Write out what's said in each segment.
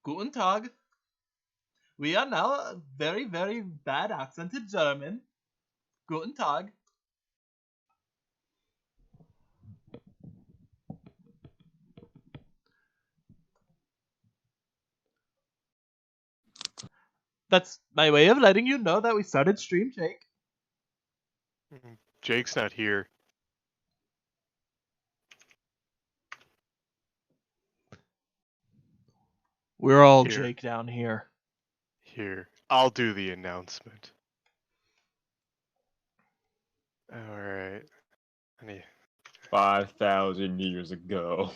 Guten Tag. We are now a very, very bad accented German. Guten Tag. That's my way of letting you know that we started stream, Jake. Jake's not here. We're all Here. Jake down here. Here. I'll do the announcement. Alright. 5,000 years ago,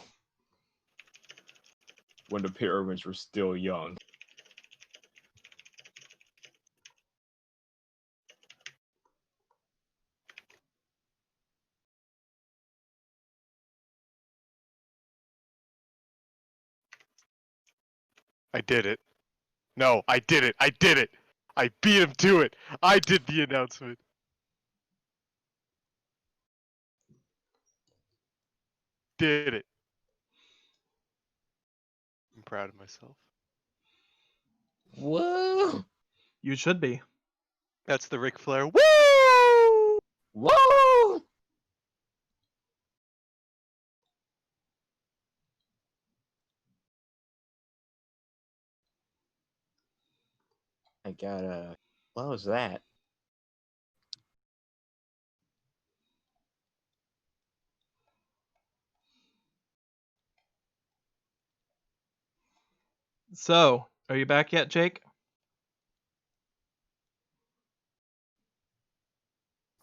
when the pyramids were still young. I did it. No, I did it. I did it. I beat him to it. I did the announcement. Did it. I'm proud of myself. Whoa! You should be. That's the Ric Flair. Woo! Whoa! I got what was that? So, are you back yet, Jake?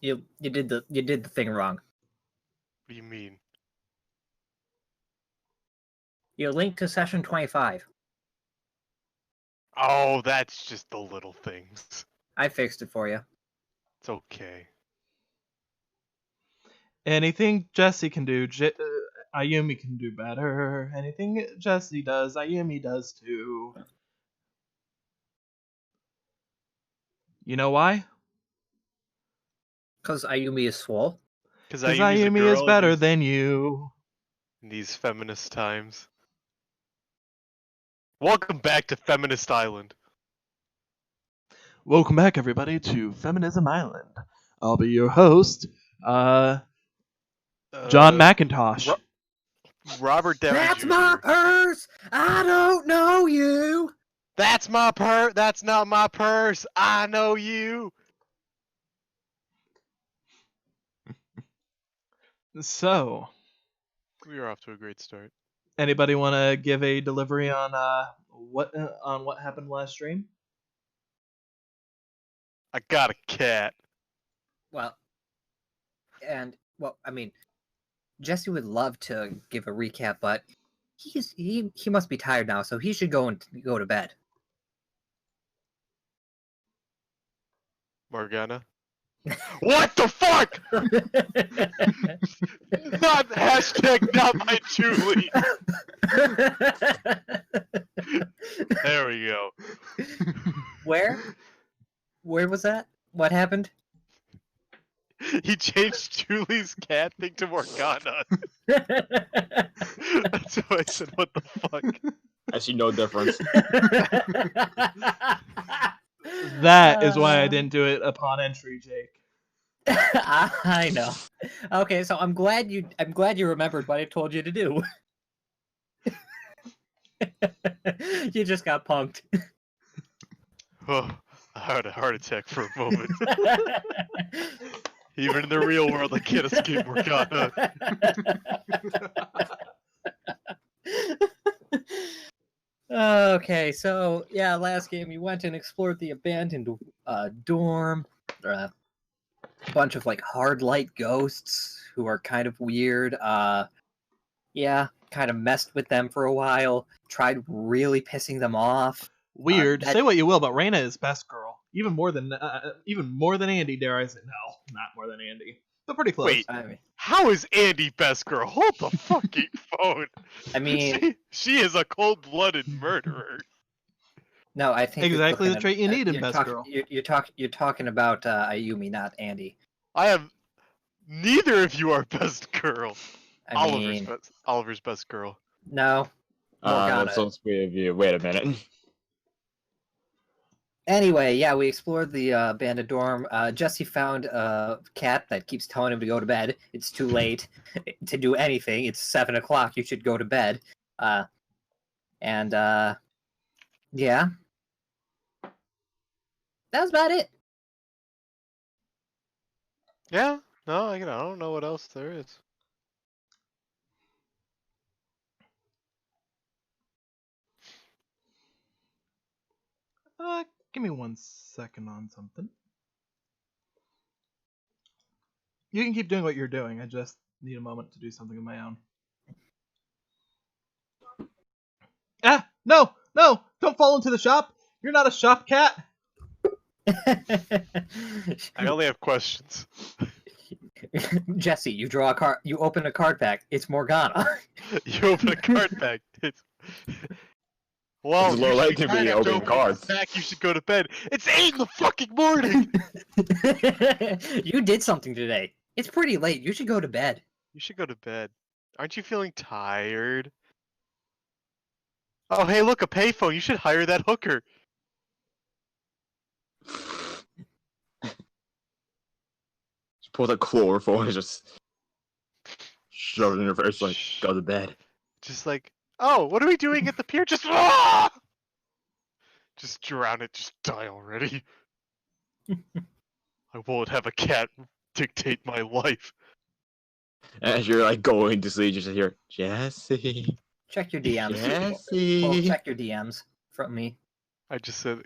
You did the thing wrong. What do you mean? You linked to session 25. Oh, that's just the little things. I fixed it for you. It's okay. Anything Jesse can do, Ayumi can do better. Anything Jesse does, Ayumi does too. You know why? Because Ayumi is swole. Because Ayumi is better than you. In these feminist times. Welcome back to Feminist Island. Welcome back, everybody, to Feminism Island. I'll be your host, John McIntosh. Robert Downey That's Jr. my purse! I don't know you! That's my purse! That's not my purse! I know you! So, We are off to a great start. anybody want to give a delivery on what happened last stream? I got a cat. Well, I mean, Jesse would love to give a recap, but he must be tired now, so he should go to bed. Morgana? What the fuck?! Not hashtag not my Julie! There we go. Where was that? What happened? He changed Julie's cat thing to Morgana. That's why I said, what the fuck? I see no difference. That is why I didn't do it upon entry, Jake. I know. Okay, so I'm glad you remembered what I told you to do. You just got punked. Oh, I had a heart attack for a moment. Even in the real world, I can't escape Morgana. Okay, so yeah, last game you went and explored the abandoned dorm. A bunch of like hard light ghosts who are kind of weird. Yeah, kind of messed with them for a while. Tried really pissing them off. Weird. Say what you will, but Reina is best girl. Even more than Andy, dare I say? No, not more than Andy, but pretty close. Wait, how is Andy best girl? Hold the fucking phone. I mean, she is a cold-blooded murderer. No, I think exactly the trait you need in best girl. You're talking about Ayumi, not Andy. Neither of you are best girl. I mean, Oliver's best girl. No, Morgana. That's so sweet of you. Wait a minute. Anyway, yeah, we explored the abandoned dorm. Jesse found a cat that keeps telling him to go to bed. It's too late to do anything. It's 7 o'clock. You should go to bed. And yeah, that was about it. Yeah. No, I don't know what else there is. Give me 1 second on something. You can keep doing what you're doing. I just need a moment to do something of my own. Ah! No! No! Don't fall into the shop! You're not a shop cat! I only have questions. Jesse, you draw a card. You open a card pack. It's Morgana. You open a card pack. Well, It's low light to be opening cards. Back, you should go to bed. It's 8 in the fucking morning. You did something today. It's pretty late. You should go to bed. You should go to bed. Aren't you feeling tired? Oh, hey, look, a payphone. You should hire that hooker. Just pull the chloroform and just shove it in her face, like, go to bed. Just like, oh, what are we doing at the pier? Just just drown it. Just die already. I won't have a cat dictate my life. As you're like going to sleep, you just hear Jesse. Check your DMs. Jesse. Well, check your DMs from me. I just said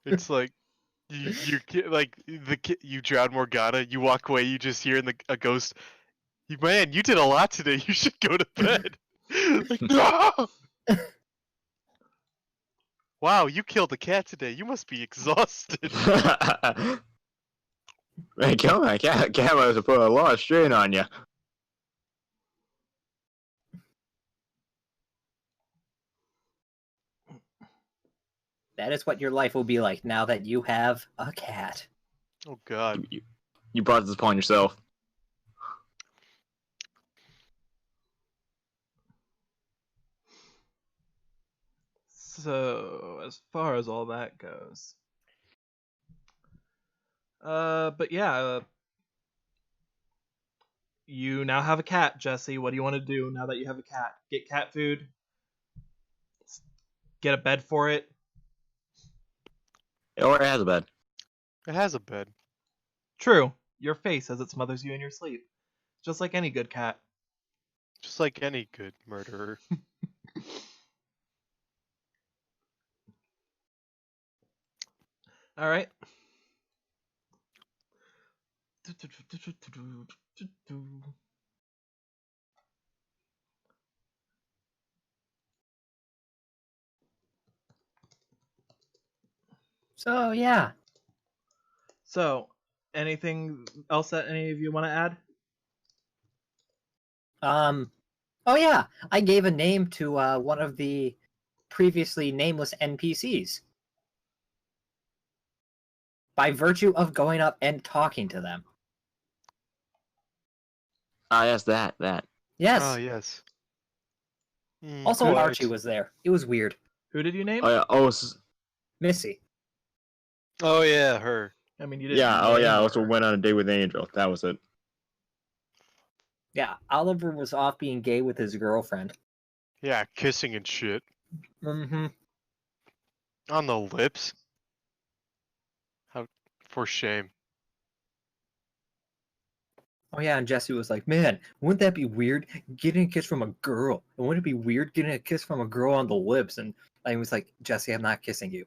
it's like you get like you drown Morgana, you walk away, you just hear a ghost. Man, you did a lot today. You should go to bed. Like, no! Wow, you killed a cat today. You must be exhausted. Man, come on, cat must have put a lot of strain on you. That is what your life will be like now that you have a cat. Oh God. You brought this upon yourself. So, as far as all that goes. But yeah, you now have a cat, Jesse. What do you want to do now that you have a cat? Get cat food? Get a bed for it? It already has a bed. It has a bed. True. Your face as it smothers you in your sleep. Just like any good cat. Just like any good murderer. Alright. So yeah. So, anything else that any of you want to add? Oh yeah, I gave a name to one of the previously nameless NPCs. By virtue of going up and talking to them. Ah, yes, that. Yes. Oh yes. Also, Good. Archie was there. It was weird. Who did you name? Oh yeah. Oh, Missy. Oh yeah, her. I mean, you didn't. yeah. Oh name yeah. I her. also went on a date with Angel. That was it. Yeah, Oliver was off being gay with his girlfriend. Yeah, kissing and shit. Mm-hmm. On the lips. How for shame. Oh yeah, and Jesse was like, man, wouldn't that be weird getting a kiss from a girl? And wouldn't it be weird getting a kiss from a girl on the lips? And I was like, Jesse, I'm not kissing you.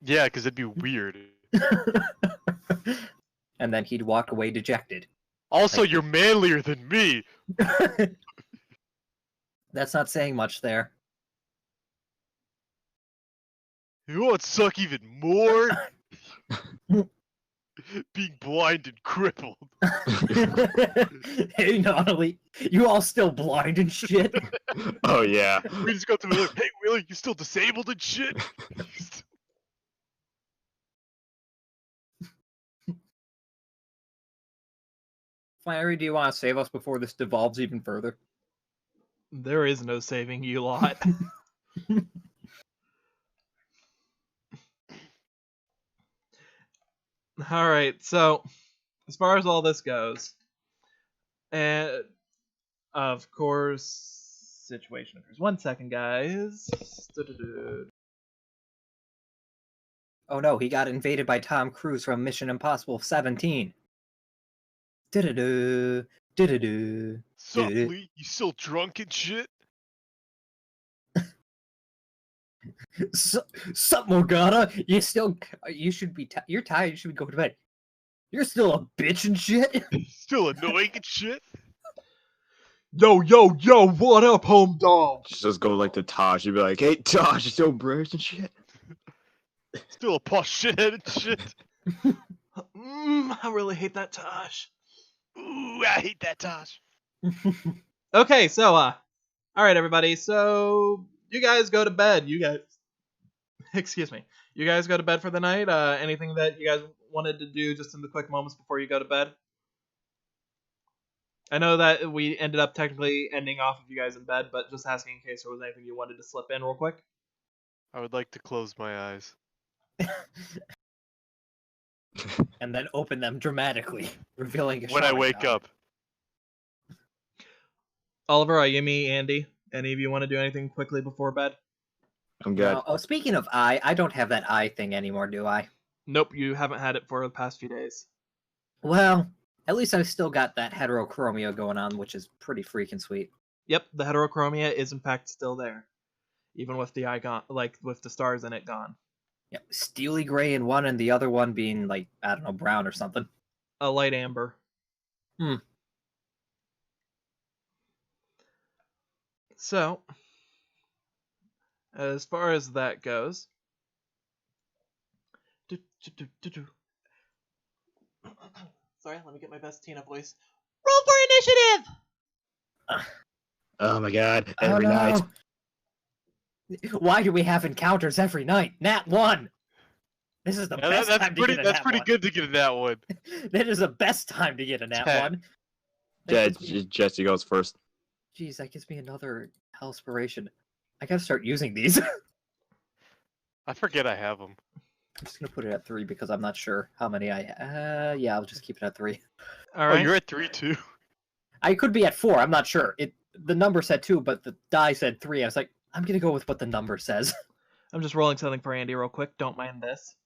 Yeah, because it'd be weird. And then he'd walk away dejected. Also, Like- you're manlier than me. That's not saying much there. You know what suck even more? Being blind and crippled. Hey, Natalie, you all still blind and shit? Oh yeah. We just go to Wheeler. Hey, Wheeler, you still disabled and shit? Flannery, do you want to save us before this devolves even further? There is no saving you lot. All right, so as far as all this goes, and of course, situation occurs. 1 second, guys. Oh no, he got invaded by Tom Cruise from Mission Impossible 17. Du-du-du, du-du-du, Sup, du-du. Lee? You still drunk and shit? Sup, Morgana? You should be, you're tired, you should go to bed. You're still a bitch and shit? Still annoying and shit? Yo, what up, home dog? Just go like to Tosh. You'd be like, "Hey, Tosh, you still British and shit." Still a posh shithead and shit? I really hate that Tosh. Ooh, I hate that Tosh. Okay, so, all right, everybody. So, you guys go to bed. Excuse me. You guys go to bed for the night. Anything that you guys wanted to do just in the quick moments before you go to bed? I know that we ended up technically ending off of you guys in bed, but just asking in case there was anything you wanted to slip in real quick. I would like to close my eyes. And then open them dramatically, revealing a When I shower wake shower. up. Oliver, Ayumi, Andy, any of you want to do anything quickly before bed? I'm good. Oh, speaking of I don't have that eye thing anymore, do I? Nope, you haven't had it for the past few days. Well, at least I've still got that heterochromia going on, which is pretty freaking sweet. Yep, the heterochromia is in fact still there, even with the eye gone, like with the stars in it gone. Yeah, steely gray in one, and the other one being like, I don't know, brown or something. A light amber. So, as far as that goes, sorry, let me get my best Tina voice. Roll for initiative. Oh my god! Every night. Why do we have encounters every night? Nat 1. This is the best time to get a That's nat pretty 1. good to get a nat one. That is the best time to get a nat 10. 1. Yeah, That gives me- Jesse goes first. Jeez, that gives me another inspiration. I gotta start using these. I'm I forget I have them. just gonna put it at 3 because I'm not sure how many yeah, I'll just keep it at 3. All Oh, right. you're at 3 too. I could be at 4. I'm not sure. The number said 2, but the die said 3. I was like, I'm gonna go with what the number says. I'm just rolling something for Andy real quick. Don't mind this.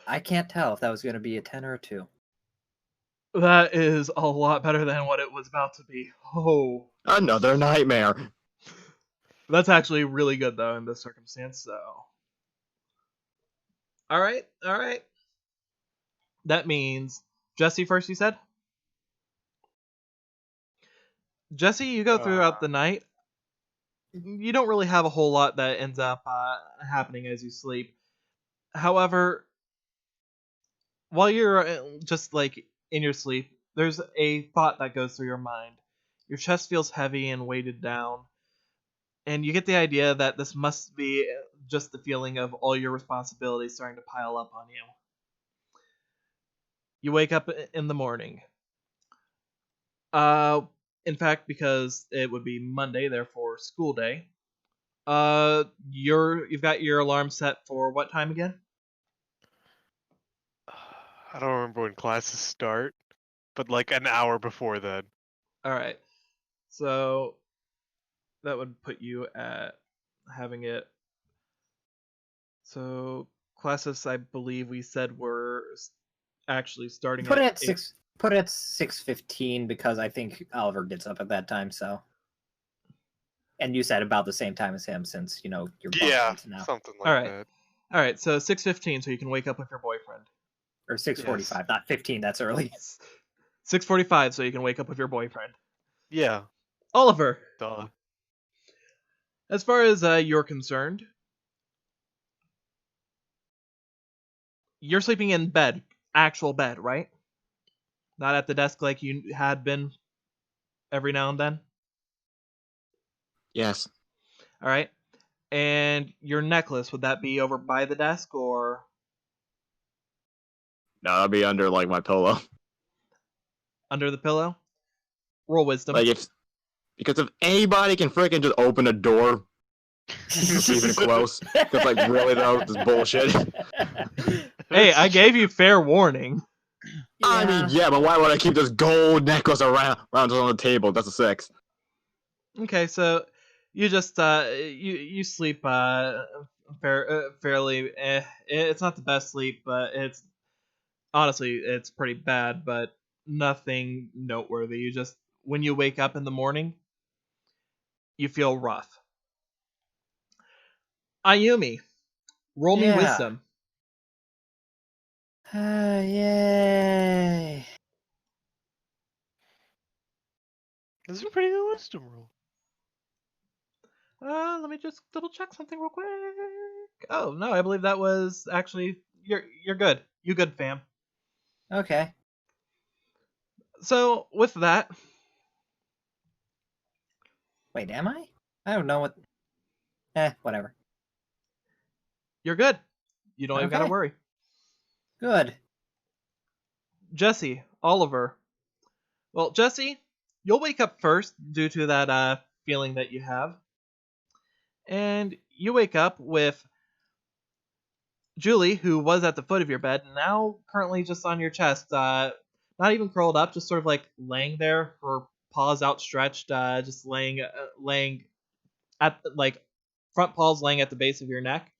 I can't tell if that was gonna be a 10 or a 2. That is a lot better than what it was about to be. Oh. Another nightmare. That's actually really good, though, in this circumstance, so. Alright. That means Jesse first, you said? Jesse, you go throughout the night. You don't really have a whole lot that ends up happening as you sleep. However, while you're just like in your sleep, there's a thought that goes through your mind. Your chest feels heavy and weighted down, and you get the idea that this must be just the feeling of all your responsibilities starting to pile up on you. You wake up in the morning. In fact, because it would be Monday, therefore school day. You've got your alarm set for what time again? I don't remember when classes start, but like an hour before then. All right. So that would put you at having it. So classes, I believe we said were actually starting. Put it at 6. Put it at 6:15 because I think Oliver gets up at that time. So, and you said about the same time as him, since you're bumped into now. Something like All right. that. All right. So 6:15, so you can wake up with your boyfriend. Or 6:45, not 15. That's early. 6:45, so you can wake up with your boyfriend. Yeah. Oliver. Duh. As far as you're concerned, you're sleeping in bed, actual bed, right? Not at the desk like you had been every now and then? Yes. All right. And your necklace, would that be over by the desk or? No, that'll be under like my pillow. Under the pillow? Roll wisdom. Like because if anybody can freaking just open a door, it's even close. Because like really though, this bullshit. Hey, I gave you fair warning. I mean, yeah, but why would I keep this gold necklace around on the table? That's a 6. Okay, so you just you sleep fairly. It's not the best sleep, but it's honestly it's pretty bad, but nothing noteworthy. You just when you wake up in the morning, you feel rough. Ayumi, roll me Yeah. wisdom. Yay. This is a pretty good wisdom roll. Let me just double check something real quick. Oh no, I believe that was actually you're good. You good, fam. Okay. So with that, Wait, am I? I don't know what. Whatever. you're good. You don't even gotta Okay. worry. Good. Jesse, Oliver. Well, Jesse, you'll wake up first due to that feeling that you have. And you wake up with Julie, who was at the foot of your bed, now currently just on your chest. Not even curled up, just sort of like laying there, her paws outstretched, just laying at like front paws laying at the base of your neck,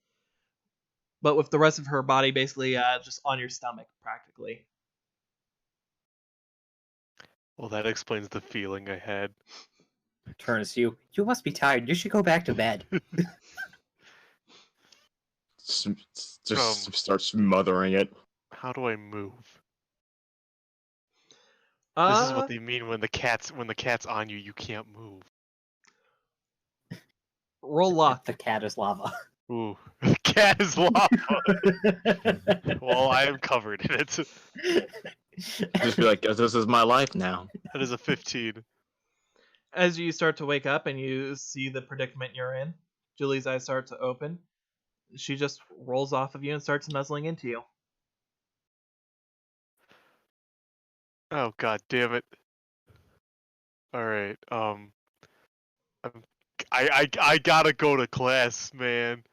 but with the rest of her body basically just on your stomach, practically. Well, that explains the feeling I had. Turns to you. You must be tired. You should go back to bed. Just start smothering it. How do I move? This is what they mean when the cat's on you. You can't move. Roll luck. The cat is lava. Ooh, the cat is lava. Well, I am covered in it. Just be like, this is my life now. That is a 15. As you start to wake up and you see the predicament you're in, Julie's eyes start to open. She just rolls off of you and starts nuzzling into you. Oh god damn it! All right, I gotta go to class, man.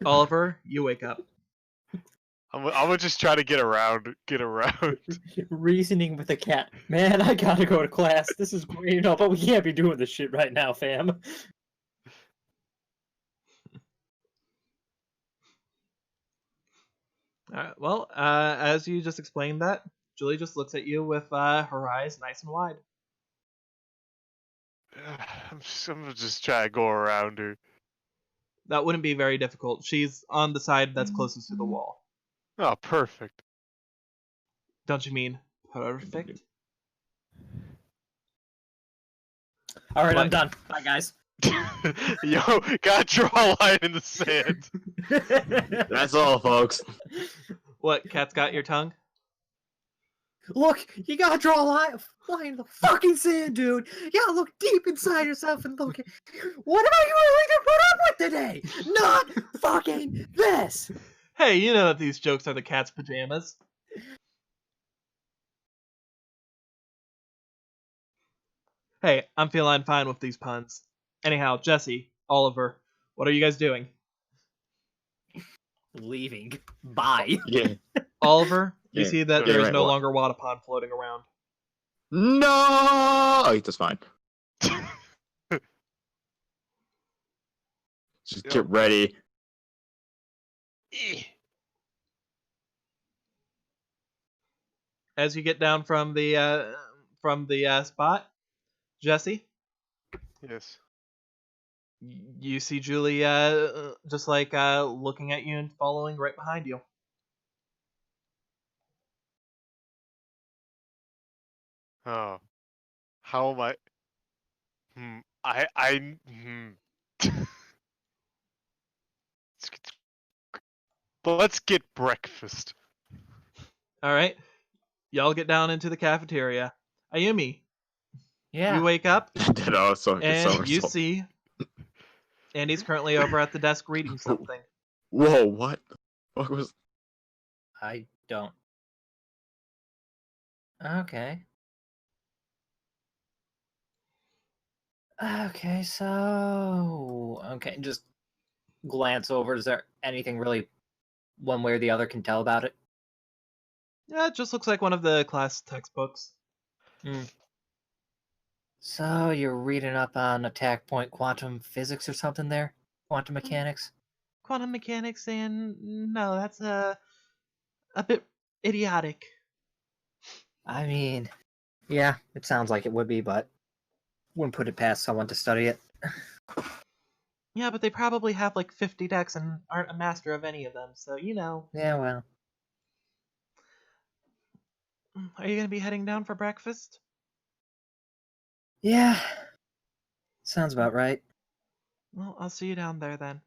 Oliver, you wake up. I'm gonna just try to get around. Reasoning with the cat. Man, I gotta go to class. This is great, but we can't be doing this shit right now, fam. Alright, well, as you just explained that, Julie just looks at you with her eyes nice and wide. I'm gonna just try to go around her. That wouldn't be very difficult. She's on the side that's closest to the wall. Oh, perfect. Don't you mean perfect? Alright, I'm What? done. Bye, guys. Yo, gotta draw a line in the sand. That's all, folks. What, cat's got your tongue? Look, you gotta draw a line in the fucking sand, dude. You gotta look deep inside yourself and look at what am I willing to put up with today? Not fucking this. Hey, you know that these jokes are the cat's pajamas. Hey, I'm feeling fine with these puns. Anyhow, Jesse, Oliver, what are you guys doing? Leaving. Bye. Yeah. Oliver, you Yeah. see that Yeah, there is right, no what? longer Wadapon floating around. No! Oh, that's fine. Just get ready. As you get down from the spot, Jesse, Yes. you see Julie just like looking at you and following right behind you. Oh, how am I? I. But let's get breakfast. All right, y'all get down into the cafeteria. Ayumi, Yeah. you wake up That also and you see Andy's currently over at the desk reading something. Whoa, what? What was? I Don't. Okay. Okay, so just glance over. Is there anything really one way or the other can tell about it? Yeah, it just looks like one of the class textbooks. So you're reading up on attack point quantum physics or something there? Quantum mechanics? Quantum mechanics, and no, that's a bit idiotic. I mean, yeah, it sounds like it would be, but wouldn't put it past someone to study it. Yeah, but they probably have like 50 decks and aren't a master of any of them, so you know. Yeah, well. Are you gonna be heading down for breakfast? Yeah. Sounds about right. Well, I'll see you down there then.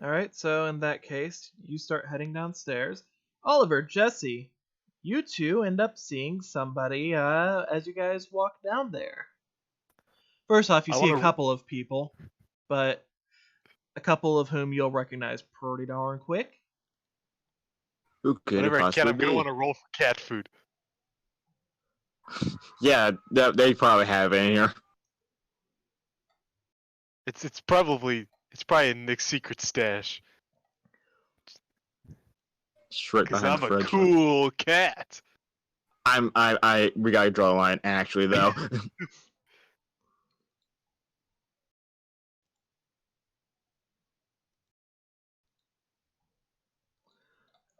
Alright, so in that case, you start heading downstairs. Oliver, Jesse, you two end up seeing somebody as you guys walk down there. First off, you I see a wanna- couple of people, but a couple of whom you'll recognize pretty darn quick. Who could Whenever it I can, possibly I'm gonna be? want to roll for cat food. Yeah, they probably have it in here. It's probably in Nick's secret stash. Straight Because behind I'm the a fridge. cool cat. We gotta draw a line. Actually, though,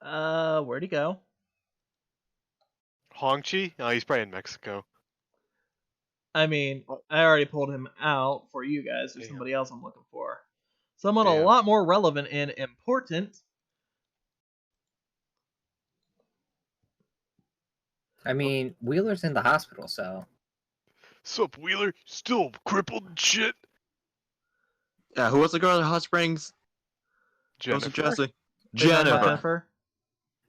Where'd he go? Hongchi? Oh, he's probably in Mexico. I mean, I already pulled him out for you guys. There's Damn. somebody else I'm looking for. Someone a Damn. lot more relevant and important. I mean, Wheeler's in the hospital, so. Sup, Wheeler? Still crippled and shit? yeah. Who was the girl at Hot Springs? Was it Jennifer. Jesse? Are you talking about Jennifer. Jennifer?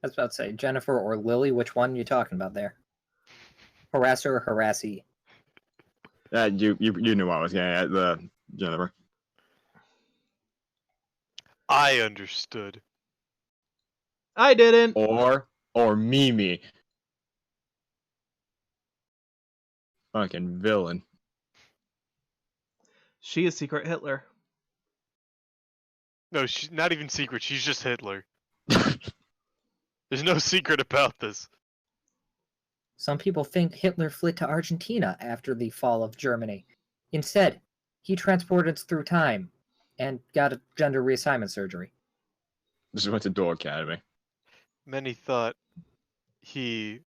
I was about to say Jennifer or Lily. Which one are you talking about there? Harasser or harassee? You knew what I was getting at. The Jennifer. I understood. I didn't. Or Mimi. Fucking villain. She is Secret Hitler. No, she's not even secret. She's just Hitler. There's no secret about this. Some people think Hitler fled to Argentina after the fall of Germany. Instead, he transported through time and got a gender reassignment surgery. Just went to Duel Academy. Many thought he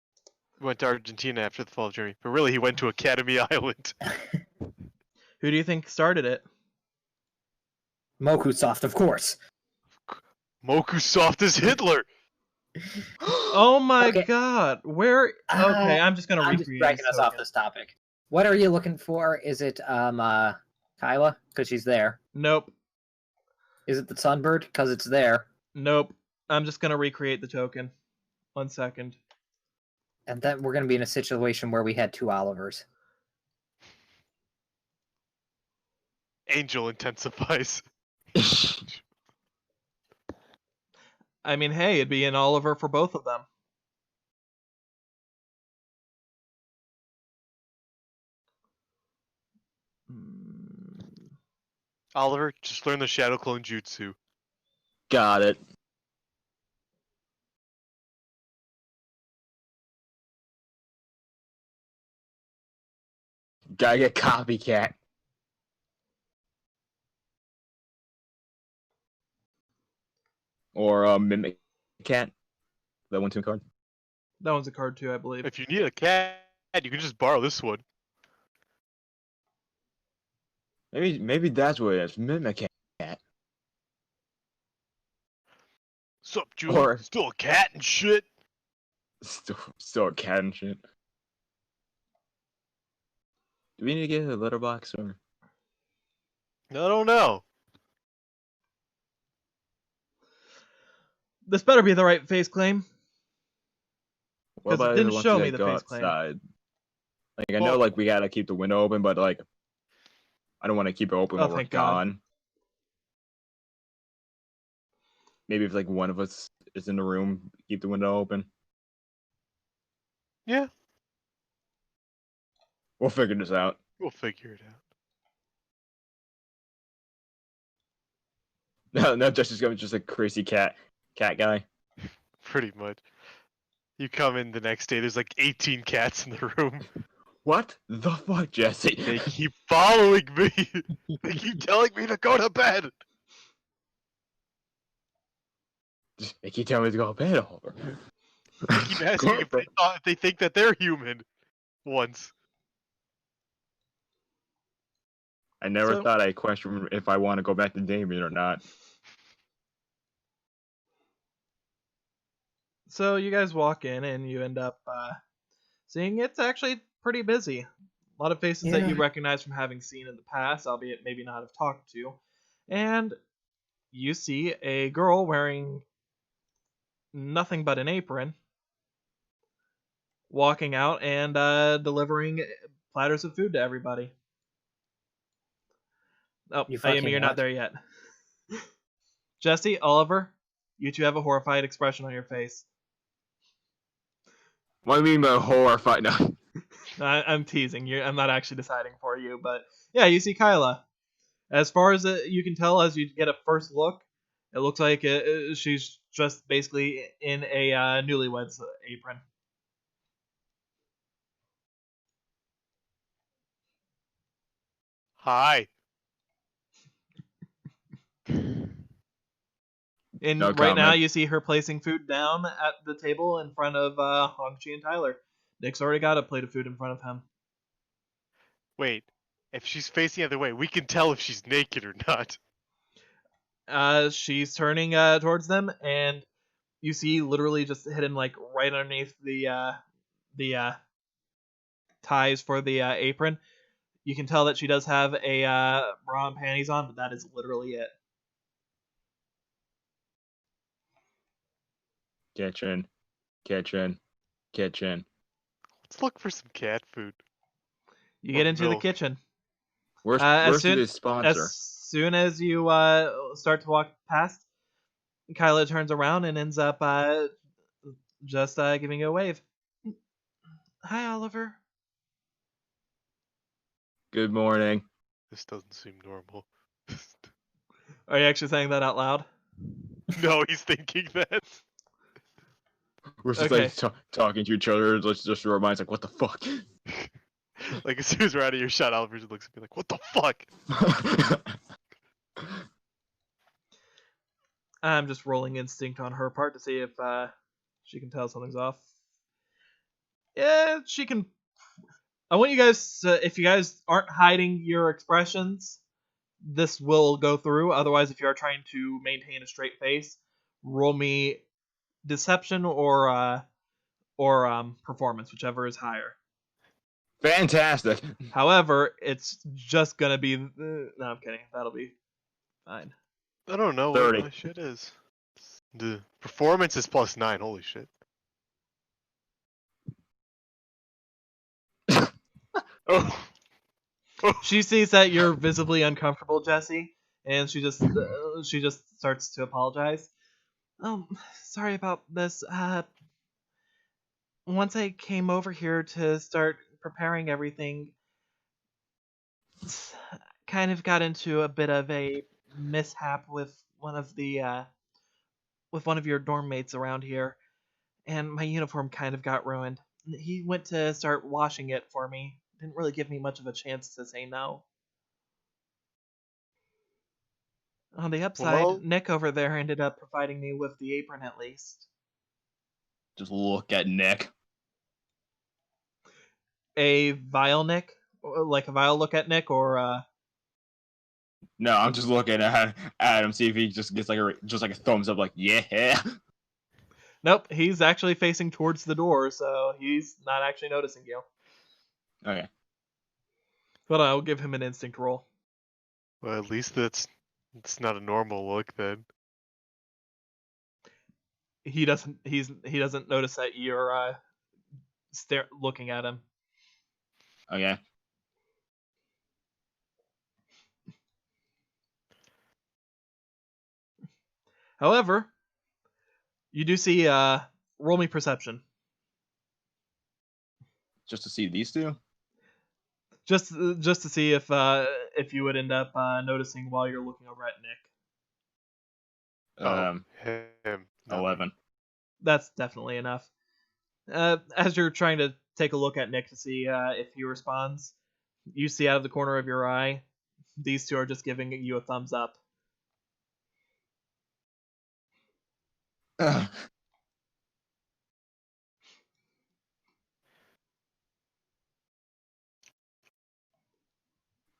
went to Argentina after the fall of Germany, but really he went to Academy Island. Who do you think started it? Mokusoft, of course. Mokusoft is Hitler! Oh my Okay. god. Where? Okay, I'm just gonna I'm just recreate dragging this us off token. this topic. What are you looking for? Is it Kyla? Because she's there. Nope. Is it the Sunbird? Because it's there. Nope. I'm just gonna recreate the token. 1 second. And then we're going to be in a situation where we had two Olivers. Angel intensifies. I mean, hey, it'd be an Oliver for both of them. Oliver, just learn the Shadow Clone Jutsu. Got it. Gotta get copycat. Or mimic cat. That one too card. That one's a card too, I believe. If you need a cat, you can just borrow this one. Maybe that's what it is. Mimic cat. Sup, Julie? Or- Still a cat and shit? Still a cat and shit. Do we need to get a litter box or? I don't know. This better be the right face claim. What 'Cause it about didn't once show we me the go face claim. outside? Like I know, Well- like we gotta keep the window open, but like I don't want to keep it open Oh, while we're thank God. gone. maybe if like one of us is in the room, keep the window open. Yeah, We'll figure this out. we'll figure it out. No, Jesse's going just a crazy cat guy. Pretty much. You come in the next day, there's like 18 cats in the room. What the fuck, Jesse? They keep following me. They keep telling me to go to bed. They keep telling me to go to bed, Oliver. They keep asking if they think that they're human. Once. I never So- thought I'd question if I want to go back to Damien or not. So you guys walk in and you end up seeing it's actually pretty busy. A lot of faces that you Yeah. recognize from having seen in the past, albeit maybe not have talked to. And you see a girl wearing nothing but an apron walking out and delivering platters of food to everybody. Oh, You Amy, fucking you're not what? there yet. Jesse, Oliver, you two have a horrified expression on your face. What do you mean by horrified? No. I'm teasing you. I'm not actually deciding for you, but yeah, you see Kyla. As far as you can tell, as you get a first look, it looks like she's just basically in a newlywed's apron. Hi. And No right now, comment. you see her placing food down at the table in front of Hongchi and Tyler. Nick's already got a plate of food in front of him. Wait. If she's facing the other way, we can tell if she's naked or not. She's turning towards them, and you see literally just hidden like right underneath the ties for the apron. You can tell that she does have a bra and panties on, but that is literally it. Kitchen. Let's look for some cat food. You Or get into the milk. kitchen. Where's As the sponsor? soon as you start to walk past, Kyla turns around and ends up just giving you a wave. Hi, Oliver. Good morning. This doesn't seem normal. Are you actually saying that out loud? No, he's thinking that. We're just Okay. like talking to each other. Let's just remind like, what the fuck? Like as soon as we're out of your shot, Oliver just looks at me like, "What the fuck?" I'm just rolling instinct on her part to see if she can tell something's off. Yeah, she can. I want you guys, if you guys aren't hiding your expressions, this will go through. Otherwise, if you are trying to maintain a straight face, roll me deception or performance, whichever is higher. Fantastic. However, it's just gonna be. No, I'm kidding. That'll be fine. I don't know 30. what my shit is. The performance is +9. Holy shit. Oh. She sees that you're visibly uncomfortable, Jesse, and she just starts to apologize. Sorry about this. Once I came over here to start preparing everything, kind of got into a bit of a mishap with one of your dorm mates around here, and my uniform kind of got ruined. He went to start washing it for me. Didn't really give me much of a chance to say no. On the upside, Well- Nick over there ended up providing me with the apron at least. Just look at Nick. A vile Nick? Like a vile look at Nick, or No, I'm just looking at him, see if he just gets like a thumbs up, like yeah. Nope, he's actually facing towards the door, so he's not actually noticing you. Okay. But I'll give him an instinct roll. Well, at least it's not a normal look then. He doesn't notice that you're looking at him. Okay. However, You do see, roll me perception. Just to see these two? Just to see if you would end up noticing while you're looking over at Nick. Him. No. 11. That's definitely enough. As you're trying to take a look at Nick to see if he responds, you see out of the corner of your eye, these two are just giving you a thumbs up.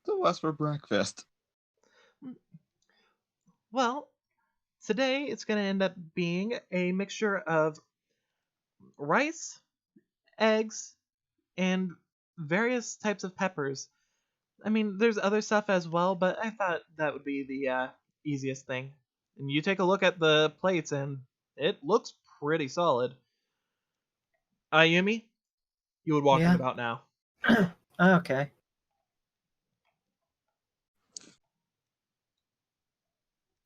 So what's for breakfast? Well, today it's going to end up being a mixture of rice, eggs, and various types of peppers. I mean, there's other stuff as well, but I thought that would be the easiest thing. And you take a look at the plates, and it looks pretty solid. Ayumi, you would walk in Yeah. about now. Okay.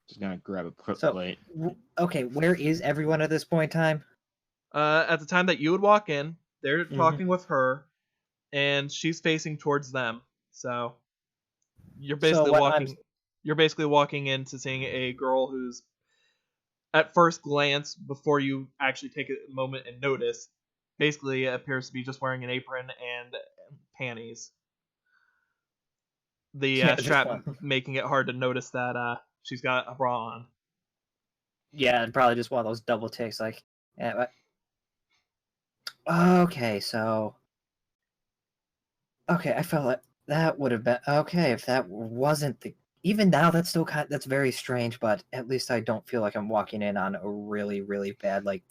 Just gonna grab a So, plate. okay, where is everyone at this point in time? At the time that you would walk in, they're Mhm. talking with her, and she's facing towards them. So you're basically what walking. You're basically walking into seeing a girl who's, at first glance, before you actually take a moment and notice, basically appears to be just wearing an apron and panties. The Yeah, just strap one. making it hard to notice that she's got a bra on. Yeah, and probably just one of those double takes, like, yeah, but... Okay, so... Okay, I felt like that would have been... Okay, if that wasn't the... Even now, that's still that's very strange, but at least I don't feel like I'm walking in on a really, really bad, like,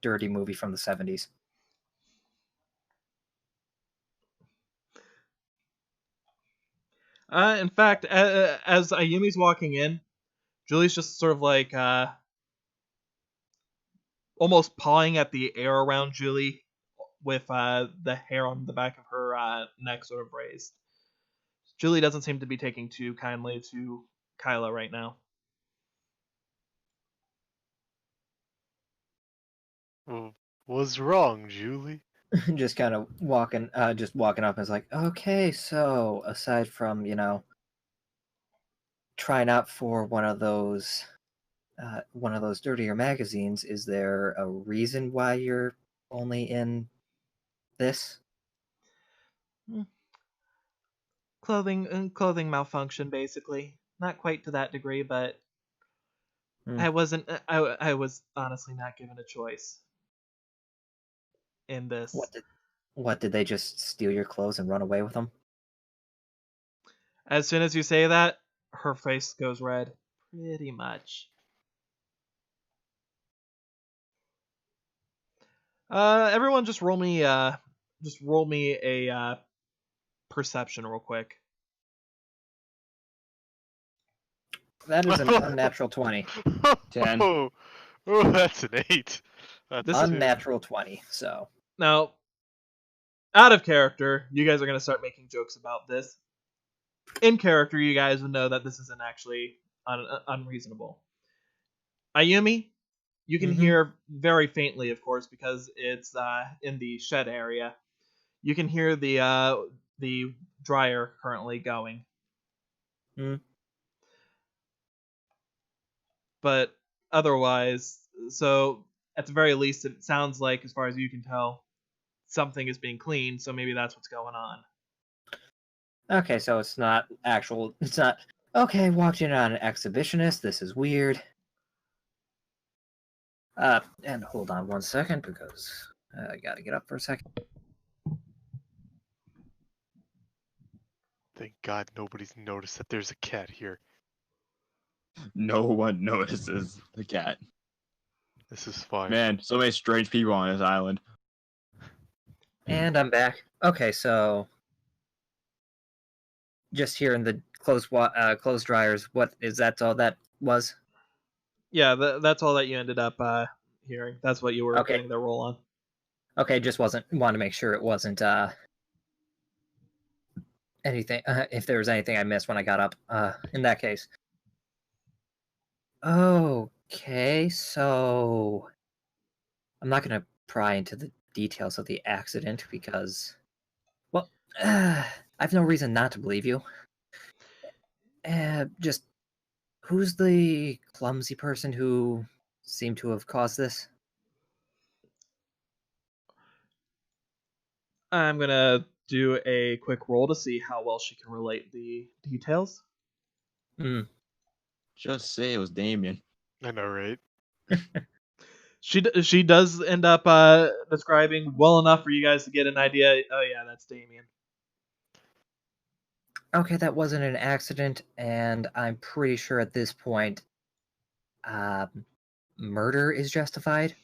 dirty movie from the 70s. In fact, as Ayumi's walking in, Julie's just sort of like almost pawing at the air around Julie with the hair on the back of her neck sort of raised. Julie doesn't seem to be taking too kindly to Kyla right now. What's wrong, Julie? Just kind of walking up and it's like, okay, so aside from, trying out for one of those dirtier magazines, is there a reason why you're only in this? Clothing malfunction, basically. Not quite to that degree, but Hmm. I wasn't. I was honestly not given a choice in this. What did they just steal your clothes and run away with them? As soon as you say that, her face goes red. Pretty much. Everyone, just roll me a perception real quick. That is an unnatural 20. 10. Oh, that's an 8. That's This two. Unnatural 20, so. Now, out of character, you guys are gonna start making jokes about this. In character, you guys would know that this isn't actually unreasonable. Ayumi, you can Mhm. hear very faintly, of course, because it's in the shed area. You can hear the dryer currently going. Mm. But otherwise, so at the very least, it sounds like, as far as you can tell, something is being cleaned. So maybe that's what's going on. Okay, so it's not, okay, walked in on an exhibitionist, this is weird. And hold on one second, because I gotta get up for a second. Thank God nobody's noticed that there's a cat here. No one notices the cat. This is fine. Man, so many strange people on this island. And I'm back. Okay, so just here in the clothes dryers, what is that all that was? Yeah, that's all that you ended up hearing. That's what you were Okay. getting the roll on. Okay, just wanted to make sure it wasn't anything, if there was anything I missed when I got up, in that case. Oh, Okay, so I'm not going to pry into the details of the accident because, well, I have no reason not to believe you. Just who's the clumsy person who seemed to have caused this? I'm gonna do a quick roll to see how well she can relate the details. Hmm. Just say it was Damien. I know, right? She does end up describing well enough for you guys to get an idea. Oh yeah, that's Damien. Okay, that wasn't an accident, and I'm pretty sure at this point, murder is justified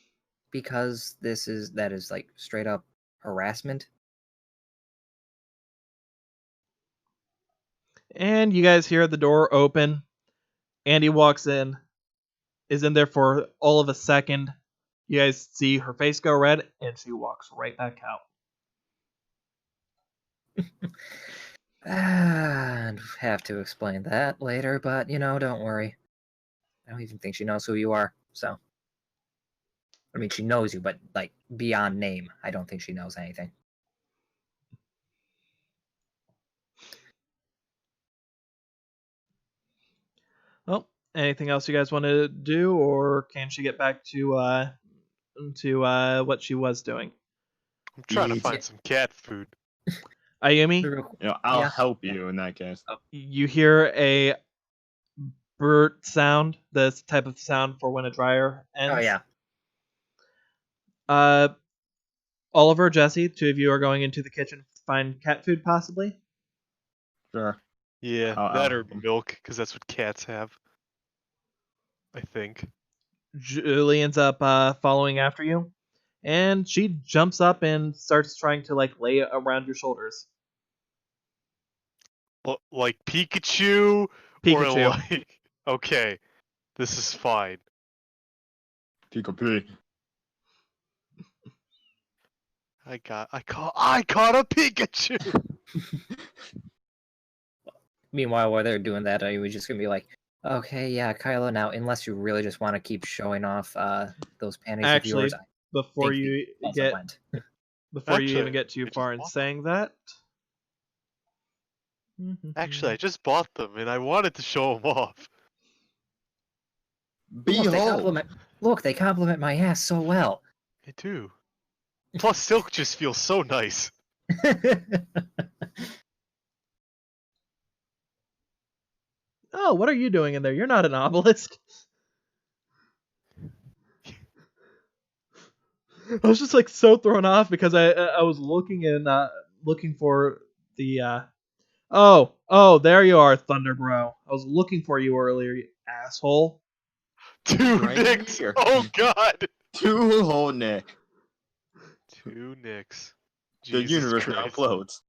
because that is like straight up harassment. And you guys hear the door open. Andy walks in, is in there for all of a second. You guys see her face go red, and she walks right back out. And have to explain that later, but don't worry. I don't even think she knows who you are. So, I mean, she knows you, but like beyond name, I don't think she knows anything. Well, anything else you guys want to do, or can she get back to what she was doing? I'm trying to Eat. find some cat food. Ayumi, I'll Yeah. help you in that case. you hear a burp sound, this type of sound for when a dryer ends. Oh yeah. Oliver, Jesse, two of you are going into the kitchen to find cat food, possibly. Sure. Yeah, I'll that or help 'em. milk, because that's what cats have. I think. Julie ends up following after you, and she jumps up and starts trying to like lay around your shoulders. Like Pikachu, or Pikachu. like okay, this is fine. Pika-Pee. I caught a Pikachu. Meanwhile, while they're doing that, I was just gonna be like, okay, yeah, Kylo. Now, unless you really just want to keep showing off those panties Actually, of yours, I before think you the also get went. before you Actually, even get too I just far in bought saying that. Actually, I just bought them and I wanted to show them off. Look, they Behold. compliment. Look, they compliment my ass so well. I do. Plus, silk just feels so nice. Oh, what are you doing in there? You're not an obelisk. I was just like so thrown off because I was looking and looking for the oh there you are, Thunder Bro. I was looking for you earlier, you asshole. Two Right nicks. here. Oh God. Two whole Nick. Two nicks. The Jesus universe now Christ. floats.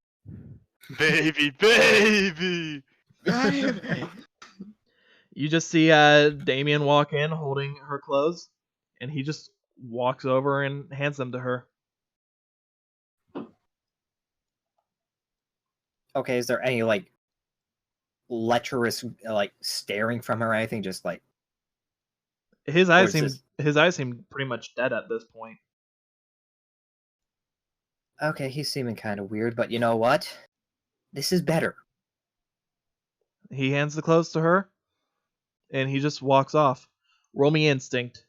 Baby, baby. Baby. You just see Damien walk in holding her clothes, and he just walks over and hands them to her. Okay, is there any like lecherous like staring from her or anything? Just like His Or eyes is seem this- his eyes seem pretty much dead at this point. okay, he's seeming kind of weird, but you know what? This is better. He hands the clothes to her, and he just walks off. Roll me instinct.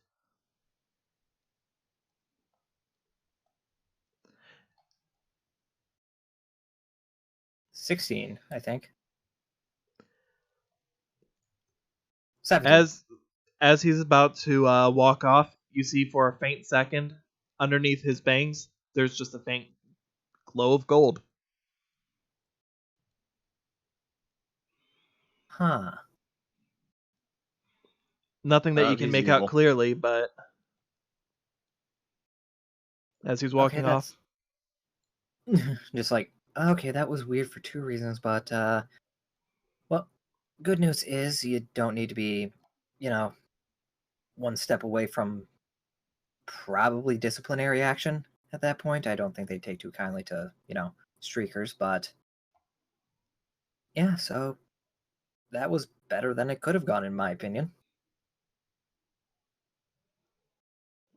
$16, I think. 17. As he's about to walk off, you see for a faint second, underneath his bangs, there's just a faint glow of gold. Huh. Nothing that you can He's make evil. out clearly, but as he's walking Okay, off, just like, okay, that was weird for two reasons, but well, good news is you don't need to be, one step away from probably disciplinary action at that point. I don't think they take too kindly to, streakers, but yeah, so that was better than it could have gone in my opinion.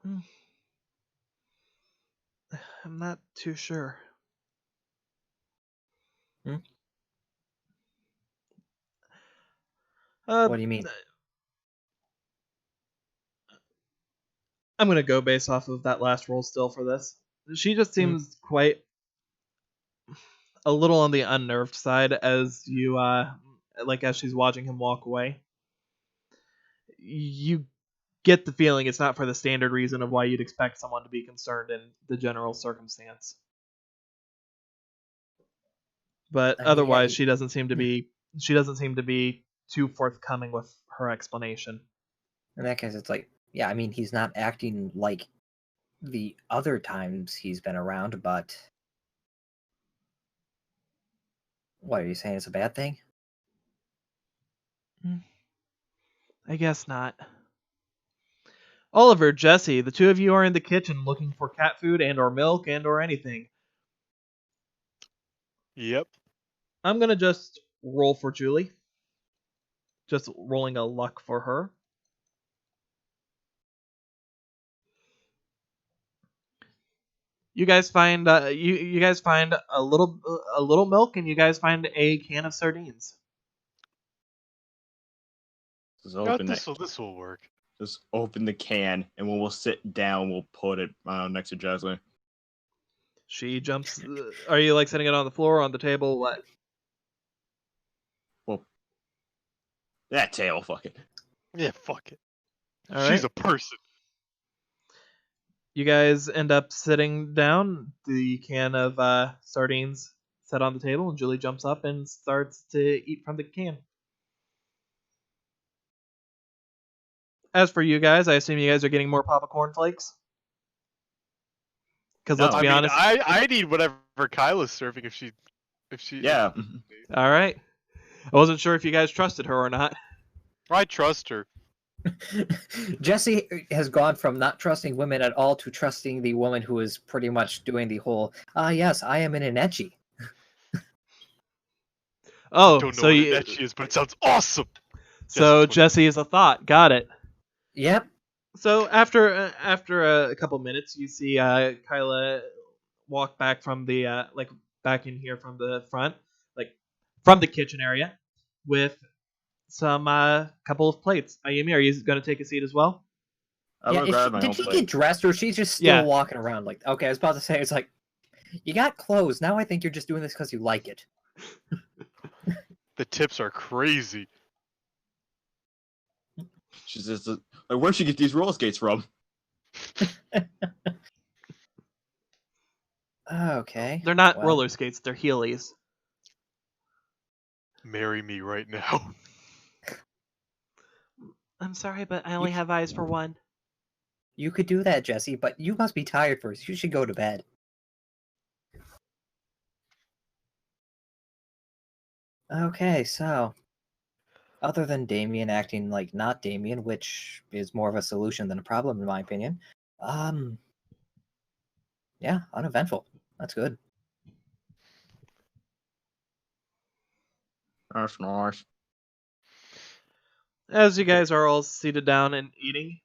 I'm not too sure. What do you mean? I'm going to go based off of that last roll still for this. She just seems quite a little on the unnerved side as you, as she's watching him walk away. You get the feeling it's not for the standard reason of why you'd expect someone to be concerned in the general circumstance. But otherwise, she doesn't seem to be too forthcoming with her explanation. In that case, it's like, yeah, I mean, he's not acting like the other times he's been around, but what are you saying? It's a bad thing? I guess not. Oliver, Jesse, the two of you are in the kitchen looking for cat food and or milk and or anything. Yep. I'm going to just roll for Julie. Just rolling a luck for her. You guys find you guys find a little milk, and you guys find a can of sardines. Just open This will work. Just open the can, and when we'll sit down, we'll put it next to Jessie. She jumps. Are you like setting it on the floor, on the table? What? Well, that tail, fuck it. Yeah, fuck it. All She's right. a person. You guys end up sitting down. The can of sardines set on the table, and Julie jumps up and starts to eat from the can. As for you guys, I assume you guys are getting more Papa Cornflakes. Because let's be honest, I need whatever Kyla's serving if she. Yeah. All right. I wasn't sure if you guys trusted her or not. I trust her. Jesse has gone from not trusting women at all to trusting the woman who is pretty much doing the whole, yes, I am in an etchy. Oh, Don't know so what you, that she is, but it sounds awesome. so Jesse is a thought. Got it. Yep. So after a couple minutes, you see Kyla walk back from the back in here from the front, like from the kitchen area, with some couple of plates. Ayumi, are you going to take a seat as well? Did she get dressed, or she's just still walking around? Like, okay, I was about to say, it's like, you got clothes. Now I think you're just doing this because you like it. The tips are crazy. She's just like, where'd she get these roller skates from? Okay. They're not roller skates. They're Heelys. Marry me right now. I'm sorry, but I only have eyes for one. You could do that, Jesse, but you must be tired first. You should go to bed. Okay, so other than Damien acting like not Damien, which is more of a solution than a problem in my opinion, yeah, uneventful. That's good. That's nice. As you guys are all seated down and eating,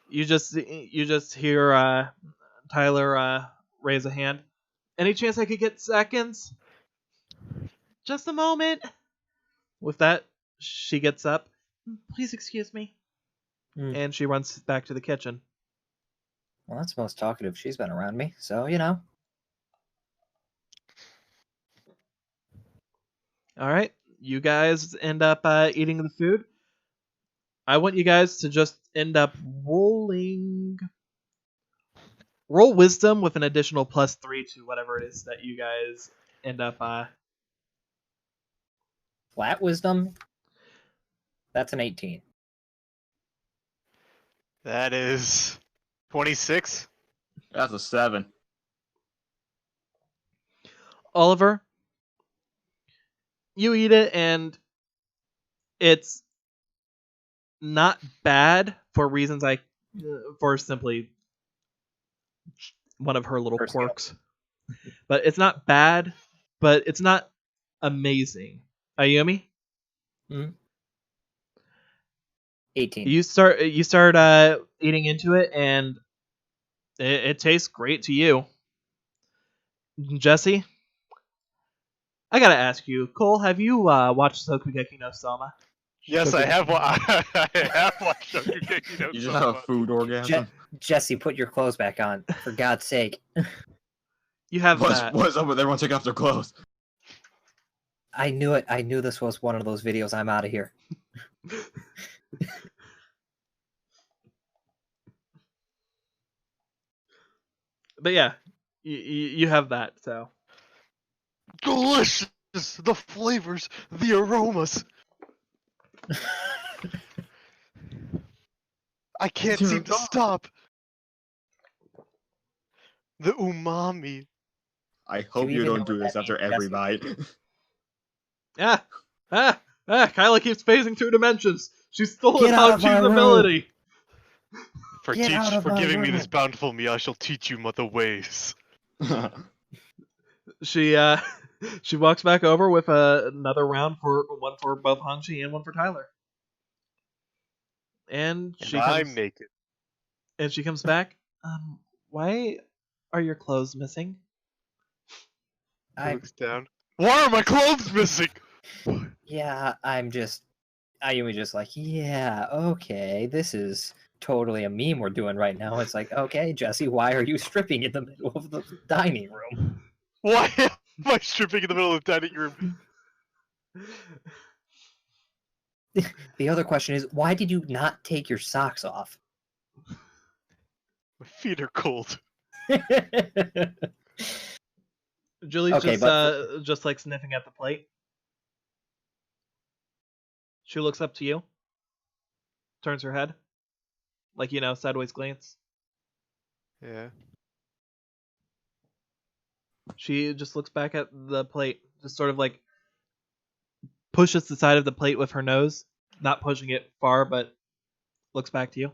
you just hear Tyler raise a hand. Any chance I could get seconds? Just a moment. With that, she gets up. Please excuse me. And she runs back to the kitchen. Well, that's the most talkative she's been around me, so, you know. All right. You guys end up eating the food. I want you guys to just end up roll wisdom with an additional +3 to whatever it is that you guys end up Flat wisdom? That's an 18. That is 26. That's a 7. Oliver, you eat it, and it's not bad for reasons for simply one of her little quirks. But it's not bad, but it's not amazing. Ayumi? 18. You start eating into it, and it tastes great to you. Jesse, I gotta ask you, Cole, have you watched Sokugeki no Soma? Yes, I have. I have watched Shokugeki no You just have a Soma. food orgasm. Jesse, put your clothes back on, for God's sake. You have that. What's up with everyone taking off their clothes? I knew it. I knew this was one of those videos. I'm out of here. But yeah, you have that, so. Delicious! The flavors, the aromas. I can't Dear seem to God. stop. The umami. I hope you even don't know do what this that after means, every Jesse? bite. Kyla keeps phasing through dimensions. She's stolen Get out of my Hachi's room. ability. For Get out of my giving me this room. bountiful meal, I shall teach you the ways. She she walks back over with another round for one for both Hongxi and one for Tyler. And I'm naked. she comes back. Why are your clothes missing? He looks down. Why are my clothes missing? Yeah, Ayumi just like, yeah, okay, this is totally a meme we're doing right now. It's like, okay, Jesse, why are you stripping in the middle of the dining room? Why am I stripping in the middle of the dining room? The other question is, why did you not take your socks off? My feet are cold. Julie's Okay, just like sniffing at the plate. She looks up to you, turns her head, like, sideways glance. Yeah. She just looks back at the plate, just sort of like pushes the side of the plate with her nose, not pushing it far, but looks back to you.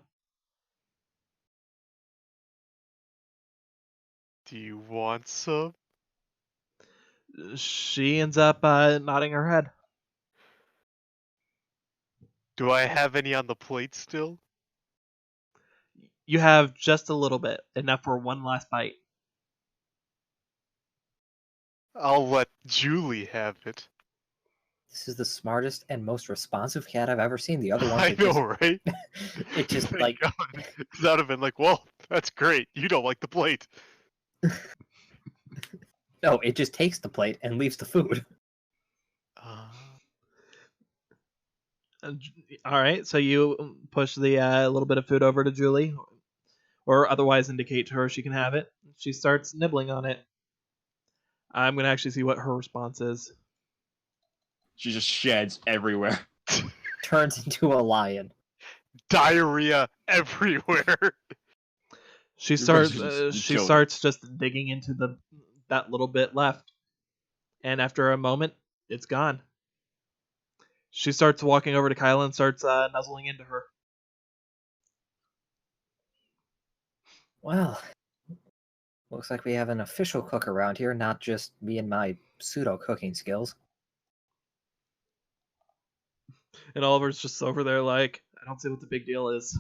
Do you want some? She ends up nodding her head. Do I have any on the plate still? You have just a little bit, enough for one last bite. I'll let Julie have it. This is the smartest and most responsive cat I've ever seen. The other ones, I know, right? it just Thank like, God. 'Cause I'd have been like, well, that's great. You don't like the plate. no, it just takes the plate and leaves the food. All right, so you push the little bit of food over to Julie, or otherwise indicate to her she can have it. She starts nibbling on it. I'm going to actually see what her response is. She just sheds everywhere. Turns into a lion. Diarrhea everywhere. She You're starts just she chilling. starts just digging into that little bit left. And after a moment, it's gone. She starts walking over to Kyla and starts nuzzling into her. Well, looks like we have an official cook around here, not just me and my pseudo cooking skills. And Oliver's just over there like, I don't see what the big deal is.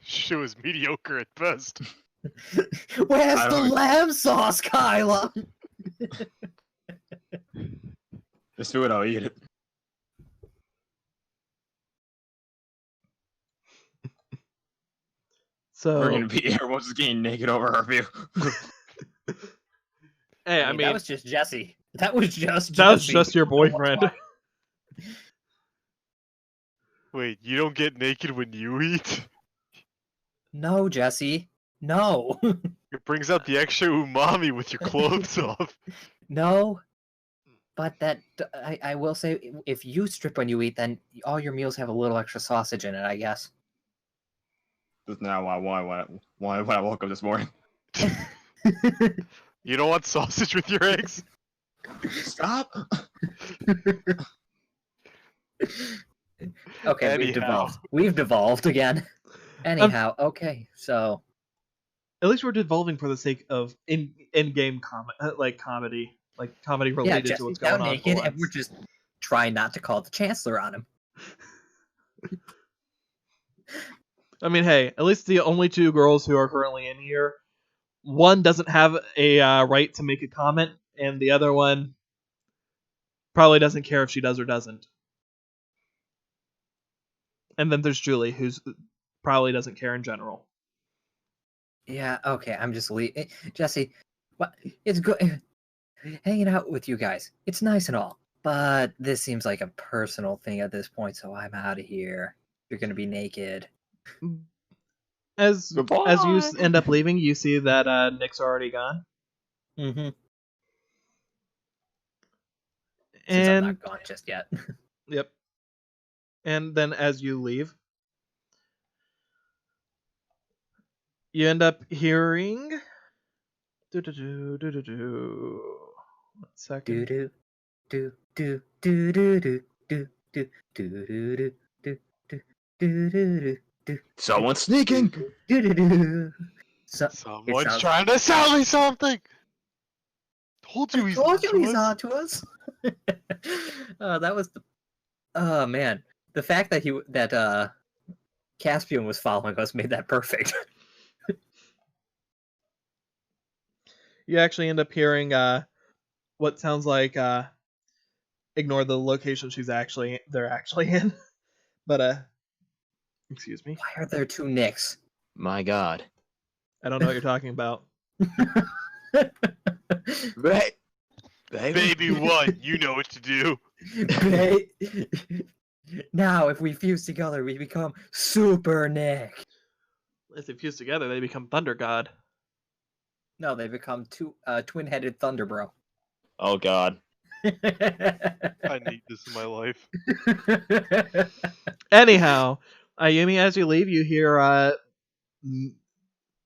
She was mediocre at best. Where's I the don't- lamb sauce, Kyla? Just do it, I'll eat it. So We're gonna be everyone's just getting naked over her view. hey, I mean, that was just Jesse. That was just your boyfriend. Wait, you don't get naked when you eat? No, Jesse. No. It brings out the extra umami with your clothes off. No. But I will say, if you strip when you eat, then all your meals have a little extra sausage in it, I guess. That's not why I woke up this morning. You don't want sausage with your eggs? Stop! Okay, Anyhow. We've devolved again. Anyhow, okay, so At least we're devolving for the sake of in-game comedy, like comedy related to what's going on. Naked, and we're just trying not to call the Chancellor on him. I mean, hey, at least the only two girls who are currently in here, one doesn't have a right to make a comment, and the other one probably doesn't care if she does or doesn't. And then there's Julie, who's probably doesn't care in general. Yeah, okay, I'm just leaving. Jesse, what? It's good hanging out with you guys. It's nice and all, but this seems like a personal thing at this point, so I'm out of here. You're gonna be naked. As Goodbye. you end up leaving, you see that Nick's already gone. Mm-hmm. Since I'm And not gone just yet. yep. And then as you leave, you end up hearing. One second. Do do do do do do do do do do do do do do do. Someone's sneaking. Someone's trying to sell me something. Told you he's on to us. That was the. Oh man, the fact that Caspian was following us made that perfect. You actually end up hearing what sounds like ignore the location they're actually in. But excuse me. Why are there two Nicks? My God. I don't know what you're talking about. Baby one, you know what to do. Now, if we fuse together, we become Super Nick. If they fuse together, they become Thunder God. No, they become twin-headed Thunder Bro. Oh God. I need this in my life. Anyhow, Ayumi, as you leave, you hear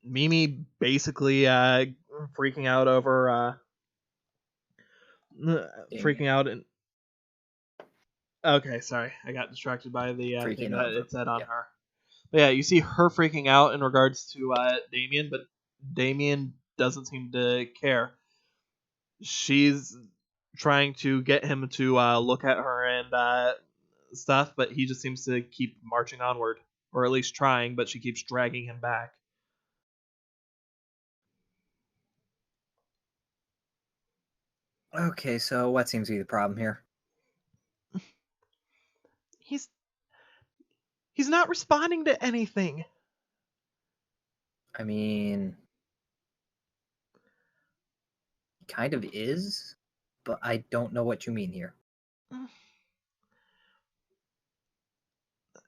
Mimi basically freaking out over freaking out and. Okay, sorry, I got distracted by the thing that it said on her. But yeah, you see her freaking out in regards to Damien, but Damien doesn't seem to care. She's trying to get him to look at her and stuff, but he just seems to keep marching onward, or at least trying, but she keeps dragging him back. Okay, so what seems to be the problem here? He's not responding to anything. I mean, he kind of is, but I don't know what you mean here.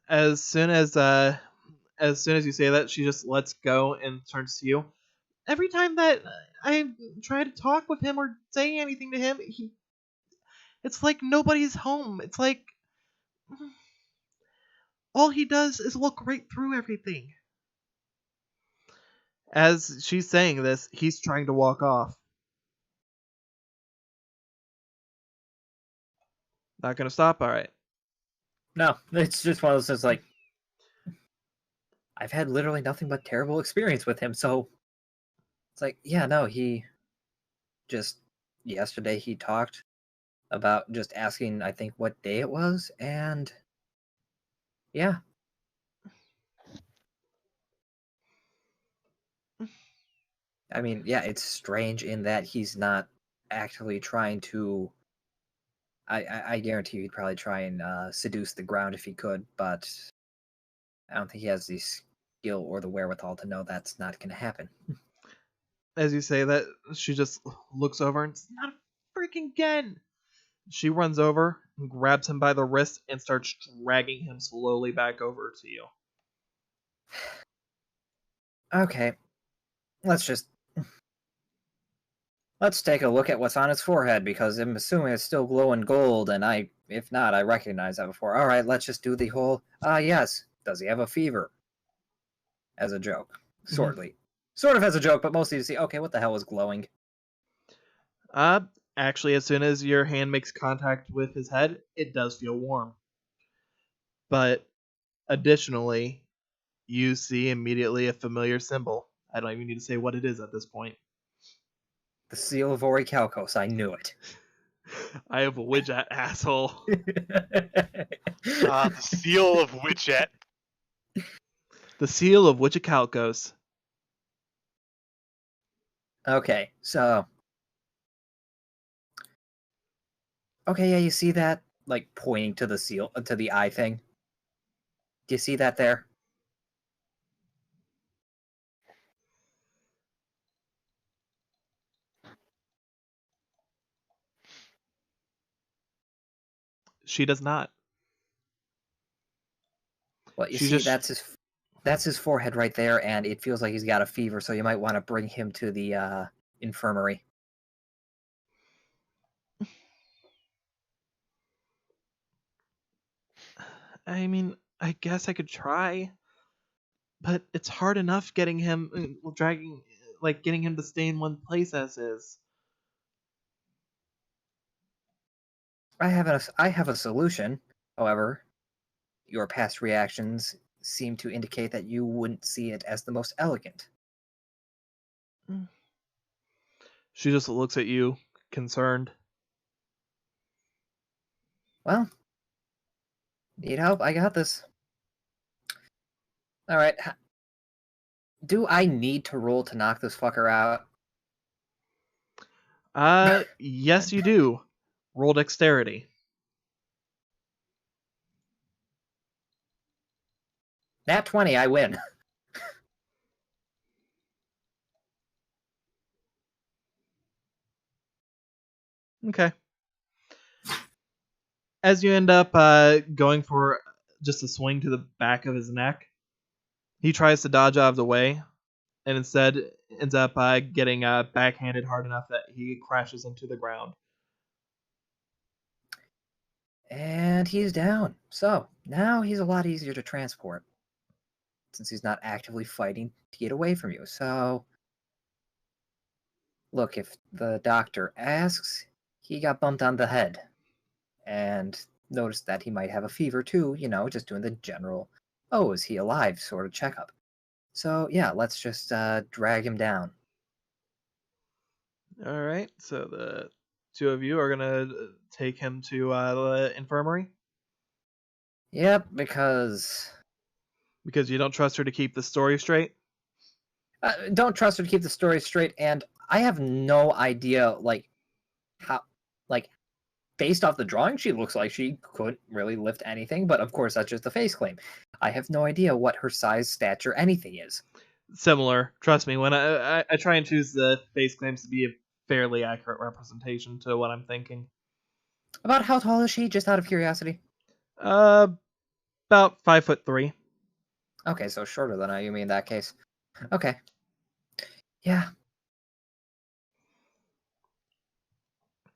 As soon as you say that, she just lets go and turns to you. Every time that I try to talk with him or say anything to him, it's like nobody's home. It's like all he does is look right through everything. As she's saying this, he's trying to walk off. Not gonna stop? Alright. No, it's just one of those things like, I've had literally nothing but terrible experience with him, so it's like, yeah, no, he just, yesterday he talked about just asking, I think, what day it was, and yeah. I mean, yeah, it's strange in that he's not actively trying to. I guarantee he'd probably try and seduce the ground if he could, but I don't think he has the skill or the wherewithal to know that's not going to happen. As you say that, she just looks over and it's not a freaking again. She runs over and grabs him by the wrist and starts dragging him slowly back over to you. Okay, let's take a look at what's on his forehead, because I'm assuming it's still glowing gold, and if not, I recognize that before. All right, let's just do the whole, yes, does he have a fever? As a joke. Sort of as a joke, but mostly to see, okay, what the hell is glowing? Actually, as soon as your hand makes contact with his head, it does feel warm. But additionally, you see immediately a familiar symbol. I don't even need to say what it is at this point. The seal of Orichalcos, I knew it. I have a widget, asshole. The seal of Witchet. The seal of Wichicalcos. Okay, so. Okay, yeah, you see that? Like, pointing to the seal, to the eye thing? Do you see that there? She does not. Well, you She see, just that's his forehead right there, and it feels like he's got a fever, so you might want to bring him to the infirmary. I mean, I guess I could try, but it's hard enough getting him, getting him to stay in one place as is. I have a solution. However, your past reactions seem to indicate that you wouldn't see it as the most elegant. She just looks at you, concerned. Well, need help? I got this. All right. Do I need to roll to knock this fucker out? Yes, you do. Roll dexterity. Nat 20, I win. Okay. As you end up going for just a swing to the back of his neck, he tries to dodge out of the way, and instead ends up getting backhanded hard enough that he crashes into the ground. And he's down. So, now he's a lot easier to transport, since he's not actively fighting to get away from you. So, look, if the doctor asks, he got bumped on the head. And noticed that he might have a fever too, just doing the general, oh, is he alive sort of checkup. So, yeah, let's just drag him down. All right, so the two of you are gonna take him to the infirmary Yep, because because you don't trust her to keep the story straight. don't trust her to keep the story straight, and I have no idea, how, based off the drawing, she looks like she couldn't really lift anything, but of course, that's just a face claim. I have no idea what her size, stature, anything is. Similar, trust me. When I try and choose the face claims to be a fairly accurate representation to what I'm thinking. About how tall is she, just out of curiosity? About 5'3". Okay, so shorter than Ayumi in that case. Okay. Yeah.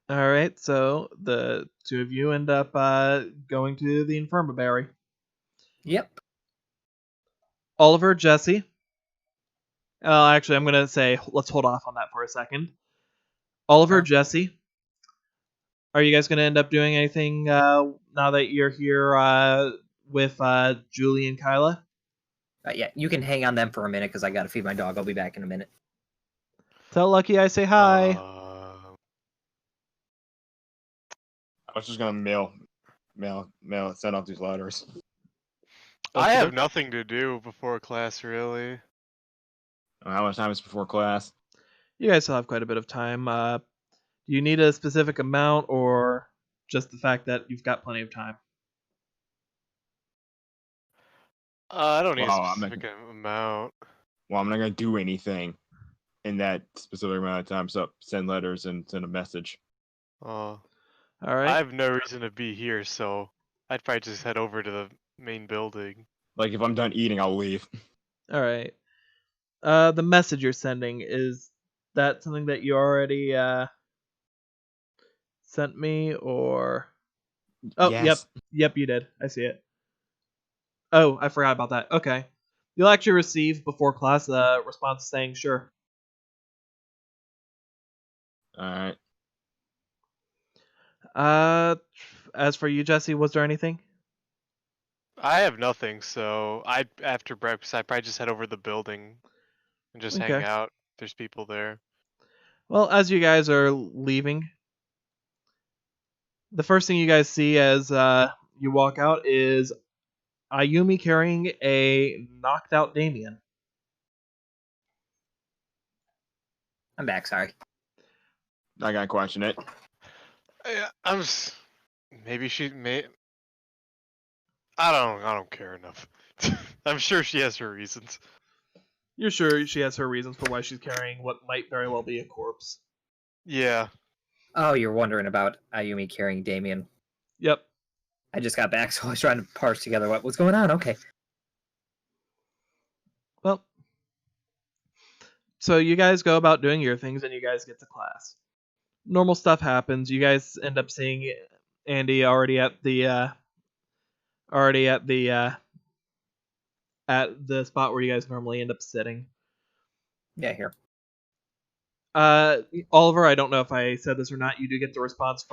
All right, so the two of you end up going to the infirmary. Yep. Oliver, Jesse. Actually, I'm gonna say let's hold off on that for a second. Oliver, Jesse. Are you guys gonna end up doing anything now that you're here with Julie and Kyla? Yeah, you can hang on them for a minute because I gotta feed my dog. I'll be back in a minute. Tell Lucky I say hi. I was just gonna send off these letters. I have nothing to do before class, really. How much time is before class? You guys still have quite a bit of time. Do you need a specific amount or just the fact that you've got plenty of time? I don't need Well, a specific amount. Well, I'm not gonna do anything in that specific amount of time, so send letters and send a message. All right. I have no reason to be here, so I'd probably just head over to the main building. Like, if I'm done eating, I'll leave. All right. The message you're sending, is that something that you already sent me, or... Oh, yes. Yep, you did. I see it. Oh, I forgot about that. Okay. You'll actually receive before class a response saying sure. Alright. As for you, Jesse, was there anything? I have nothing, so after breakfast, I'd probably just head over to the building and just hang out. There's people there. Well, as you guys are leaving, the first thing you guys see as you walk out is Ayumi carrying a knocked out Damien. I'm back. Sorry. I gotta question it. Maybe she may. I don't care enough. I'm sure she has her reasons. You're sure she has her reasons for why she's carrying what might very well be a corpse. Yeah. Oh, you're wondering about Ayumi carrying Damien. Yep. I just got back, so I was trying to parse together what was going on. Okay. Well, so you guys go about doing your things, and you guys get to class. Normal stuff happens. You guys end up seeing Andy already at the spot where you guys normally end up sitting. Yeah, here. Oliver, I don't know if I said this or not. You do get the response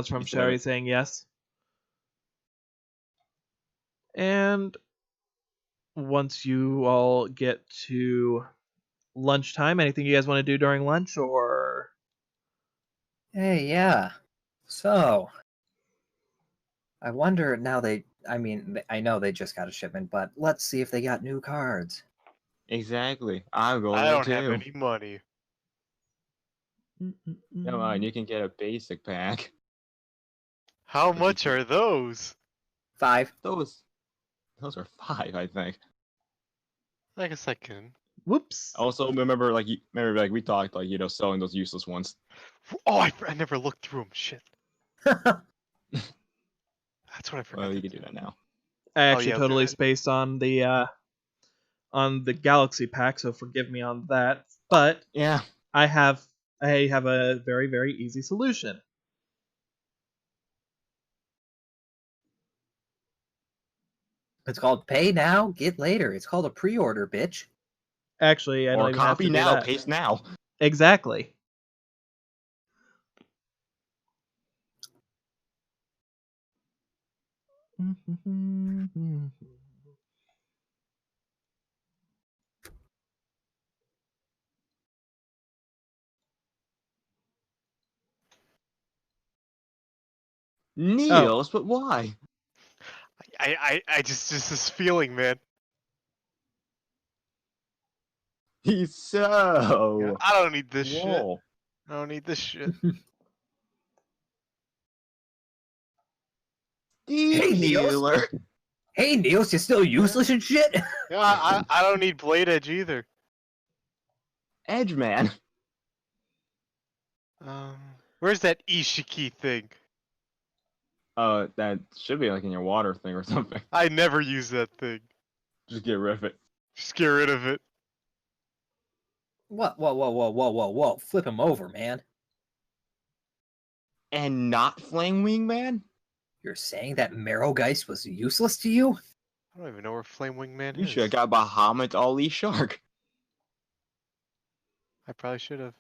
from Sherry saying yes. And once you all get to lunchtime, anything you guys want to do during lunch, or? Hey, yeah. So, I wonder now I know they just got a shipment, but let's see if they got new cards. Exactly. I'm going I there don't have too. any money. Come on, you can get a basic pack. How But you much can't- are those? 5. Those are 5, I think. I guess I can. Whoops. Also, remember, like we talked, like selling those useless ones. Oh, I never looked through them. Shit. That's what I forgot. Well, to you can do. do that now. I actually yeah, totally okay. spaced on the Galaxy pack, so forgive me on that. But Yeah. I have a very, very easy solution. It's called pay now, get later. It's called a pre-order, bitch. Actually, I don't Or even have to copy do now, that. paste now. Exactly. Needles, but why? I just this feeling, man. He's so. I don't need this shit. Whoa. I don't need this shit. Hey, Niels. Dealer. Hey, Niels, you still useless and shit? Yeah, I don't need Blade Edge either. Edge man. Where's that Ishiki thing? That should be like in your water thing or something. I never use that thing. Just get rid of it. Just get rid of it. What? Whoa. Flip him over, man. And not Flame Wing Man? You're saying that Marrowgeist was useless to you? I don't even know where Flame Wing Man You is. should have got Bahamut Ali Shark. I probably should have.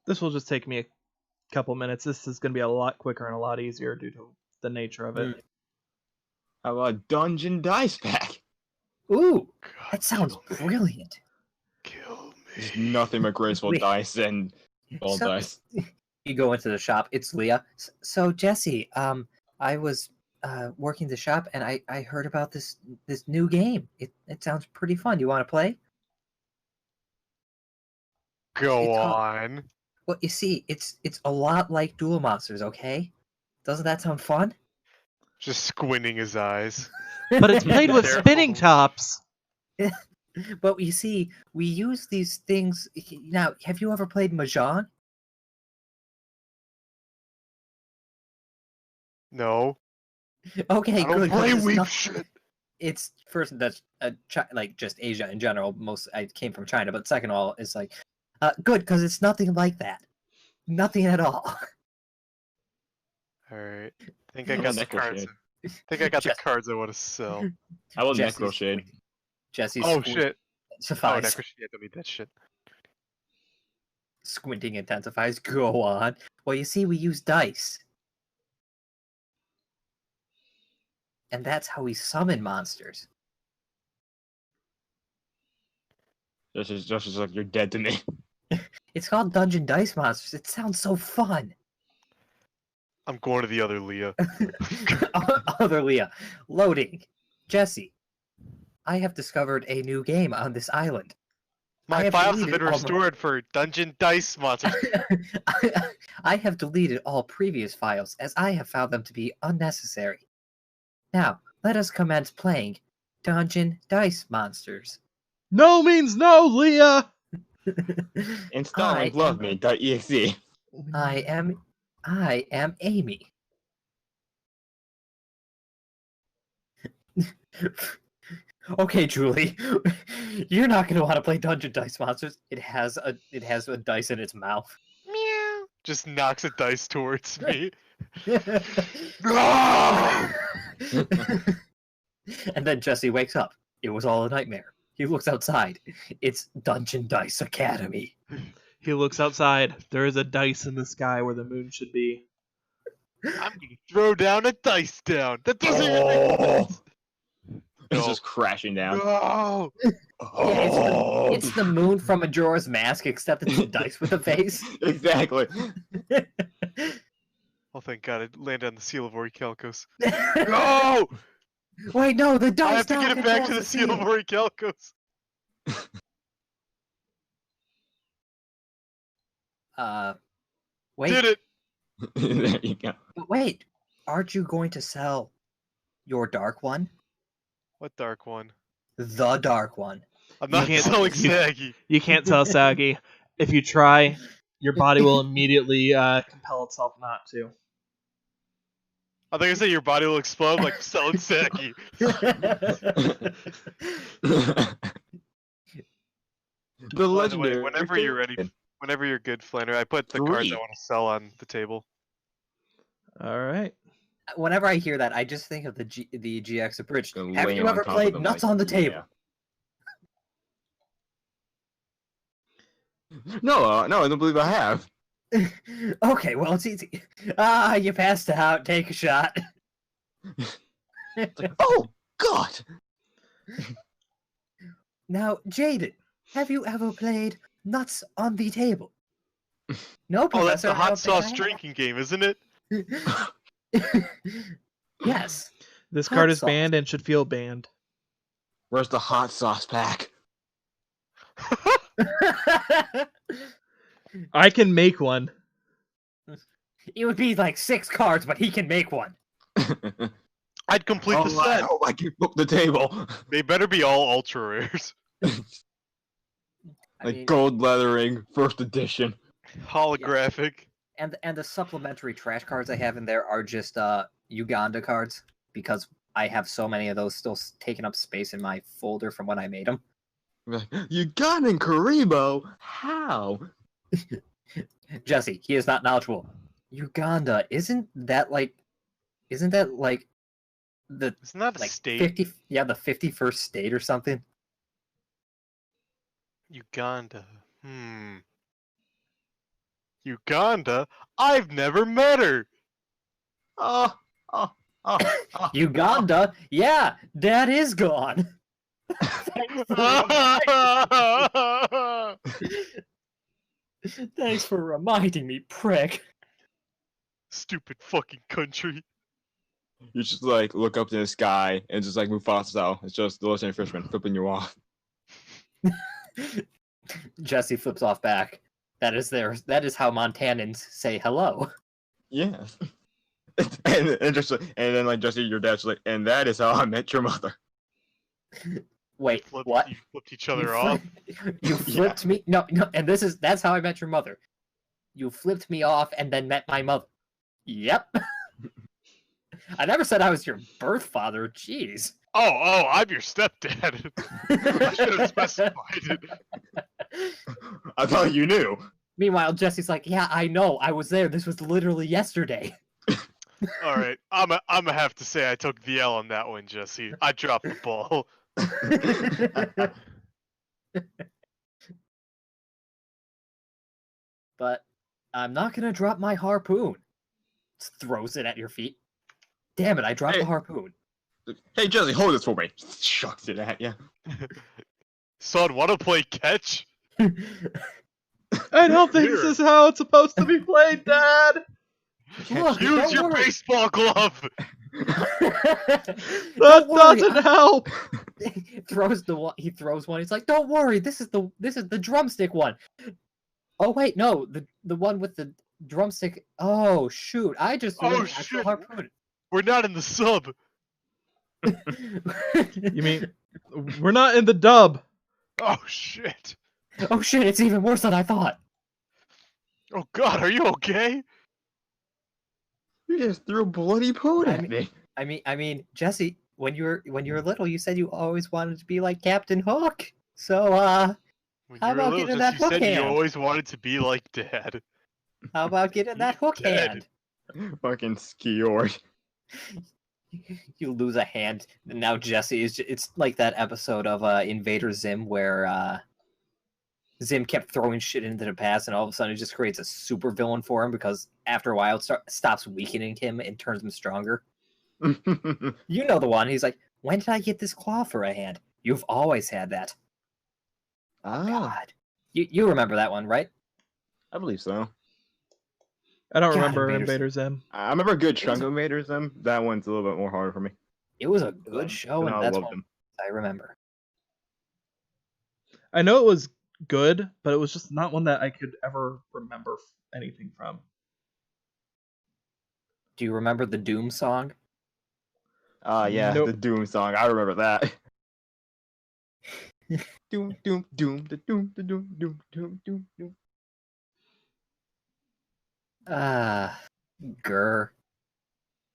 This will just take me a couple minutes. This is going to be a lot quicker and a lot easier due to the nature of it. How about a Dungeon Dice Pack? Ooh, God, that sounds brilliant. Kill There's me. nothing but graceful dice and all So- dice. You go into the shop. It's Leah. So Jesse, I was working the shop and I heard about this new game. It sounds pretty fun. You want to play? Go It's called- on. Well, you see, it's a lot like Duel Monsters. Okay, doesn't that sound fun? Just squinting his eyes. But it's played with Careful. spinning tops. But you see, we use these things. Now, have you ever played Mahjong? No. Okay, I don't good. 'cause play it's weep not- shit. It's first that's like just Asia in general. Most I came from China, but second of all, it's like good because it's nothing like that. Nothing at all. Alright. Think I Oh, got the Necro cards. Shade. Think I got the Just- cards I want to sell. How about Jesse's Necro Shade? squinting. Jesse's Oh squint- shit. Oh, Suffice. Necro Shade. I don't need that shit. Squinting intensifies. Go on. Well, you see, we use dice. And that's how we summon monsters. Just like you're dead to me. It's called Dungeon Dice Monsters. It sounds so fun. I'm going to the other Leah. Other Leah. Loading. Jesse. I have discovered a new game on this island. My have files have deleted been all restored for Dungeon Dice Monsters. I have deleted all previous files as I have found them to be unnecessary. Now, let us commence playing Dungeon Dice Monsters. No means no, Leah! Installing loveme.exe. I am Amy. Okay, Julie, you're not gonna want to play Dungeon Dice Monsters. It has a dice in its mouth. Meow. Just knocks a dice towards me. And then Jesse wakes up. It was all a nightmare. He looks outside. It's Dungeon Dice Academy. He looks outside. There is a dice in the sky where the moon should be. I'm gonna throw down a dice down. That doesn't even make sense. It's No. just crashing down. No. Yeah, it's the moon from Majora's Mask, except it's a dice with a face. Exactly. Oh, thank God, it landed on the seal of Orichalcos. No! Wait, no, the dice I have to now get it back to controls the seal of Orichalcos. Wait, Did it! There you go. wait, aren't you going to sell your dark one? What dark one? The dark one. I'm not can't- selling you- Saggy. You can't tell Sagi. If you try, your body will immediately compel itself not to. I think I said your body will explode like selling Saggy. The By the way, legendary. whenever you're ready, whenever you're good, Flannery, I put the cards I 3. want to sell on the table. All right. Whenever I hear that, I just think of the GX abridged. Gonna Have lay you on ever top of played them Nuts like- on the Table? Yeah. No, no, I don't believe I have. Okay, well, it's easy. Ah, you passed out. Take a shot. Oh God! Now, Jaden, have you ever played Nuts on the Table? No, Oh, that's Professor. the I hot don't think I sauce have. drinking game, isn't it? Yes. This Hot card is sauce. banned and should feel banned. Where's the hot sauce pack? I can make one. It would be like 6 cards, but he can make one. I'd complete the I set. hope I can book the table. They better be all ultra rares. I Like mean, gold lettering, first edition. Holographic. and the supplementary trash cards I have in there are just Uganda cards because I have so many of those still taking up space in my folder from when I made them. Ugandan Karibo? How? Jesse, he is not knowledgeable. Uganda, isn't that like the Isn't that a like state? 50 the 51st state or something? Uganda. Uganda? I've never met her. Oh, oh, oh, oh. Uganda? Yeah, that is gone. Thanks for reminding me, prick. Stupid fucking country. You just like look up to the sky and just like Mufasa. It's just the legendary fisherman flipping you off. Jesse flips off back. That is how Montanans say hello. Yeah. and just and then like Jesse, your dad's like, and that is how I met your mother. Wait, what? You flipped each other off. You flipped me? No, and that's how I met your mother. You flipped me off and then met my mother. Yep. I never said I was your birth father. Jeez. Oh, I'm your stepdad. I should have specified it. I thought you knew. Meanwhile, Jesse's like, yeah, I know. I was there. This was literally yesterday. All right, I'm gonna have to say I took the L on that one, Jesse. I dropped the ball. But I'm not going to drop my harpoon. Throws it at your feet. Damn it, I dropped Hey. the harpoon. Hey Jesse, hold this for me. Shucks it at you. Son, wanna play catch? I don't think this is how it's supposed to be played, Dad. Look, Use don't your worry. baseball glove. That Don't worry, doesn't help. He throws one. He's like, "Don't worry, this is the drumstick one." Oh wait, no, the one with the drumstick. Oh shoot, I just threw Oh, an actual shit. harpoon. We're not in the sub. You mean we're not in the dub? Oh shit. Oh shit, it's even worse than I thought. Oh god, are you okay? You just threw bloody poo I at me. I mean, Jesse, when you were little, you said you always wanted to be like Captain Hook. So, When How you were about little, getting just that you hook said you hand? always wanted to be like Dad. how about getting that hook Dead. hand? Fucking Skiord. You lose a hand, and now Jesse is. It's like that episode of Invader Zim where Zim kept throwing shit into the past, and all of a sudden it just creates a super villain for him because after a while it stops weakening him and turns him stronger. You know the one. He's like, "When did I get this claw for a hand? You've always had that." Ah, God, you remember that one, right? I believe so. I don't God, remember Invader Invader Zim. I remember a good It was chunk of Invaders. Them. That one's a little bit more harder for me. It was a good show, And and I that's loved what them. I remember. I know it was good, but it was just not one that I could ever remember anything from. Do you remember the Doom song? Yeah, Nope. the Doom song. I remember that. Doom, doom, doom, the doom, the doom, doom, doom, doom, doom. Grr.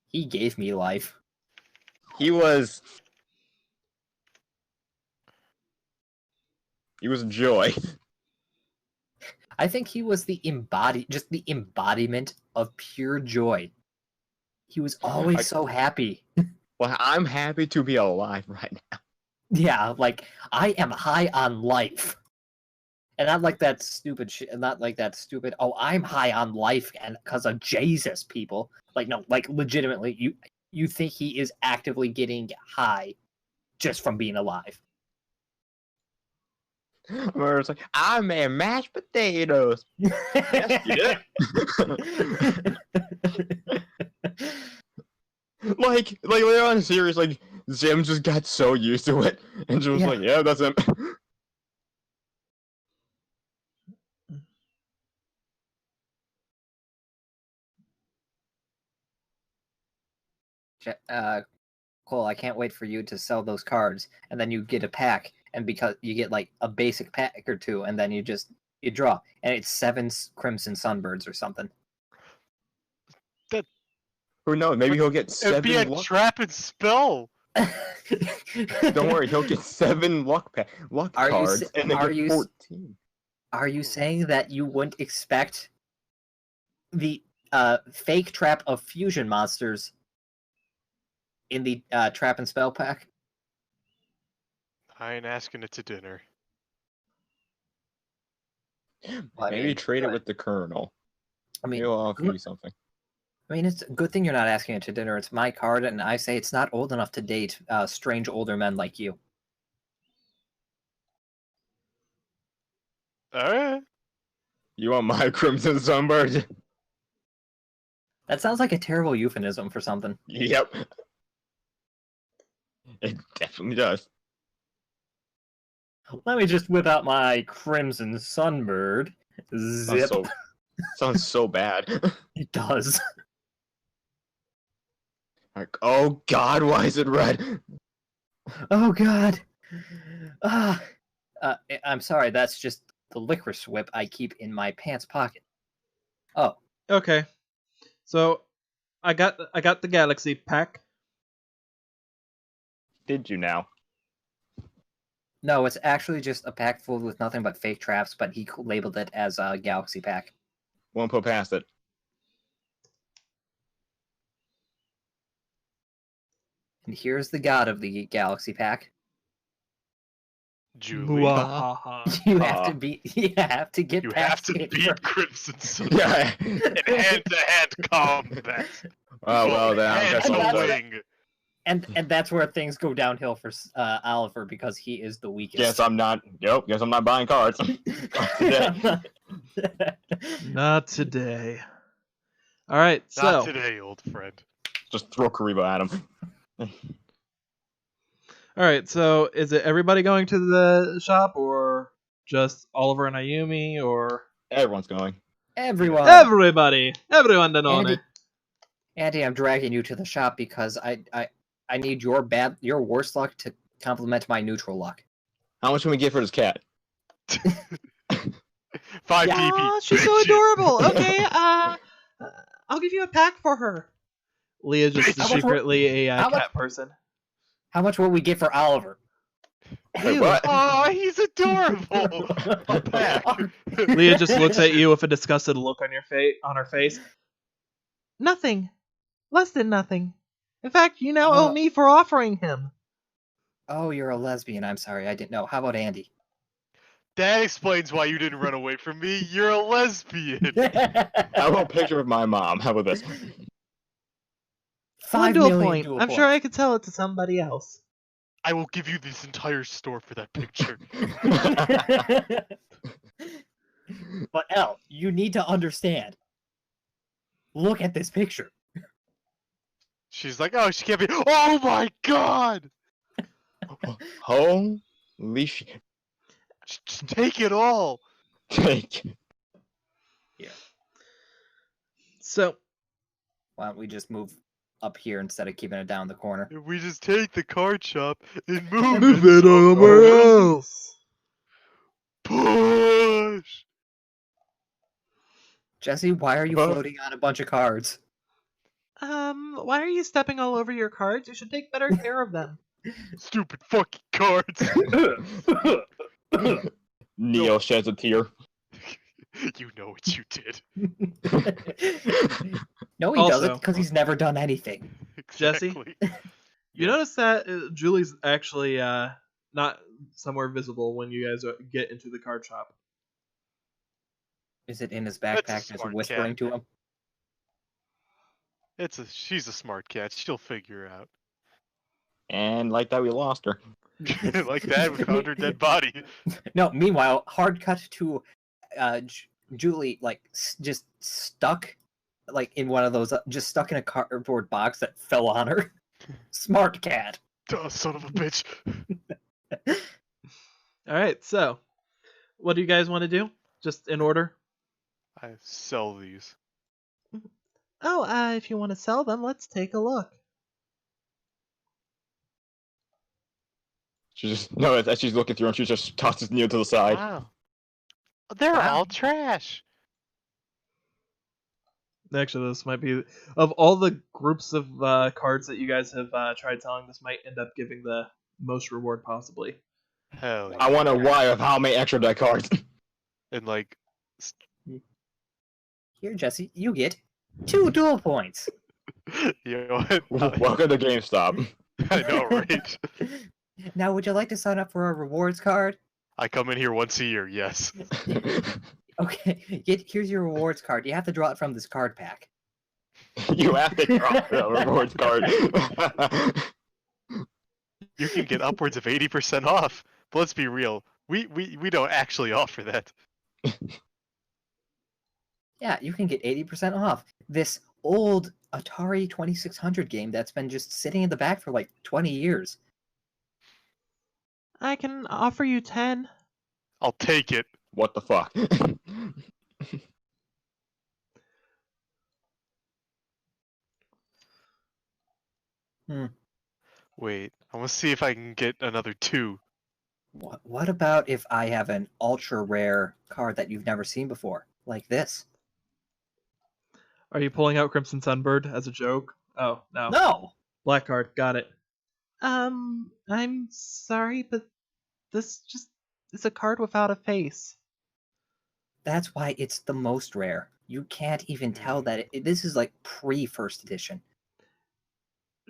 He gave me life. He was joy. I think he was the embodiment of pure joy. He was always so happy. Well, I'm happy to be alive right now. Yeah, like, I am high on life. And not like that stupid shit, oh, I'm high on life and because of Jesus, people. Like, no, like, legitimately, you think he is actively getting high just from being alive. Where it's like, I made mashed potatoes. Yes, you did. like later on in the series, like Zim just got so used to it and just was Yeah. like, yeah, that's him. Cole, I can't wait for you to sell those cards, and then you get a pack, and because you get like a basic pack or two, and then you draw, and it's 7 Crimson Sunbirds or something. Who knows? Maybe he'll get It'd be a 7 luck. trap and spell. Don't worry, he'll get 7 luck Are you cards, s- and then are get you s- 14. Are you saying that you wouldn't expect the fake trap of fusion monsters in the trap and spell pack? I ain't asking it to dinner. Well, I Maybe mean, trade it with the Colonel. I mean, He'll offer good- you something. it's a good thing you're not asking it to dinner. It's my card, and I say it's not old enough to date strange older men like you. Alright. You want my Crimson Sunbird? That sounds like a terrible euphemism for something. Yep. It definitely does. Let me just whip out my Crimson Sunbird. Zip. Sounds so bad. It does. Like, oh god, why is it red? Oh god. I'm sorry, that's just the licorice whip I keep in my pants pocket. Oh. Okay, so I got the Galaxy pack. Did you now? No, it's actually just a pack filled with nothing but fake traps, but he labeled it as a Galaxy pack. Won't put past it. And here's the god of the Galaxy pack. Julie. Mwahaha. You have to beat. You have to get You have past to it beat first. Crimson Sun Yeah. in hand-to-hand combat. Oh well, then I Hand guess And I'll that's- play. wing. And that's where things go downhill for Oliver because he is the weakest. Guess I'm not. Yep. Guess I'm not buying cards. Not today. All right, Not so today, old friend. Just throw Kariba at him. all right, so is it everybody going to the shop, or just Oliver and Ayumi, or Everyone's going. Everyone. everyone Danone. Andy, I'm dragging you to the shop because I need your worst luck to complement my neutral luck. How much can we get for this cat? 5 Yeah, PP. She's so adorable. Okay, I'll give you a pack for her. Leah just How much secretly a how much- cat person. How much will we get for Oliver? Wait, what? Oh, he's adorable. A pack. Leah just looks at you with a disgusted look on her face. Nothing. Less than nothing. In fact, you now owe me for offering him. Oh, you're a lesbian. I'm sorry, I didn't know. How about Andy? That explains why you didn't run away from me. You're a lesbian. How about a picture of my mom? How about this? One 5 dual million point. dual I'm points. sure I could sell it to somebody else. I will give you this entire store for that picture. But Elle, you need to understand. Look at this picture. She's like, oh, she can't be. Oh my god! Holy shit. Just take it all. Take. So, Why don't we just move up here instead of keeping it down the corner? If we just take the card shop and move move it it somewhere else. Push! Jesse, why are you Huh? floating on a bunch of cards? Why are you stepping all over your cards? You should take better care of them. Stupid fucking cards. Neo sheds a tear. You know what you did. No, he Also- doesn't, because he's never done anything. Jesse? Exactly. You notice that Julie's actually not somewhere visible when you guys get into the card shop. Is it in his That's a backpack as smart whispering cat. to him? She's a smart cat. She'll figure out. And like that, we lost her. Like that, we found her dead body. No, meanwhile, hard cut to Julie, like, just stuck, like, in one of those, just stuck in a cardboard box that fell on her. Smart cat. Oh, son of a bitch. All right, so what do you guys want to do? Just in order? I sell these. Oh, if you want to sell them, let's take a look. She just no, as she's looking through, and she just tosses Neo to the side. Wow. They're Wow. all trash. Actually, this might be of all the groups of cards that you guys have tried selling. This might end up giving the most reward possibly. Hell yeah. I want a Y of how many extra deck cards. And like, Here, Jesse, you get 2 dual points. you know what? Welcome to GameStop. I know, right? Now, would you like to sign up for a rewards card? I come in here once a year, yes. Okay, here's your rewards card. You have to draw it from this card pack. You have to drop the rewards card. You can get upwards of 80% off. But let's be real. We don't actually offer that. Yeah, you can get 80% off this old Atari 2600 game that's been just sitting in the back for like 20 years. I can offer you 10. I'll take it. What the fuck? Wait, I want to see if I can get another 2. What about if I have an ultra rare card that you've never seen before, like this? Are you pulling out Crimson Sunbird as a joke? Oh, no. No! Black card, got it. I'm sorry, but this just is a card without a face. That's why it's the most rare. You can't even tell that this is like pre-first edition.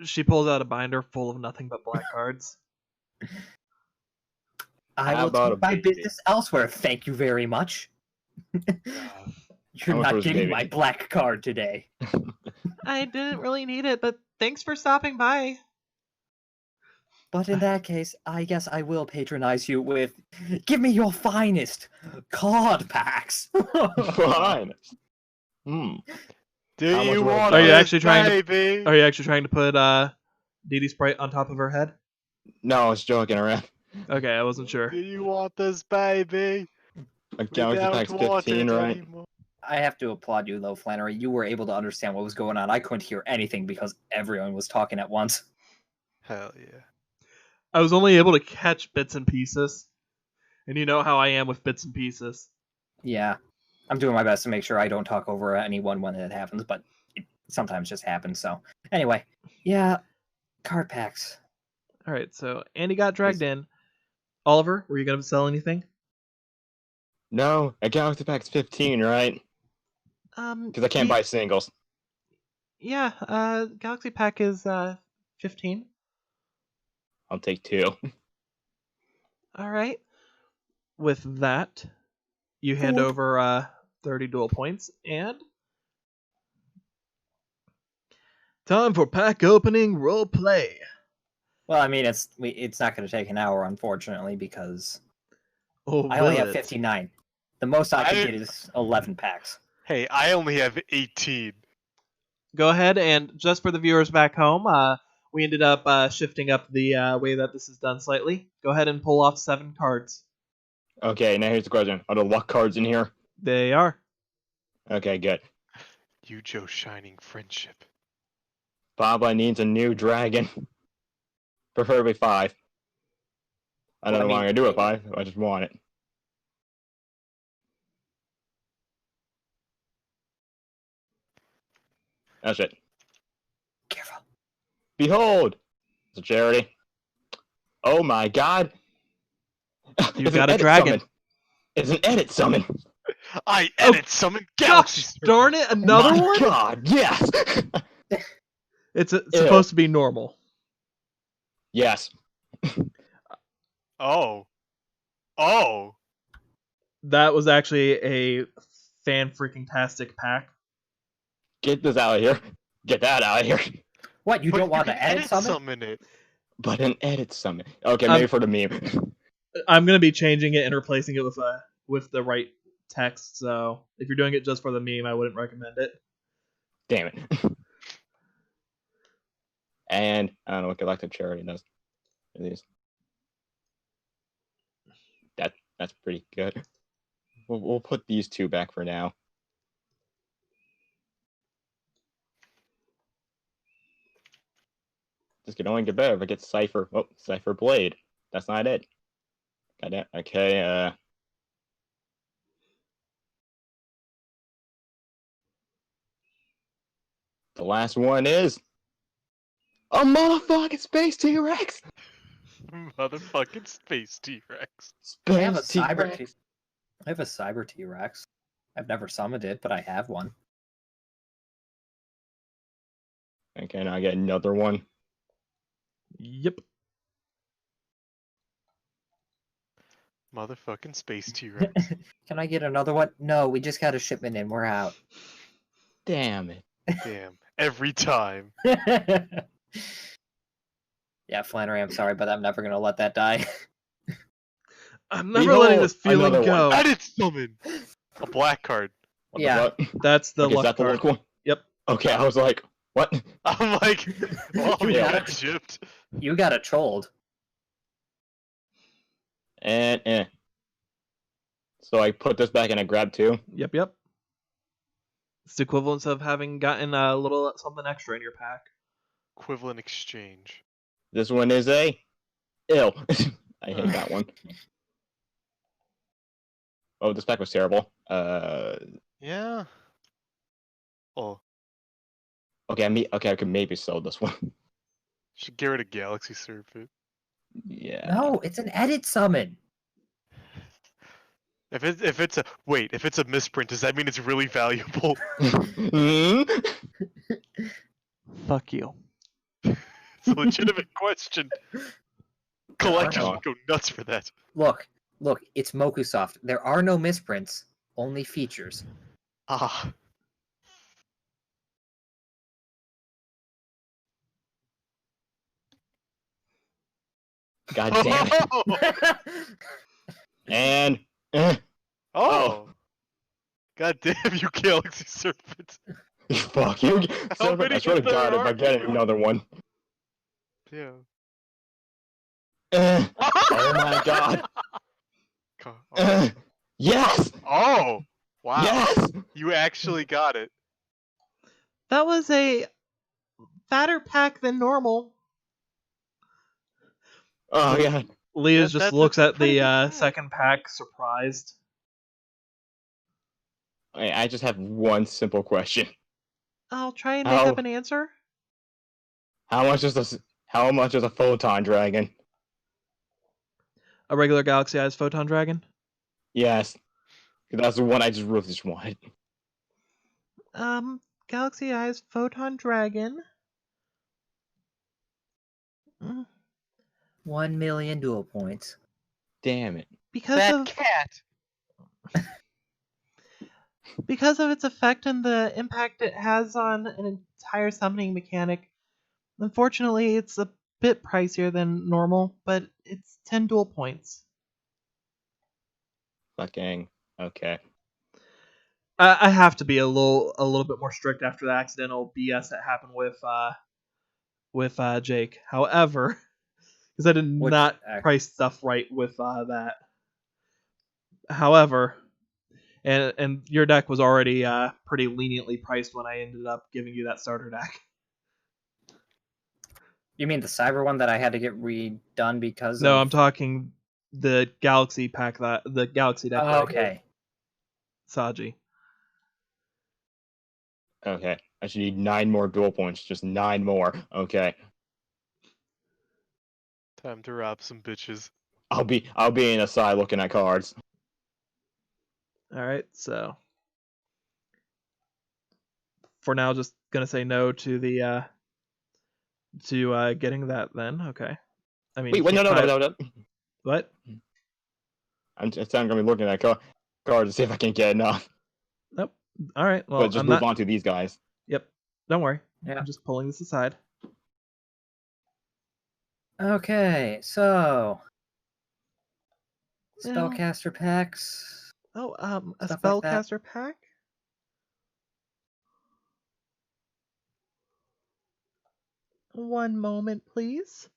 She pulls out a binder full of nothing but black cards. I How will about take a my baby? business elsewhere. Thank you very much. You're How much not was getting baby? my black card today. I didn't really need it, but thanks for stopping by. But in that case, I guess I will patronize you with, give me your finest card packs. Fine. Hmm. Do How much you will it want cost? Are you this, actually trying to- baby? Are you actually trying to put Dee Dee Sprite on top of her head? No, I was joking around. Okay, I wasn't sure. Do you want this, baby? A We Galaxy don't Pack's want 15, it right? anymore. I have to applaud you, though, Flannery. You were able to understand what was going on. I couldn't hear anything because everyone was talking at once. Hell yeah. I was only able to catch bits and pieces. And you know how I am with bits and pieces. Yeah. I'm doing my best to make sure I don't talk over anyone when it happens, but it sometimes just happens, so. Anyway, yeah, card packs. Alright, so Andy got dragged in. Oliver, were you going to sell anything? No, a Galaxy Pack's 15, right? Because I can't buy singles. Yeah, Galaxy Pack is 15. I'll take 2. Alright. With that, you hand Gold. over 30 duel points, and time for pack opening role play. Well, I mean, it's not going to take an hour, unfortunately, because Oh, I only will have it? 59. The most I can I- get is 11 packs. Hey, I only have 18. Go ahead, and just for the viewers back home, we ended up shifting up the way that this is done slightly. Go ahead and pull off 7 cards. Okay, now here's the question. Are the luck cards in here? They are. Okay, good. You, Joe, shining friendship. Boba needs a new dragon. Preferably 5. I don't know what I'm going to do with 5. I just want it. That's it. Careful. Behold! It's a charity. Oh my god! You It's got an a edit dragon. Summon. It's an edit summon. I edit summon Galaxy. Gosh darn it, another my one? god, yes! It's supposed to be normal. Yes. Oh. Oh. That was actually a fan-freaking-tastic pack. Get this out of here. Get that out of here. What, you But don't want can to edit summon? it. But an edit summon. Okay, maybe for the meme. I'm gonna be changing it and replacing it with the right text. So if you're doing it just for the meme, I wouldn't recommend it. Damn it. And I don't know what Galactic Charity does. These. That's pretty good. We'll put these 2 back for now. This can only get better if I get Cypher. Oh, Cypher Blade. That's not it. Goddamn. Okay, the last one is a motherfucking Space T-Rex! Motherfucking space T-Rex. I have a Space cyber. T-Rex! I have a cyber T-Rex. I've never summoned it, but I have one. Okay, now I get another one. Yep. Motherfucking space T-Rex. Can I get another one? No, we just got a shipment in. We're out. Damn it. Damn. Every time. Yeah, Flannery, I'm sorry, but I'm never gonna let that die. I'm never letting this feeling another go. one. Edit summon. A black card. What Yeah. the fuck? That's the Okay, is luck that the card. luck one? Yep. Okay, I was like, what? I'm like, well, we Yeah. got shipped. You got a trolled. And So I put this back and I grab 2. Yep. It's the equivalent of having gotten a little something extra in your pack. Equivalent exchange. This one is a ill. I hate that one. Oh, this pack was terrible. Yeah. Oh, Okay, I could maybe sell this one. should get rid of Galaxy Serpent. Yeah. No, it's an edit summon. If it's a misprint, does that mean it's really valuable? Hmm? Fuck you. It's a legitimate question. Collectors no. would go nuts for that. Look, it's Mokusoft. There are no misprints, only features. Ah. God damn it. And Oh. God damn you, Galaxy Serpent. fuck you. How Serpent, I many swear to there God, if I are get you? another one. Yeah. Oh my God. Oh. Yes! Oh! Wow. Yes! You actually got it. That was a fatter pack than normal. Oh yeah. Leah just That's a looks at pretty the good pack. second pack, surprised. I just have one simple question. I'll try and make up How an answer. how much is a photon dragon? A regular galaxy-sized photon dragon. Yes. That's the one I just really just wanted. Galaxy-sized photon dragon. 1 million duel points. Damn it. Because cat. of its effect and the impact it has on an entire summoning mechanic. Unfortunately, it's a bit pricier than normal, but it's 10 duel points. Fucking okay. I have to be a little bit more strict after the accidental BS that happened with Jake. However, because I did not price stuff right with that. However, and your deck was already pretty leniently priced when I ended up giving you that starter deck. You mean the cyber one that I had to get redone because No, of... I'm talking the Galaxy pack the Galaxy deck. Oh, okay. Saji. Okay. I should need 9 more duel points. Just 9 more. Okay. Time to rob some bitches. I'll be in a side looking at cards. Alright, so for now just gonna say no to the to getting that then. Okay. I mean Wait, no. What? I'm gonna be looking at cards to see if I can get enough. Nope. Alright, well But just move on to these guys. Yep. Don't worry. Yeah. I'm just pulling this aside. Okay, so... Yeah. Spellcaster packs... Oh, a Stuff like that. spellcaster pack? One moment, please.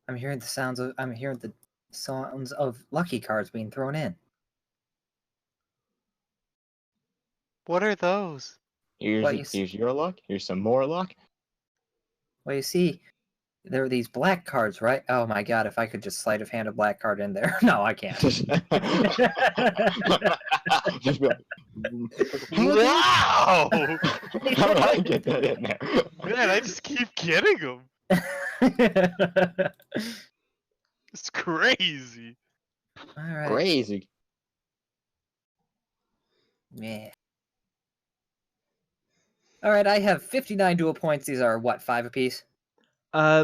I'm hearing the sounds of lucky cards being thrown in. What are those? Here's your luck. Here's some more luck. Well, you see, there are these black cards, right? Oh my god, if I could just sleight of hand a black card in there. No, I can't. Just be like, Wow! how did I get that in there? Man, I just keep getting them. It's crazy. Alright. Crazy. Yeah. Alright, I have 59 dual points. These are, what, 5 apiece?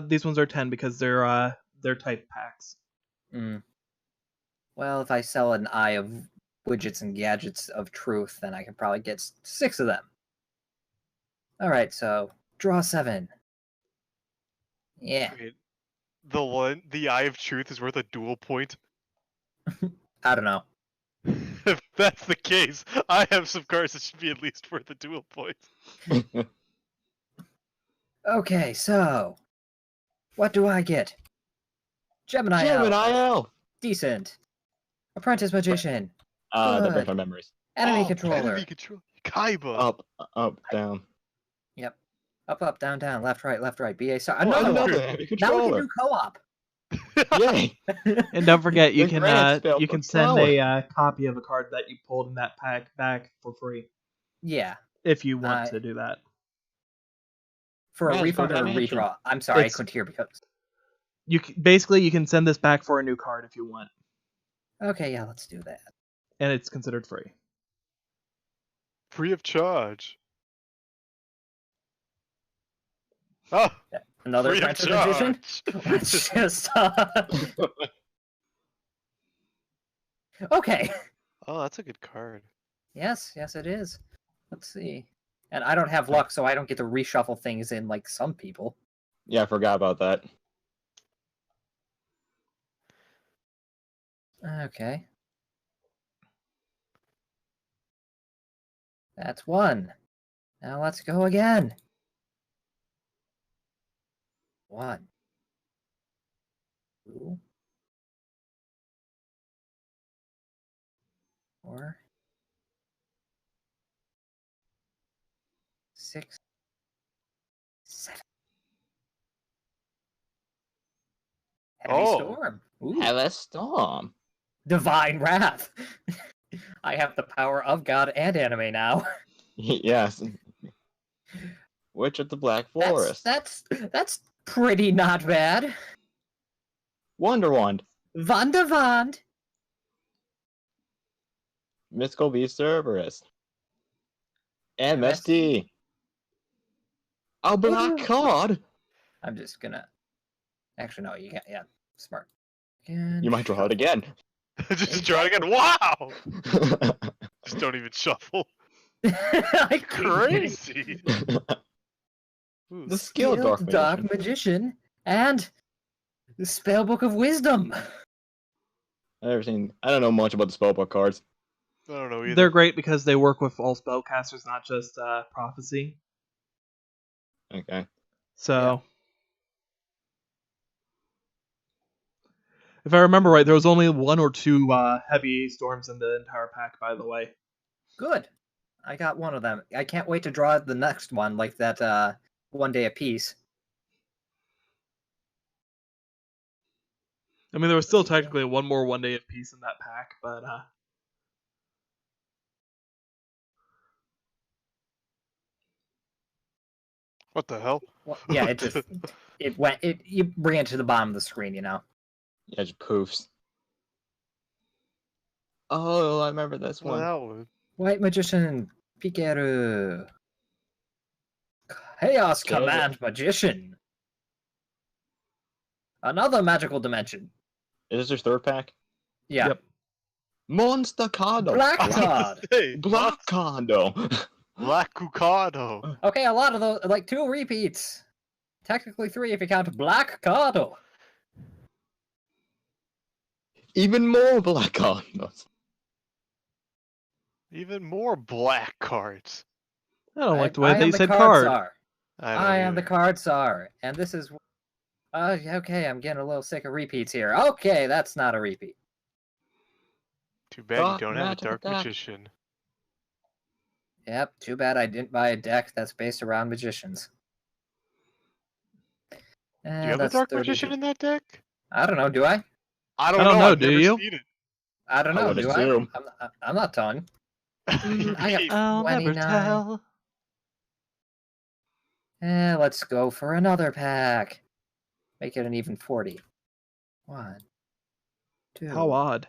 These ones are 10 because they're type packs. Well, if I sell an Eye of Widgets and Gadgets of Truth, then I can probably get 6 of them. Alright, so draw 7. Yeah. Wait, the Eye of Truth is worth a dual point? I don't know. If that's the case, I have some cards that should be at least worth a dual point. Okay, so what do I get? Gemini Elf. Decent. Apprentice Magician. The Good. break my memories. Enemy Controller. Enemy control. Kaiba. Up, down. Yep. Up, down, left, right, BA. So Another now enemy we can controller. do co-op. Yay! And don't forget, you The can grand spell you can for send power. a copy of a card that you pulled in that pack back for free Yeah. if you want to do that. For a Man, refund or a dimension. redraw. I'm sorry, I It's- couldn't hear because... Basically you can send this back for a new card if you want, Okay, yeah, let's do that. and it's considered free. Free of charge. Oh, Another free of Apprentice Magician? charge. Let's just... Okay. Oh, that's a good card. Yes, it is. Let's see. And I don't have luck, so I don't get to reshuffle things in like some people. Yeah, I forgot about that. Okay. That's one. Now let's go again. One. Two. 4. 6. 7. Heavy Oh. storm. Ooh. Have a storm. Divine wrath. I have the power of God and anime now. Yes. Witch of the Black Forest. That's pretty not bad. Wonder Wand. Wand. Mystical Beast Cerberus. MST. A black card. I'm just gonna. Actually, no, you can't. Yeah, smart. Again. You might draw it again. Just draw it again. Wow! Just don't even shuffle. I keep Crazy. Ooh, The skill Dark Magician. Magician and the Spellbook of Wisdom. I don't know much about the spellbook cards. I don't know either. They're great because they work with all spellcasters, not just prophecy. Okay. So, if I remember right, there was only 1 or 2 heavy storms in the entire pack, by the way. Good. I got one of them. I can't wait to draw the next one, like that 1 day apiece. I mean, there was still technically one more 1 day apiece in that pack, but What the hell? Well, yeah, it just you bring it to the bottom of the screen, you know. Yeah, just poofs. Oh, I remember this Well, one. that one. White Magician Pikaru. Chaos Scale it. Command Magician. Another magical dimension. Is this your third pack? Yeah. Yep. Monster Cardo. Black I was card. gonna say, Black Cardo. Black Cucado. Okay, a lot of those, like 2 repeats. Technically 3 if you count Black Cardo. Even more Black Cardos. Even more black cards. I don't like the way I that am you the said card card. czar. I am the either. card czar, and this is. Okay, I'm getting a little sick of repeats here. Okay, that's not a repeat. Too bad you Dark don't have a Magic Dark Attack. Magician. Yep, too bad I didn't buy a deck that's based around magicians. Do you have a Dark Magician in that deck? I don't know. Do I? I don't know, I've do never you? seen it. I don't I know. would Do assume. I? I'm not telling. I got- I'll never 29. tell. Let's go for another pack. Make it an even 40. 1, 2, How odd.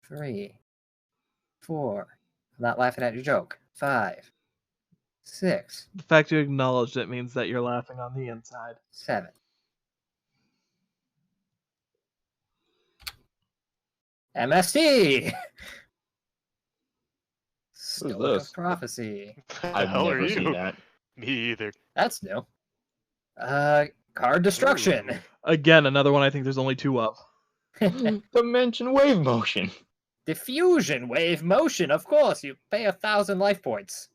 3, 4. I'm not laughing at your joke. 5, 6, The fact you acknowledged it means that you're laughing on the inside. 7. MST! Stoic this? of Prophecy. The I've hell never are seen you? that. Me either. That's new. Card Destruction. Again, another one I think there's only 2 of. Dimension Wave Motion. Diffusion Wave Motion, of course. You pay 1,000 life points.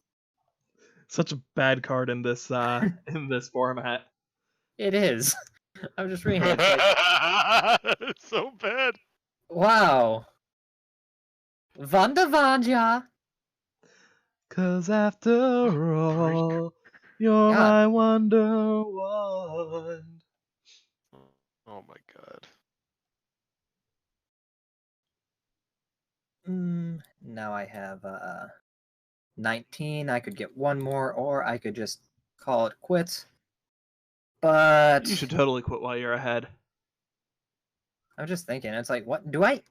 Such a bad card in this in this format. It is. I'm just reading it. It's like, It's so bad. wow. Vanja. 'Cause after all, you're God. my wonder wand. Oh my god. Now I have 19. I could get 1 more, or I could just call it quits. But You should totally quit while you're ahead. I'm just thinking, it's like, what do I?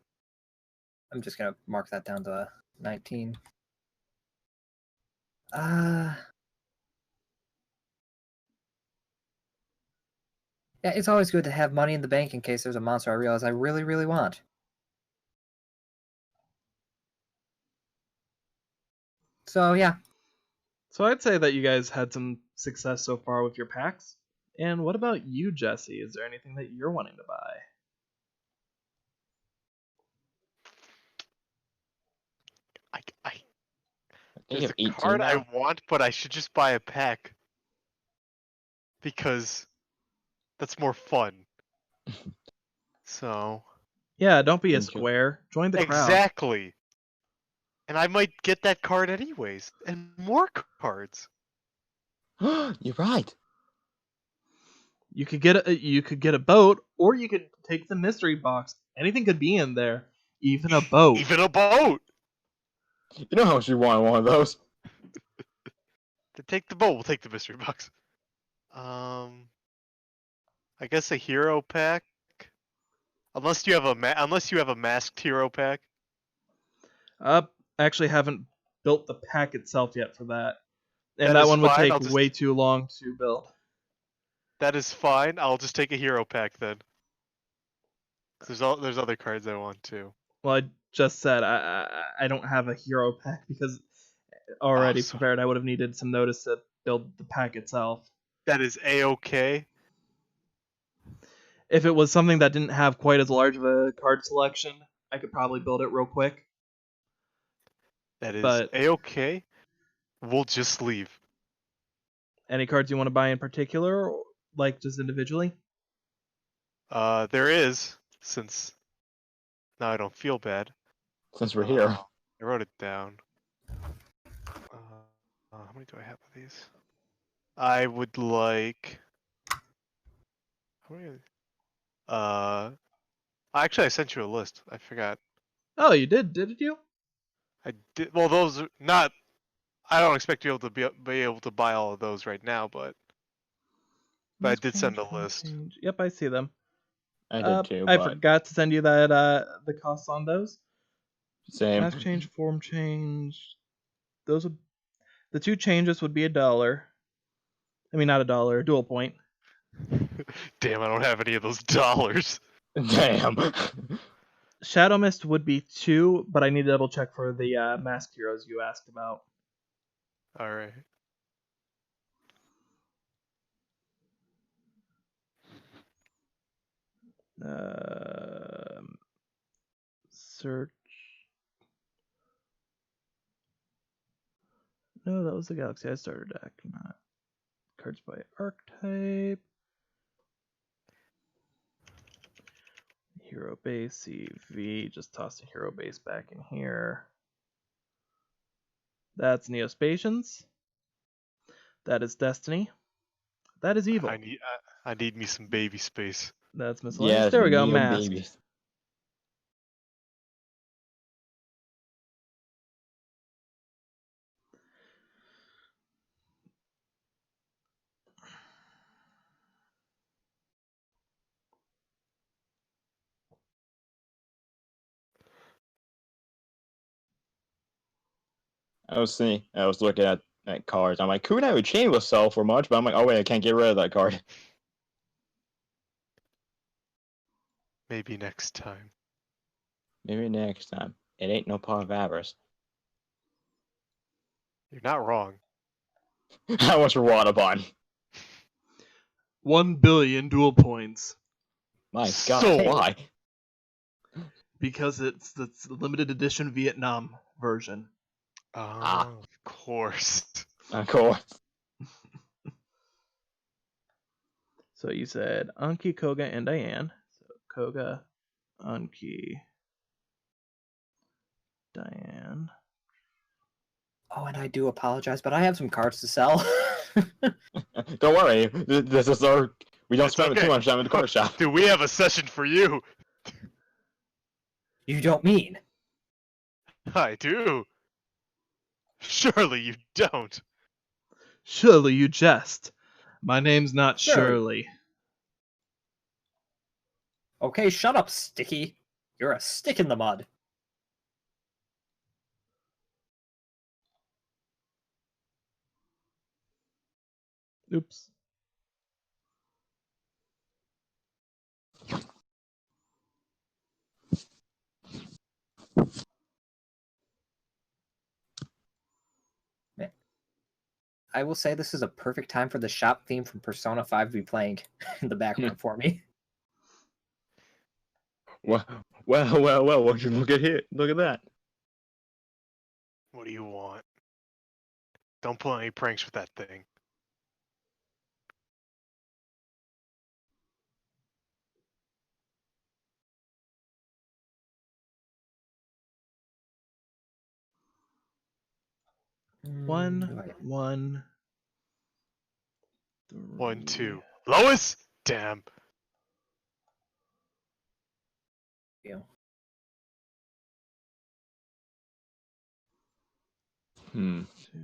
I'm just gonna mark that down to 19. Yeah, it's always good to have money in the bank in case there's a monster I realize I really, really want. So yeah, So I'd say that you guys had some success so far with your packs. And what about you, Jesse? Is there anything that you're wanting to buy? I You there's have a 18 card I now? want, but I should just buy a pack because that's more fun. So Yeah, don't be a Thank you. square. Join the crowd. exactly, and I might get that card anyways, and more cards. You're right. You could get a boat, or you could take the mystery box. Anything could be in there, even a boat. Even a boat. You know how much you want one of those. To take the boat, we'll take the mystery box. I guess a hero pack. Unless you have a masked hero pack. Actually haven't built the pack itself yet for that, and That that is one would fine. take way too long to build. That is fine. I'll just take a hero pack then. There's other cards I want too. Well, I just said I don't have a hero pack because already So prepared. I would have needed some notice to build the pack itself. that is a-okay. If it was something that didn't have quite as large of a card selection, I could probably build it real quick. That is But a-okay. We'll just leave. any cards you want to buy in particular, like just individually? There is, since now I don't feel bad. Since we're here. I wrote it down. How many do I have of these? I would like. How many? Actually, I sent you a list. I forgot. Oh, you did? Did you? I did. Well, those are not. I don't expect you to be able to buy all of those right now, but I did send a list. Yep, I see them. I did too, I but forgot to send you that the costs on those. same. Mask change, form change. Those would the two changes would be $1. I mean, not $1, a dual point. Damn, I don't have any of those dollars. Damn. Shadow Mist would be 2, but I need to double check for the masked heroes you asked about. All right. Search. No, that was the Galaxy I starter deck, not cards by archetype. Hero base, CV. Just toss the hero base back in here. That's Neospatians. That is Destiny. That is Evil. I need me some baby space. That's miscellaneous. Yes, There we go, Neo masked. babies. I was looking at cards. I'm like, Kunai Chain will sell for much, but I'm like, oh wait, I can't get rid of that card. Maybe next time. Maybe next time. It ain't no part of avarice. You're not wrong. How much for Waterborn? 1 billion dual points. My So- God, why? Because it's the limited edition Vietnam version. Of course. Of course. So you said Anki, Koga, and Diane. So Koga, Anki, Diane. Oh, and I do apologize, but I have some cards to sell. Don't worry. This is our. We don't It's spend okay. too much time in the card shop. Dude, we have a session for you. You don't mean? I do. Surely you don't. Surely you jest. My name's not Sure. Shirley. Okay, shut up, Sticky. You're a stick in the mud. Oops. I will say this is a perfect time for the shop theme from Persona 5 to be playing in the background for me. Well. Would you look at here? Look at that. What do you want? Don't pull any pranks with that thing. One, one, 1, three. 2. Lois! Damn. Yeah. Hmm. 2.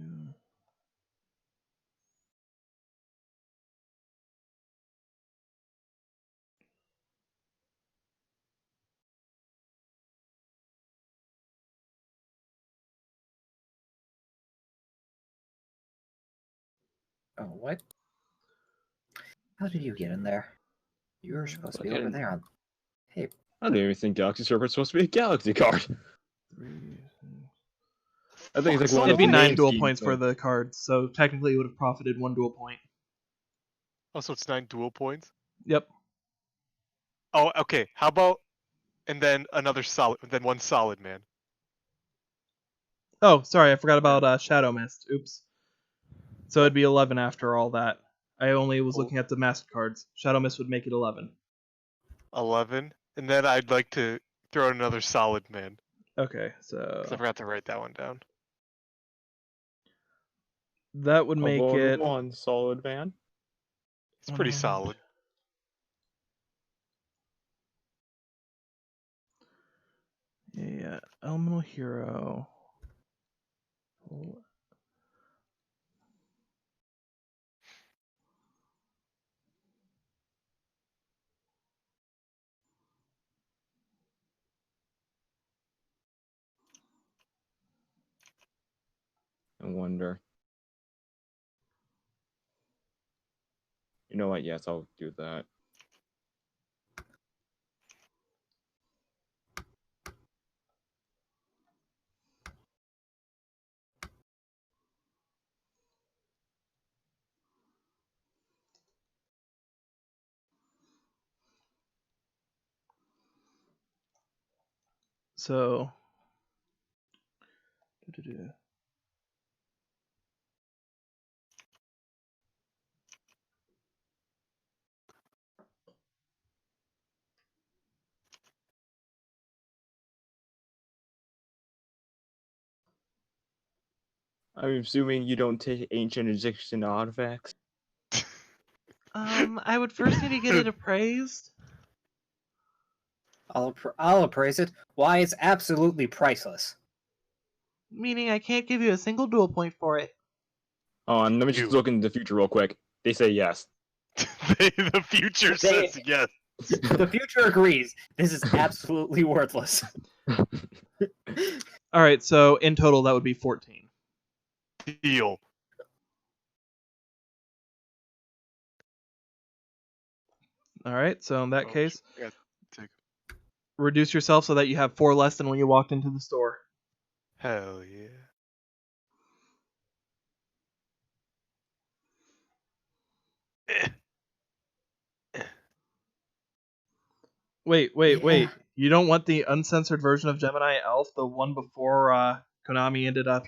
Oh, what? How did you get in there? You were supposed to be over there on... Hey, I didn't even think Galaxy Server was supposed to be a Galaxy card. 3. I think it's like one It'd of be the 9 main dual schemes points for of- the cards, so technically you would have profited 1 dual point. Oh, so it's 9 dual points? Yep. Oh, okay. How about... And then another solid... Then 1 solid, man. Oh, sorry, I forgot about Shadow Mist. Oops. So it'd be 11 after all that. I only was looking at the masked cards. Shadow Mist would make it 11. 11. And then I'd like to throw in another solid, man. Okay, 'Cause I so forgot to write that one down. that would make Avoid it one solid man. It's pretty 100. solid. Yeah, Elemental Hero. I wonder. You know what? Yes, I'll do that. So I'm assuming you don't take ancient Egyptian artifacts. I would first need to get it appraised. I'll appraise it. Why, it's absolutely priceless. Meaning I can't give you a single dual point for it. Oh, and let me You. just look into the future real quick. They say yes. The future They- says yes. The future agrees. This is absolutely worthless. Alright, so in total that would be 14. Deal. Alright, so in that case, Yeah, take- reduce yourself so that you have 4 less than when you walked into the store. Hell yeah. Wait. Yeah. You don't want the uncensored version of Gemini Elf, the one before Konami ended up,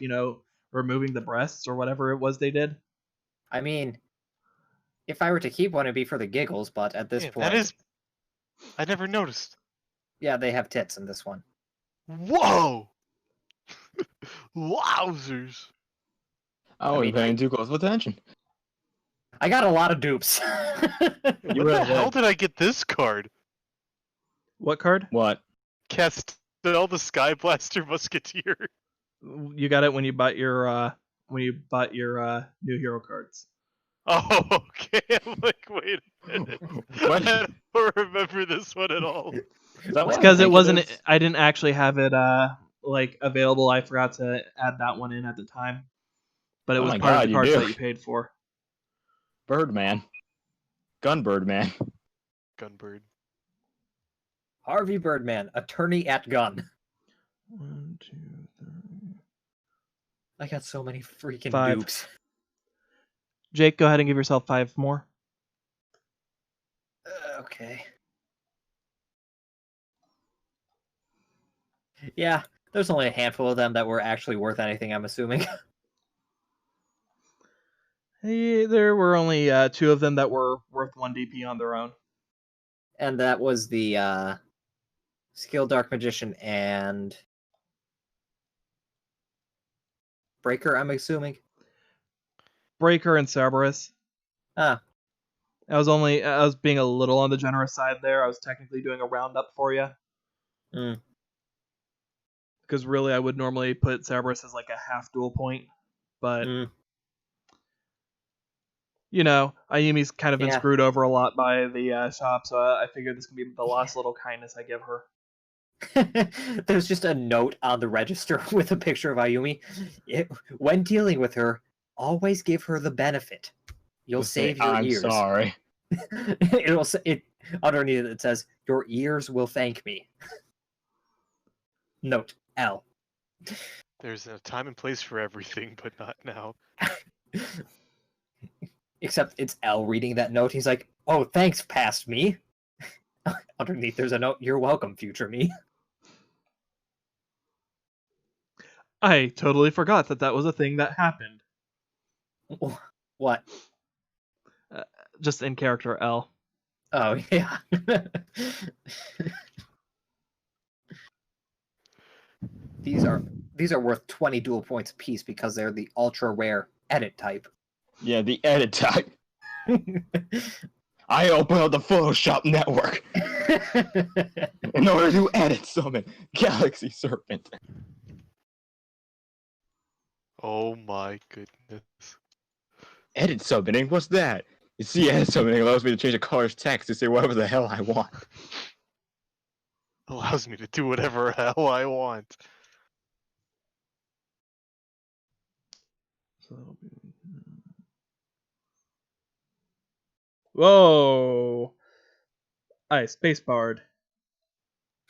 removing the breasts or whatever it was they did? I mean, if I were to keep one, it'd be for the giggles, but at this Man, point... that is... I never noticed. Yeah, they have tits in this one. Whoa! Wowzers. I wasn't mean, paying too close of attention. I got a lot of dupes. You When really the hell did. did I get this card? What card? What? Castel the Sky Blaster Musketeer. You got it when you bought your new hero cards. Oh, okay. I'm like, wait a minute. What? I don't remember this one at all. Is that It's what I Because it think wasn't. is? I didn't actually have it available. I forgot to add that one in at the time, but it Oh was my part of God, the you cards do. that you paid for. Birdman. Gunbirdman. Gunbird. Harvey Birdman, attorney at gun. 1, 2, 3. I got so many freaking 5. dupes. Jake, go ahead and give yourself 5 more. Okay. Yeah, there's only a handful of them that were actually worth anything, I'm assuming. Hey, there were only 2 of them that were worth 1 DP on their own. And that was the Skill Dark Magician and Breaker, I'm assuming. Breaker and Cerberus. Ah. I was being a little on the generous side there. I was technically doing a roundup for you. Because really, I would normally put Cerberus as like a half dual point, but you know, Ayumi's kind of been screwed over a lot by the shop, so I figured this could be the last little kindness I give her. There's just a note on the register with a picture of Ayumi. When dealing with her, always give her the benefit. You'll save your ears. I'm sorry. Underneath it says, "Your ears will thank me." Note L. There's a time and place for everything, but not now. Except it's L reading that note. He's like, "Oh, thanks, past me." Underneath there's a note, "You're welcome, future me." I totally forgot that was a thing that happened. What? Just in character L. Oh, yeah. These are worth 20 dual points apiece because they're the ultra rare edit type. Yeah, the edit type. I opened up the Photoshop network in order to edit summon Galaxy Serpent. Oh my goodness. Edit summoning? What's that? You see, edit summoning allows me to change a color's text to say whatever the hell I want. Allows me to do whatever hell I want. Whoa! I spacebarred.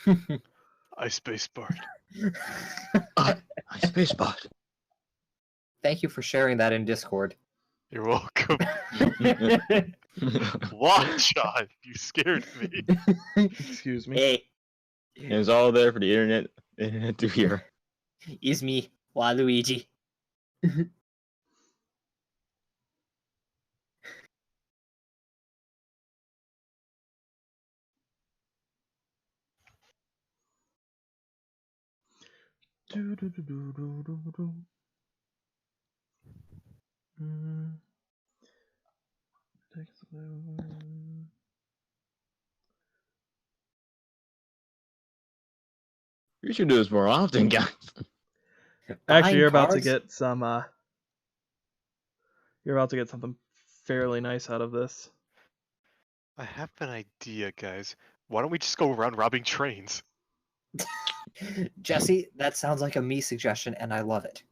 I spacebarred. I spacebarred. Thank you for sharing that in Discord. You're welcome. Watch on! You scared me. Excuse me. Hey. It was all there for the internet to hear. It's me, Waluigi. You should do this more often, guys. Actually, you're about to get some. You're about to get something fairly nice out of this. I have an idea, guys. Why don't we just go around robbing trains? Jesse, that sounds like a me suggestion, and I love it.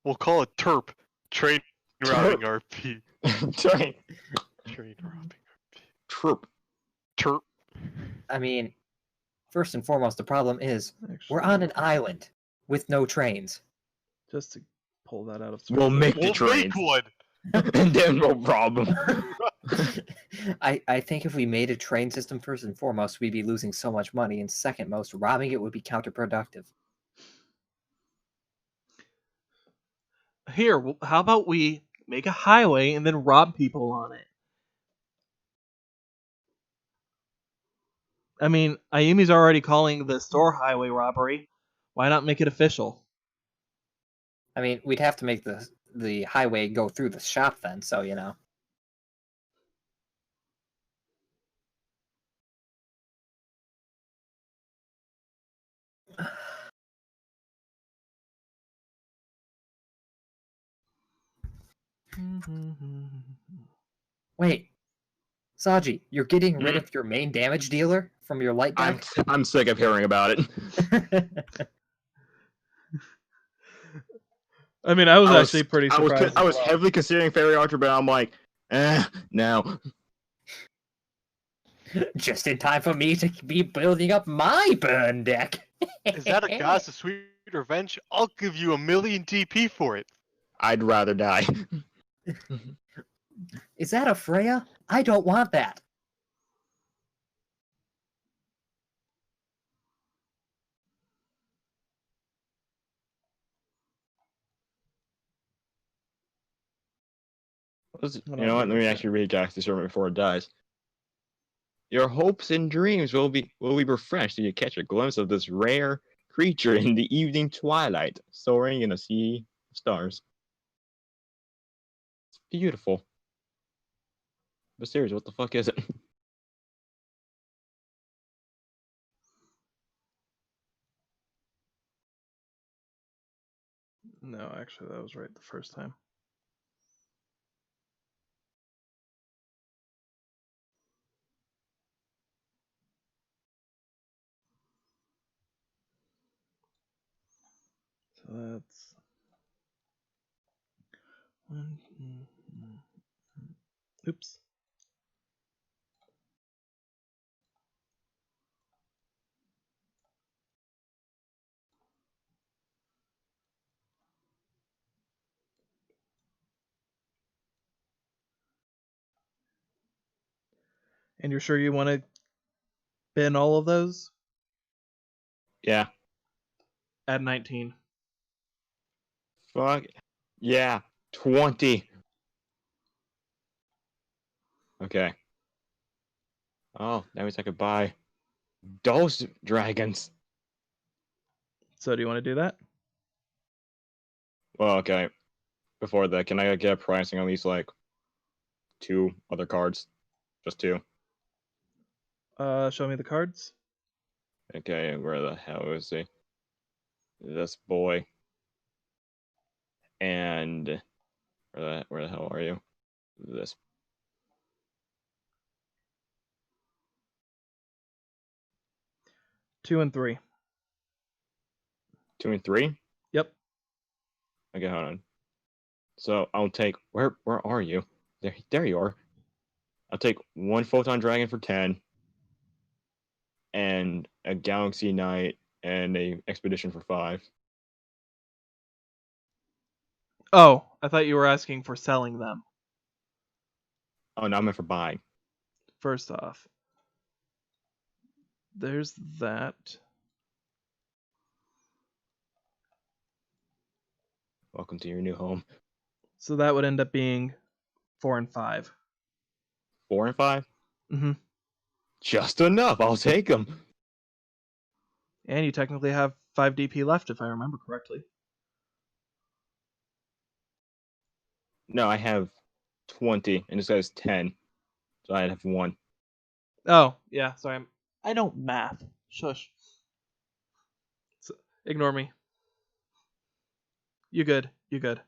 We'll call it TERP. Train robbing RP. Train robbing RP. Troop. TERP. I mean, first and foremost, the problem is we're on an island with no trains. Just to pull that out of. We'll make the trains. Make one. And then no problem. I think if we made a train system first and foremost, we'd be losing so much money, and second most, robbing it would be counterproductive. Here, how about we make a highway and then rob people on it? I mean, Ayumi's already calling the store highway robbery. Why not make it official? I mean, we'd have to make the highway go through the shop then, so, you know. Wait, Saji, you're getting rid of your main damage dealer from your light deck? I'm sick of hearing about it. I mean, I was actually pretty surprised. I was heavily considering Fairy Archer, but I'm like, no. Just in time for me to be building up my burn deck. Is that a goddess of sweet revenge? I'll give you 1,000,000 DP for it. I'd rather die. Is that a Freya? I don't want that. You Hold know on, what? Let me read actually read Jack's discernment before it dies. Your hopes and dreams will be refreshed if you catch a glimpse of this rare creature in the evening twilight, soaring in a sea of stars. It's beautiful. But seriously, what the fuck is it? No, actually, that was right the first time. So that's one. Oops. And you're sure you want to bin all of those? Yeah. At 19. Fuck. Yeah. 20. Okay. Oh, that means I could buy those dragons. So do you want to do that? Well, okay. Before that, can I get pricing on these, like, 2 other cards? Just 2. Show me the cards. Okay, where the hell is he? This boy. And where the hell are you? This. 2 and 3. 2 and 3? Yep. Okay, hold on. So I'll take where are you? There you are. I'll take 1 photon dragon for 10, and a galaxy knight and a expedition for 5. Oh, I thought you were asking for selling them. Oh, no, I meant for buying. First off, there's that. Welcome to your new home. So that would end up being 4 and 5. 4 and 5? Mm-hmm. Just enough. I'll take them. And you technically have 5 DP left, if I remember correctly. No, I have 20, and this guy's 10. So I'd have 1. Oh, yeah, sorry. I don't math. Shush. So, ignore me. You good. You good.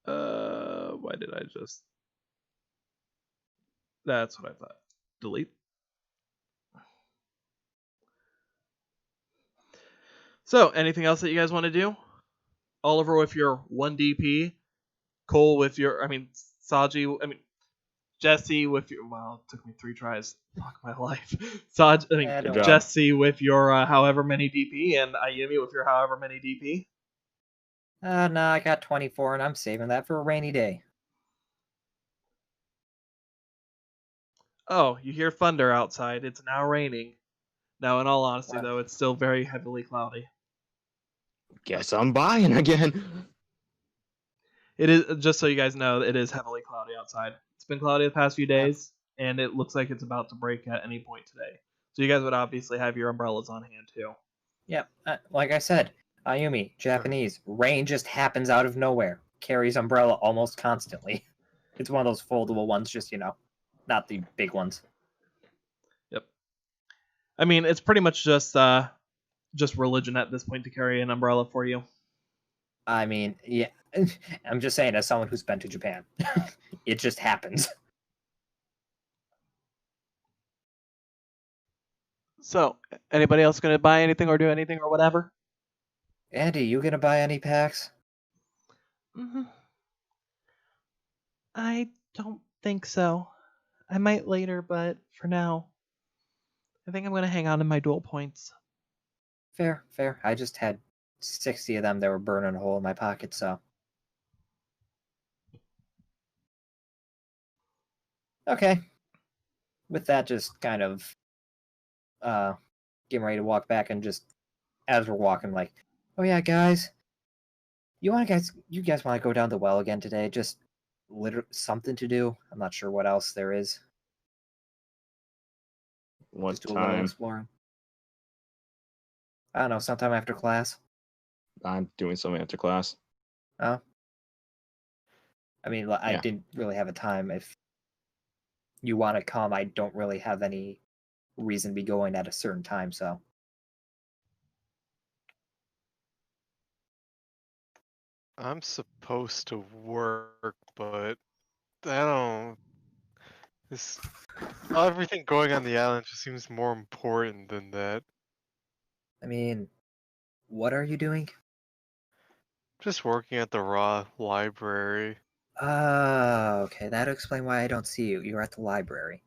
Why did I just... That's what I thought. Delete. So, anything else that you guys want to do? Oliver with your 1 DP. Cole with your... Saji... Jesse with your... Well, it took me 3 tries. Fuck my life. Good job. Jesse with your however many DP, and Ayumi with your however many DP. No, I got 24, and I'm saving that for a rainy day. Oh, you hear thunder outside. It's now raining. Now, in all honesty, though, it's still very heavily cloudy. Guess I'm buying again. It is, just so you guys know, it is heavily cloudy outside. It's been cloudy the past few days, and it looks like it's about to break at any point today. So you guys would obviously have your umbrellas on hand, too. Yep, like I said, Ayumi, Japanese, rain just happens out of nowhere. Carries umbrella almost constantly. It's one of those foldable ones, just, not the big ones. Yep. It's pretty much just religion at this point to carry an umbrella for you. Yeah, I'm just saying, as someone who's been to Japan, it just happens. So, anybody else going to buy anything or do anything or whatever? Andy, you gonna buy any packs? I don't think so. I might later, but for now, I think I'm going to hang on to my dual points. Fair. I just had 60 of them that were burning a hole in my pocket, so. Okay. With that, just kind of getting ready to walk back, and just as we're walking, like, oh yeah, guys, you guys want to go down the well again today? Just something to do. I'm not sure what else there is. What Just do a little time? exploring. I don't know, sometime after class. I'm doing something after class. Oh. I mean, I Yeah. didn't really have a time. If you want to come, I don't really have any reason to be going at a certain time, so. I'm supposed to work, but I don't. This everything going on the island just seems more important than that. I mean, what are you doing? Just working at the Raw library. Okay, that'll explain why I don't see you. You're at the library.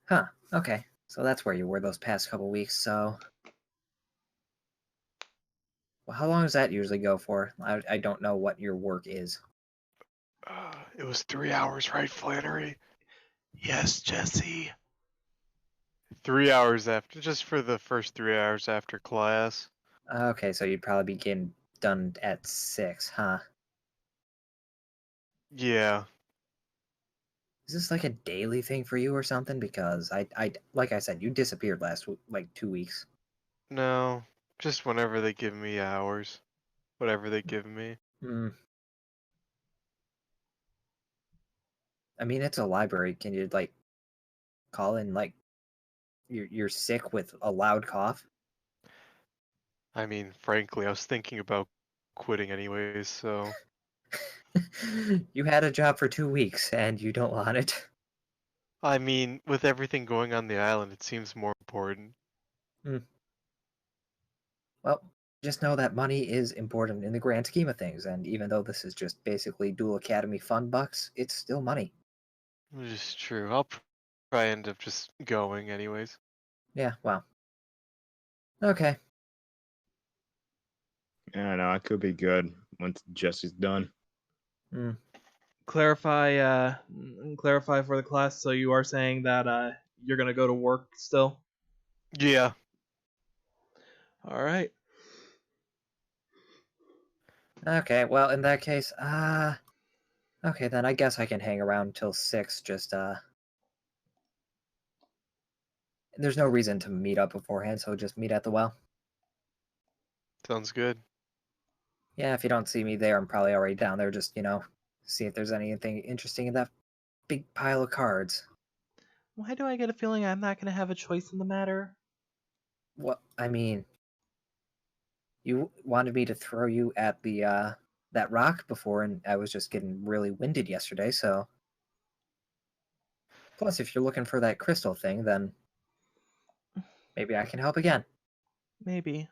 Huh, okay. So that's where you were those past couple weeks, so. Well, how long does that usually go for? I don't know what your work is. It was 3 hours, right, Flannery? Yes, Jesse. 3 hours after, just for the first 3 hours after class. Okay, so you'd probably be getting done at 6, huh? Yeah. Is this like a daily thing for you or something? Because like I said, you disappeared like 2 weeks. No, just whenever they give me hours. Whatever they give me. Hmm. I mean, it's a library. Can you like call in like you're sick with a loud cough? I mean, frankly, I was thinking about quitting anyways, so. You had a job for 2 weeks and you don't want it. I mean, with everything going on the island, it seems more important. Well, just know that money is important in the grand scheme of things, and even though this is just basically Duel Academy fun bucks, it's still money. Which is true. I'll probably end up just going anyways. Yeah, well. Okay. I don't know. It could be good once Jesse's done. Hmm. Clarify for the class. So you are saying that you're gonna go to work still? Yeah. All right. Okay, well, in that case, okay, then I guess I can hang around till 6, just, there's no reason to meet up beforehand, so just meet at the well. Sounds good. Yeah, if you don't see me there, I'm probably already down there, just, see if there's anything interesting in that big pile of cards. Why do I get a feeling I'm not gonna have a choice in the matter? What, I mean, you wanted me to throw you at the, that rock before, and I was just getting really winded yesterday, so. Plus, if you're looking for that crystal thing, then maybe I can help again. Maybe.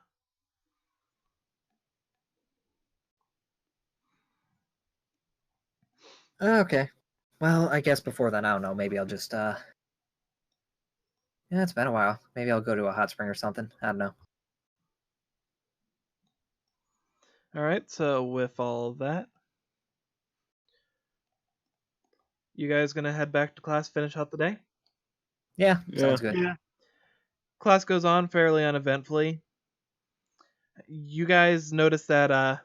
Okay. Well, I guess before then, I don't know, maybe I'll just, yeah, it's been a while. Maybe I'll go to a hot spring or something. I don't know. All right. So with all of that, you guys gonna head back to class, finish out the day? Yeah, Yeah. sounds good. Yeah. Class goes on fairly uneventfully. You guys notice that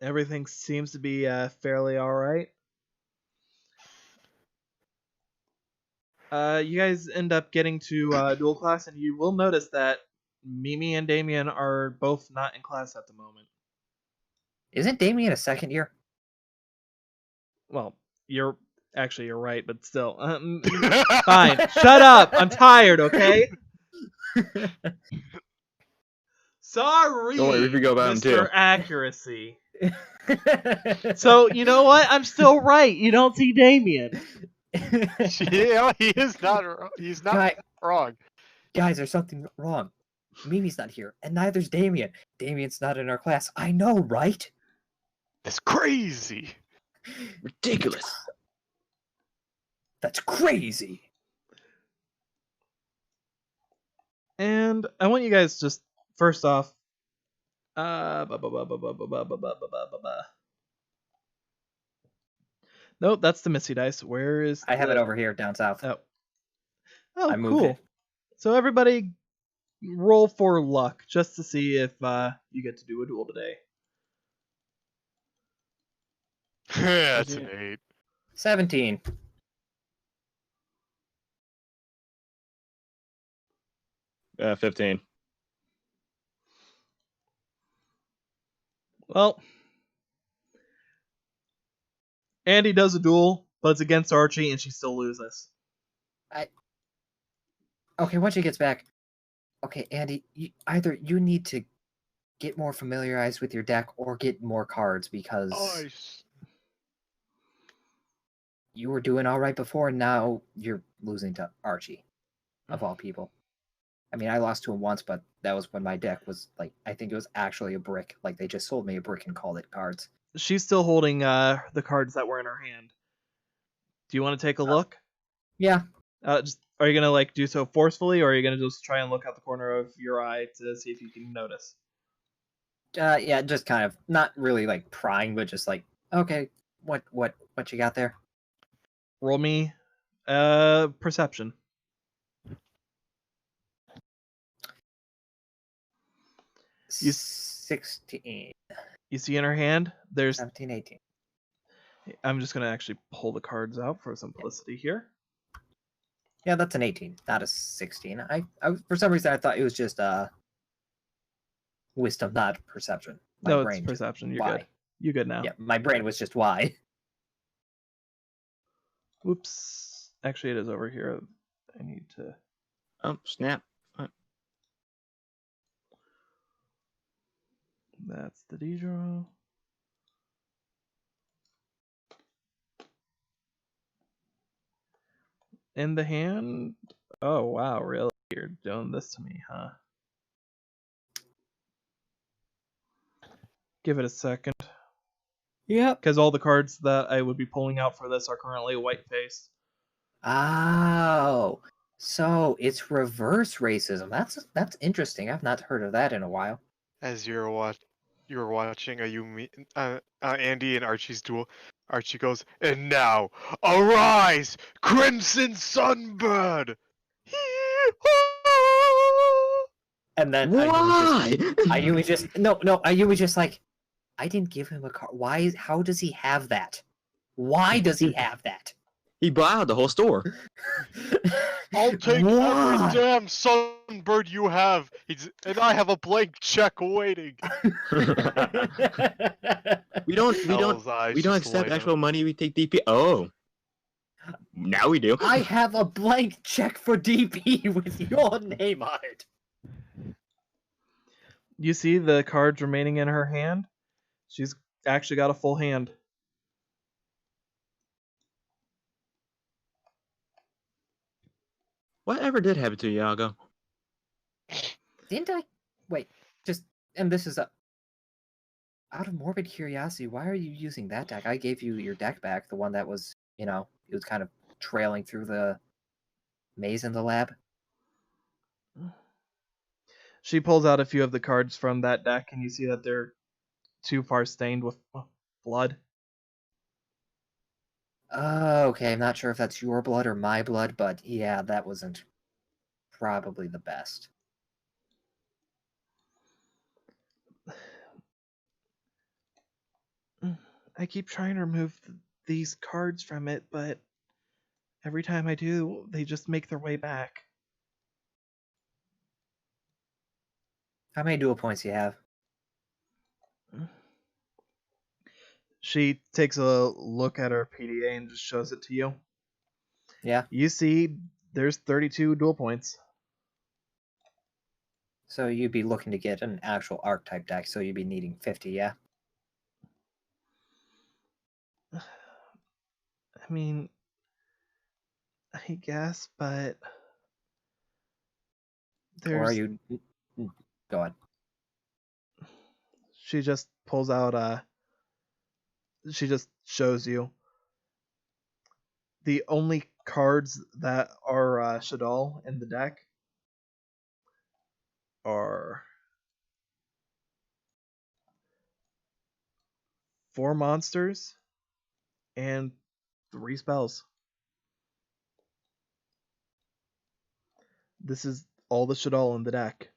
everything seems to be fairly all right. You guys end up getting to dual class, and you will notice that Mimi and Damien are both not in class at the moment. Isn't Damien a second year? Well, you're right, but still. Fine. Shut up. I'm tired, okay? Sorry, Don't worry, we forgot about him Mr. too. Accuracy. So, you know what? I'm still right. You don't see Damien. Yeah, he is not. He's not wrong. Guys, there's something wrong. Mimi's not here, and neither's Damien. Damien's not in our class. I know, right? That's crazy. Ridiculous. That's crazy. And I want you guys just, first off, Ba, ba, ba, ba, ba, ba, ba, ba, ba, ba, ba, ba. Nope, that's the Misty dice. Where is I have it over here down south. Oh, I moved cool. it. So everybody roll for luck just to see if you get to do a duel today. That's an 8. 17. 15. Well, Andy does a duel, but it's against Archie, and she still loses. Okay, once she gets back. Okay, Andy, either you need to get more familiarized with your deck or get more cards because you were doing all right before, and now you're losing to Archie, of all people. I mean, I lost to him once, but that was when my deck was like, I think it was actually a brick. Like they just sold me a brick and called it cards. She's still holding the cards that were in her hand. Do you want to take a look? Yeah. Are you gonna do so forcefully, or are you gonna just try and look out the corner of your eye to see if you can notice? Yeah, just kind of not really like prying, but just like, okay, what you got there? Roll me perception. You 16. You see in her hand, there's 17, 18. I'm just gonna actually pull the cards out for simplicity here. Yeah, that's an 18, not a 16. I for some reason I thought it was just wisdom, not perception. No, it's perception. You're good. You're good now. Yeah, my brain was just why. Whoops. Actually, it is over here. I need to. Oh, snap. That's the D-draw. In the hand? Oh, wow, really? You're doing this to me, huh? Give it a second. Yep. Because all the cards that I would be pulling out for this are currently white-faced. Oh, so it's reverse racism. That's interesting. I've not heard of that in a while. As you're watching Andy and Archie's duel, Archie goes, "And now, arise, Crimson Sunbird!" And then Why? Ayumi just like, I didn't give him a card. Why? How does he have that? Why does he have that? He bought out the whole store. I'll take Why? every damn Sunbird you have, and I have a blank check waiting. We don't Hell's eyes just accept light actual up. money. We take DP. Oh, now we do. I have a blank check for DP with your name on it. You see the cards remaining in her hand? She's actually got a full hand. Whatever did happen to Iago? Didn't I? Wait, and this is out of morbid curiosity, why are you using that deck? I gave you your deck back, the one that was, it was kind of trailing through the maze in the lab. She pulls out a few of the cards from that deck, and you see that they're too far stained with blood. Okay, I'm not sure if that's your blood or my blood, but yeah, that wasn't probably the best. I keep trying to remove these cards from it, but every time I do, they just make their way back. How many dual points do you have? She takes a look at her PDA and just shows it to you. Yeah. You see there's 32 dual points. So you'd be looking to get an actual archetype deck, so you'd be needing 50, yeah? I mean, I guess, but there's... Or are you... Go on. She just pulls out she just shows you the only cards that are Shadal in the deck are 4 monsters and 3 spells. This is all the Shaddoll in the deck.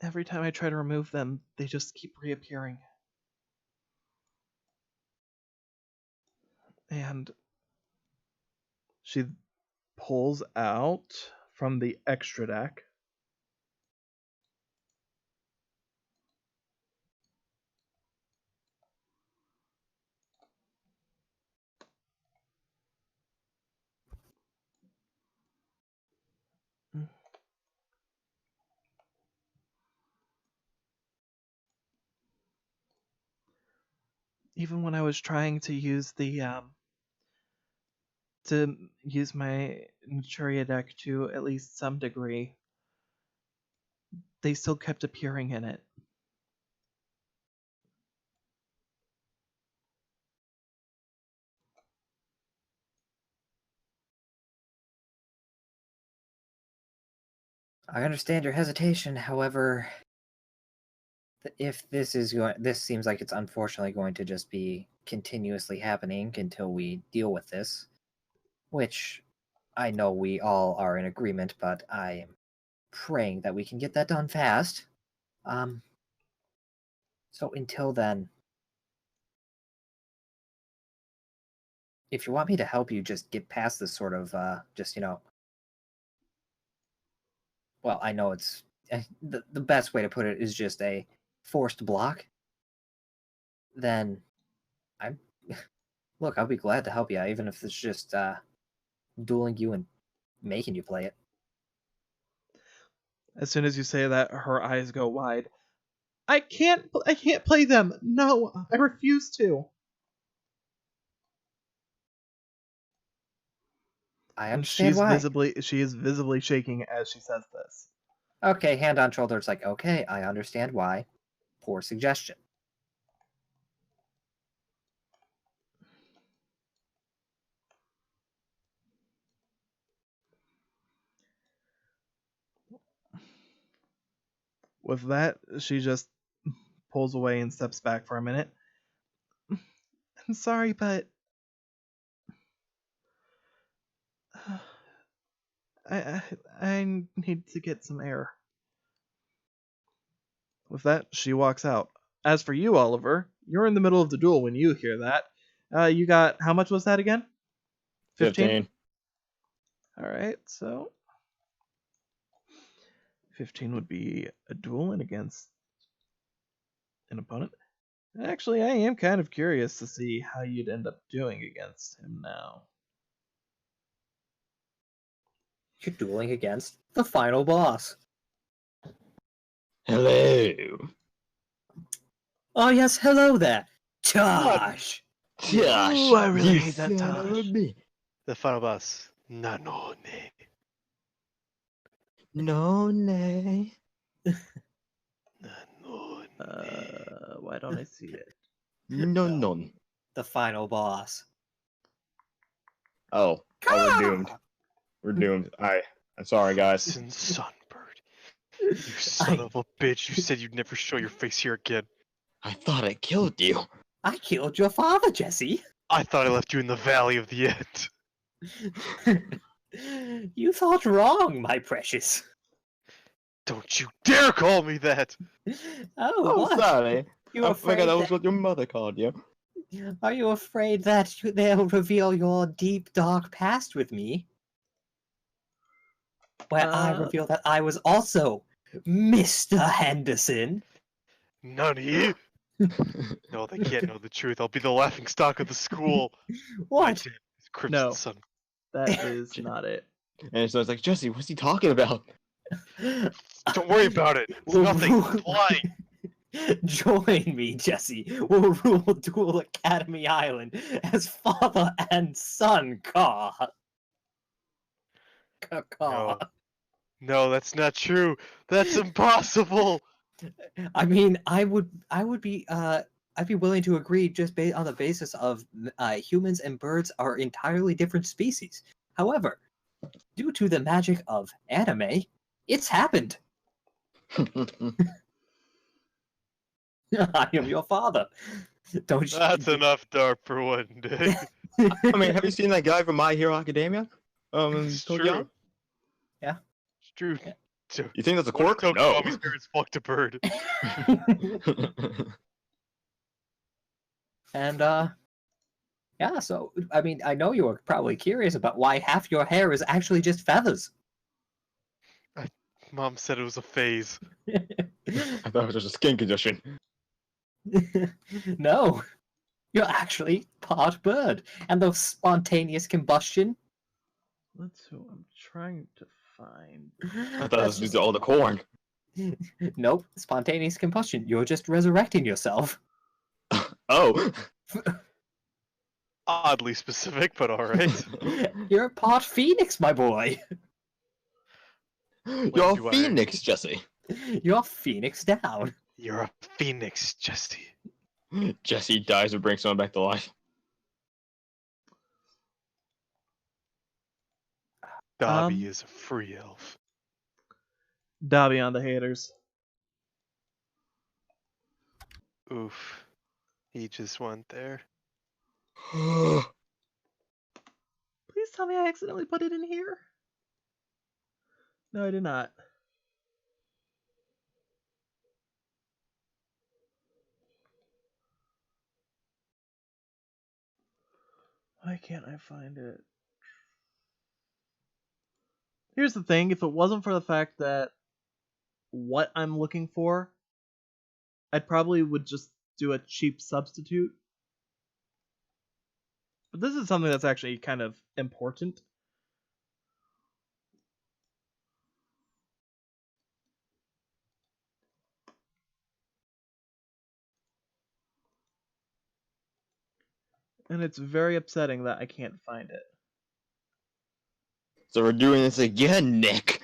Every time I try to remove them, they just keep reappearing. And she pulls out from the extra deck even when I was trying to use my Naturia deck to at least some degree, they still kept appearing in it. I understand your hesitation. However, if this seems like it's unfortunately going to just be continuously happening until we deal with this, which I know we all are in agreement, but I am praying that we can get that done fast. So until then, if you want me to help you just get past this sort of, well, I know it's the best way to put it is just a forced block, then look, I'll be glad to help you, even if it's just dueling you and making you play it. As soon as you say that, her eyes go wide. I can't play them. No, I refuse to. I understand why. She is visibly shaking as she says this. Okay, hand on shoulder. It's like, okay, I understand why. Poor suggestion. With that, she just pulls away and steps back for a minute. I'm sorry, but I need to get some air. With that, she walks out. As for you, Oliver, you're in the middle of the duel when you hear that. You got, how much was that again? 15? Alright, so 15 would be a dueling against an opponent. Actually, I am kind of curious to see how you'd end up doing against him now. You're dueling against the final boss. Hello. Oh yes, hello there, Tosh. Josh, Ooh, I really you hate that son of a Tosh. bitch. The final boss. Nanone. No, nay. Nanone. Why don't I see it? No, none. The final boss. Oh, we're doomed. We're doomed. I'm sorry, guys. Listen, Sunbird. You son of a bitch. You said you'd never show your face here again. I thought I killed you. I killed your father, Jesse. I thought I left you in the Valley of the End. You thought wrong, my precious. Don't you dare call me that! Oh, what? Sorry. You I afraid forgot that was that... what your mother called you. Are you afraid that they'll reveal your deep, dark past with me? Where I reveal that I was also Mr. Henderson. Nani? No, they can't know the truth. I'll be the laughingstock of the school. What? Crimson No. Sun. That is not it. And so it's like, Jesse, what's he talking about? Don't worry about it. It's nothing. It's lying. Join me, Jesse. We'll rule Duel Academy Island as father and son, Caw. No, that's not true. That's impossible. I mean, I'd be willing to agree just based on the basis of humans and birds are entirely different species. However, due to the magic of anime, it's happened. I am your father. Don't you? That's enough DARP for one day. I mean, have you seen that guy from My Hero Academia? It's Tokyo? true. Yeah. It's true. Yeah. So, You think that's a what if quirk? No. Tokonomi's parents fucked a bird? And yeah. So I mean, I know you were probably curious about why half your hair is actually just feathers. Mom said it was a phase. I thought it was just a skin condition. No, you're actually part bird, and the spontaneous combustion. That's who I'm trying to find. I thought it was due to all the corn. Nope, spontaneous combustion. You're just resurrecting yourself. Oh. Oddly specific, but alright. You're a part phoenix, my boy. You're do a I- phoenix, Jesse. You're phoenix down. You're a phoenix, Jesse. Jesse dies and brings someone back to life. Dobby is a free elf. Dobby on the haters. Oof. He just went there. Please tell me I accidentally put it in here. No, I did not. Why can't I find it? Here's the thing, if it wasn't for the fact that what I'm looking for, I'd probably would just do a cheap substitute. But this is something that's actually kind of important. And it's very upsetting that I can't find it. So we're doing this again, Nick.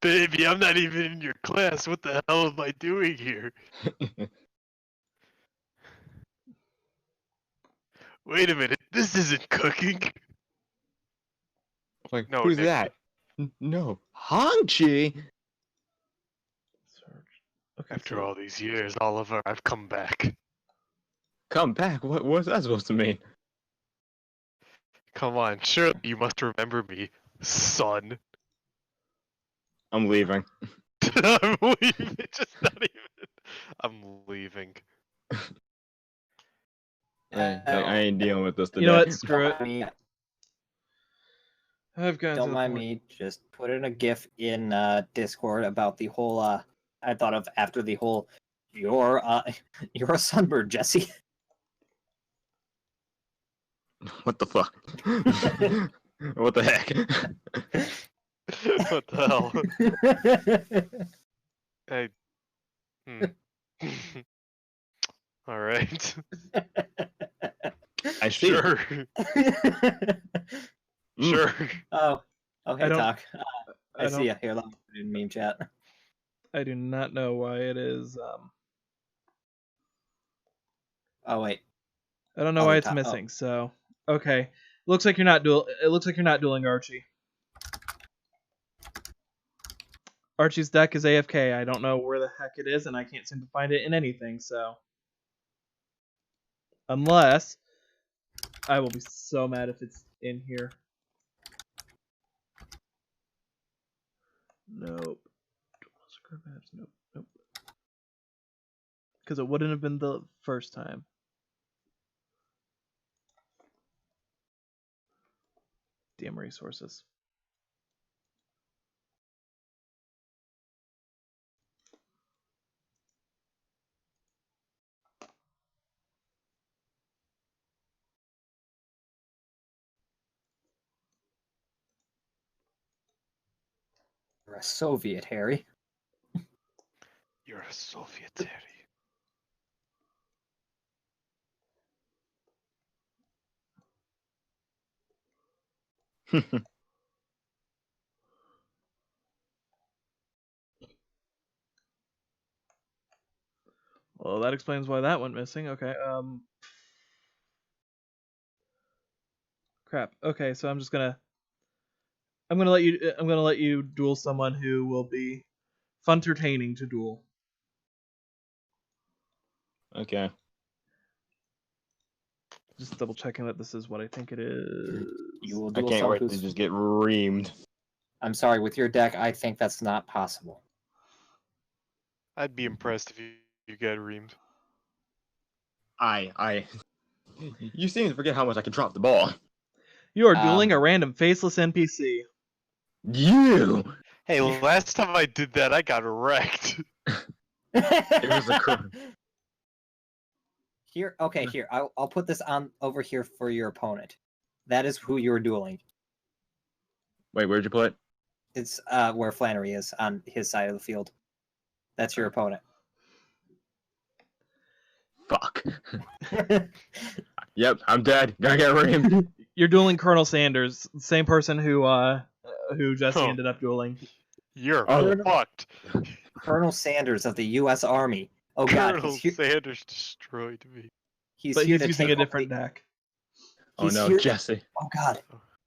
Baby, I'm not even in your class. What the hell am I doing here? Wait a minute, this isn't cooking. Like, No, who's Nick. that? No. Hongchi? Search. Okay, After so all these years, Oliver, I've come back. Come back? What's that supposed to mean? Come on, surely you must remember me, son. I'm leaving. I'm leaving. Just not even. I'm leaving. I ain't dealing with this today. you know what? Screw it. Don't mind me. I've gotten to Don't the mind point. me. Just put in a GIF in Discord about the whole. I thought of after the whole. You're a sunbird, Jesse. What the fuck? What the heck? What the hell? Hey. Alright. I see. Sure. Mm. Sure. Oh, hey, I don't- Talk. I don't- see ya. Here, let me put it in meme chat. I do not know why it is. Oh wait. I don't know Oh, why the it's top- oh. missing. So okay, looks like you're not It looks like you're not dueling Archie. Archie's deck is AFK. I don't know where the heck it is, and I can't seem to find it in anything. So unless I will be so mad if it's in here. Nope. Nope. Nope. Because it wouldn't have been the first time. Damn resources. You're a Soviet, Harry. You're a Soviet, Harry. Well, that explains why that went missing. Okay. Crap. Okay, so I'm gonna let you duel someone who will be fun-entertaining to duel. Okay. Just double checking that this is what I think it is. You will I duel can't someone wait to who's. just get reamed. I'm sorry, with your deck, I think that's not possible. I'd be impressed if you get reamed. You seem to forget how much I can drop the ball. You are dueling a random faceless NPC. You! Hey, last time I did that, I got wrecked. It was a Here, okay, here. I'll put this on over here for your opponent. That is who you're dueling. Wait, where'd you put it? It's where Flannery is on his side of the field. That's your opponent. Fuck. Yep, I'm dead. Gotta get reamed. You're dueling Colonel Sanders, the same person who Jesse Huh. ended up dueling. You're Oh. fucked. Colonel Sanders of the U.S. Army. Oh God, Colonel Sanders destroyed me. But here he's to using take a different away- deck. Oh he's no, here- Jesse. Oh God,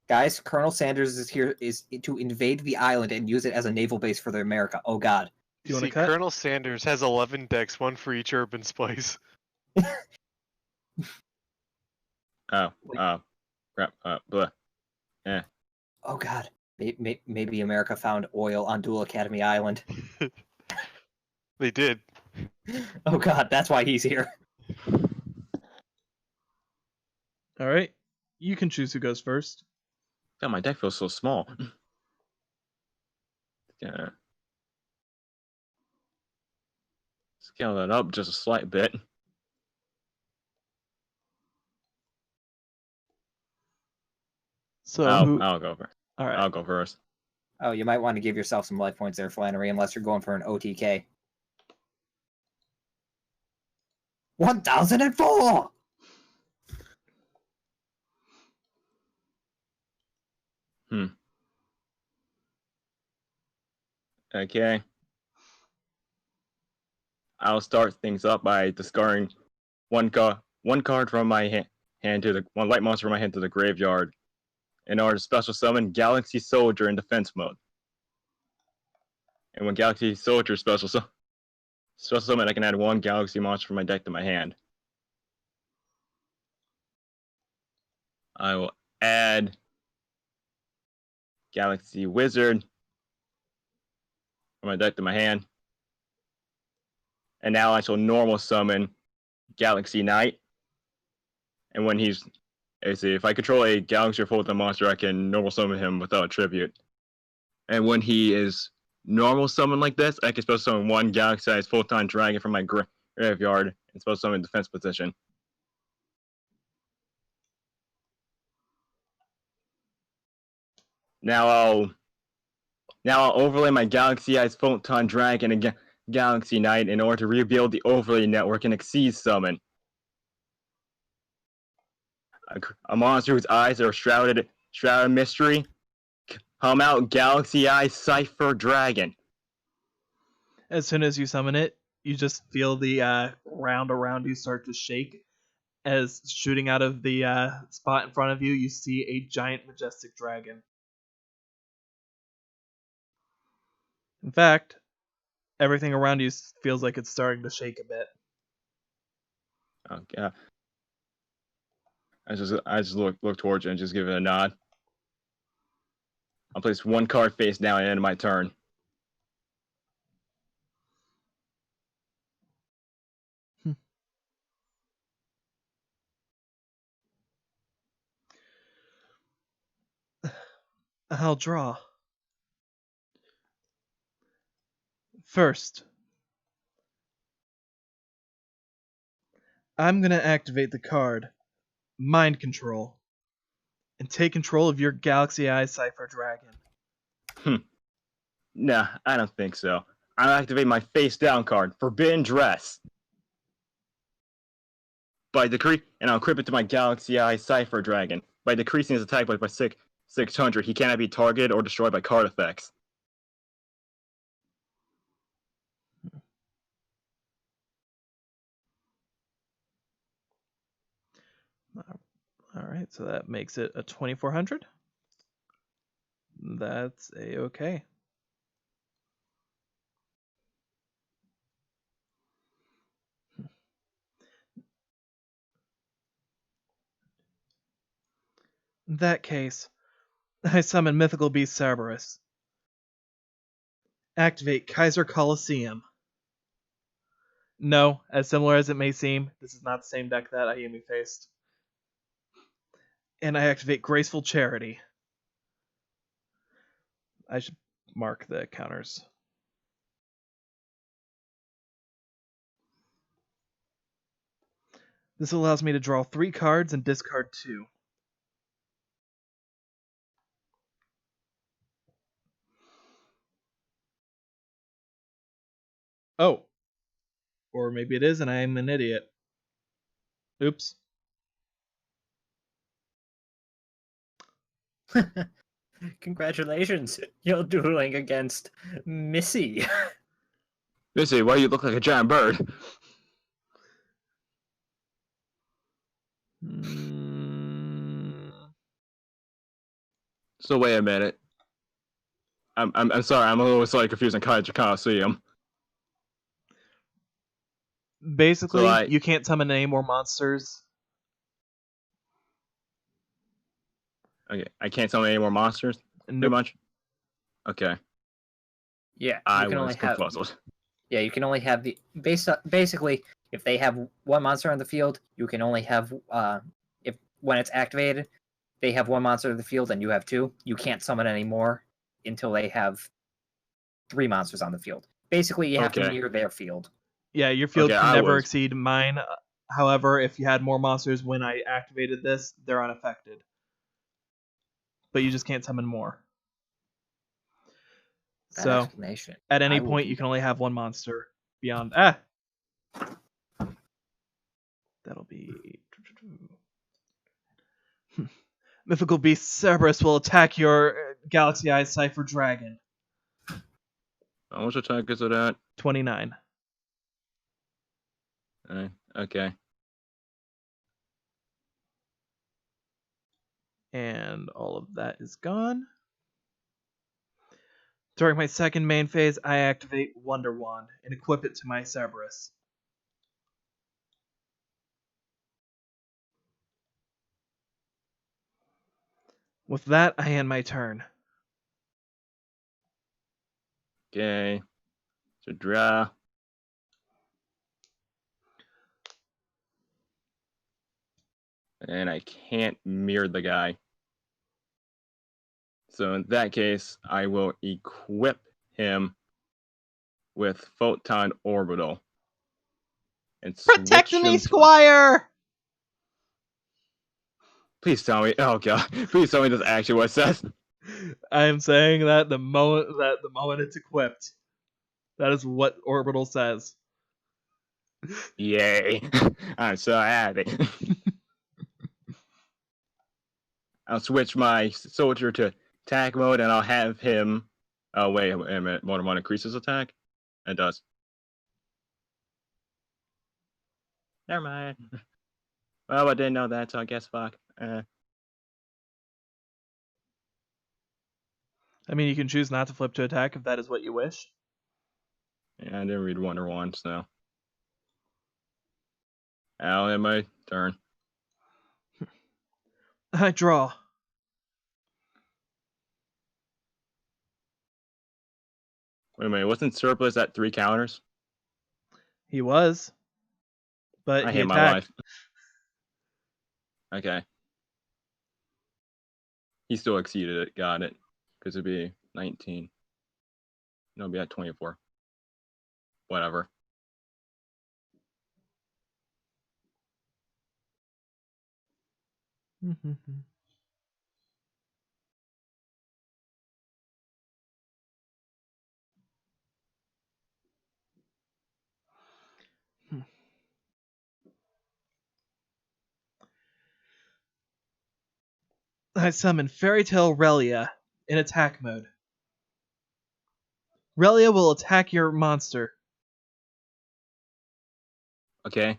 guys, Colonel Sanders is here to invade the island and use it as a naval base for the America. Oh God. Do you want See, to cut? Colonel Sanders has 11 decks, one for each urban spice. Oh, crap. Blah. Oh God. Maybe America found oil on Duel Academy Island. They did. Oh God, that's why he's here. All right, you can choose who goes first. God, my deck feels so small. Gonna scale that up just a slight bit. So I'll go first. All right. I'll go first. Oh, you might want to give yourself some life points there, Flannery, unless you're going for an OTK. 1004! Okay. I'll start things up by discarding one card from my hand to the one light monster from my hand to the graveyard in order to special summon Galaxy Soldier in defense mode. And when Galaxy Soldier special summon, I can add one Galaxy monster from my deck to my hand. I will add Galaxy Wizard from my deck to my hand. And now I shall normal summon Galaxy Knight. And when if I control a Galaxy or full-time monster, I can normal summon him without a tribute. And when he is normal summon like this, I can special summon one Galaxy-sized full-time dragon from my graveyard and special summon defense position. Now I'll overlay my Galaxy-sized full-time dragon and Galaxy Knight in order to rebuild the overlay network and exceed summon. A monster whose eyes are shrouded in mystery. Come out, Galaxy Eye Cipher Dragon. As soon as you summon it, you just feel the ground around you start to shake. As shooting out of the spot in front of you, you see a giant, majestic dragon. In fact, everything around you feels like it's starting to shake a bit. Okay. I just look towards you and just give it a nod. I'll place one card face down at the end of my turn. I'll draw. First, I'm going to activate the card Mind Control and take control of your Galaxy Eye Cipher Dragon. Nah, I don't think so. I'll activate my face down card, Forbidden Dress. By decree, and I'll equip it to my Galaxy Eye Cipher Dragon. By decreasing his attack by 600, he cannot be targeted or destroyed by card effects. Alright, so that makes it a 2400. That's a-okay. In that case, I summon Mythical Beast Cerberus. Activate Kaiser Coliseum. No, as similar as it may seem, this is not the same deck that Ayumi faced. And I activate Graceful Charity. I should mark the counters. This allows me to draw 3 cards and discard 2. Oh. Or maybe it is and I am an idiot. Oops. Congratulations, you're dueling against Missy. Missy, why do you look like a giant bird? So wait a minute. I'm sorry, I'm a little slightly confused on Kaiser Coliseum. Basically, So you can't summon any more monsters. Okay, I can't summon any more monsters? Nope. Too much? Okay. Yeah, I you can only was have. confuzzled. Yeah, you can only have the basically if they have one monster on the field, you can only have if when it's activated, they have one monster in the field and you have 2. You can't summon any more until they have 3 monsters on the field. Basically, you have to mirror their field. Yeah, your field Okay, can I never was- exceed mine. However, if you had more monsters when I activated this, they're unaffected. But you just can't summon more. That So, explanation. at any I will point, be- you can only have one monster beyond. That'll be. Mythical Beast Cerberus will attack your Galaxy Eyes Cypher Dragon. How much attack is it at? 29. Okay. And all of that is gone. During my second main phase, I activate Wonder Wand and equip it to my Cerberus. With that, I end my turn. Okay. So draw. And I can't mirror the guy. So in that case, I will equip him with Photon Orbital. And Protect switch me, him Squire! Please tell me. Oh god. Please tell me that's actually what it says. I am saying that the moment it's equipped. That is what Orbital says. Yay. I'm so happy. I'll switch my soldier to attack mode and I'll have him. Oh, wait a minute. Mode 1 increases attack? It does. Never mind. Well, I didn't know that, so I guess fuck. I mean, you can choose not to flip to attack if that is what you wish. Yeah, I didn't read Wonder Wand, so. I'll end my turn. I draw. Wait a minute, wasn't Surplus at 3 counters? He was. But I he hate my attacked. life. Okay. He still exceeded it, got it. Because it'd be 19. No, it'd be at 24. Whatever. I summon Fairy Tale Relia in attack mode. Relia will attack your monster. Okay.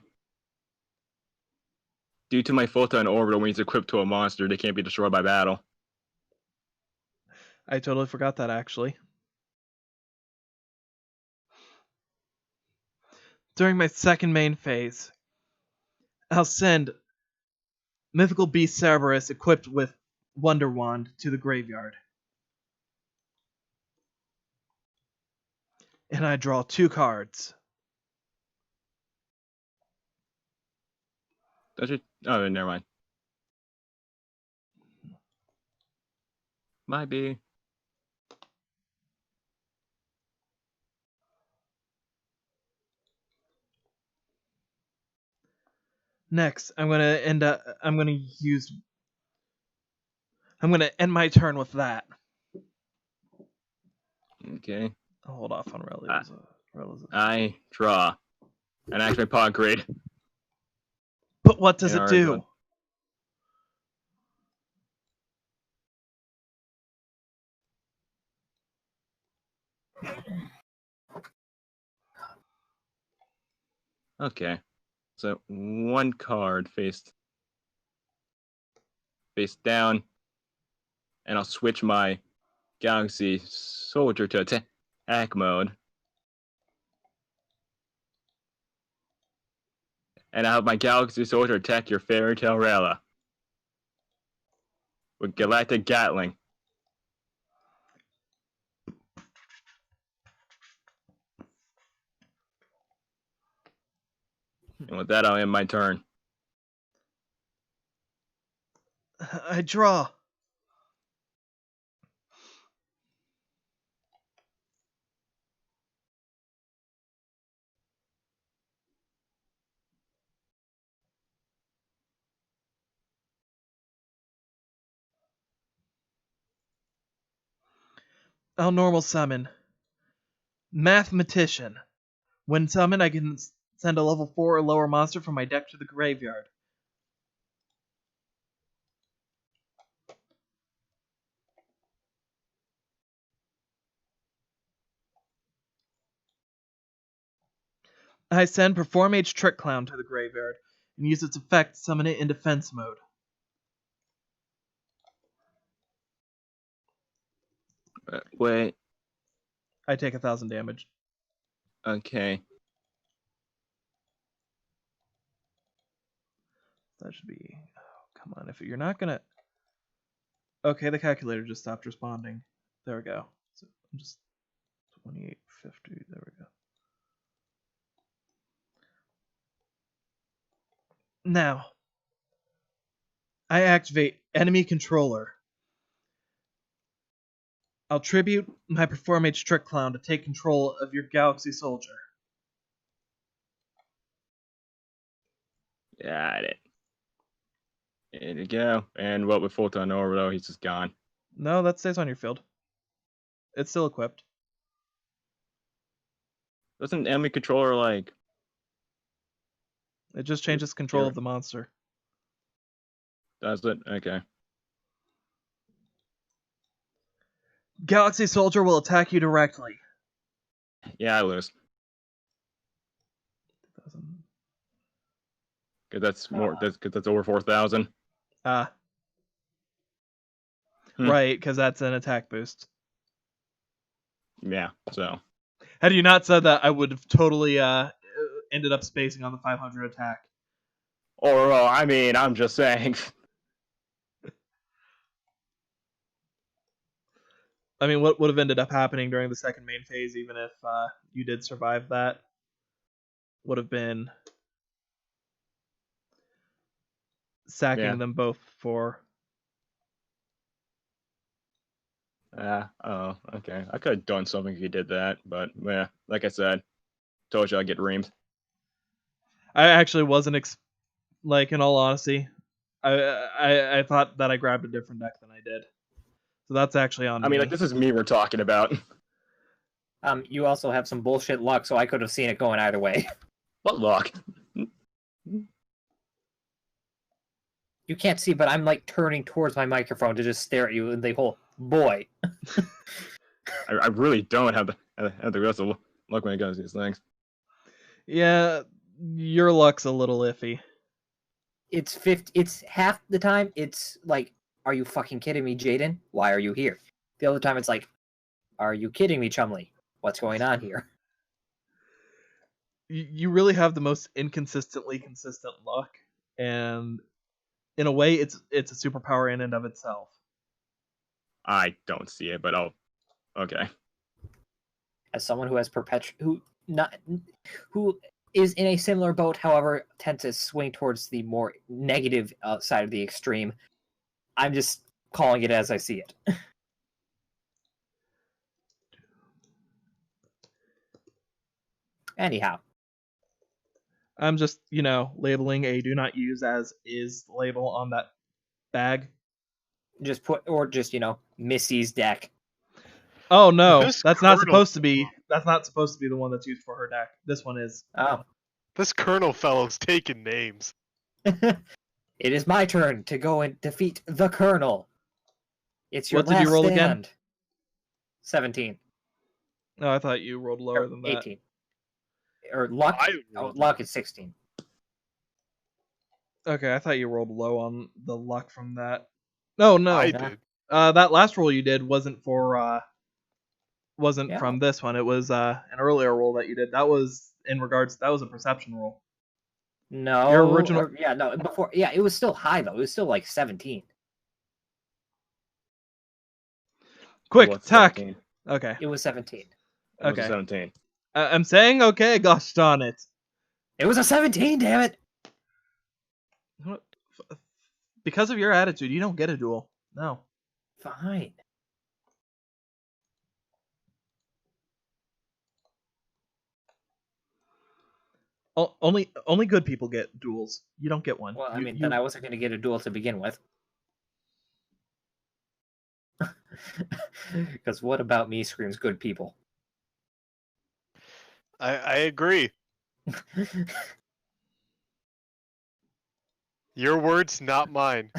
Due to my Photon Orbital, when it's equipped to a monster, they can't be destroyed by battle. I totally forgot that, actually. During my second main phase, I'll send Mythical Beast Cerberus equipped with Wonder Wand to the graveyard. And I draw 2 cards. Does it? Oh, never mind. Might be. Next, I'm gonna end my turn with that. Okay. I'll hold off on Reli's. I draw an activate pod grid. But what does it do? Okay. So 1 card face down, and I'll switch my Galaxy Soldier to attack mode. And I'll have my Galaxy Soldier attack your Fairy Tale Rella with Galactic Gatling. And with that, I'll end my turn. I draw. I'll normal summon. Mathematician. When summoned, I can send a level 4 or lower monster from my deck to the graveyard. I send Perform Age Trick Clown to the graveyard and use its effect to summon it in defense mode. Wait. I take 1,000 damage. Okay. That should be... Oh, come on. If you're not gonna... Okay, the calculator just stopped responding. There we go. So I'm just... 2850. There we go. Now, I activate Enemy Controller. I'll tribute my Perform Age Trick Clown to take control of your Galaxy Soldier. Got it. There you go. And what with Photon Orbital, he's just gone. No, that stays on your field. It's still equipped. Doesn't enemy controller like... It just changes control of the monster. Does it? Okay. Galaxy Soldier will attack you directly. Yeah, I lose. Cause that's more. That's over 4,000. Right, because that's an attack boost. Yeah. So. Had you not said that, I would have totally ended up spacing on the 500 attack. Or I mean, I'm just saying. I mean, what would have ended up happening during the second main phase, even if you did survive that, would have been sacking them both for... Oh, okay. I could have done something if you did that, but yeah, like I said, told you I'd get reamed. I actually wasn't, in all honesty, I thought that I grabbed a different deck than I did. So that's actually on me. I mean, like, this is me we're talking about. You also have some bullshit luck, so I could have seen it going either way. What luck? You can't see, but I'm like turning towards my microphone to just stare at you and the whole boy. I really don't have the rest of luck when it comes to these things. Yeah, your luck's a little iffy. It's half the time it's like, are you fucking kidding me, Jaden? Why are you here? The other time it's like, are you kidding me, Chumley? What's going on here? You really have the most inconsistently consistent luck, and in a way, it's a superpower in and of itself. I don't see it, but okay. As someone who has who is in a similar boat, however, tends to swing towards the more negative side of the extreme, I'm just calling it as I see it. Anyhow. I'm just, labeling a do not use as is label on that bag. Just Missy's deck. Oh no, This that's not Colonel- supposed to be. That's not supposed to be the one that's used for her deck. This one is. Oh. This Colonel fellow's taking names. It is my turn to go and defeat the Colonel. It's your What did you last roll again? stand. 17. No, I thought you rolled lower Or than that. 18. Or luck. Luck is 16. Okay, I thought you rolled low on the luck from that. No. I did. That last roll you did wasn't for Yeah. from this one. It was an earlier roll that you did. That was that was a perception roll. No. Your original- before. Yeah, it was still high, though. It was still like 17. Quick, What's attack. 17? Okay. It was 17. What's Okay. 17? I'm saying okay. Gosh darn it. It was a 17, damn it! Because of your attitude, you don't get a duel. No. Fine. Only good people get duels. You don't get one. Well, I You- mean, you- then I wasn't going to get a duel to begin with. Because what about me screams good people? I agree. Your words, not mine.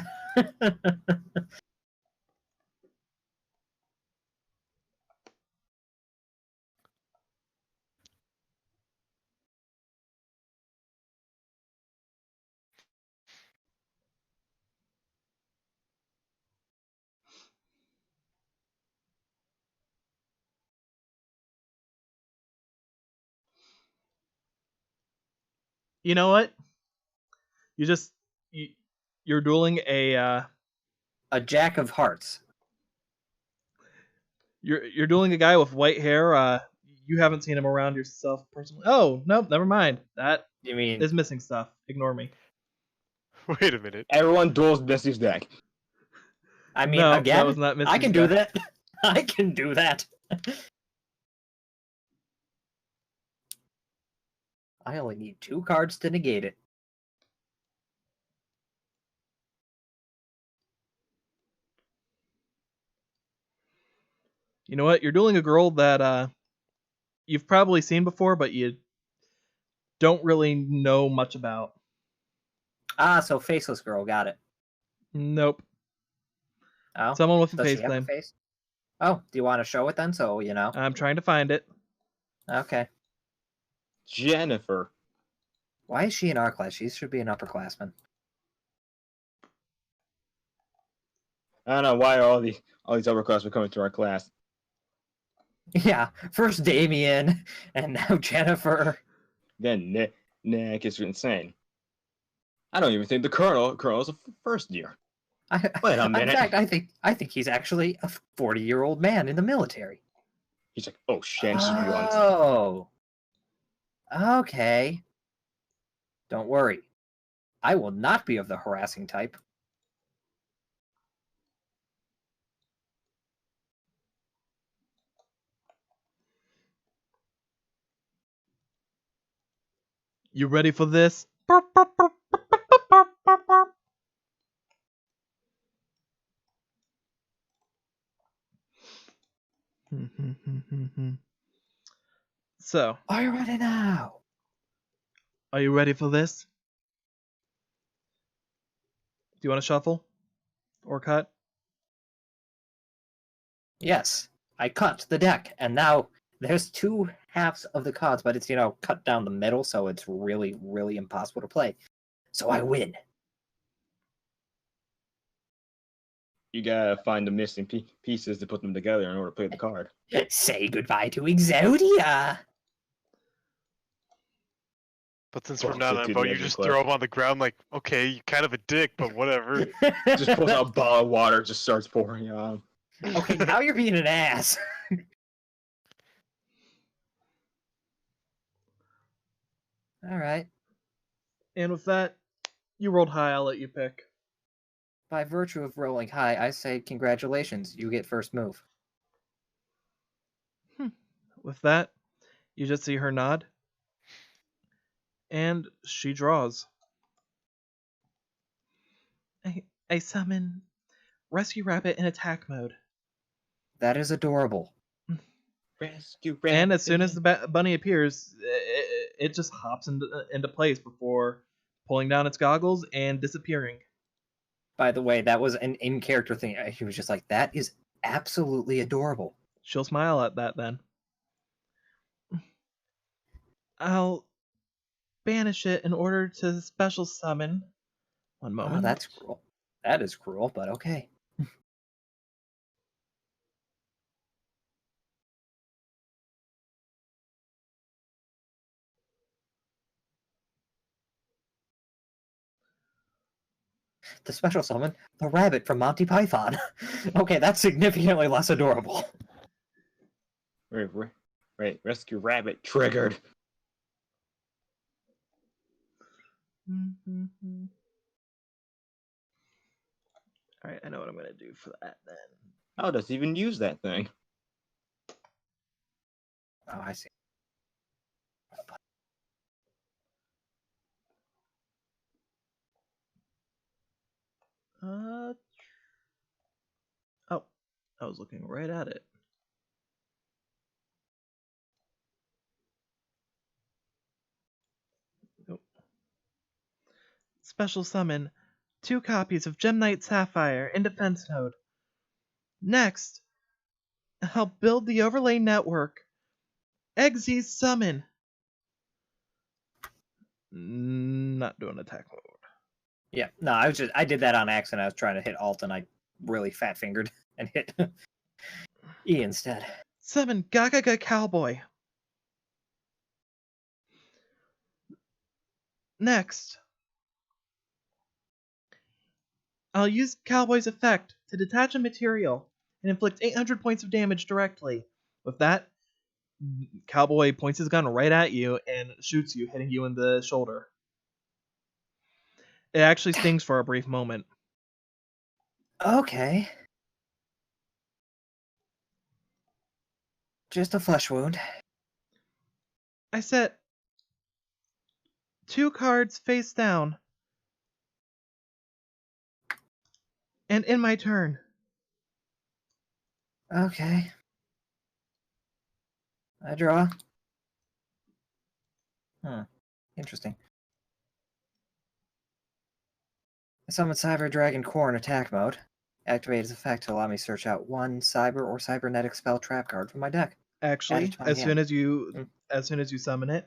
You know what? You're dueling a Jack of hearts. you're dueling a guy with white hair. You haven't seen him around yourself personally. Oh, nope, never mind. That You mean is missing stuff. Ignore me. Wait a minute. Everyone duels Missy's deck. I mean, No, again, that was not missing I can do stuff. that. I can do that. I only need 2 cards to negate it. You know what? You're dueling a girl that you've probably seen before, but you don't really know much about. Ah, so faceless girl, got it. Nope. Oh, Someone with a does face she have a claim. face? Oh, do you want to show it then? So you know. I'm trying to find it. Okay. Jennifer. Why is she in our class? She should be an upperclassman. I don't know why all these upperclassmen coming to our class. Yeah, first Damien, and now Jennifer. Then Nick is insane. I don't even think the Colonel's a first year. Wait a minute. In fact, I think he's actually a 40-year-old man in the military. He's like, oh shit, she's beyond. Oh. Okay. Don't worry. I will not be of the harassing type. You ready for this? So, Are you ready now? are you ready for this? Do you want to shuffle? Or cut? Yes. I cut the deck, and now there's 2 halves of the cards, but it's, cut down the middle, so it's really, really impossible to play. So I win. You gotta find the missing pieces to put them together in order to play the card. Say goodbye to Exodia. But since Well, we're not to on the a boat, you legend just club. throw him on the ground like, okay, you're kind of a dick, but whatever. Just pulls out a bottle of water, just starts pouring on. Okay, now you're being an ass. All right. And with that, you rolled high. I'll let you pick. By virtue of rolling high, I say congratulations. You get first move. With that, you just see her nod. And she draws. I summon Rescue Rabbit in attack mode. That is adorable. Rescue And as soon as rabbit. the bunny appears, it just hops into place before pulling down its goggles and disappearing. By the way, that was an in-character thing. He was just like, that is absolutely adorable. She'll smile at that then. I'll banish it in order to special summon. One moment. Oh, that's cruel. That is cruel, but okay. The special summon, the rabbit from Monty Python. Okay, that's significantly less adorable. Wait, rescue rabbit triggered. Alright, I know what I'm going to do for that then. How does he even use that thing? Oh, I see. Oh, I was looking right at it. Nope. Special summon 2 copies of Gem Knight Sapphire in defense mode. Next, help build the overlay network. Exe's summon. Not doing attack mode. Yeah, no, I did that on accident. I was trying to hit Alt and I really fat fingered and hit E instead. Summon Gaga Cowboy. Next, I'll use Cowboy's effect to detach a material and inflict 800 points of damage directly. With that, Cowboy points his gun right at you and shoots you, hitting you in the shoulder. It actually stings for a brief moment. Okay. Just a flesh wound. I set 2 cards face down. And in my turn. Okay. I draw. Interesting. I summon Cyber Dragon Core in attack mode. Activate its effect to allow me to search out 1 cyber or cybernetic spell trap card from my deck. Actually, as soon as you summon it,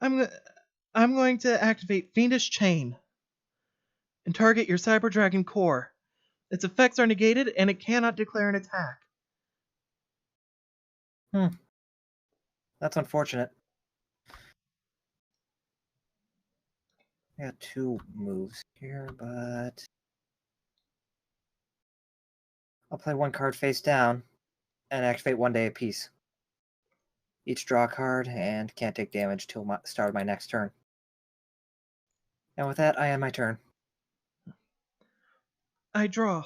I'm going to activate Fiendish Chain and target your Cyber Dragon Core. Its effects are negated and it cannot declare an attack. That's unfortunate. I got 2 moves here, but I'll play 1 card face down and activate 1 day apiece. Each draw a card and can't take damage till start of my next turn. And with that, I end my turn. I draw.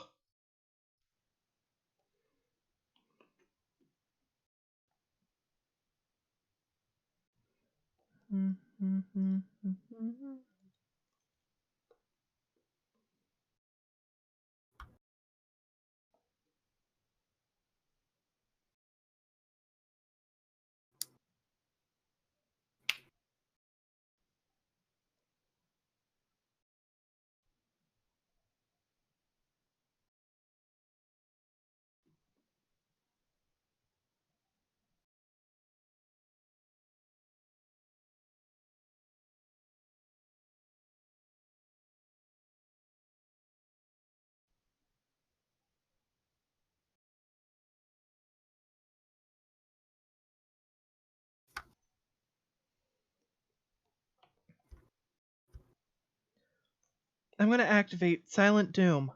I'm going to activate Silent Doom.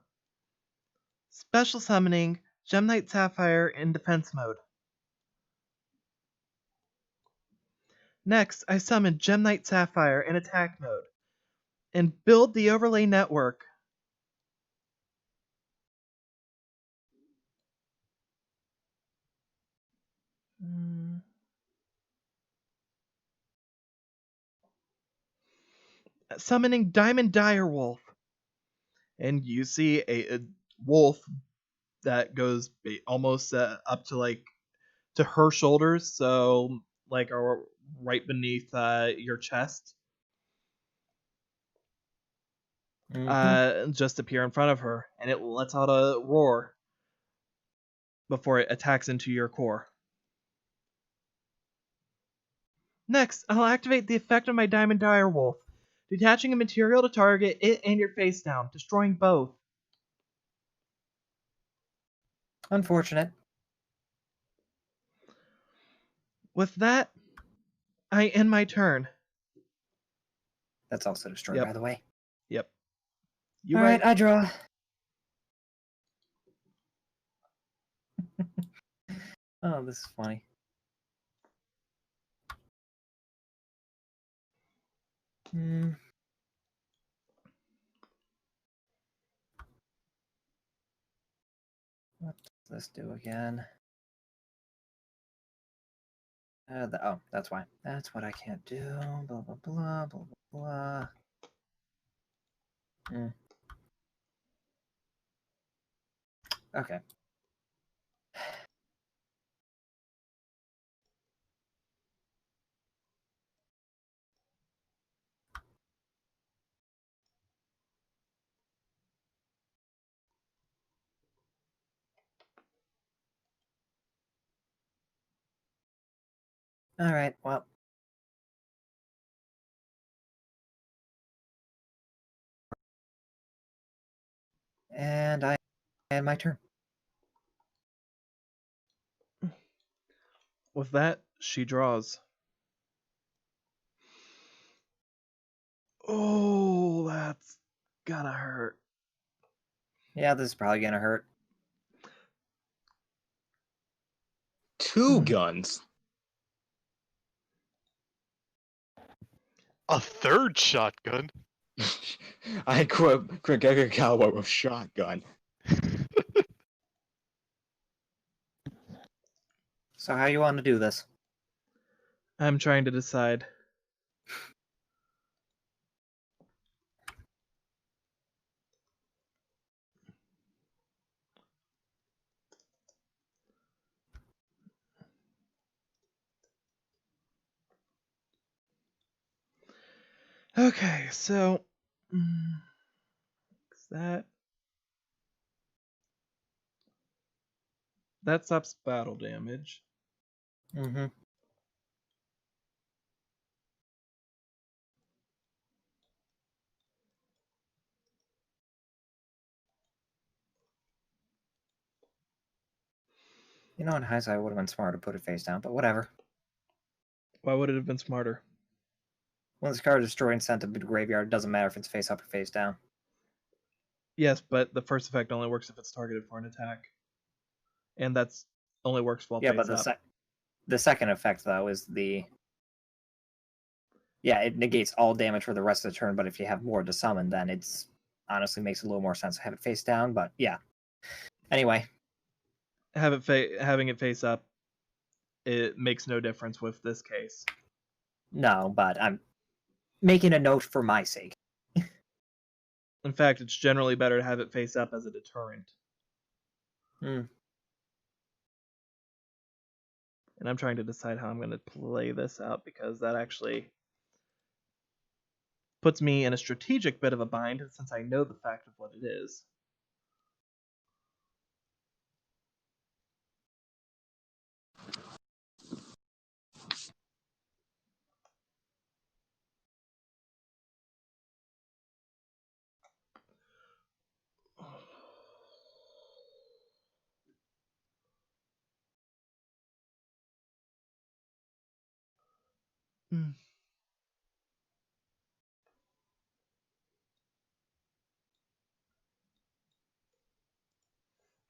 Special summoning Gem Knight Sapphire in defense mode. Next, I summon Gem Knight Sapphire in attack mode and build the overlay network. Summoning Diamond Direwolf. And you see a wolf that goes almost up to to her shoulders, so right beneath your chest. Just appear in front of her, and it lets out a roar before it attacks into your core. Next, I'll activate the effect of my Diamond Direwolf, detaching a material to target it and your face down, destroying both. Unfortunate. With that, I end my turn. That's also destroyed, Yep. by the way. Yep. All right, I draw. Oh, this is funny. What does this do again? Oh, that's why. That's what I can't do. Blah, blah, blah, blah, blah, blah. Okay. All right, well. And I end my turn. With that, she draws. Oh, that's gonna hurt. Yeah, this is probably gonna hurt. 2 guns. A third shotgun. I quit cowboy with shotgun. So how you want to do this? I'm trying to decide. Okay, so that stops battle damage. Mm-hmm. You know, in hindsight, it would have been smart to put it face down, but whatever. Why would it have been smarter? When this card is destroyed and sent to the graveyard, it doesn't matter if it's face up or face down. Yes, but the first effect only works if it's targeted for an attack. And that's only works while face up. The second effect, though, is the... Yeah, it negates all damage for the rest of the turn, but if you have more to summon, then it's honestly makes a little more sense to have it face down, but yeah. Anyway. Having it face up, it makes no difference with this case. No, but I'm making a note for my sake. In fact, it's generally better to have it face up as a deterrent. Hmm. And I'm trying to decide how I'm going to play this out, because that actually puts me in a strategic bit of a bind, since I know the fact of what it is. Hmm.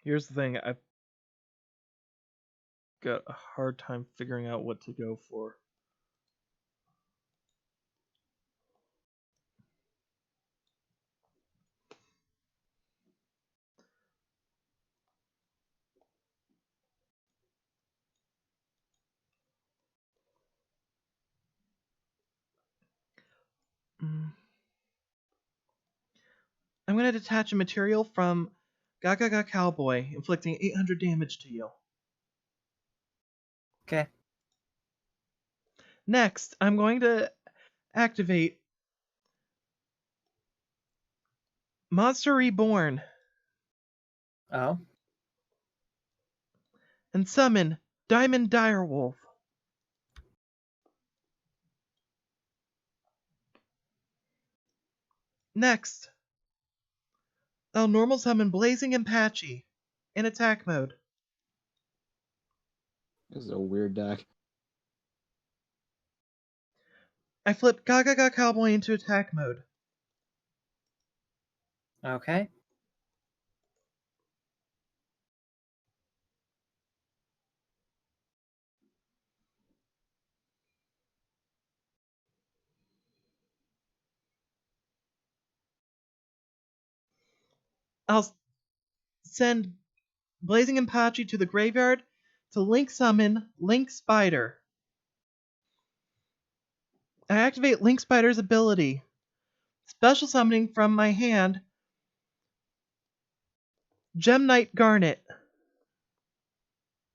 Here's the thing, I've got a hard time figuring out what to go for. I'm going to detach a material from Gaga Cowboy, inflicting 800 damage to you. Okay. Next, I'm going to activate Monster Reborn Oh. and summon Diamond Direwolf. Next, I'll normal summon Blazing Apache in attack mode. This is a weird deck. I flip Gaga Cowboy into attack mode. Okay. I'll send Blazing Apache to the graveyard to link summon Link Spider. I activate Link Spider's ability, special summoning from my hand Gem Knight Garnet.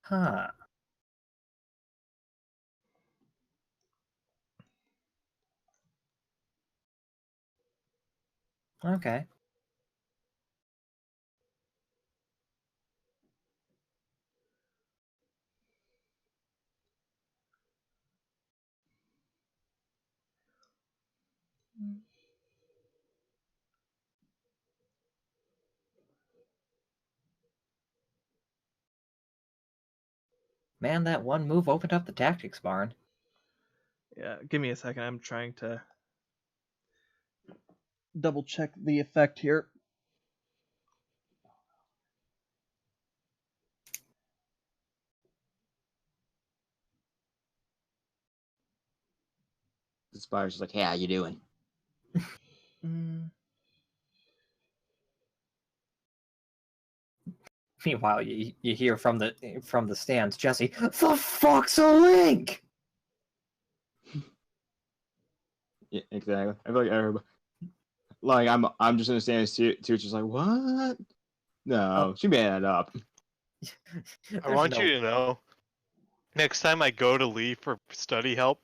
Huh. Okay. Man, that one move opened up the tactics barn. Yeah, give me a second. I'm trying to double check the effect here. The spider's just like, hey, how you doing? Meanwhile, you hear from the stands, Jesse, the fuck's a link? Yeah, exactly. I feel like everybody, like I'm just gonna stand and see it too. Just like, what? No, she made that up. I want you to know, next time I go to Lee for study help,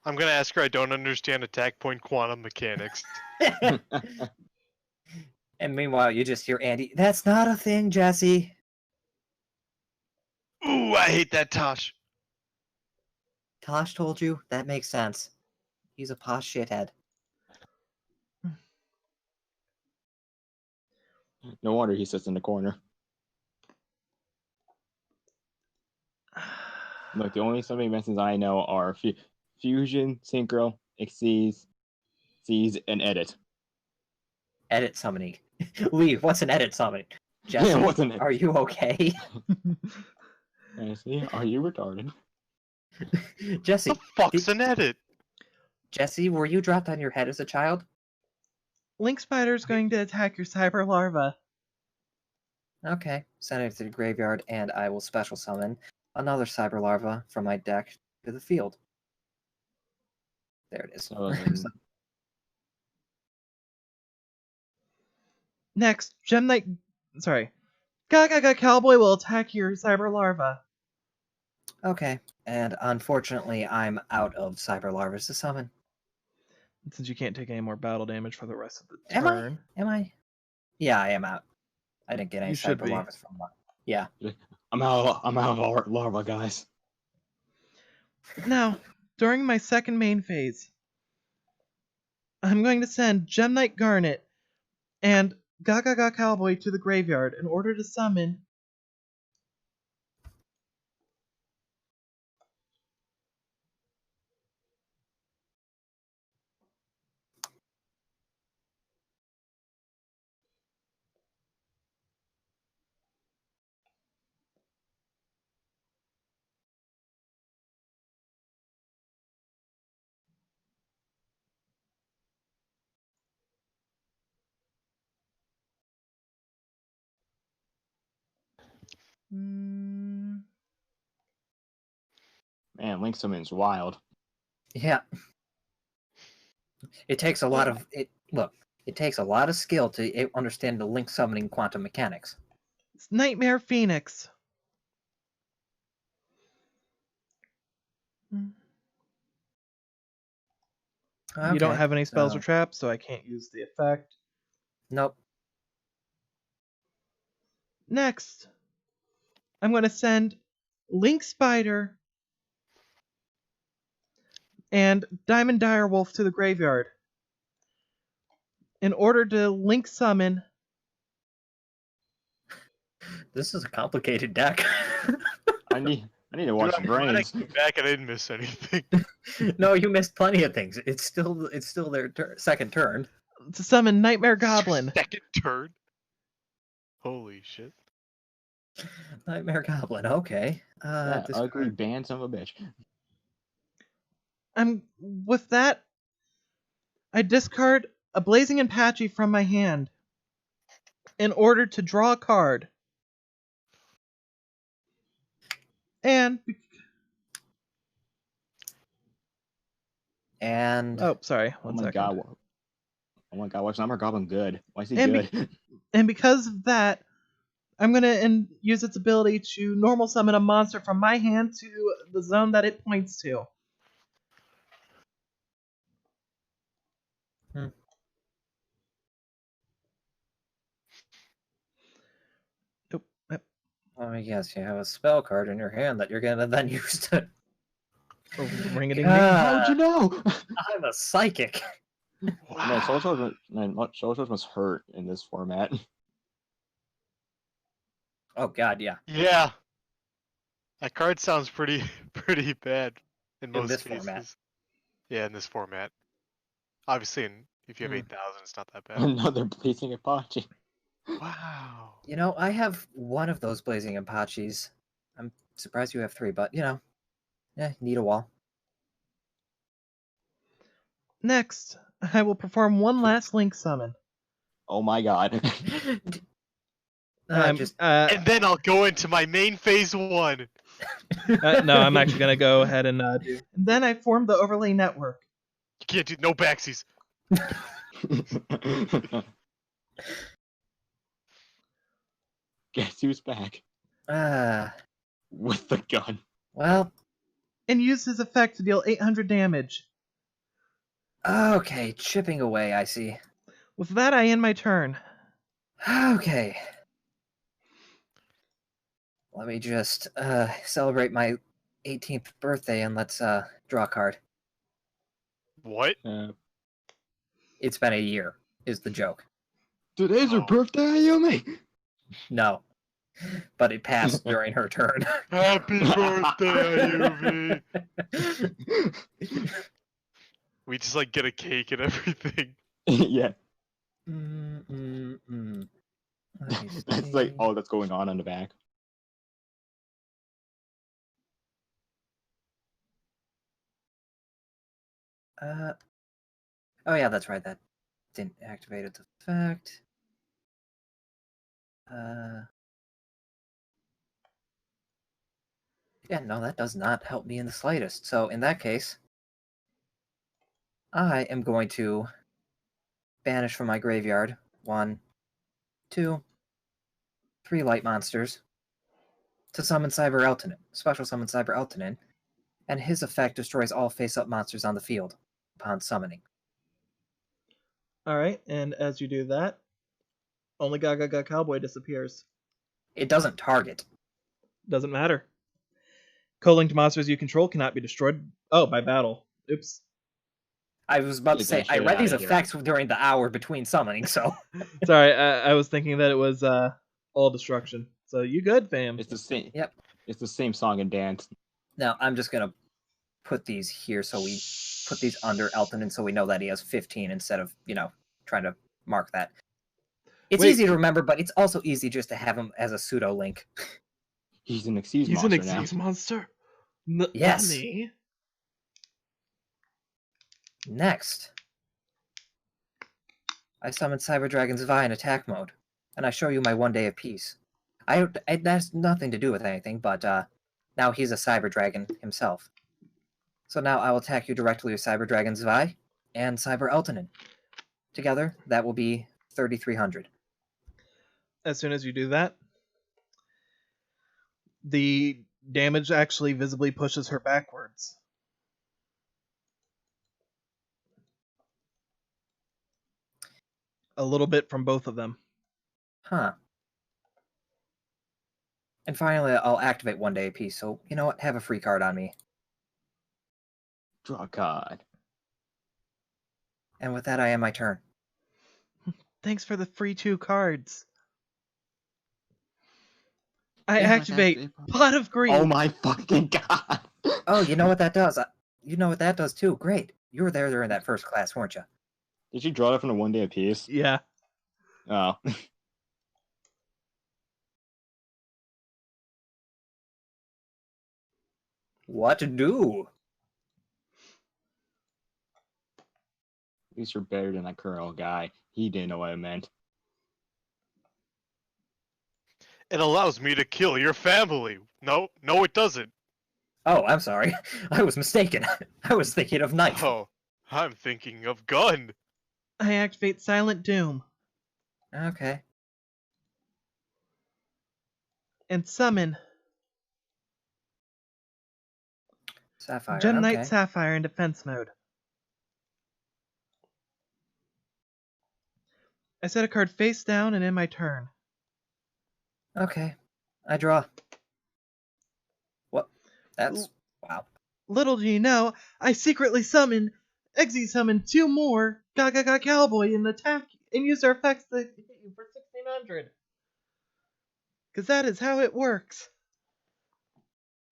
I'm gonna ask her I don't understand attack point quantum mechanics. And meanwhile, you just hear Andy, that's not a thing, Jesse. Ooh, I hate that Tosh. Tosh told you? That makes sense. He's a posh shithead. No wonder he sits in the corner. Look, the only summoning methods I know are fusion, synchro, exceeds, seize, and edit. Edit summoning. Lee, what's an edit summoning? Jesse, Yeah, what's an edit? Are you okay? Honestly, are you retarded? Jesse, The fuck's an edit? Jesse, were you dropped on your head as a child? Link Spider's going to attack your cyber larva. Okay, send it to the graveyard, and I will special summon another cyber larva from my deck to the field. There it is. So, Next, Gaga Cowboy will attack your cyber larva. Okay, and unfortunately, I'm out of cyber larvas to summon. Since you can't take any more battle damage for the rest of the Am turn. Am I? Yeah, I am out. I didn't get any You should cyber be. larvas from one. Yeah. I'm out of larva, guys. Now, during my second main phase, I'm going to send Gem Knight Garnet and Gaga Cowboy to the graveyard in order to summon Mm, Man, Link Summon's wild. Yeah. It takes a lot of it. Look, it takes a lot of skill to understand the link summoning quantum mechanics. it's Nightmare Phoenix. You don't Okay, have any spells so- or traps, so I can't use the effect. Nope. Next, I'm going to send Link Spider and Diamond Direwolf to the graveyard in order to link summon. This is a complicated deck. I need to watch Dude, I'm glad I Brains. came back and I didn't miss anything. No, you missed plenty of things. It's still their second turn. To summon Nightmare Goblin. Second turn. Holy shit. Nightmare Goblin. Okay. That ugly band son of a bitch. With that, I discard a Blazing Apache from my hand in order to draw a card. And oh, sorry, one second. Oh my god, what's Nightmare Goblin good? Why is he And good? And because of that, I'm going to use its ability to normal summon a monster from my hand to the zone that it points to. Nope. Let me guess, you have a spell card in your hand that you're gonna then use to. Ring-a-ding-ding. How'd you know? I'm a psychic. Man, Soul must hurt in this format. Oh god, yeah. Yeah. That card sounds pretty bad in most this cases. format. Yeah, in this format. Obviously, if you have 8,000, it's not that bad. Another Blazing Apache. Wow. You know, I have one of those Blazing Apaches. I'm surprised you have 3, but you know, need a wall. Next, I will perform one last Link summon. Oh my god. And then I'll go into my main phase 1. No, I'm actually going to go ahead and do. And then I form the overlay network. You can't do no backsies. Guess who's back? With the gun. Well. And use his effect to deal 800 damage. Okay, chipping away, I see. With that, I end my turn. Okay. Let me just celebrate my 18th birthday and let's draw a card. What? It's been a year, is the joke. Today's her birthday, Ayumi? No. But it passed during her turn. Happy birthday, Ayumi! We just like get a cake and everything. Yeah. That's like all that's going on in the back. Oh yeah, that's right. That didn't activate its effect. Yeah, no, that does not help me in the slightest. So in that case, I am going to banish from my graveyard 1, 2, 3 light monsters to summon Cyber Eltonin, special summon Cyber Eltonin, and his effect destroys all face-up monsters on the field upon summoning. Alright, and as you do that, only Gaga Cowboy disappears. It doesn't target. Doesn't matter. Co-linked monsters you control cannot be destroyed. Oh, by battle. Oops. I was about to say, I read these effects during the hour between summoning, so... Sorry, I was thinking that it was all destruction. So you good, fam? It's the same. Yep. It's the same song and dance. Now, I'm just going to put these here so we put these under Eltonin so we know that he has 15 instead of, trying to mark that. It's easy to remember, but it's also easy just to have him as a pseudo-link. He's an Xyz monster now. He's an Xyz monster? Yes. Me? Next, I summon Cyber Dragon's Vi in attack mode, and I show you my 1 day of peace. That has nothing to do with anything, but now he's a cyber dragon himself. So now I will attack you directly with Cyber Dragon Zwei and Cyber Eltonin. Together, that will be 3,300. As soon as you do that, the damage actually visibly pushes her backwards. A little bit from both of them. Huh. And finally, I'll activate 1 day apiece, so you know what? Have a free card on me. Draw a card. And with that, I end my turn. Thanks for the free 2 cards. I activate Pot of Greed. Oh my fucking god! Oh, you know what that does? You know what that does too. Great. You were there during that first class, weren't you? Did you draw that from a 1 day apiece? Yeah. Oh. What to do? At least you're better than that Colonel guy. He didn't know what I meant. It allows me to kill your family. No, it doesn't. Oh, I'm sorry. I was mistaken. I was thinking of knife. Oh, I'm thinking of gun. I activate Silent Doom. Okay. And summon Sapphire. Gem Knight Okay. Sapphire in defense mode. I set a card face down and end my turn. Okay. I draw. What? That's... Wow. Little do you know, I secretly exi summon 2 more Gaga Cowboy and attack and use their effects to hit you for 1,600. Because that is how it works.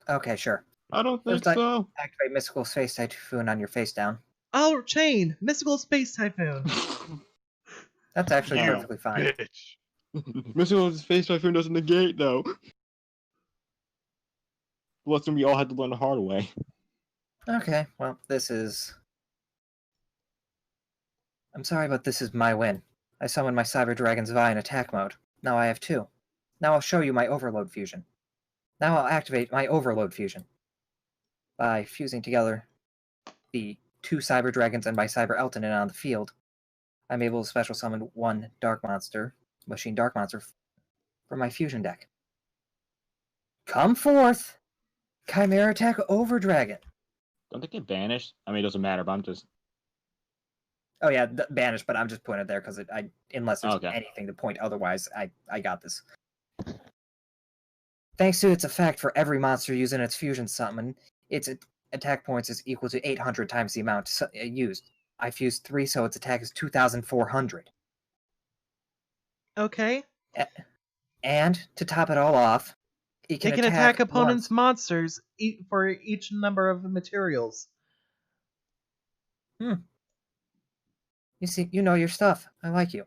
Okay, sure. I don't think First, so. Activate Mystical Space Typhoon on your face down. I'll chain Mystical Space Typhoon. That's actually Yeah. perfectly fine. Bitch. Mystical Space Typhoon doesn't negate, though. Lesson we all had to learn the hard way. Okay, well, this is... I'm sorry, but this is my win. I summoned my Cyber Dragon's Vi in attack mode. Now I have 2. Now I'll show you my Overload Fusion. Now I'll activate my Overload Fusion. By fusing together the 2 Cyber Dragons and my Cyber Eltonin on the field, I'm able to special summon 1 Dark Monster, Machine Dark Monster, from my fusion deck. Come forth! Chimera Attack Over Dragon! Don't they get banished? I mean, it doesn't matter, but I'm just... Oh yeah, banished, but I'm just pointing it there because unless there's Okay. anything to point otherwise, I got this. Thanks to its effect, for every monster using its fusion summon, its attack points is equal to 800 times the amount used. I fused 3, so its attack is 2,400. Okay. And to top it all off, it It can can attack opponents' once. monsters for each number of materials. You see, you know your stuff. I like you.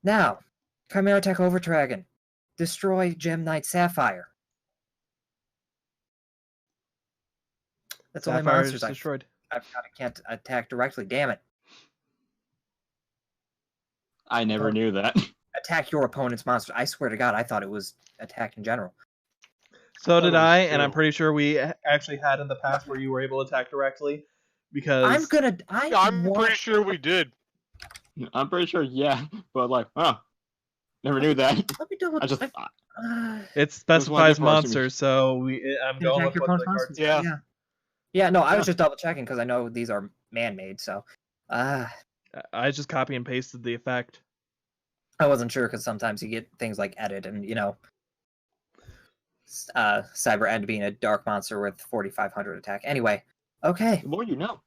Now, Chimera Attack Over Dragon. Destroy Gem Knight Sapphire. That's only Sapphire is monsters destroyed. I can't attack directly. Damn it. I never knew that. Attack your opponent's monster. I swear to God, I thought it was attack in general. So thought did it was I, and I'm 2. pretty sure we actually had in the past where you were able to attack directly. Because I'm pretty sure we did. I'm pretty sure, yeah. But, like, never knew that. Let me double. I just... it There's one specifies good person. monsters, so I'm going attack with your what the opponent's card monsters. says. Yeah. Yeah, no, I was just double checking because I know these are man-made, so I just copy and pasted the effect. I wasn't sure because sometimes you get things like edit and Cyber End being a dark monster with 4,500 attack. Anyway, okay, The more you know.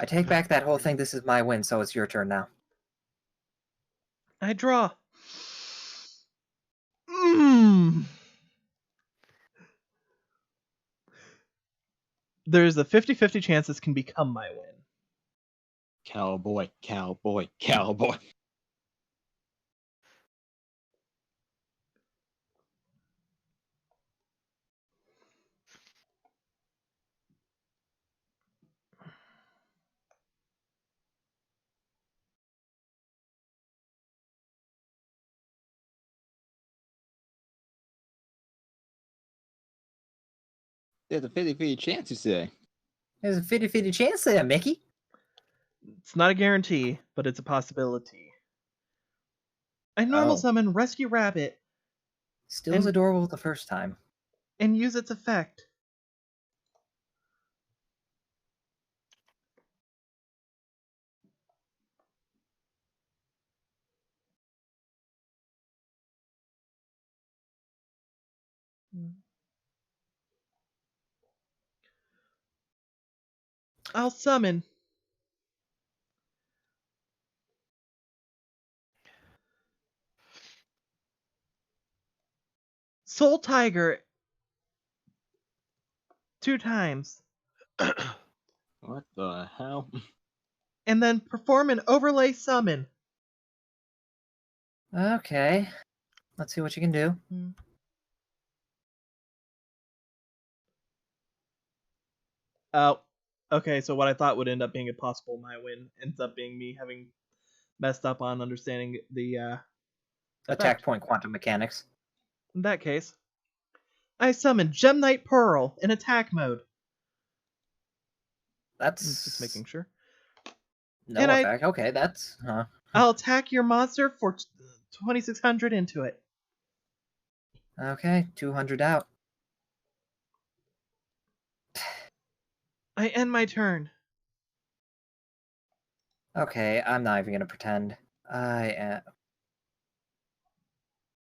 I take back that whole thing. This is my win, so it's your turn now. I draw. There's a 50-50 chance this can become my win. Cowboy, cowboy, cowboy. There's a 50-50 chance, you say. There's a 50-50 chance there, Mickey. It's not a guarantee, but it's a possibility. I normal summon Rescue Rabbit. Still as adorable the first time. And use its effect. I'll summon Soul Tiger 2 times. What the hell? And then perform an overlay summon. Okay. Let's see what you can do. Oh, okay, so what I thought would end up being a possible my win ends up being me having messed up on understanding the Attack point quantum mechanics. In that case, I summon Gem Knight Pearl in attack mode. That's just making sure. No and effect. Okay, that's I'll attack your monster for 2,600 into it. Okay, 200 out. I end my turn. Okay, I'm not even gonna pretend. I am.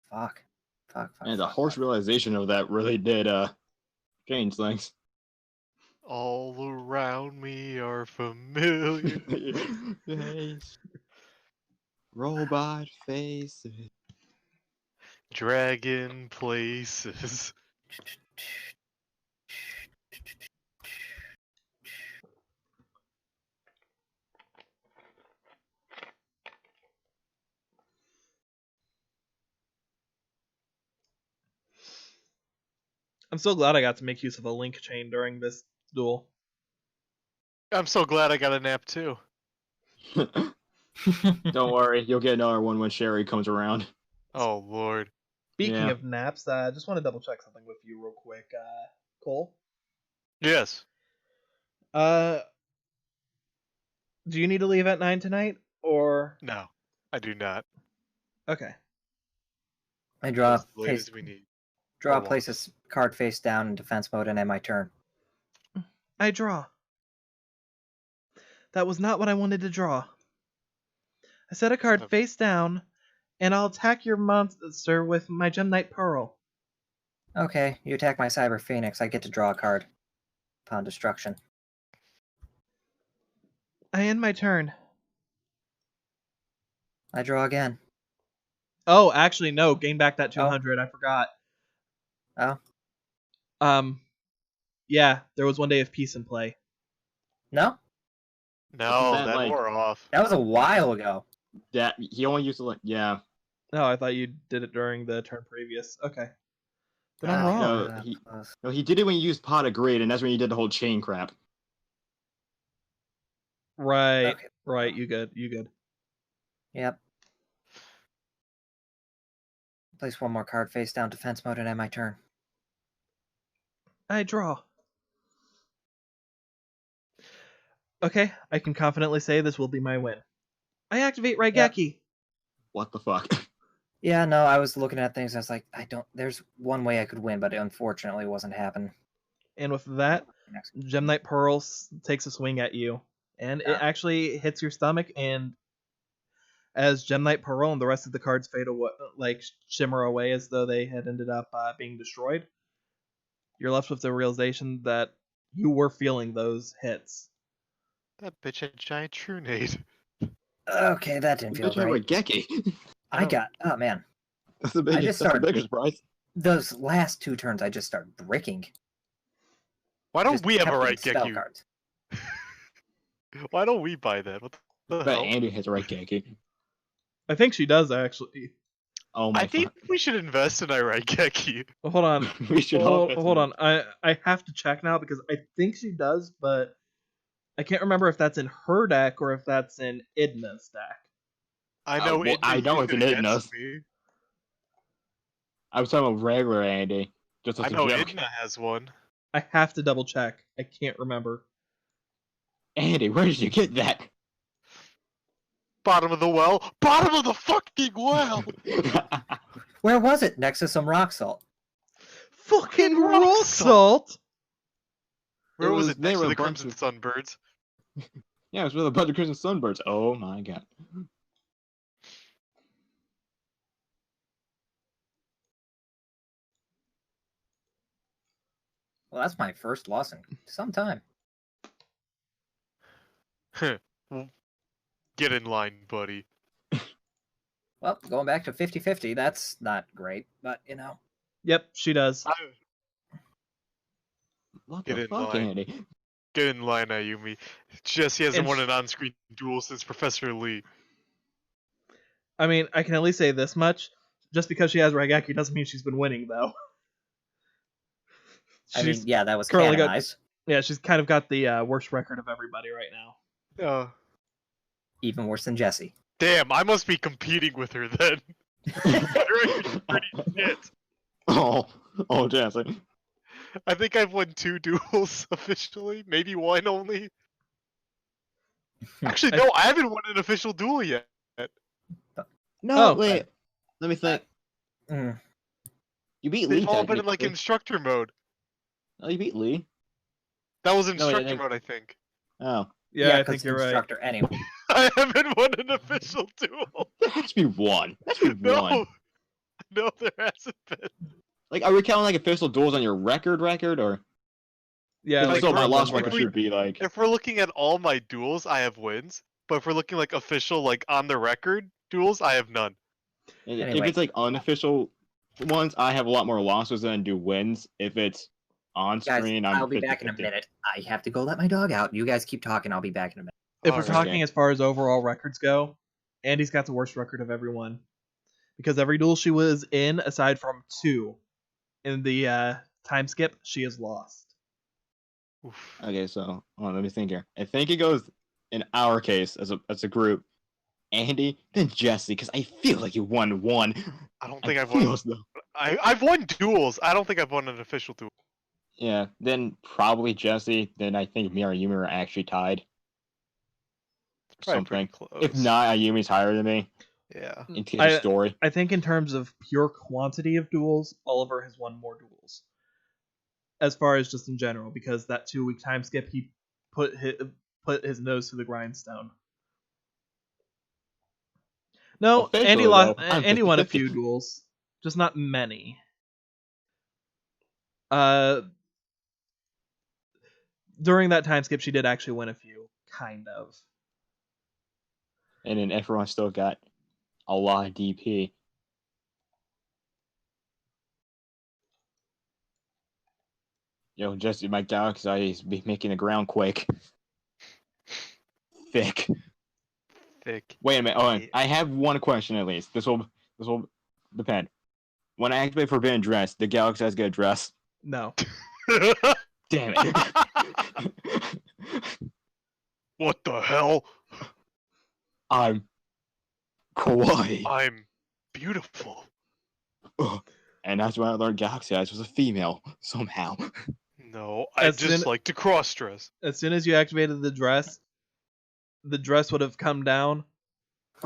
Fuck. And the harsh realization of that really did change things. All around me are familiar. Face. Robot faces. Dragon places. I'm so glad I got to make use of a link chain during this duel. I'm so glad I got a nap too. Don't worry, you'll get another one when Sherry comes around. Oh lord. Speaking of naps, I just want to double check something with you real quick, Cole. Yes. Do you need to leave at 9 tonight, or? No, I do not. Okay. I draw as late as we need. Draw place this card face down in defense mode and end my turn. I draw. That was not what I wanted to draw. I set a card face down, and I'll attack your monster with my Gem Knight Pearl. Okay, you attack my Cyber Phoenix. I get to draw a card upon destruction. I end my turn. I draw again. Oh, actually, no. Gain back that 200. I forgot. Oh. Yeah, there was 1 day of peace in play. No? No, that wore off. That was a while ago. That he only used to yeah. No, I thought you did it during the turn previous. Okay. Then I'm wrong. No, he did it when you used Pot of Greed, and that's when you did the whole chain crap. Right. Okay. Right. You good. Yep. Place one more card face down defense mode and end my turn. I draw. Okay, I can confidently say this will be my win. I activate Raigeki. Yep. What the fuck? Yeah, no, I was looking at things. I was like, there's one way I could win, but it unfortunately wasn't happening. And with that, Gem Knight Pearl takes a swing at you. And it actually hits your stomach, and as Gem Knight Pearl and the rest of the cards fade away, shimmer away as though they had ended up being destroyed, you're left with the realization that you were feeling those hits. That bitch had giant Trunade. Okay, that didn't feel great. Raigeki. Oh man. That's the biggest surprise. Those last 2 turns, I just started bricking. Why don't we have a Raigeki? Why don't we buy that? What the hell? Andy has a Raigeki. I think she does, actually. Oh my! I think we should invest in a Raigeki. Well, hold on. We should. Hold on. I have to check now because I think she does, but I can't remember if that's in her deck or if that's in Idna's deck. I know. I know it's in Idna's. I was talking about regular Andy. I know Idna has one. I have to double check. I can't remember. Andy, where did you get that? Bottom of the well. Bottom of the fucking well. Where was it? Next to some rock salt. Fucking Rock rock salt. salt. Where was was- it? they Next were to a the bunch Crimson of- Sunbirds. Yeah, it was with a bunch of Crimson Sunbirds. Oh my god. Well, that's my first loss in some time. Well, get in line, buddy. Well, going back to 50-50, that's not great, but you know. Yep, she does. What Get the in fuck, line. Andy? Get in line, Ayumi. Jesse hasn't And won an on-screen duel since Professor Lee. I mean, I can at least say this much. Just because she has Raigeki doesn't mean she's been winning, though. I mean, yeah, that was currently got- canonized. Yeah, she's kind of got the worst record of everybody right now. Even worse than Jesse. Damn, I must be competing with her then. Her record's pretty shit. Oh, Jesse. I think I've won 2 duels officially, maybe 1 only. Actually, no, I haven't won an official duel yet. No, Oh. wait. Let me think. Mm. You beat Lee. They've all been in like technically. instructor mode. Oh, you beat Lee. That was No, wait, instructor think- mode, I think. Oh, Yeah, I 'cause think you're right. instructor anyway. I haven't won an official duel. there has to be one. There has to be one. No, there hasn't been. Like, are we counting like official duels on your record, or? Yeah, If like, so, my we're- loss if record we- should be like. If we're looking at all my duels, I have wins. But if we're looking like official, like on the record duels, I have none. If Anyway. it's like unofficial ones, I have a lot more losses than I do wins. If it's on Guys, screen, I'm I'll be back in a 50-50. minute. I have to go let my dog out. You guys keep talking. I'll be back in a minute. if we're Alright. talking as far as overall records go, Andy's got the worst record of everyone. Because every duel she was in, aside from 2 in the time skip, she has lost. Oof. Okay, so hold on, let me think here. I think it goes in our case as a group. Andy, then Jesse, because I feel like you won one. I don't think I've feel won. as though- I've won duels. I don't think I've won an official duel. Yeah, then probably Jesse. Then I think me or Ayumi are actually tied. Probably Something. pretty close. If not, Ayumi's higher than me. Yeah. In case of story. I think in terms of pure quantity of duels, Oliver has won more duels. As far as just in general, because that 2-week time skip, he put his nose to the grindstone. No, Officially, Andy lost. though, I'm Andy won a 50-50. few duels, just not many. During that time skip, she did actually win a few, kind of. And then everyone still got a lot of DP. Yo, Jesse, my Galaxy Eyes be making the ground quake. Thick. Thick. Wait a minute. Oh, Yeah. I have one question at least. This will depend. When I activate Forbidden Dress, the Galaxy Eyes get a dress. No. Damn it. What the hell? I'm kawaii. I'm beautiful. Ugh. And that's when I learned Galaxy Eyes was a female somehow. No, I As just soon- like to cross dress. As soon as you activated the dress would have come down,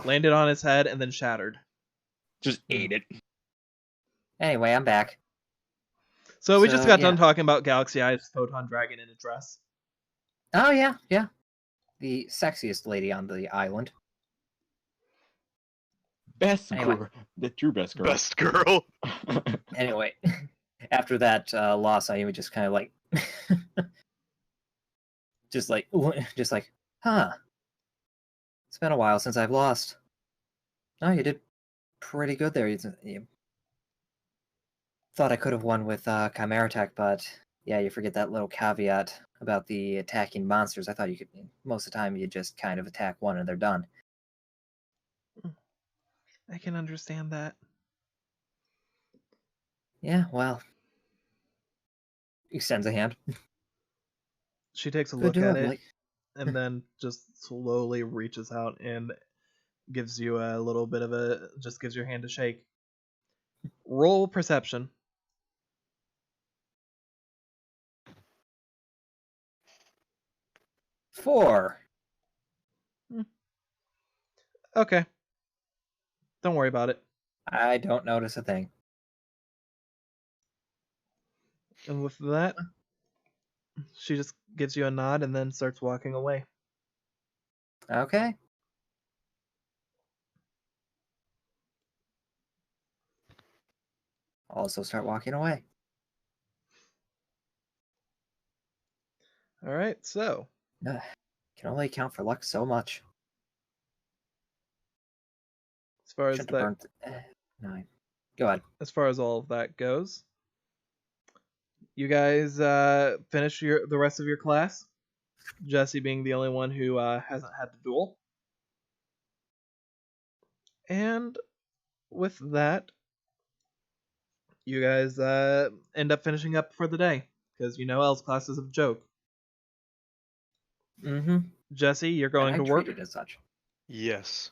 landed on his head, and then shattered. Just ate it. Anyway, I'm back. So we just got yeah. done talking about Galaxy Eyes Photon Dragon in a dress. Oh, yeah. The sexiest lady on the island. Best Anyway. girl. The true best girl. Best girl. Anyway, after that loss, I even just kind of like, just like, huh. It's been a while since I've lost. Oh, you did pretty good there. You thought I could have won with Chimera Tech, but yeah, you forget that little caveat about the attacking monsters. I thought you could, most of the time, you just kind of attack one and they're done. I can understand that. Yeah, well. Extends a hand. She takes a Good look at job, it Blake. and then just slowly reaches out and gives you a little bit of just gives your hand a shake. Roll perception. 4. Okay. Don't worry about it. I don't notice a thing. And with that, she just gives you a nod and then starts walking away. Okay. Also start walking away. All right, so Ugh, can only account for luck so much. as far as Shouldn't have that, burnt 9. Go ahead. as far as all of that goes, you guys finish the rest of your class. Jesse being the only one who hasn't had to duel. And with that, you guys end up finishing up for the day because you know L's class is a joke. Mm-hmm. Jesse, you're going to work. Treat it as such. Yes.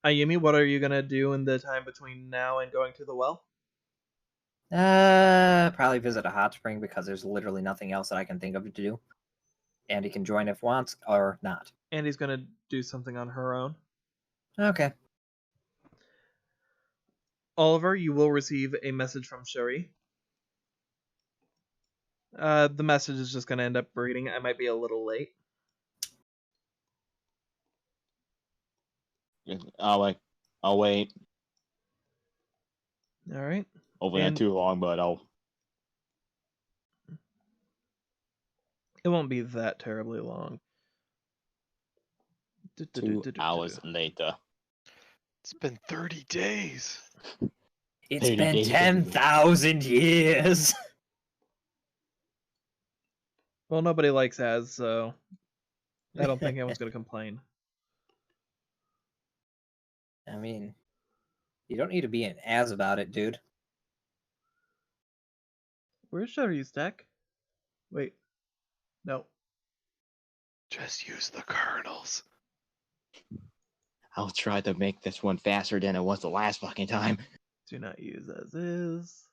Ayumi, what are you gonna do in the time between now and going to the well? Probably visit a hot spring because there's literally nothing else that I can think of to do. Andy can join if wants or not. Andy's gonna do something on her own. Okay. Oliver, you will receive a message from Sherry. The message is just gonna end up reading, I might be a little late. I'll wait. All right. Hopefully not And- too long, but It won't be that terribly long. 2 hours later. It's been 30 days. It's 30 been days. 10,000 years. Well, nobody likes Az, so I don't think anyone's gonna complain. I mean, you don't need to be an ass about it, dude. Where's Sherry's deck? Wait. No. Just use the kernels. I'll try to make this one faster than it was the last fucking time. Do not use as is.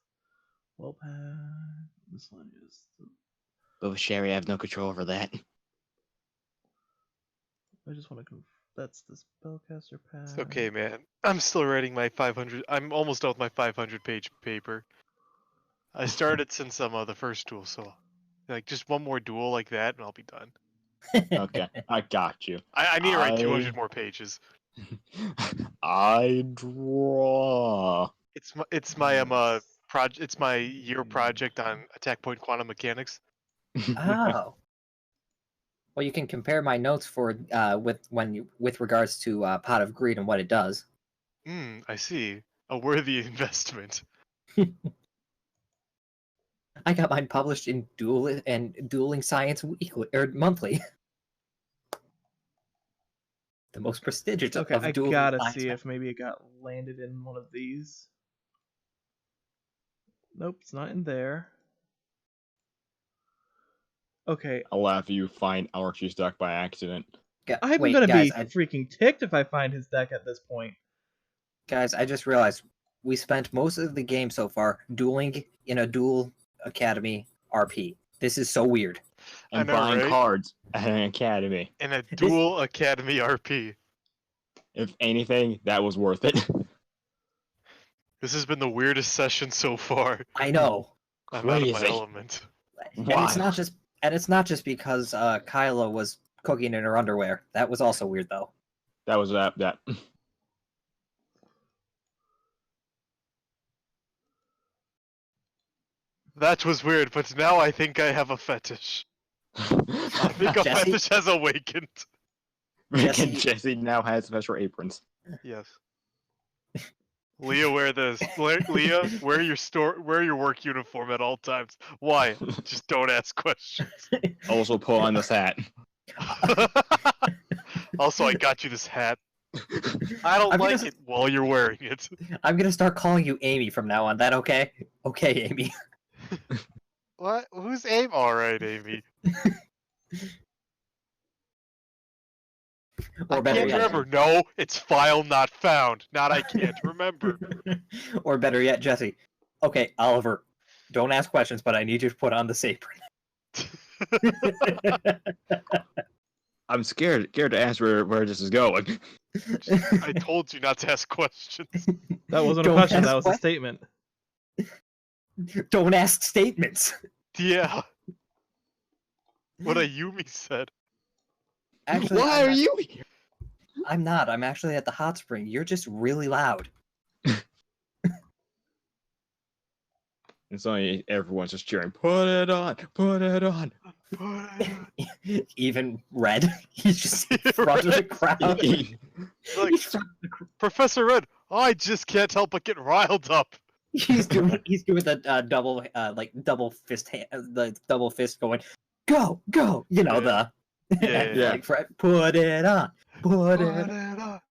Well pad. Miscellaneous. But with Sherry, I have no control over that. I just want to that's the spellcaster pad. It's okay, man. I'm still writing my 500. I'm almost done with my 500-page paper. I started since the first duel, so like just one more duel like that, and I'll be done. Okay, I got you. I need to write 200 more pages. I draw. It's my project. It's my year project on attack point quantum mechanics. Oh. Well, you can compare my notes for with regards to Pot of Greed and what it does. I see. A worthy investment. I got mine published in Dueling Science Weekly or monthly. The most prestigious Okay, of I dueling gotta science see if maybe it got landed in one of these. Nope, it's not in there. Okay, I'll laugh if you find Archie's deck by accident. I'm Wait, gonna guys, be freaking ticked if I find his deck at this point. Guys, I just realized we spent most of the game so far dueling in a Duel Academy RP. This is so weird. And I know, buying right? cards at an academy. In a Duel Academy RP. If anything, that was worth it. This has been the weirdest session so far. I know. I'm out of my Crazy. element. And Wow. it's not just because Kyla was cooking in her underwear. That was also weird though. That was that. That was weird, but now I think I have a fetish. I think a Jesse? fetish has awakened. Freaking Jesse- Jesse now has special aprons. Yes. Leah, wear this. Leah, wear your work uniform at all times. Why? Just don't ask questions. Also pull on this hat. Also, I got you this hat. I don't I'm like gonna- it while you're wearing it. I'm gonna start calling you Amy from now on. That okay? Okay, Amy. What? Who's Amy? All right, Amy. Or I better can't yet, remember. No, it's file not found. Not I can't remember. or better yet, Jesse. Okay, Oliver. Don't ask questions, but I need you to put on this apron. I'm scared to ask where this is going. I told you not to ask questions. That wasn't a Don't question, ask that was a what? statement. Don't ask statements. Yeah. What Ayumi said. Actually, Why are you here? I'm not. I'm actually at the hot spring. You're just really loud. It's only everyone's just cheering. Put it on. Put it on. Even Red. He's just in front of the crowd. Like, He's front of the Professor Red, I just can't help but get riled up. He's doing the double fist going, go, you know, Yeah. Yeah. like put it on, put it on.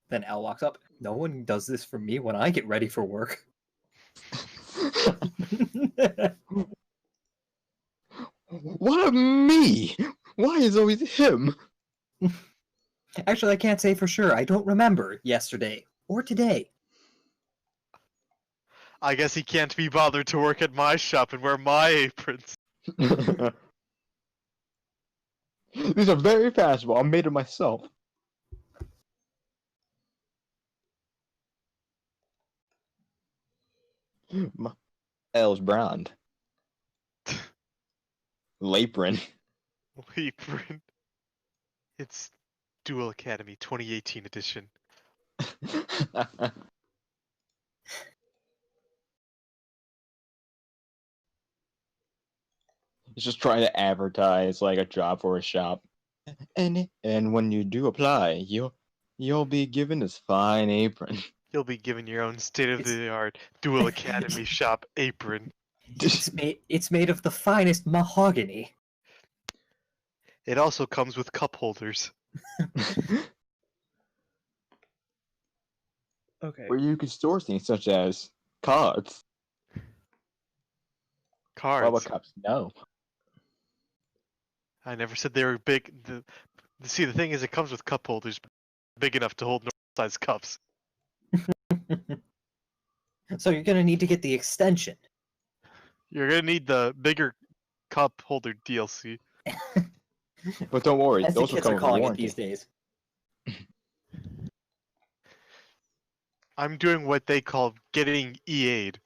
Then Al walks up. No one does this for me when I get ready for work. What of me? Why is it always him? Actually, I can't say for sure. I don't remember yesterday or today. I guess he can't be bothered to work at my shop and wear my aprons. These are very fashionable. I made them myself. My L's brand. Lapron. Apron. It's Duel Academy 2018 edition. It's just trying to advertise like a job for a shop. And when you do apply, you'll be given this fine apron. You'll be given your own state-of-the-art Duel Academy shop apron. It's made of the finest mahogany. It also comes with cup holders. Okay. Where you can store things such as cards. Cards. Bubba cups, no. I never said they were big. See, the thing is, it comes with cup holders, big enough to hold normal-sized cups. So you're gonna need to get the extension. You're gonna need the bigger cup holder DLC. But don't worry, As the those will kids come are with calling it warranty. these days. I'm doing what they call getting EA'd.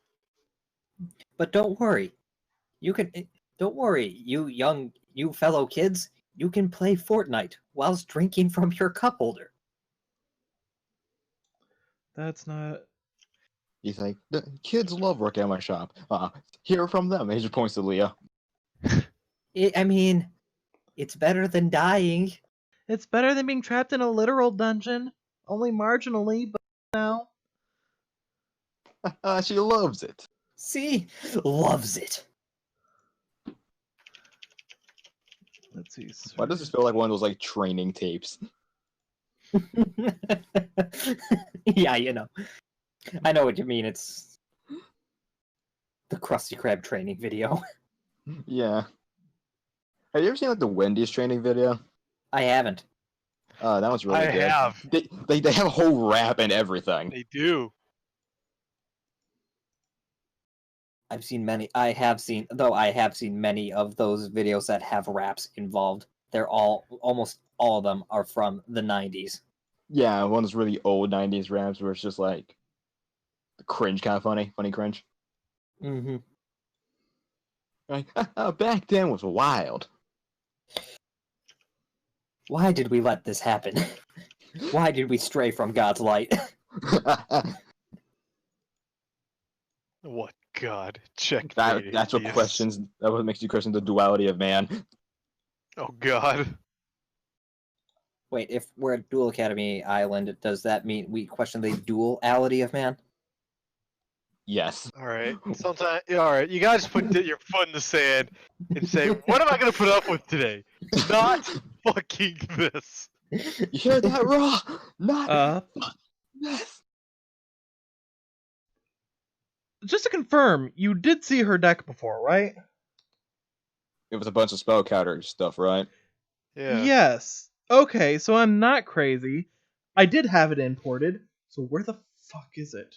But don't worry, don't worry, you fellow kids. You can play Fortnite whilst drinking from your cup holder. That's not... He's like, the kids love working at my shop. Hear from them. He just points to Leah. I mean, it's better than dying. It's better than being trapped in a literal dungeon. Only marginally, but now. She loves it. See, loves it. Let's see. Why does this feel like one of those like training tapes? Yeah, you know. I know what you mean. It's the Krusty Krab training video. Yeah. Have you ever seen like the Wendy's training video? I haven't. That one's really I good. have. They have a whole rap and everything. They do. I've seen many. I have seen many of those videos that have raps involved. They're almost all of them are from the 90s. Yeah, one of those really old 90s raps where it's just like cringe, kind of funny cringe. Mm-hmm. Like, back then was wild. Why did we let this happen? Why did we stray from God's light? What God? Check. That's what questions. That what makes you question the duality of man. Oh God. Wait, if we're at Duel Academy Island, does that mean we question the duality of man? Yes. All right. Sometimes, all right. You guys put your foot in the sand and say, "What am I gonna put up with today? Not fucking this." You hear that, Raw? Not this. Just to confirm, you did see her deck before, right? It was a bunch of spell counter stuff, right? Yeah. Yes. Okay, so I'm not crazy. I did have it imported. So where the fuck is it?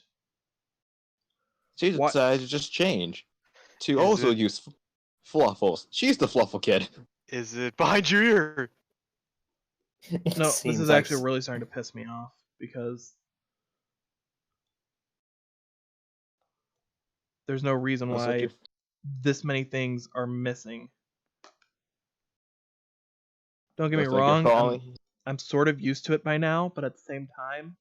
She What? decided to just change to Is also it- use fluffles. She's the fluffle kid. Is it behind your ear? It No, this seems is like actually really starting to piss me off because there's no reason Looks like why you're- this many things are missing. Don't get me looks like you're wrong, falling. I'm sort of used to it by now, but at the same time,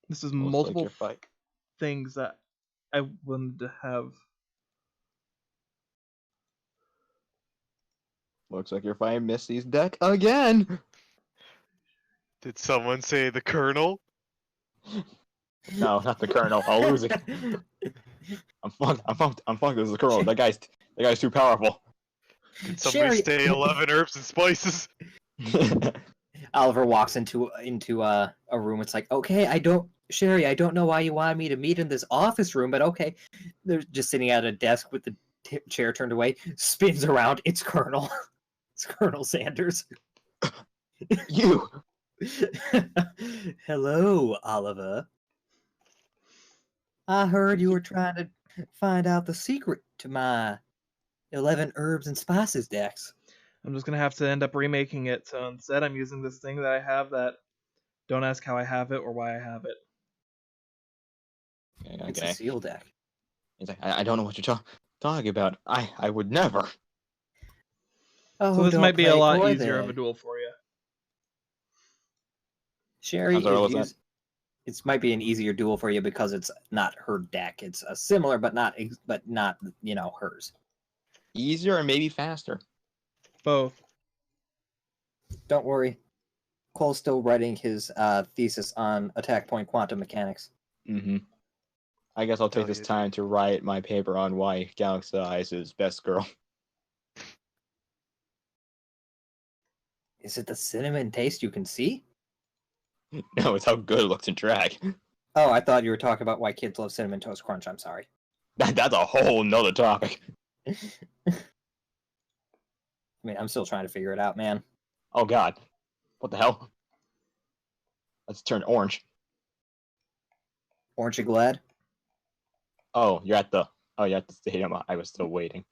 this is Looks like multiple you're fighting. things that I wanted to have. Looks like you're fighting Misty's deck again. Did someone say the Colonel? No, not the Colonel. I'll lose it. I'm fucked. This is the Colonel. That guy's too powerful. Did somebody Sherry- say 11 herbs and spices? Oliver walks into a room. It's like, okay, Sherry, I don't know why you wanted me to meet in this office room, but okay. They're just sitting at a desk with the chair turned away. Spins around. It's Colonel. It's Colonel Sanders. You. Hello, Oliver. I heard you were trying to find out the secret to my 11 herbs and spices decks. I'm just gonna have to end up remaking it. So instead, I'm using this thing that I have that don't ask how I have it or why I have it. It's a Okay. seal deck. He's like, I don't know what you're talking about. I would never. Oh, So this don't might be a play lot coy easier of there. a duel for you. Sherry, I'm sorry, what was it might be an easier duel for you because it's not her deck. It's a similar, but not hers. Easier and maybe faster. Both. Don't worry, Cole's still writing his thesis on attack point quantum mechanics. Mm-hmm. I guess I'll take Oh, this yeah. time to write my paper on why Galaxy Eyes is best girl. Is it the cinnamon taste you can see? No, it's how good it looks in drag. Oh, I thought you were talking about why kids love cinnamon toast crunch. I'm sorry. That's a whole nother topic. I mean, I'm still trying to figure it out, man. Oh god. What the hell? Let's turn orange. Aren't you glad? Oh, you're at the stadium. I was still waiting.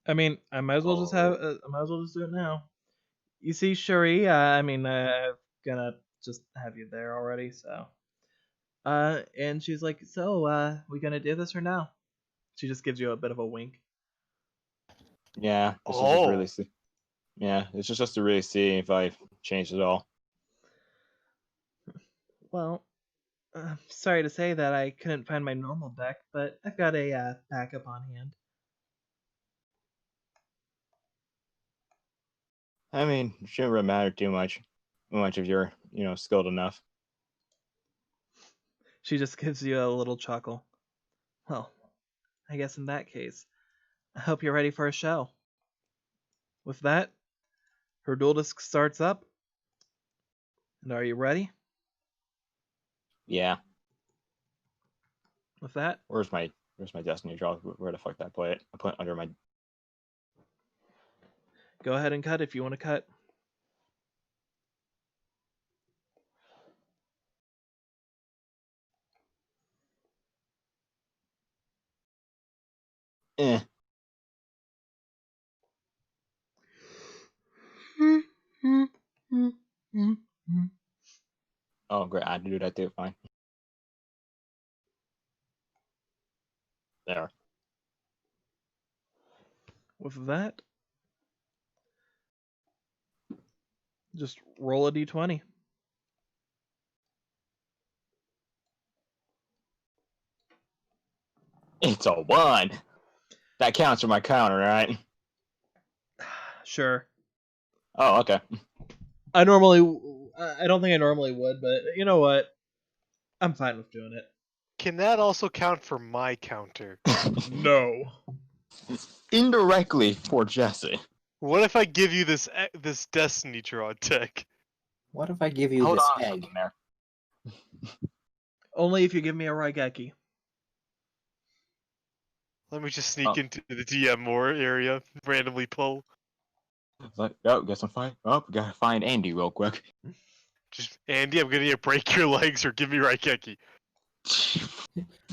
I mean, I might as well just have. I might as well just do it now. You see, Shuri. I'm gonna just have you there already. So, and she's like, "So, we gonna do this or no?" She just gives you a bit of a wink. Yeah, this is just really see. Yeah, it's just to really see if I've changed at all. Well, sorry to say that I couldn't find my normal deck, but I've got a backup on hand. I mean, it shouldn't really matter too much if you're, skilled enough. She just gives you a little chuckle. Well, I guess in that case, I hope you're ready for a show. With that, her duel disc starts up. And are you ready? Yeah. With that, Where's my Destiny draw? Where the fuck did I play it? I put it under my. go ahead and cut if you want to cut. Eh. Oh great, I had to do that too. Fine. There. With that, just roll a d20. It's a 1. That counts for my counter, right? Sure. Oh, okay. I don't think I normally would, but you know what? I'm fine with doing it. Can that also count for my counter? No. Indirectly for Jesse. What if I give you this Destiny draw deck? What if I give you Hold this on a egg? second there. Only if you give me a Raigeki. Let me just sneak Oh. into the DM more area, randomly pull. Guess I'm fine. Oh, we gotta find Andy real quick. Just Andy, I'm gonna break your legs or give me Raikeki.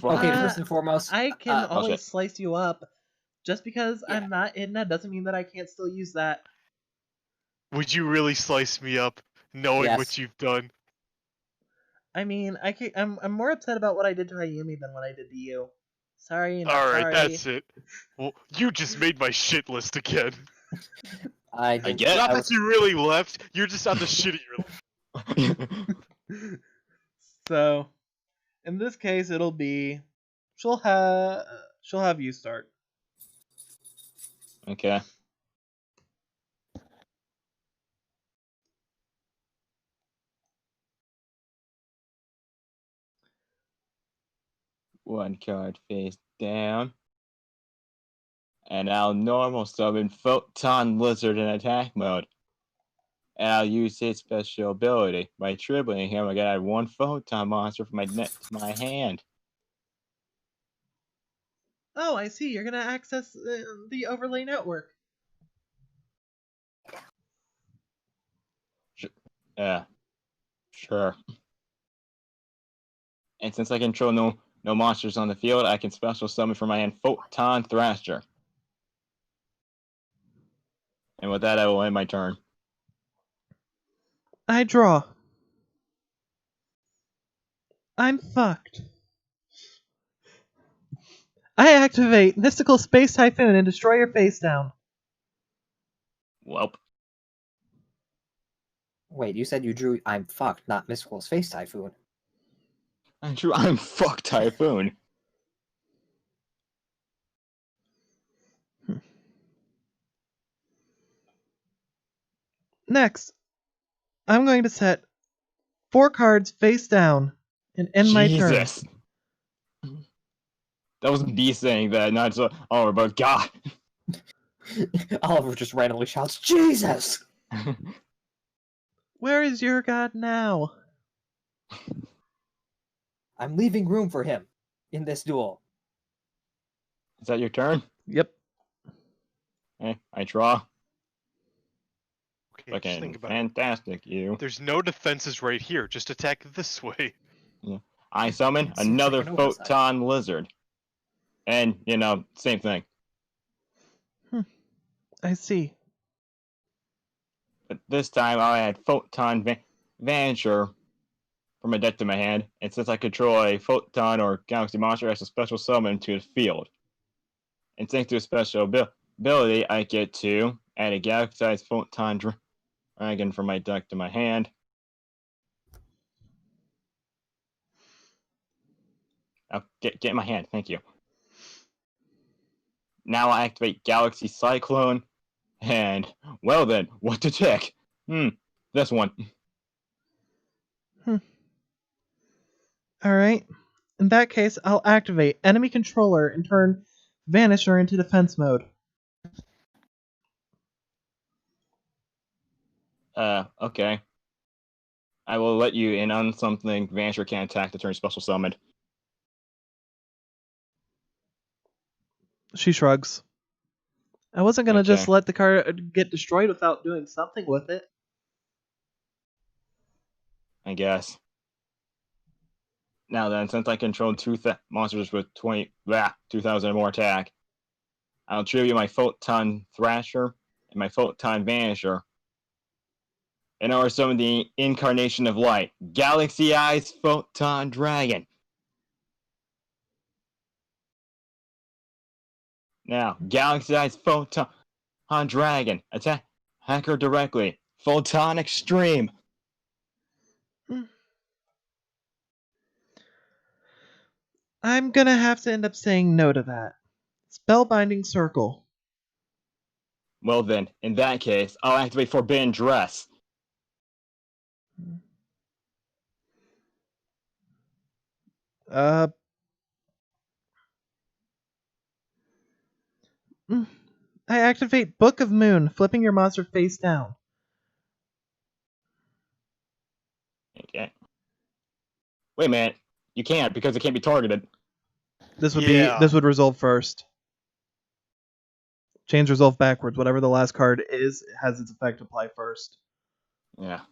Okay, first and foremost, I can shit. always slice you up. Just because Yeah. I'm not in that doesn't mean that I can't still use that. Would you really slice me up, knowing Yes. what you've done? I mean, I'm more upset about what I did to Hayumi than what I did to you. Sorry, not All right, sorry. that's it. Well, you just made my shit list again. I did. get it. Not I that was, you really left. You're just on the shittier list. So, in this case, it'll be she'll have you start. Okay. One card face down. And I'll normal summon Photon Lizard in attack mode. And I'll use his special ability. By tripling him, I gotta add one Photon monster from my hand. Oh, I see. You're gonna access the overlay network. Sure. And since I control no monsters on the field, I can special summon from my hand Photon Thrasher. And with that, I will end my turn. I draw. I'm fucked. I activate Mystical Space Typhoon and destroy your face down. Welp. wait, you said you drew I'm fucked, not Mystical Space Typhoon. I'm fucked Typhoon. Next, I'm going to set 4 cards face down and end my turn. Jesus. That was me saying that, not just, oh, but God. Oliver just randomly shouts, Jesus! Where is your god now? I'm leaving room for him in this duel. Is that your turn? Yep. Okay, I draw. Okay, just think Fucking about it. fantastic, you. There's no defenses right here. Just attack this way. I summon Seems another like an oversight. Photon Lizard. And, same thing. I see. But this time I'll add Photon Vanisher from my deck to my hand. And since I control a Photon or Galaxy monster, I have a special summon to the field. And thanks to a special ability, I get to add a Galaxy-sized Photon Dragon from my deck to my hand. I'll get in my hand, thank you. Now I activate Galaxy Cyclone, and, well then, what to check? This one. Alright. In that case, I'll activate Enemy Controller and turn Vanisher into defense mode. Okay. I will let you in on something. Vanisher can't attack the turn special summoned. She shrugs. I wasn't gonna just Okay. let the card get destroyed without doing something with it. I guess. Now then, since I control two monsters with 2,000 or more attack, I'll tribute my Photon Thrasher and my Photon Vanisher. And or summon the Incarnation of Light, Galaxy Eyes Photon Dragon. Now, Galaxy Eyes Photon Dragon. Attack her directly. Photon Extreme. I'm gonna have to end up saying no to that. Spellbinding Circle. Well then, in that case, I'll activate Forbidden Dress. I activate Book of Moon, flipping your monster face down. Okay. Wait a minute. You can't because it can't be targeted. This would resolve first. Change resolve backwards. Whatever the last card is, has its effect apply first. Yeah.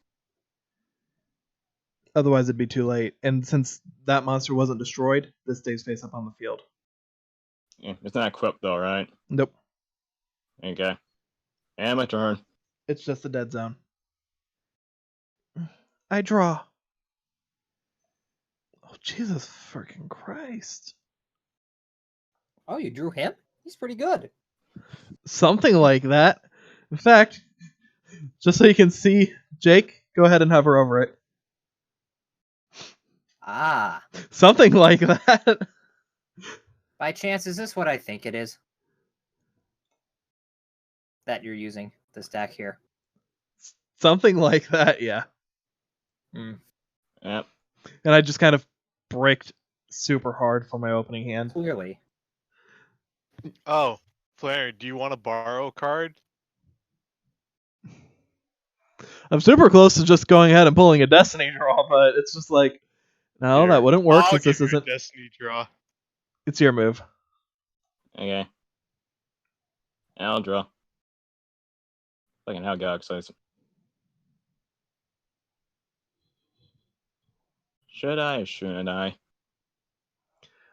Otherwise, it'd be too late. And since that monster wasn't destroyed, this stays face up on the field. Yeah, it's not equipped though, right? Nope. Okay. And my turn. It's just a dead zone. I draw. Oh, Jesus freaking Christ. Oh, you drew him? He's pretty good. Something like that. In fact, just so you can see, Jake, go ahead and hover over it. Ah. Something like that. By chance, is this what I think it is? That you're using, the stack here. Something like that, yeah. Yep. And I just kind of bricked super hard for my opening hand. Clearly. Oh, Flair, do you want to borrow a card? I'm super close to just going ahead and pulling a Destiny draw, but it's just like, no, Here, that wouldn't work I'll since give this you isn't. a Destiny draw. It's your move. Okay. I'll draw. Fucking hell, God, excited. Should I or shouldn't I?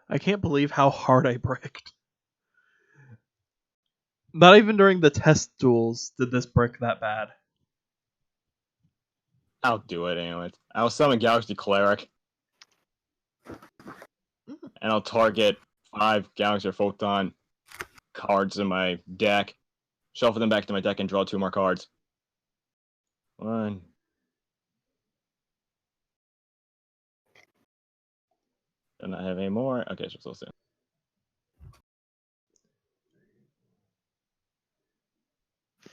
I can't believe how hard I bricked. Not even during the test duels did this brick that bad. I'll do it anyways. I'll summon Galaxy Cleric. And I'll target 5 Galaxy Photon cards in my deck. Shuffle them back to my deck and draw 2 more cards. 1. Do not have any more. Okay, so soon.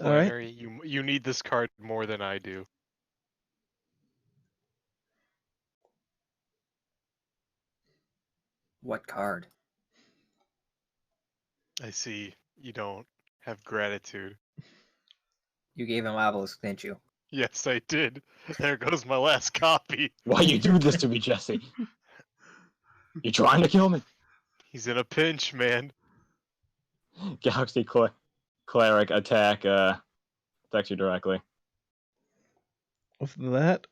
All right. Flannery, you need this card more than I do. What card? I see you don't have gratitude. You gave him Obelisk, didn't you? Yes, I did. There goes my last copy. Why you do this to me, Jesse? You trying to kill me? He's in a pinch, man. Galaxy Cleric attacks you directly. With that,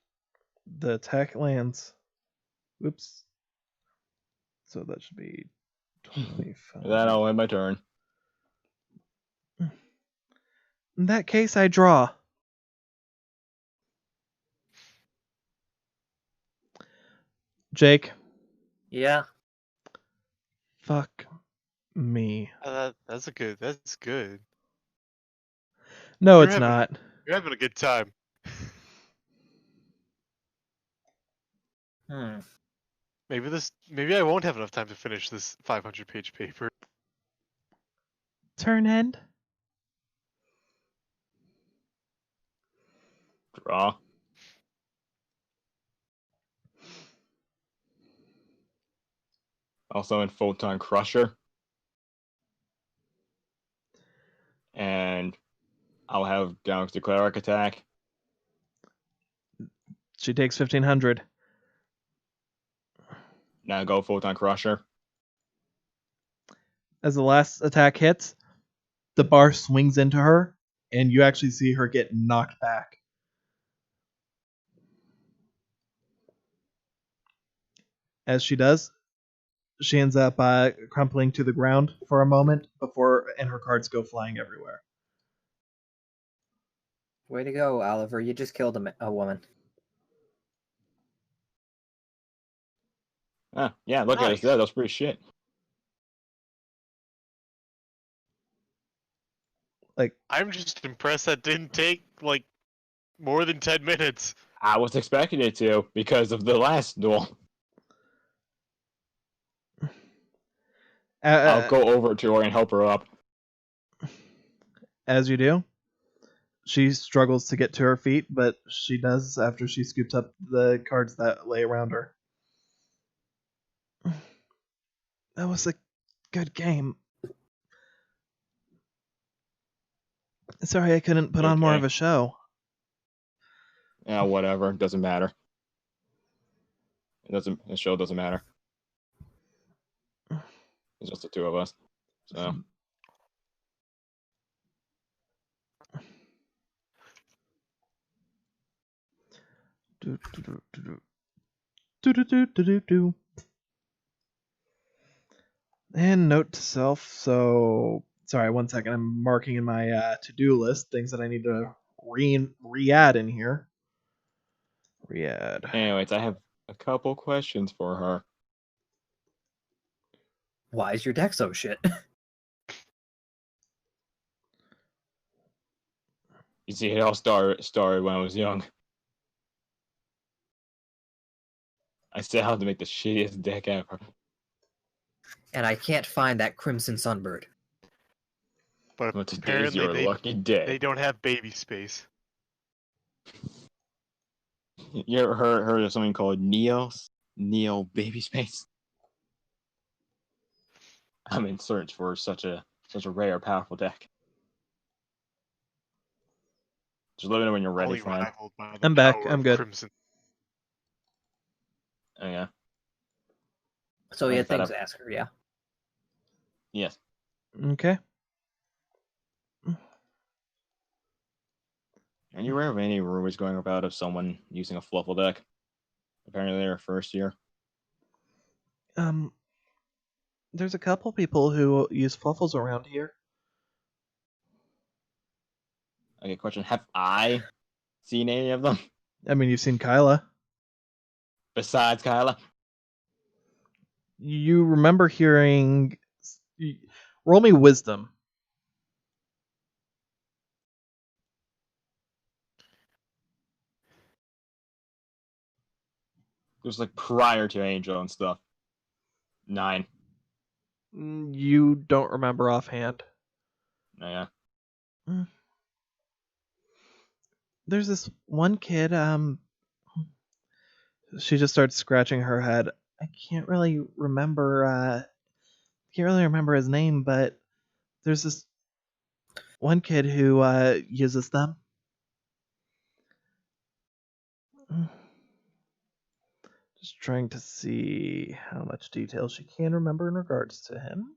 the attack lands. Whoops. So that should be 25. Then I'll end my turn. In that case, I draw. Jake. Yeah. Fuck me. That's good. That's good. No, You're it's having- not. You're having a good time. Maybe I won't have enough time to finish this 500-page paper. Turn end. Draw. Also in Photon Crusher. And I'll have Galaxy Cleric attack. She takes 1500. Now go Photon Crusher. As the last attack hits, the bar swings into her, and you actually see her get knocked back. As she does, she ends up crumpling to the ground for a moment and her cards go flying everywhere. Way to go, Oliver. You just killed a woman. Ah, yeah, look at us there. That's pretty shit. Like, I'm just impressed that didn't take, like, more than 10 minutes. I was expecting it to because of the last duel. I'll go over to her and help her up. As you do, she struggles to get to her feet, but she does after she scoops up the cards that lay around her. That was a good game. Sorry I couldn't put on more Okay. of a show. Yeah, whatever. Doesn't matter. The show doesn't matter. It's just the two of us. So. Do. And note to self. So, sorry, 1 second. I'm marking in my to-do list things that I need to re-add in here. Re-add. Anyways, I have a couple questions for her. Why is your deck so shit? You see, it all started when I was young. I set out to make the shittiest deck ever. And I can't find that Crimson Sunbird. But Well, today's apparently your lucky day. they don't have baby space. You ever heard of something called Neo Baby Space? I'm in search for such a rare, powerful deck. Just let me know when you're ready, Only friend. rivaled by the I'm back. power I'm of good. Crimson. Oh yeah. So he I had set things up- to ask her, yeah. Yes. Okay. Are you aware of any rumors going about of someone using a Fluffle deck? Apparently they're first year. There's a couple people who use fluffles around here. Okay, question. Have I seen any of them? I mean, you've seen Kyla. Besides Kyla? You remember hearing... Roll me wisdom. It was like prior to Angel and stuff. 9. You don't remember offhand. Oh, yeah. There's this one kid, she just starts scratching her head. I can't really remember his name, but there's this one kid who uses them. Just trying to see how much detail she can remember in regards to him.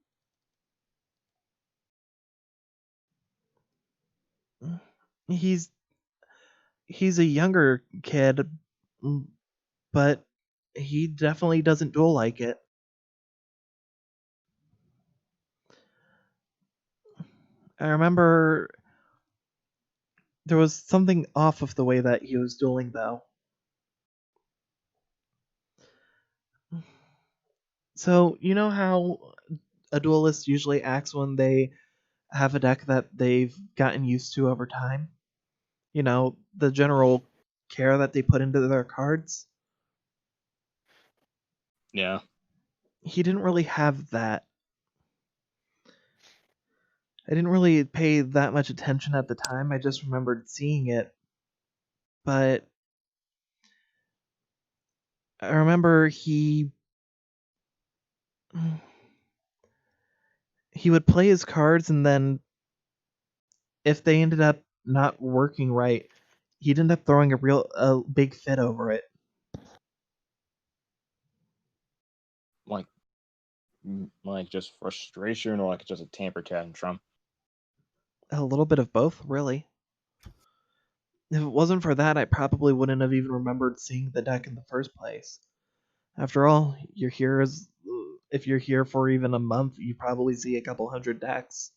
He's a younger kid, but he definitely doesn't duel like it. I remember there was something off of the way that he was dueling, though. So, you know how a duelist usually acts when they have a deck that they've gotten used to over time? You know, the general care that they put into their cards? Yeah. He didn't really have that. I didn't really pay that much attention at the time. I just remembered seeing it. But I remember he would play his cards, and then if they ended up not working right, he'd end up throwing a big fit over it. Like just frustration, or like just a temper tantrum? A little bit of both, really. If it wasn't for that, I probably wouldn't have even remembered seeing the deck in the first place. After all, if you're here for even a month, you probably see a couple hundred decks.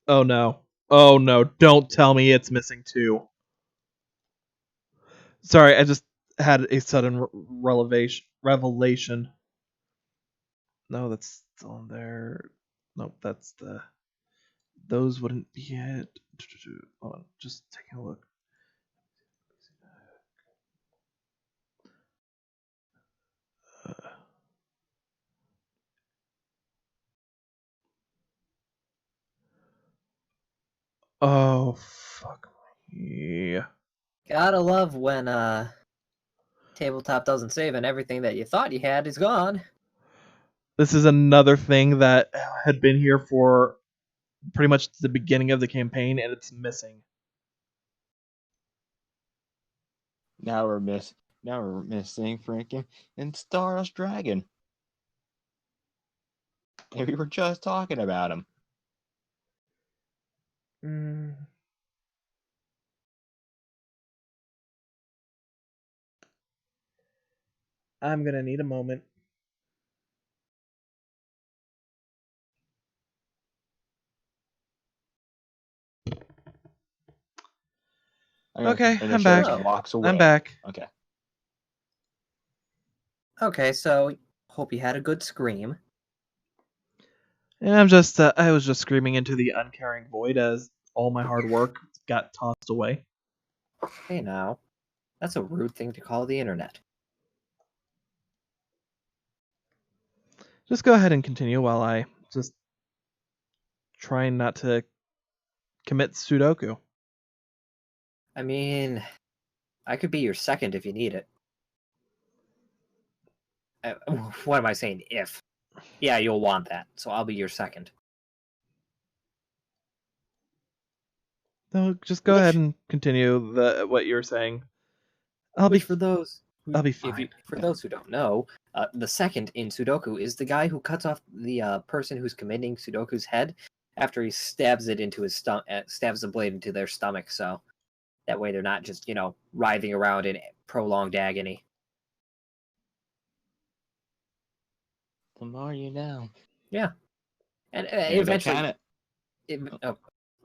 Oh no. Oh no, don't tell me it's missing 2. Sorry, I just had a sudden revelation. No, that's still in there. Nope, that's the... Those wouldn't be it. Hold on, just taking a look. Oh, fuck. Yeah. Gotta love when tabletop doesn't save and everything that you thought you had is gone. This is another thing that had been here for pretty much the beginning of the campaign, and it's missing. Now we're missing Frankie and Stardust Dragon. And we were just talking about him. I'm gonna need a moment. Okay, And I'm Shredder back. walks away. I'm back. Okay. Okay, so hope you had a good scream. And I was just screaming into the uncaring void as all my hard work got tossed away. Hey now, that's a rude thing to call the internet. Just go ahead and continue while I just try not to commit Sudoku. I mean, I could be your second if you need it. What am I saying? If. Yeah, you'll want that, so I'll be your second. No, just go ahead and continue what you're saying. I'll be for those fine. For those who don't know, the second in Sudoku is the guy who cuts off the person who's committing Sudoku's head after he stabs it into his stabs the blade into their stomach. So that way they're not just writhing around in prolonged agony. The more you know. Yeah, and Eventually,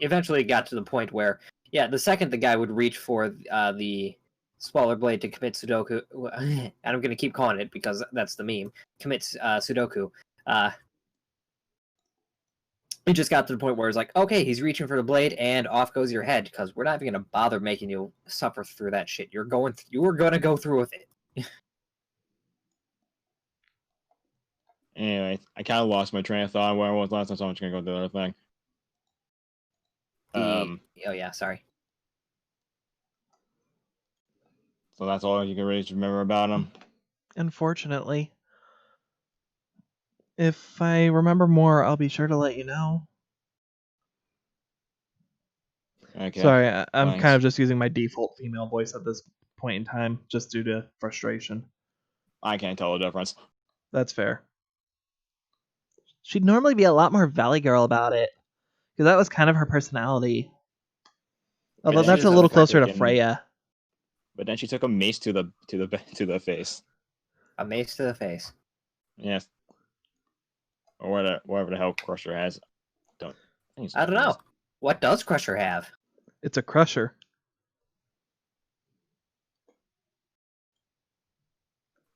eventually it got to the point where the second the guy would reach for the smaller blade to commit Sudoku, and I'm going to keep calling it because that's the meme, commits Sudoku, it just got to the point where it's like, okay, he's reaching for the blade, and off goes your head, because we're not even going to bother making you suffer through that shit. You were going to go through with it. anyway, I kind of lost my train of thought where I was last time, so I'm just gonna go to the other thing. Oh yeah, sorry. So that's all you can really remember about him. Unfortunately. If I remember more, I'll be sure to let you know. Okay. Sorry, I'm thanks. kind of just using my default female voice at this point in time, just due to frustration. I can't tell the difference. That's fair. She'd normally be a lot more Valley Girl about it, because that was kind of her personality. Although that's a little closer to Freya. But then she took a mace to the face. A mace to the face. Yes. Or whatever the hell Crusher has. I don't know. What does Crusher have? It's a crusher.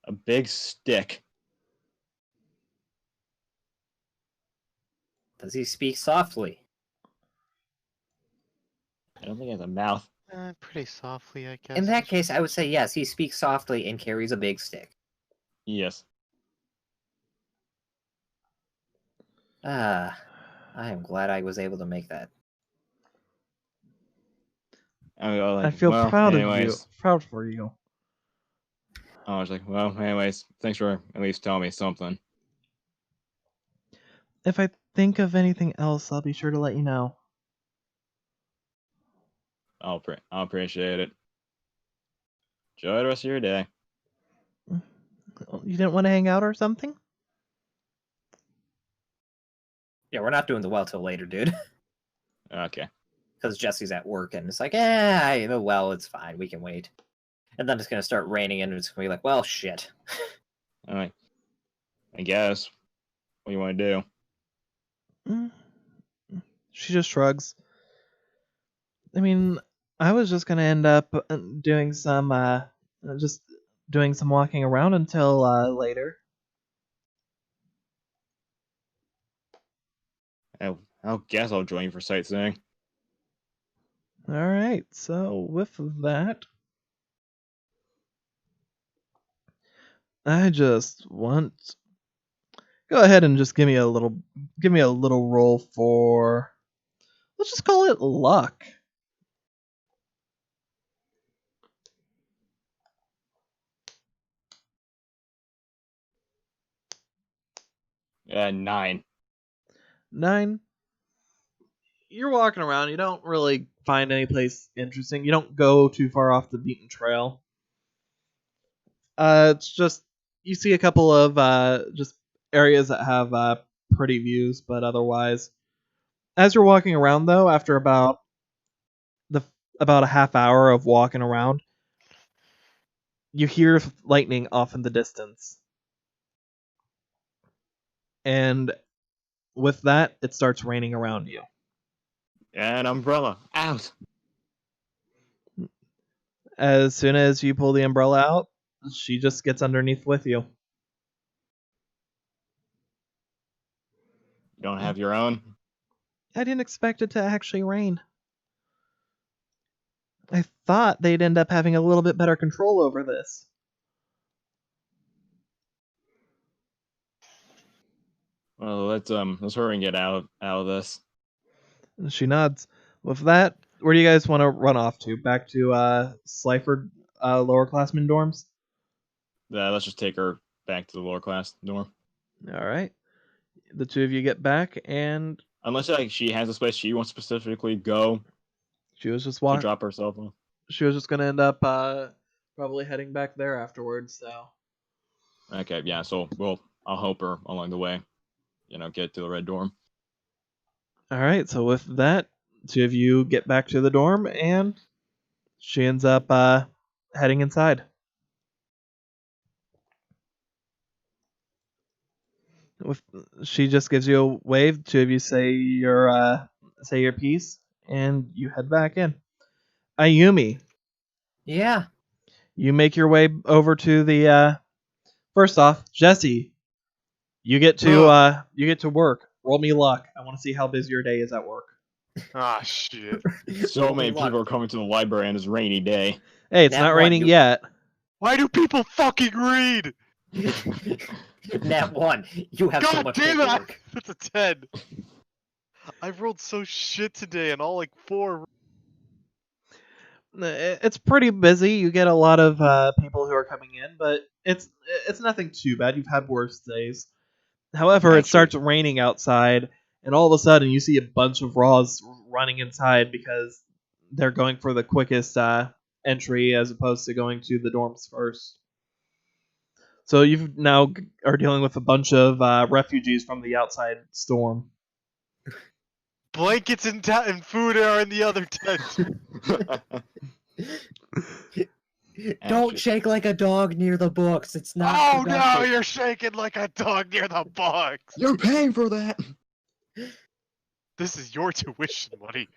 A big stick. Does he speak softly? I don't think he has a mouth. Pretty softly, I guess. In that case, I would say yes, he speaks softly and carries a big stick. Yes. I am glad I was able to make that. I feel proud of you. Proud for you. I was like, well, anyways, thanks for at least telling me something. If I think of anything else, I'll be sure to let you know. I'll appreciate it. Enjoy the rest of your day. You didn't want to hang out or something? Yeah, we're not doing the well till later, dude. Okay. Because Jesse's at work, and it's like, well, it's fine. We can wait. And then it's going to start raining, and it's going to be like, well, shit. Alright. I guess. What do you want to do? She just shrugs. I mean, I was just going to end up doing some walking around until later. I'll guess I'll join you for sightseeing. Alright, so with that, I just want... Go ahead and just give me a little roll for... Let's just call it luck. Yeah, 9. 9. You're walking around. You don't really find any place interesting. You don't go too far off the beaten trail. It's just you see a couple of just areas that have pretty views, but otherwise, as you're walking around though, after about a half hour of walking around, you hear lightning off in the distance. And with that, it starts raining around you. An umbrella out. As soon as you pull the umbrella out, she just gets underneath with you. You don't have your own. I didn't expect it to actually rain. I thought they'd end up having a little bit better control over this. Well, let's hurry and get out of this. And she nods. With that, where do you guys want to run off to? Back to Slyford lower classmen dorms? Let's just take her back to the lower class dorm. Alright. The two of you get back, and Unless like she has a space she wants to specifically go she was just to drop herself off. She was just going to end up probably heading back there afterwards, so. Okay, yeah, so I'll help her along the way. Get to the red dorm. Alright, so with that, two of you get back to the dorm, and she ends up heading inside. She just gives you a wave. Two of you say your piece, and you head back in. Ayumi, Yeah. you make your way over to the. First off, Jesse, you get to work. Roll me luck. I want to see how busy your day is at work. Ah, shit. So many people are coming to the library on this rainy day. Hey, it's not raining yet. Why do people fucking read? Nat 1. You have so God much damn it! paperwork. That's a 10. I rolled so shit today and all like 4. It's pretty busy. You get a lot of people who are coming in, but it's nothing too bad. You've had worse days. However, it starts raining outside, and all of a sudden you see a bunch of Raws running inside because they're going for the quickest entry as opposed to going to the dorms first. So you now are dealing with a bunch of refugees from the outside storm. Blankets and food are in the other tent. Don't shake like a dog near the books. It's not. Oh no, you're shaking like a dog near the box. You're paying for that. This is your tuition money.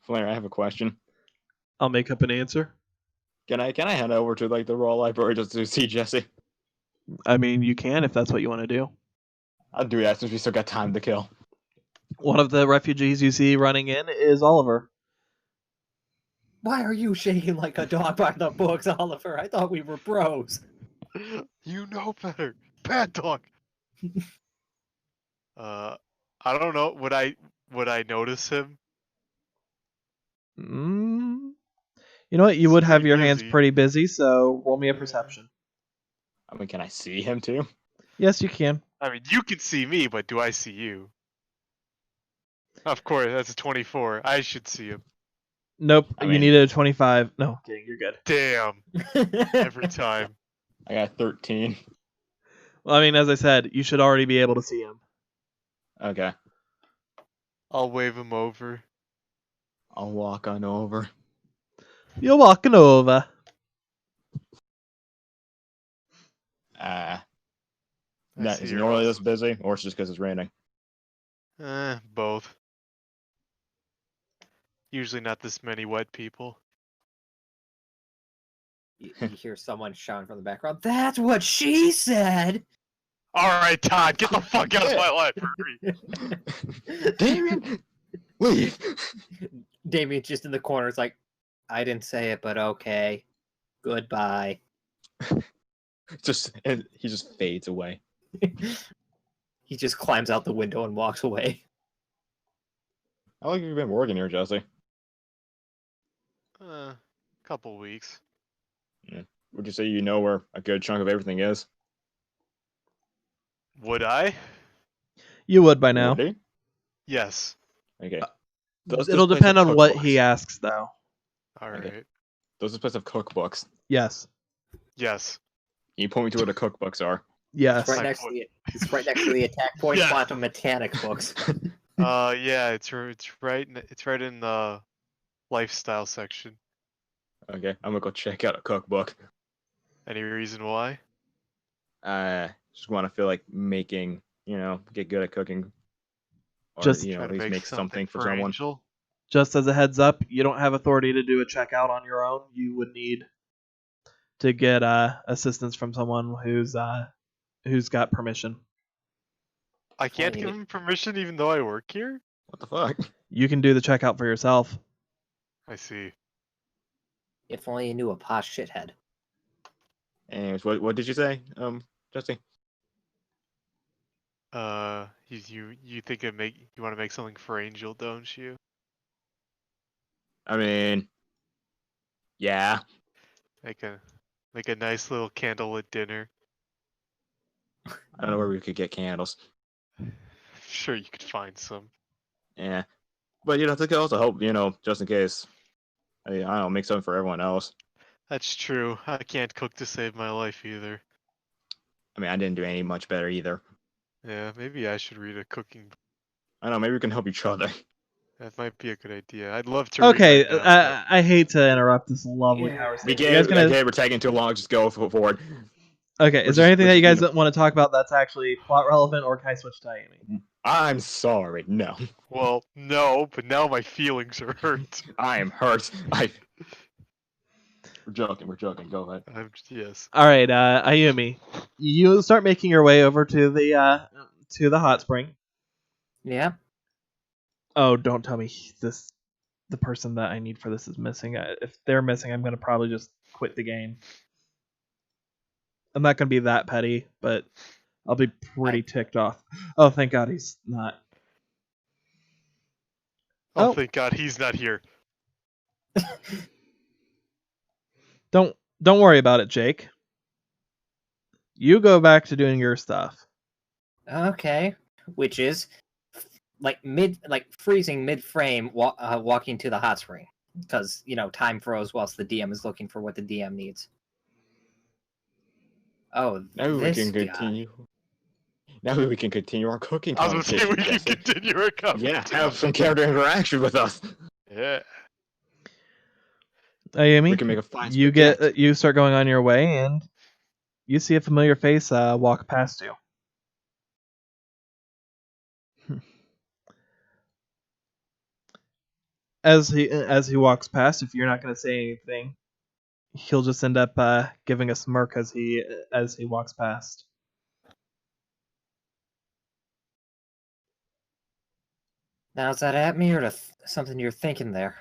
Flair, I have a question. I'll make up an answer. Can I head over to like the Raw Library just to see Jesse? I mean, you can if that's what you want to do. I'll do that since we still got time to kill. One of the refugees you see running in is Oliver. Why are you shaking like a dog by the books, Oliver? I thought we were bros. You know better. Bad dog. I don't know. Would I notice him? You know what? You would have your hands busy. pretty busy, so roll me a perception. I mean, can I see him too? Yes, you can. I mean, you can see me, but do I see you? Of course, that's a 24. I should see him. Nope, I you mean- needed a 25. No, kidding, you're good. Damn. Every time. I got 13. Well, I mean, as I said, you should already be able to see him. Okay. I'll wave him over. I'll walk on over. You're walking over. Is it normally this busy, or it's just because it's raining? Both. Usually not this many wet people. You hear someone shouting from the background. That's what she said. Alright, Todd, get the fuck out of my library. Damien, leave. Damien's just in the corner. It's like, I didn't say it, but okay. Goodbye. And he just fades away. He just climbs out the window and walks away. How long have you been working here, Jesse? Couple weeks. Would you say you know where a good chunk of everything is? Would I? You would by now. Would he? Yes. Okay. It'll depend on what he asks, though. Alright. Okay. Does this place have cookbooks? Yes. Yes. Can you point me to where the cookbooks are? Yes. It's right next to the attack point Yeah. quantum mechanics books. Yeah, it's right in the lifestyle section. Okay, I'm gonna go check out a cookbook. Any reason why? Just want to feel like making, get good at cooking, or Just Try at to least make make something for someone. Angel. Just as a heads up, you don't have authority to do a checkout on your own. You would need to get assistance from someone who's got permission. I can't give him permission even though I work here? What the fuck? You can do the checkout for yourself. I see. If only you knew a posh shithead. Anyways, what did you say, Jesse? You think you want to make something for Angel, don't you? I mean, yeah. Make a nice little candlelit dinner. I don't know where we could get candles. I'm sure you could find some. Yeah, but that could also help, just in case. I don't know, make something for everyone else. That's true. I can't cook to save my life either. I mean, I didn't do any much better either. Yeah, maybe I should read a cooking book. I don't know, maybe we can help each other. That might be a good idea. I'd love to read Okay, right now, I hate to interrupt this lovely Yeah. conversation. You guys gonna... Okay, we're taking too long. Just go forward. Okay, is there anything that you guys want to talk about that's actually plot relevant, or can I switch to Amy? I'm sorry, no. Well, no, but now my feelings are hurt. I am hurt. We're joking. Go ahead. Yes. All right, Ayumi, you start making your way over to the hot spring. Yeah. Oh, don't tell me the person that I need for this is missing. If they're missing, I'm gonna probably just quit the game. I'm not gonna be that petty, but I'll be pretty ticked off. Oh, thank God he's not. Oh, thank God he's not here. Don't worry about it, Jake. You go back to doing your stuff. Okay. Which is freezing mid-frame, walking to the hot spring, because time froze whilst the DM is looking for what the DM needs. Oh, now we can continue. Now we can continue our cooking conversation. I was going to say we can continue our conversation. Yeah, have some character interaction with us. Yeah. Ayumi, We can make a fine you start going on your way, and you see a familiar face walk past you. As he walks past, if you're not going to say anything, he'll just end up giving a smirk as he walks past. Now, is that at me or something you're thinking there?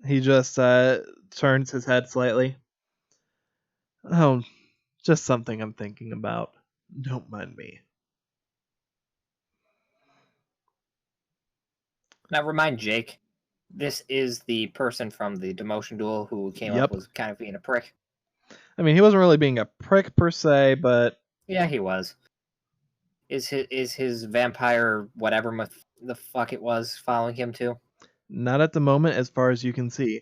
He just turns his head slightly. Oh, just something I'm thinking about. Don't mind me. Now, remind Jake, this is the person from the demotion duel who came up was kind of being a prick. I mean, he wasn't really being a prick per se, but yeah, he was. Is his vampire whatever the fuck it was following him too? Not at the moment, as far as you can see.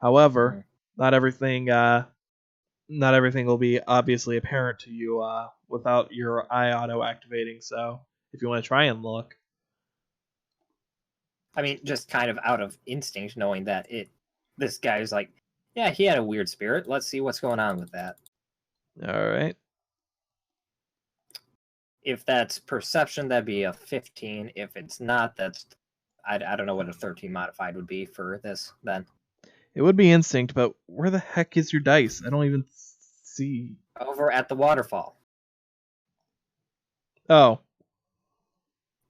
However, not everything will be obviously apparent to you without your eye auto activating. So, if you want to try and look, I mean, just kind of out of instinct, knowing that this guy's like, yeah, he had a weird spirit. Let's see what's going on with that. All right. If that's perception, that'd be a 15. If it's not, that's I don't know what a 13 modified would be for this then. It would be instinct, but where the heck is your dice? I don't even see. Over at the waterfall. Oh.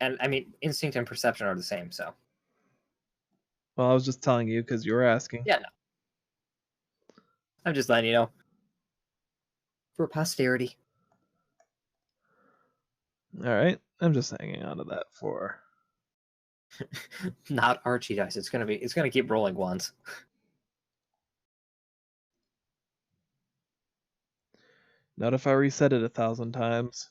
And I mean, instinct and perception are the same, so. Well, I was just telling you because you were asking. Yeah, no. I'm just letting you know. For posterity. All right. I'm just hanging on to that for. Not Archie dice. It's gonna keep rolling once. Not if I reset it 1,000 times.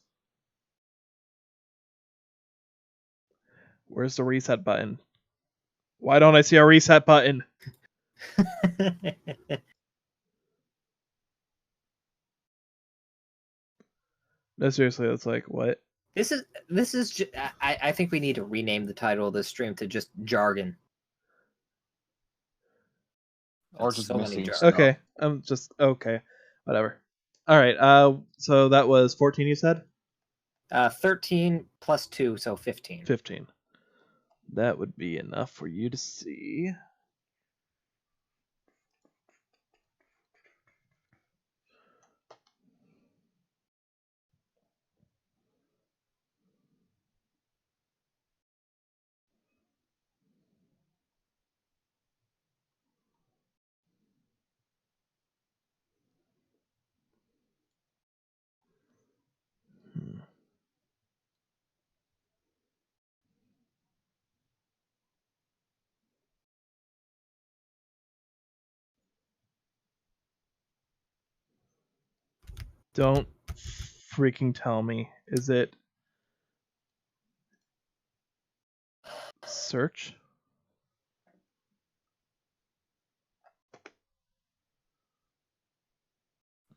Where's the reset button? Why don't I see a reset button? No, seriously, that's like, what? This is. I think we need to rename the title of this stream to just jargon. Or That's just so many missing jars. stuff. Okay, I'm just okay. Whatever. All right. So that was 14. You said 13 plus 2, so 15. 15. That would be enough for you to see. Don't freaking tell me. Is it search?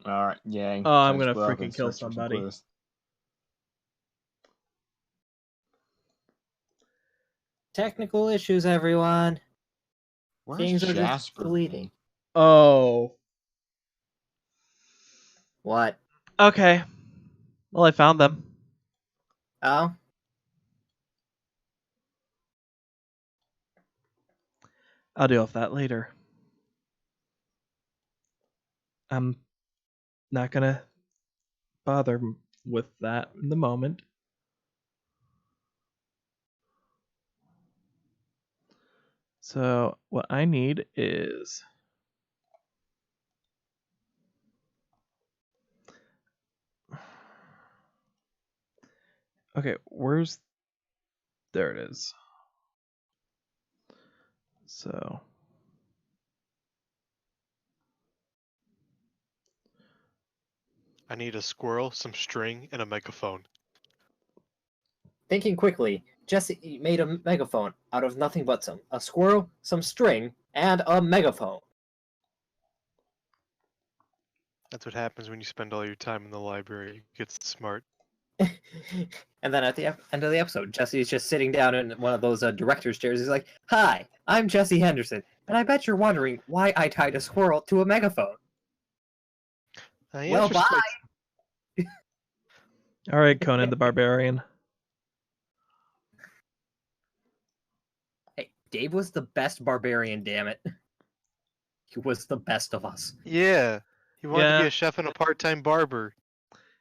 All right, Yang. Oh, I'm time to gonna split up freaking and kill search for some somebody. clues. Technical issues, everyone. Where's Things are just Jasper? deleting. Oh. What? Okay. Well, I found them. Oh? I'll deal with that later. I'm not gonna bother with that in the moment. So what I need is okay, where's there it is. So I need a squirrel, some string, and a megaphone. Thinking quickly, Jesse made a megaphone out of nothing but a squirrel, some string, and a megaphone. That's what happens when you spend all your time in the library. You get smart. And then at the end of the episode, Jesse's just sitting down in one of those director's chairs. He's like, "Hi, I'm Jesse Henderson, and I bet you're wondering why I tied a squirrel to a megaphone." Well, bye. all right, Conan the Barbarian. Hey, Dave was the best barbarian, damn it. He was the best of us. Yeah, he wanted to be Yeah. a chef and a part-time barber.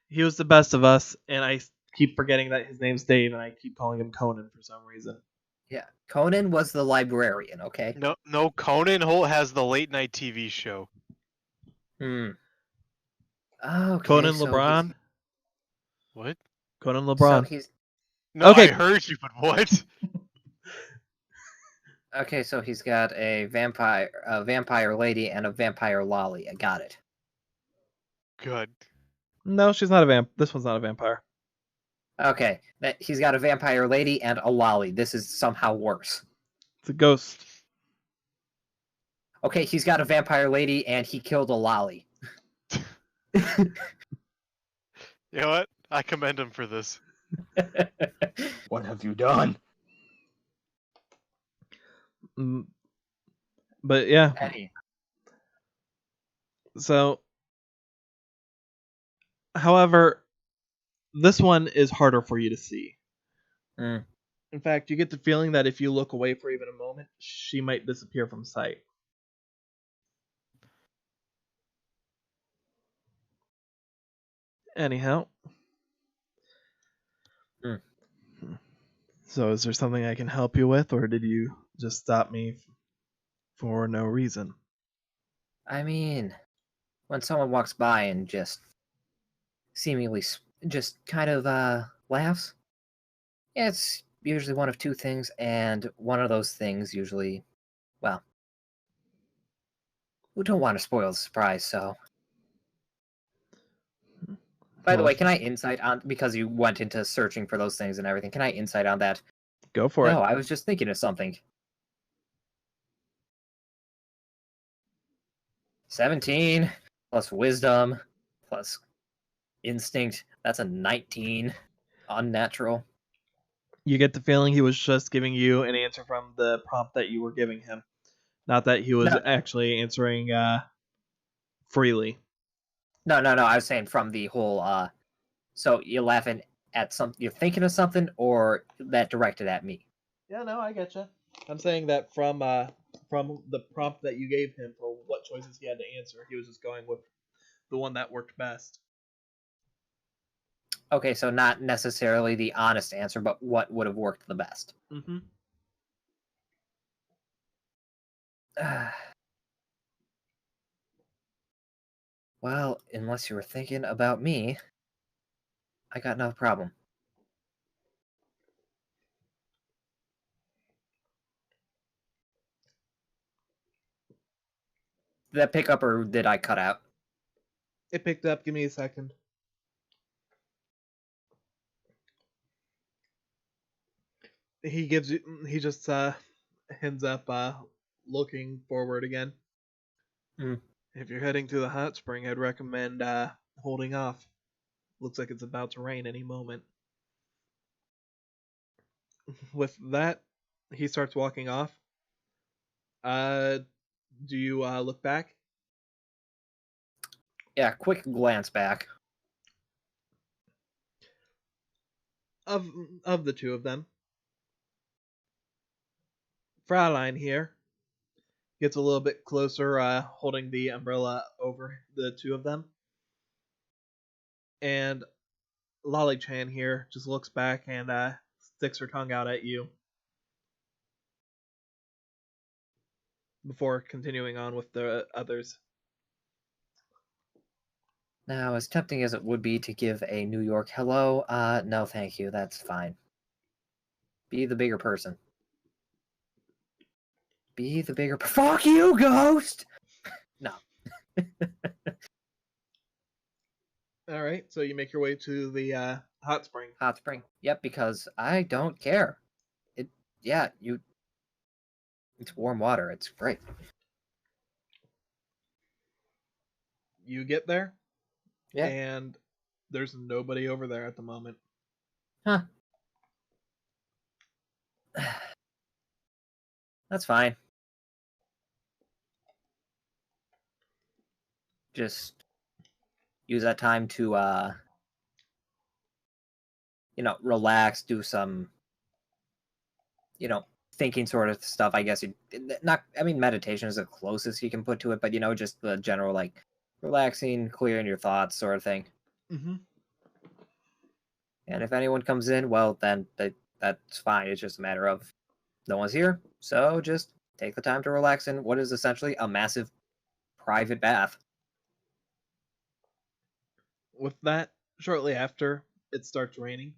He was the best of us, and I keep forgetting that his name's Dave, and I keep calling him Conan for some reason. Yeah, Conan was the librarian, okay? No, Conan Holt has the late night TV show. Okay, Conan so LeBron? What? Conan So LeBron. he's No, Okay. I heard you, but what? okay. So he's got a vampire lady, and a vampire lolly. I got it. Good. No, she's not a vamp. This one's not a vampire. Okay, he's got a vampire lady and a lolly. This is somehow worse. It's a ghost. Okay, he's got a vampire lady and he killed a lolly. You know what? I commend him for this. What have you done? But yeah. Eddie. So, however, this one is harder for you to see. Mm. In fact, you get the feeling that if you look away for even a moment, she might disappear from sight. Anyhow. Mm. So is there something I can help you with, or did you just stop me for no reason? I mean, when someone walks by and just seemingly just kind of laughs, yeah, it's usually one of two things, and one of those things usually, well, we don't want to spoil the surprise, so. By the way, can I insight on, because you went into searching for those things and everything, can I insight on that? Go for it. No, I was just thinking of something. 17 plus wisdom plus instinct. That's a 19. Unnatural. You get the feeling he was just giving you an answer from the prompt that you were giving him. Not that he was No. actually answering freely. No. I was saying from the whole. So you're laughing at something. You're thinking of something, or that directed at me. Yeah, no, I getcha. I'm saying that from the prompt that you gave him for what choices he had to answer, he was just going with the one that worked best. Okay, so not necessarily the honest answer, but what would have worked the best. Mm-hmm. Well, unless you were thinking about me, I got no problem. Did that pick up, or did I cut out? It picked up. Give me a second. He gives you. He just ends up looking forward again. Mm. If you're heading to the hot spring, I'd recommend holding off. Looks like it's about to rain any moment. With that, he starts walking off. Do you look back? Yeah, quick glance back. Of the two of them, Fraulein here gets a little bit closer, holding the umbrella over the two of them, and Lolly Chan here just looks back and sticks her tongue out at you before continuing on with the others. Now, as tempting as it would be to give a New York hello, no thank you, that's fine. Be the bigger person. Be the bigger... Fuck you, ghost! No. Alright, so you make your way to the hot spring. Hot spring. Yep, because I don't care. It's warm water, it's great. You get there, Yeah. and there's nobody over there at the moment. Huh. That's fine. Just use that time to relax, do some thinking sort of stuff. I guess meditation is the closest you can put to it, but just the general like relaxing, clearing your thoughts sort of thing. Mm-hmm. And if anyone comes in, well, then that's fine. It's just a matter of no one's here, so just take the time to relax in what is essentially a massive private bath. With that, shortly after, it starts raining.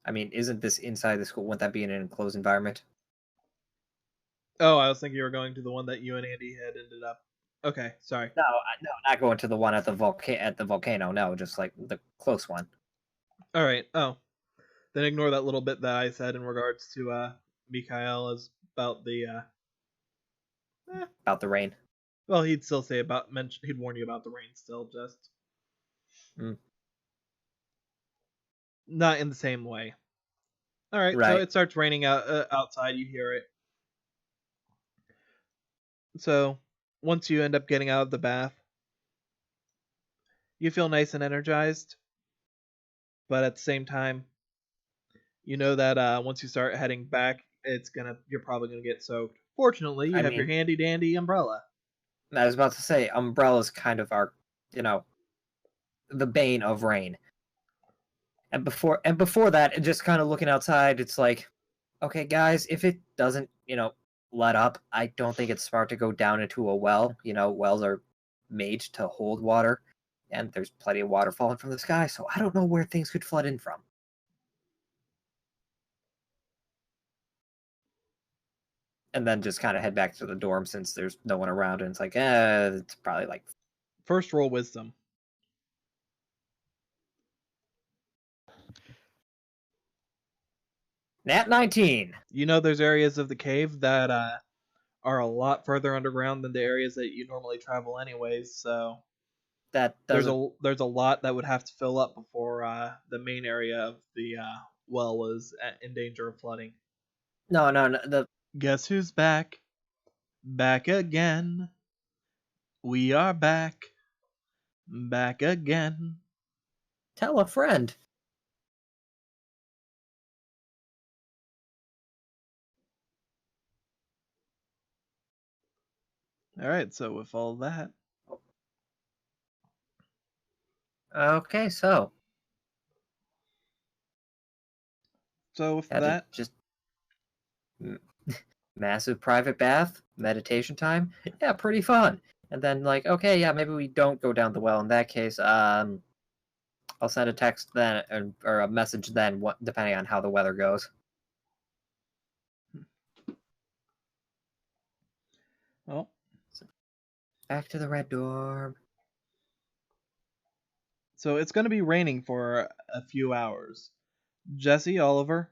I mean, isn't this inside the school? Wouldn't that be in an enclosed environment? Oh, I was thinking you were going to the one that you and Andy had ended up. Okay, sorry. No, not going to the one at the volcano. No, just like the close one. All right. Oh, then ignore that little bit that I said in regards to Mikhail as about the About the rain. Well, he'd still say he'd warn you about the rain still, just not in the same way. All right, Right. so it starts raining outside. You hear it. So once you end up getting out of the bath, you feel nice and energized, but at the same time, you know that once you start heading back, you're probably gonna get soaked. Fortunately, you have your handy dandy umbrella. I was about to say, umbrellas kind of are, the bane of rain. And before that, just kind of looking outside, it's like, okay, guys, if it doesn't, let up, I don't think it's smart to go down into a well. Wells are made to hold water, and there's plenty of water falling from the sky, so I don't know where things could flood in from. And then just kind of head back to the dorm since there's no one around, and it's like, it's probably like... First roll wisdom. Nat 19. You know there's areas of the cave that are a lot further underground than the areas that you normally travel anyways, so That there's a lot that would have to fill up before the main area of the well was in danger of flooding. No. Guess who's back? Back again. We are back. Back again. Tell a friend. Alright, so with all that. Okay, so with had to that. just massive private bath, meditation time. Yeah, pretty fun. And then like, okay, yeah, maybe we don't go down the well. In that case, I'll send a text then or a message then, depending on how the weather goes. Well, back to the red dorm. So it's going to be raining for a few hours. Jesse, Oliver,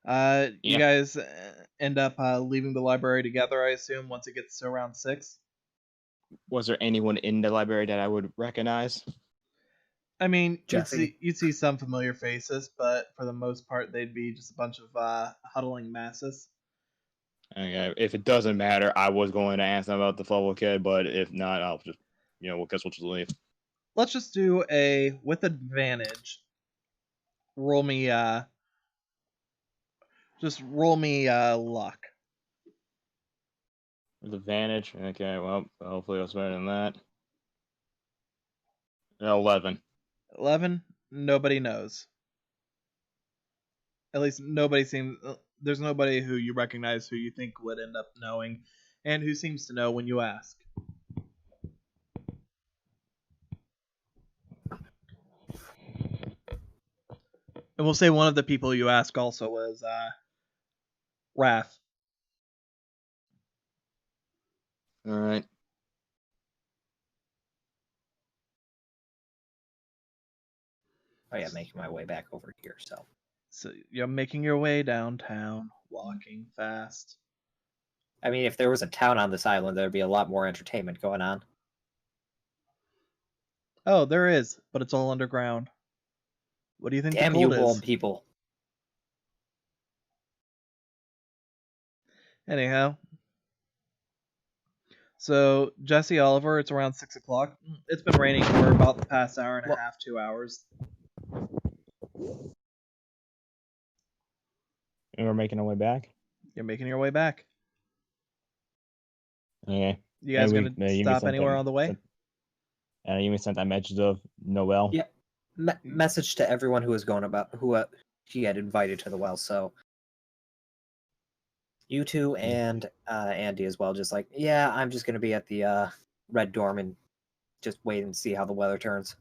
you guys end up leaving the library together, I assume, once it gets to around 6. Was there anyone in the library that I would recognize? I mean, Jesse. you'd see some familiar faces, but for the most part, they'd be just a bunch of huddling masses. Okay, if it doesn't matter, I was going to ask them about the Flubble kid, but if not, I'll just, guess we'll just leave. Let's just do a with advantage. Roll me, just roll me luck. With advantage, okay. Well, hopefully it's better than that. 11. 11. Nobody knows. At least nobody seems. There's nobody who you recognize who you think would end up knowing, and who seems to know when you ask. And we'll say one of the people you ask also was Wrath. All right. Oh yeah, making my way back over here. So you're making your way downtown, walking fast. I mean, if there was a town on this island, there'd be a lot more entertainment going on. Oh, there is, but it's all underground. What do you think Damn the you, cold old is? people. Anyhow. So, Jesse, Oliver, it's around 6 o'clock. It's been raining for about the past hour and a half, 2 hours. And we're making our way back? You're making your way back. Okay. You guys going to stop anywhere on the way? You sent that message of Noel? Yeah. Message to everyone who was going about, who he had invited to the well, so... You two and Andy as well, just like, yeah, I'm just going to be at the red dorm and just wait and see how the weather turns.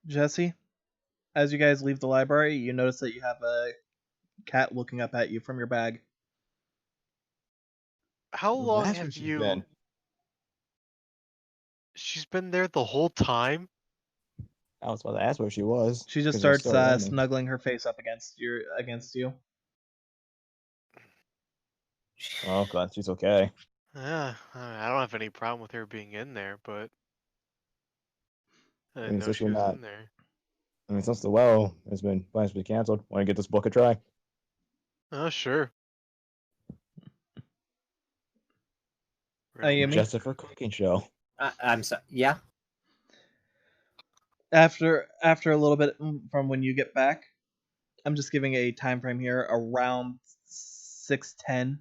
Jesse, as you guys leave the library, you notice that you have a cat looking up at you from your bag. How long That's have where she's you... been. She's been there the whole time? I was about to ask where she was. She just 'cause it starts raining. snuggling her face up against you. Oh, glad she's okay. Yeah, I don't have any problem with her being in there, but I didn't know she especially was not. in there. I mean, since the well has been plans to be canceled, want to get this book a try? Oh, sure. Ayumi? Just for cooking show. I'm sorry. Yeah. After a little bit from when you get back, I'm just giving a time frame here around 6:10.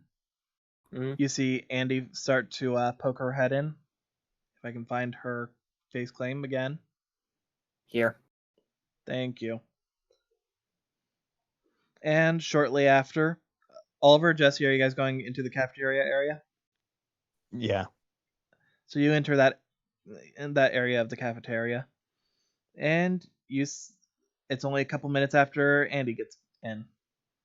You see Andy start to poke her head in. If I can find her face claim again. Here. Thank you. And shortly after, Oliver, Jesse, are you guys going into the cafeteria area? Yeah. So you enter that area of the cafeteria, and it's only a couple minutes after Andy gets in.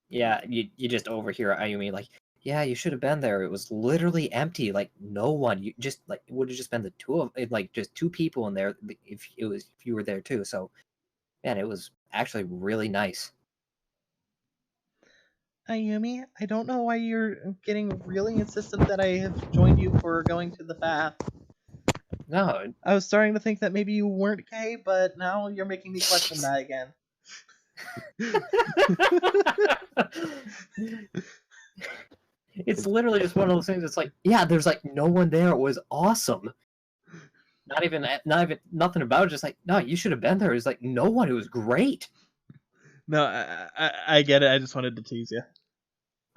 Yeah, you just overhear Ayumi like, yeah, you should have been there. It was literally empty. Like no one. You just like it would have just been the two of like just two people in there if you were there too. So, man, it was actually really nice. Ayumi, I don't know why you're getting really insistent that I have joined you for going to the bath. No, I was starting to think that maybe you weren't gay, but now you're making me question that again. It's literally just one of those things. It's like, yeah, there's like no one there. It was awesome. Not even nothing about it. Just like, no, you should have been there. It's like no one. It was great. No, I get it. I just wanted to tease you.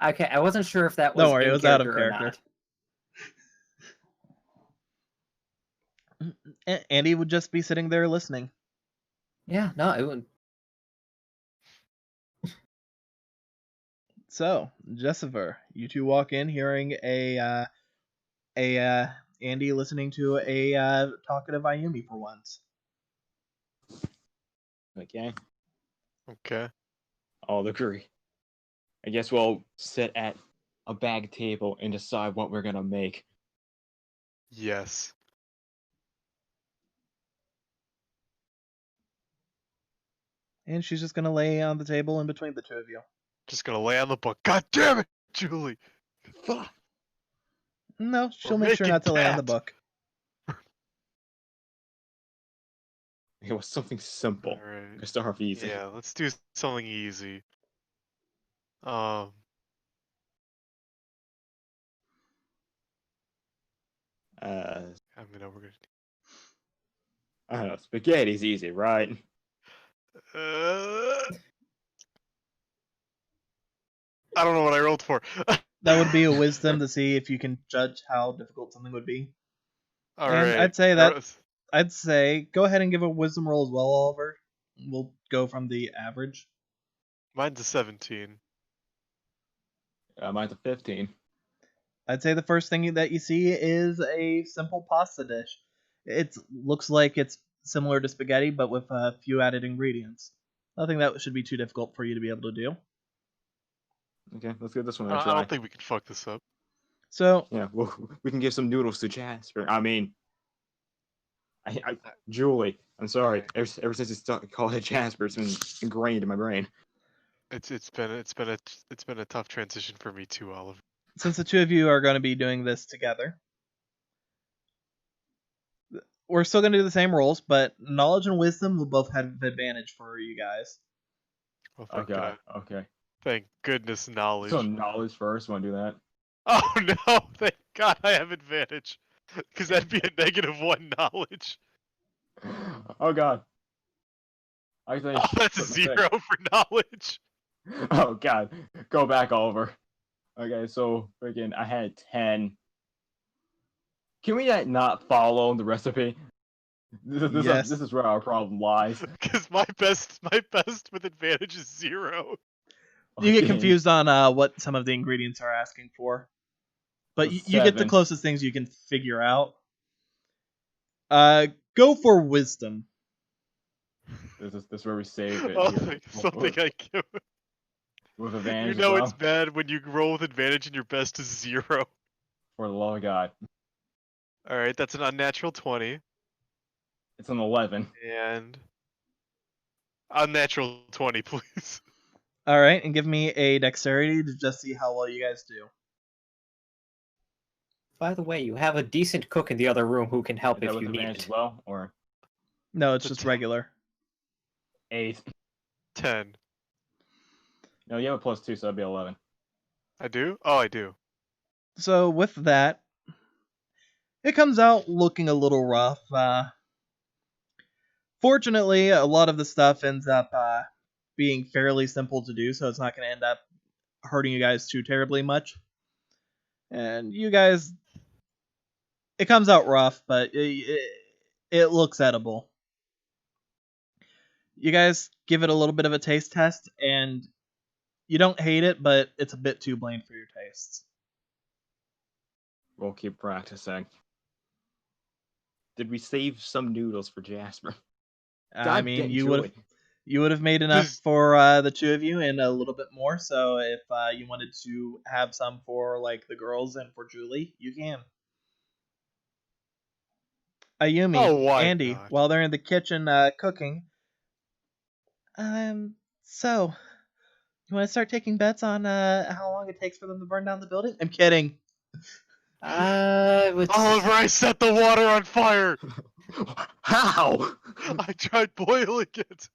Okay, I wasn't sure if that was Don't worry, in it was out of character or character. not. Andy would just be sitting there listening. Yeah, no, it would. So, Jessifer, you two walk in hearing a Andy listening to a talkative Ayumi for once. Okay. Okay. I'll agree. I guess we'll sit at a bag table and decide what we're gonna make. Yes. And she's just gonna lay on the table in between the two of you. Just gonna lay on the book. God damn it, Julie! Fuck. No, she'll We're make sure making not to lay on the cat. book. It was something simple. Alright. To start off easy. Yeah, let's do something easy. Um. Uh, I mean, we're gonna. I don't know. Spaghetti's easy, right? I don't know what I rolled for. That would be a wisdom to see if you can judge how difficult something would be. All And right. I'd say I'd say go ahead and give a wisdom roll as well, Oliver. We'll go from the average. Mine's a 17. Mine's a 15. I'd say the first thing that you see is a simple pasta dish. It looks like it's similar to spaghetti, but with a few added ingredients. Nothing that should be too difficult for you to be able to do. Okay, let's give this one a I try. don't think we can fuck this up. So, Yeah, well, we can give some noodles to Jasper. I mean, Julie. I'm sorry. Ever since it's called it Jasper, it's been ingrained in my brain. It's been a tough transition for me too, Oliver. since the two of you are going to be doing this together, we're still going to do the same rolls, but knowledge and wisdom will both have advantage for you guys. Oh, Oh thank god. God. Okay. Thank goodness, knowledge. So knowledge first. Want to do that? Oh no! Thank God I have advantage, because that'd be a -1 knowledge. Oh god. I think Oh, that's a 0 for knowledge. Oh god. Go back, Oliver. Okay, so freaking I had 10. Can we not follow the recipe? Yes. This is where our problem lies. Because my best with advantage is 0. You get Okay. confused on what some of the ingredients are asking for. But So you get the 7. closest things you can figure out. Go for wisdom. This is where we save it. Oh, here. something I can. With You advantage know as well. it's bad when you roll with advantage and your best is 0. For the love of God. Alright, that's an unnatural 20. It's an 11. And unnatural 20, please. All right, and give me a dexterity to just see how well you guys do. By the way, you have a decent cook in the other room who can help Is that if with you need advantage it. as well? Or No, it's It's a just 10. regular. 8. 10. No, you have a +2, so that'd be 11. I do? Oh, I do. So with that, it comes out looking a little rough. Fortunately, a lot of the stuff ends up being fairly simple to do, so it's not going to end up hurting you guys too terribly much. And you guys, it comes out rough, but it looks edible. You guys give it a little bit of a taste test, and you don't hate it, but it's a bit too bland for your tastes. We'll keep practicing. Did we save some noodles for Jasper? I mean, damn, you would Julie. have made enough Just- for the two of you and a little bit more. So if you wanted to have some for like the girls and for Julie, you can. Ayumi, Oh, why Andy, not? while they're in the kitchen cooking. So you want to start taking bets on how long it takes for them to burn down the building? I'm kidding. Oliver, I set the water on fire! How? I tried boiling it!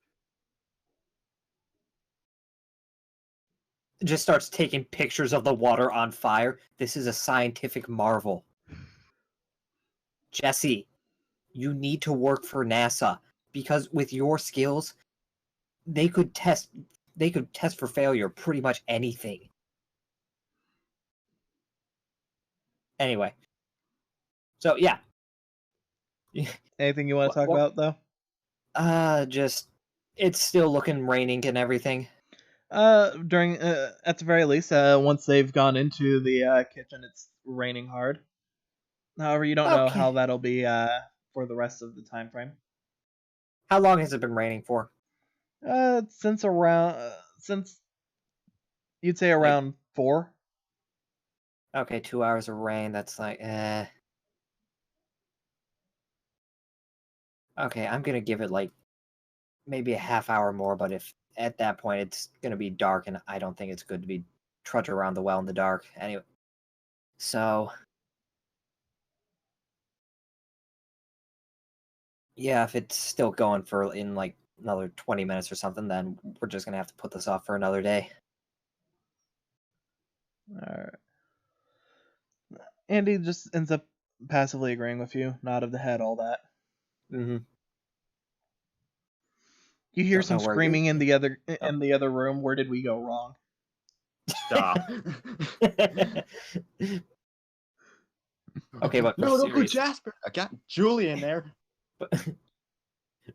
just starts taking pictures of the water on fire. This is a scientific marvel. Jesse, you need to work for NASA because with your skills, they could test for failure pretty much anything. Anyway. So yeah. Anything you want to talk about though? Just it's still looking raining and everything. During at the very least, once they've gone into the kitchen, it's raining hard. However, you don't know Okay. how that'll be for the rest of the time frame. How long has it been raining for? Since you'd say around 4. Okay, 2 hours of rain. That's like, Okay, I'm gonna give it like maybe a half hour more. But if at that point it's gonna be dark, and I don't think it's good to be trudge around the well in the dark. Anyway, so yeah, if it's still going for in like another 20 minutes or something, then we're just gonna have to put this off for another day. Alright. Andy just ends up passively agreeing with you, nod of the head, all that. Mm-hmm. You hear Don't know some where screaming you're- in the other room. Where did we go wrong? Stop. Okay, but for No, don't put serious, Jasper. I got Julie in there.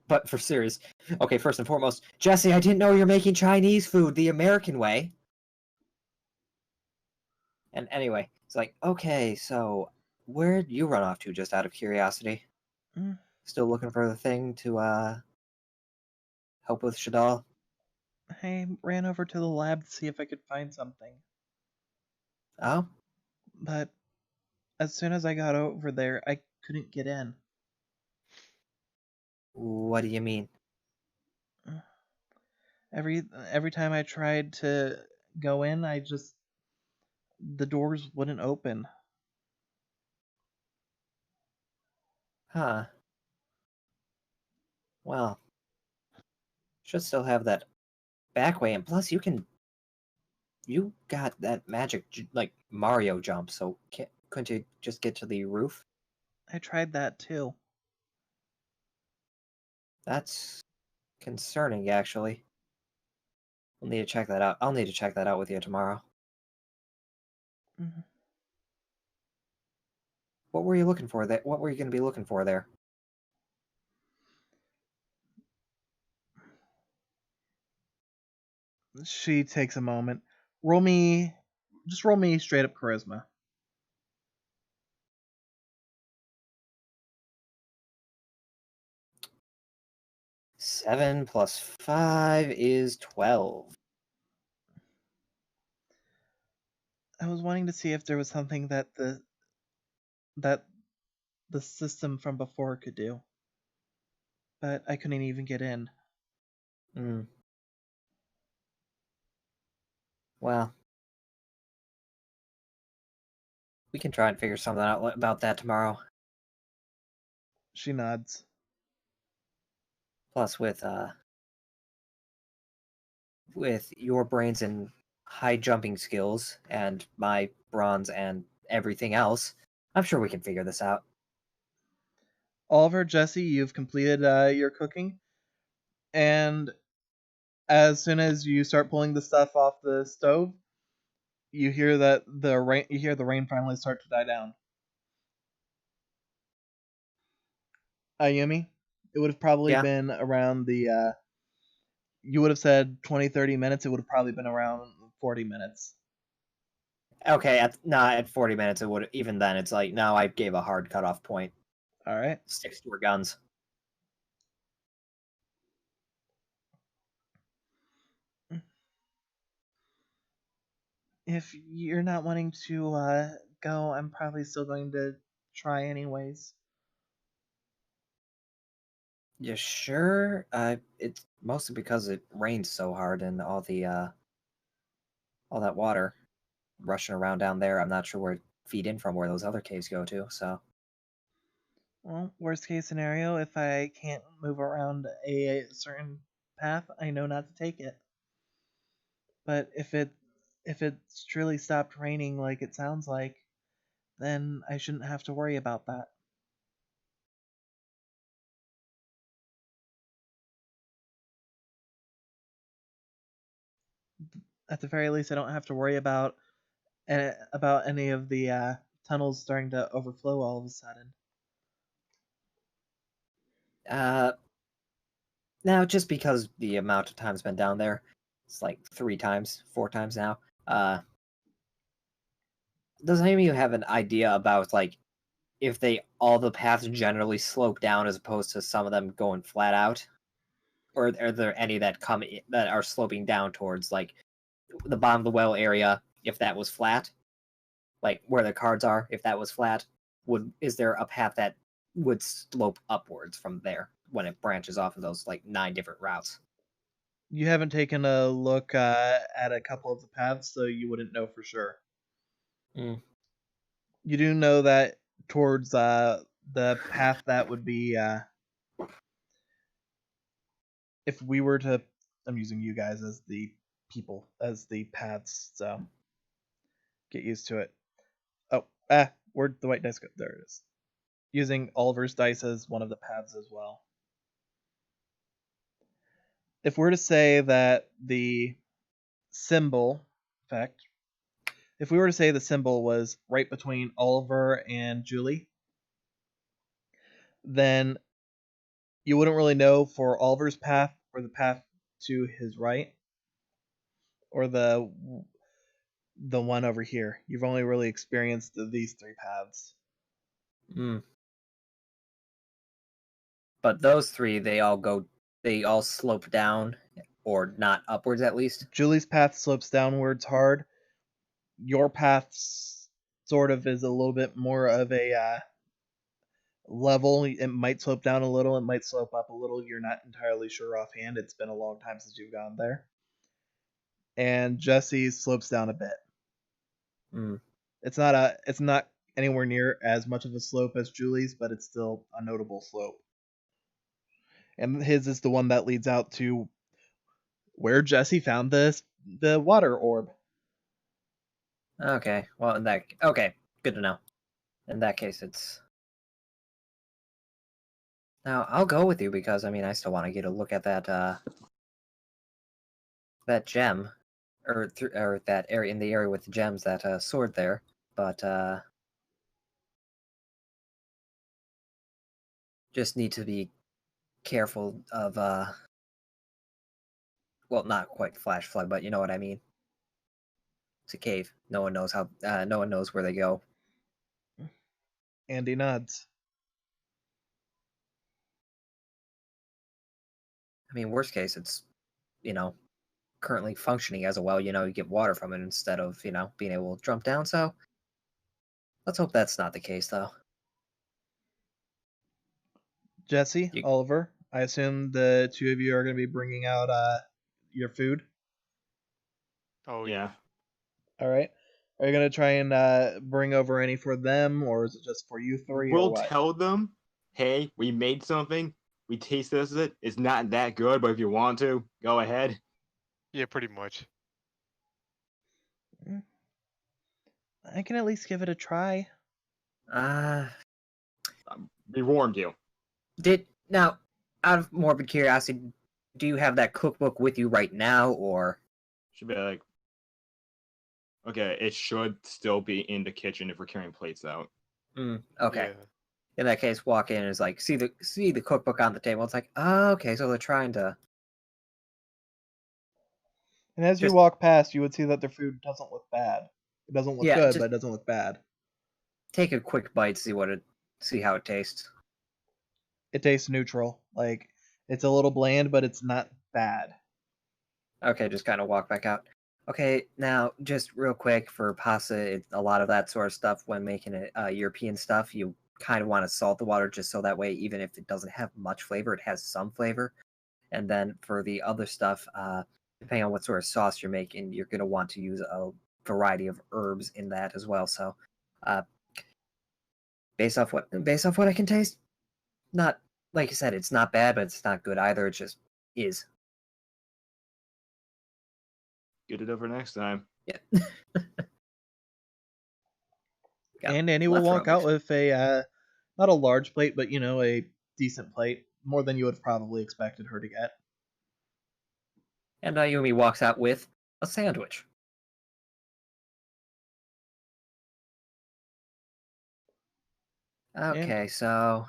but for serious. Okay, first and foremost, Jesse, I didn't know you're making Chinese food the American way. And anyway, it's like, okay, so where'd you run off to, just out of curiosity? Mm. Still looking for the thing to help with Shadal? I ran over to the lab to see if I could find something. Oh? But as soon as I got over there, I couldn't get in. What do you mean? Every time I tried to go in, the doors wouldn't open. Huh. Well, should still have that back way, and plus you got that magic, like, Mario jump, so couldn't you just get to the roof? I tried that too. That's concerning, actually. We'll need to check that out. I'll need to check that out with you tomorrow. Mhm. What were you looking for there? What were you going to be looking for there? She takes a moment. Just roll me straight up charisma. 7 plus 5 is 12. I was wanting to see if there was something that the system from before could do, but I couldn't even get in. Hmm. Well, we can try and figure something out about that tomorrow. She nods. Plus, with your brains and high jumping skills and my bronze and everything else, I'm sure we can figure this out. Oliver, Jesse, you've completed your cooking, and as soon as you start pulling the stuff off the stove, you hear that the rain finally start to die down. Ayumi, it would have probably Yeah. been around you would have said 20, 30 minutes. It would have probably been around 40 minutes. Okay, at 40 minutes, it would, even then, it's like, no, I gave a hard cutoff point. All right. Sticks to our guns. If you're not wanting to go, I'm probably still going to try anyways. You sure? It's mostly because it rains so hard and all that water rushing around down there. I'm not sure where it feed in from where those other caves go to. So Well, worst case scenario, if I can't move around a certain path, I know not to take it. But if it's truly stopped raining like it sounds like, then I shouldn't have to worry about that. At the very least, I don't have to worry about any of the tunnels starting to overflow all of a sudden. Now, just because the amount of time's been down there, it's like 3 times, 4 times now. Does any of you have an idea about like if all the paths generally slope down as opposed to some of them going flat out, or are there any that that are sloping down towards like the bottom of the well area? If that was flat, like where the cards are, if that was flat, is there a path that would slope upwards from there when it branches off of those like 9 different routes? You haven't taken a look at a couple of the paths, so you wouldn't know for sure. Mm. You do know that towards the path that would be if we were to, I'm using you guys as the people, as the paths, so get used to it. Oh, where'd the white dice go? There it is. Using Oliver's dice as one of the paths as well. If we're to say that the symbol, in fact, if we were to say the symbol was right between Oliver and Julie, then you wouldn't really know for Oliver's path or the path to his right or the one over here. You've only really experienced these 3 paths. Mm. But those 3, they all slope down, or not upwards at least. Julie's path slopes downwards hard. Your path sort of is a little bit more of a level. It might slope down a little, it might slope up a little. You're not entirely sure offhand. It's been a long time since you've gone there. And Jesse slopes down a bit. Mm. It's not anywhere near as much of a slope as Julie's, but it's still a notable slope. And his is the one that leads out to where Jesse found the water orb. Okay, well, okay, good to know. In that case, it's... Now, I'll go with you because, I mean, I still want to get a look at that gem, or that area, in the area with the gems, that sword there, but just need to be careful of, well, not quite flash flood, but you know what I mean. It's a cave. No one knows no one knows where they go. Andy nods. I mean, worst case, it's, currently functioning as a well. You get water from it instead of, being able to jump down. So let's hope that's not the case, though. Jesse, Oliver, I assume the 2 of you are going to be bringing out your food. Oh Yeah. All right. Are you going to try and bring over any for them, or is it just for you 3? We'll or what? tell them, hey, we made something. We taste it. It's not that good, but if you want to, go ahead. Yeah, pretty much. I can at least give it a try. We warned you. Now, out of morbid curiosity, do you have that cookbook with you right now, or? Should be like, okay, it should still be in the kitchen if we're carrying plates out. Okay. Yeah. In that case, walk in and is like, see the cookbook on the table. It's like, oh, okay, so they're trying to. And as you walk past, you would see that their food doesn't look bad. It doesn't look good, but it doesn't look bad. Take a quick bite, see how it tastes. It tastes neutral. Like, it's a little bland, but it's not bad. Okay, just kind of walk back out. Okay, now just real quick for pasta, a lot of that sort of stuff when making it European stuff, you kind of want to salt the water just so that way, even if it doesn't have much flavor, it has some flavor. And then for the other stuff, depending on what sort of sauce you're making, you're going to want to use a variety of herbs in that as well. So, based off what I can taste, not like I said, it's not bad, but it's not good either. It just is. Get it over next time. Yeah. And Annie will walk out with a not a large plate, but a decent plate, more than you would have probably expected her to get. And Ayumi walks out with a sandwich. Okay, so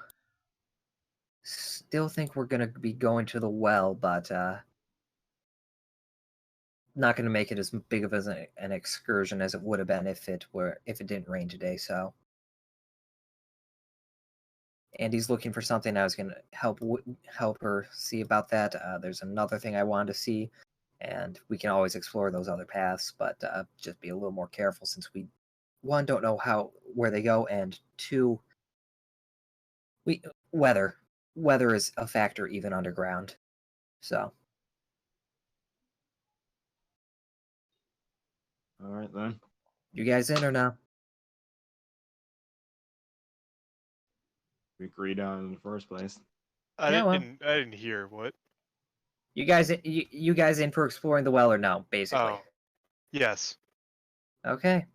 still think we're gonna be going to the well, but not gonna make it as big of an excursion as it would have been if it didn't rain today. So Andy's looking for something. I was gonna help her see about that. There's another thing I wanted to see, and we can always explore those other paths, but just be a little more careful since we, one, don't know where they go, and two, weather is a factor even underground. So. All right then. You guys in or no? We agreed on in the first place. I Yeah, well. didn't hear what. You guys in for exploring the well or no? Basically. Oh, yes. Okay.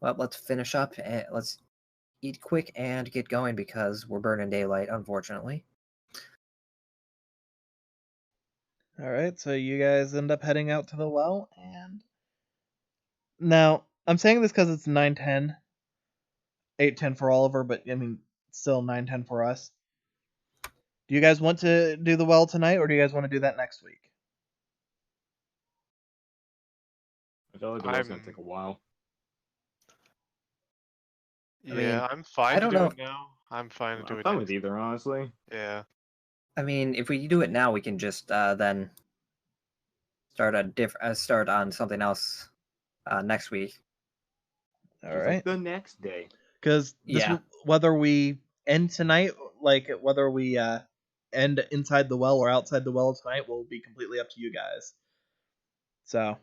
Well, let's finish up and let's eat quick and get going because we're burning daylight, unfortunately. All right, so you guys end up heading out to the well, and now I'm saying this because it's 9:10, 8:10 for Oliver, but I mean still 9:10 for us. Do you guys want to do the well tonight, or do you guys want to do that next week? I feel like the well's gonna take a while. Yeah, I'm fine to do it now. I'm fine to do it. I'm fine with either, honestly. Yeah. I mean, if we do it now, we can just then start on something else next week. All right. Like the next day. Because whether we end tonight, like whether we end inside the well or outside the well tonight, will be completely up to you guys. So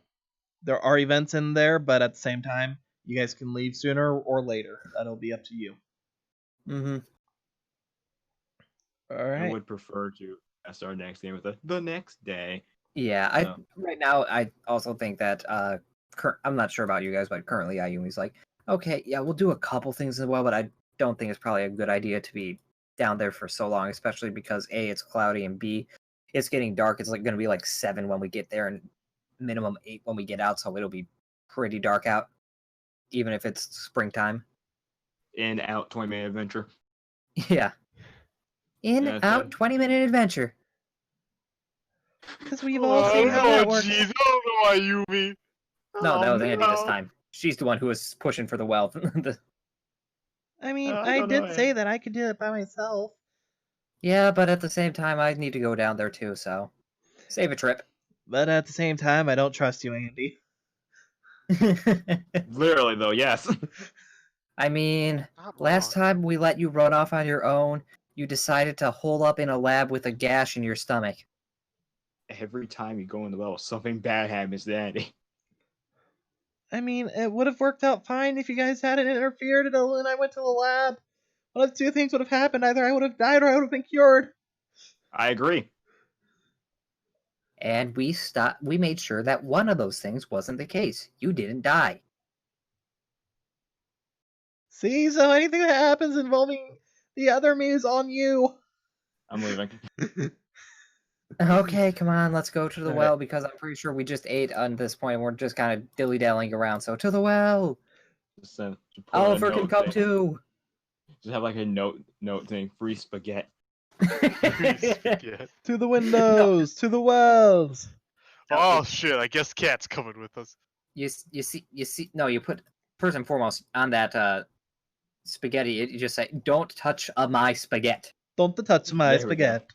there are events in there, but at the same time, you guys can leave sooner or later. That'll be up to you. Mm-hmm. All right. I would prefer to start next game with the next day. Yeah, right now I also think that I'm not sure about you guys, but currently Ayumi's like, okay, yeah, we'll do a couple things as well, but I don't think it's probably a good idea to be down there for so long, especially because A, it's cloudy, and B, it's getting dark. It's like going to be like 7 when we get there and minimum 8 when we get out, so it'll be pretty dark out, even if it's springtime. In, out, 20-minute adventure. Yeah. In, out, 20-minute adventure. Because we've all seen how that works. Jeez, I don't know Ayumi. No, that was Andy this time. She's the one who was pushing for the well. I mean, I did say that I could do it by myself. Yeah, but at the same time, I need to go down there too, so save a trip. But at the same time, I don't trust you, Andy. Literally, though, yes. I mean, last time we let you run off on your own, you decided to hole up in a lab with a gash in your stomach. Every time you go in the well, something bad happens to Andy. I mean, it would have worked out fine if you guys hadn't interfered and I went to the lab. One of two things would have happened. Either I would have died or I would have been cured. I agree. And we made sure that one of those things wasn't the case. You didn't die. See, so anything that happens involving the other me is on you. I'm leaving. Okay, come on, let's go to the well because I'm pretty sure we just ate at this point. We're just kind of dilly-dallying around. So to the well. Oliver can come too. Just have like a note saying free spaghetti. To the windows, to the wells. Oh shit! I guess Cat's coming with us. You see. No, you put first and foremost on that spaghetti. You just say, "Don't touch my spaghetti." Don't touch my spaghetti.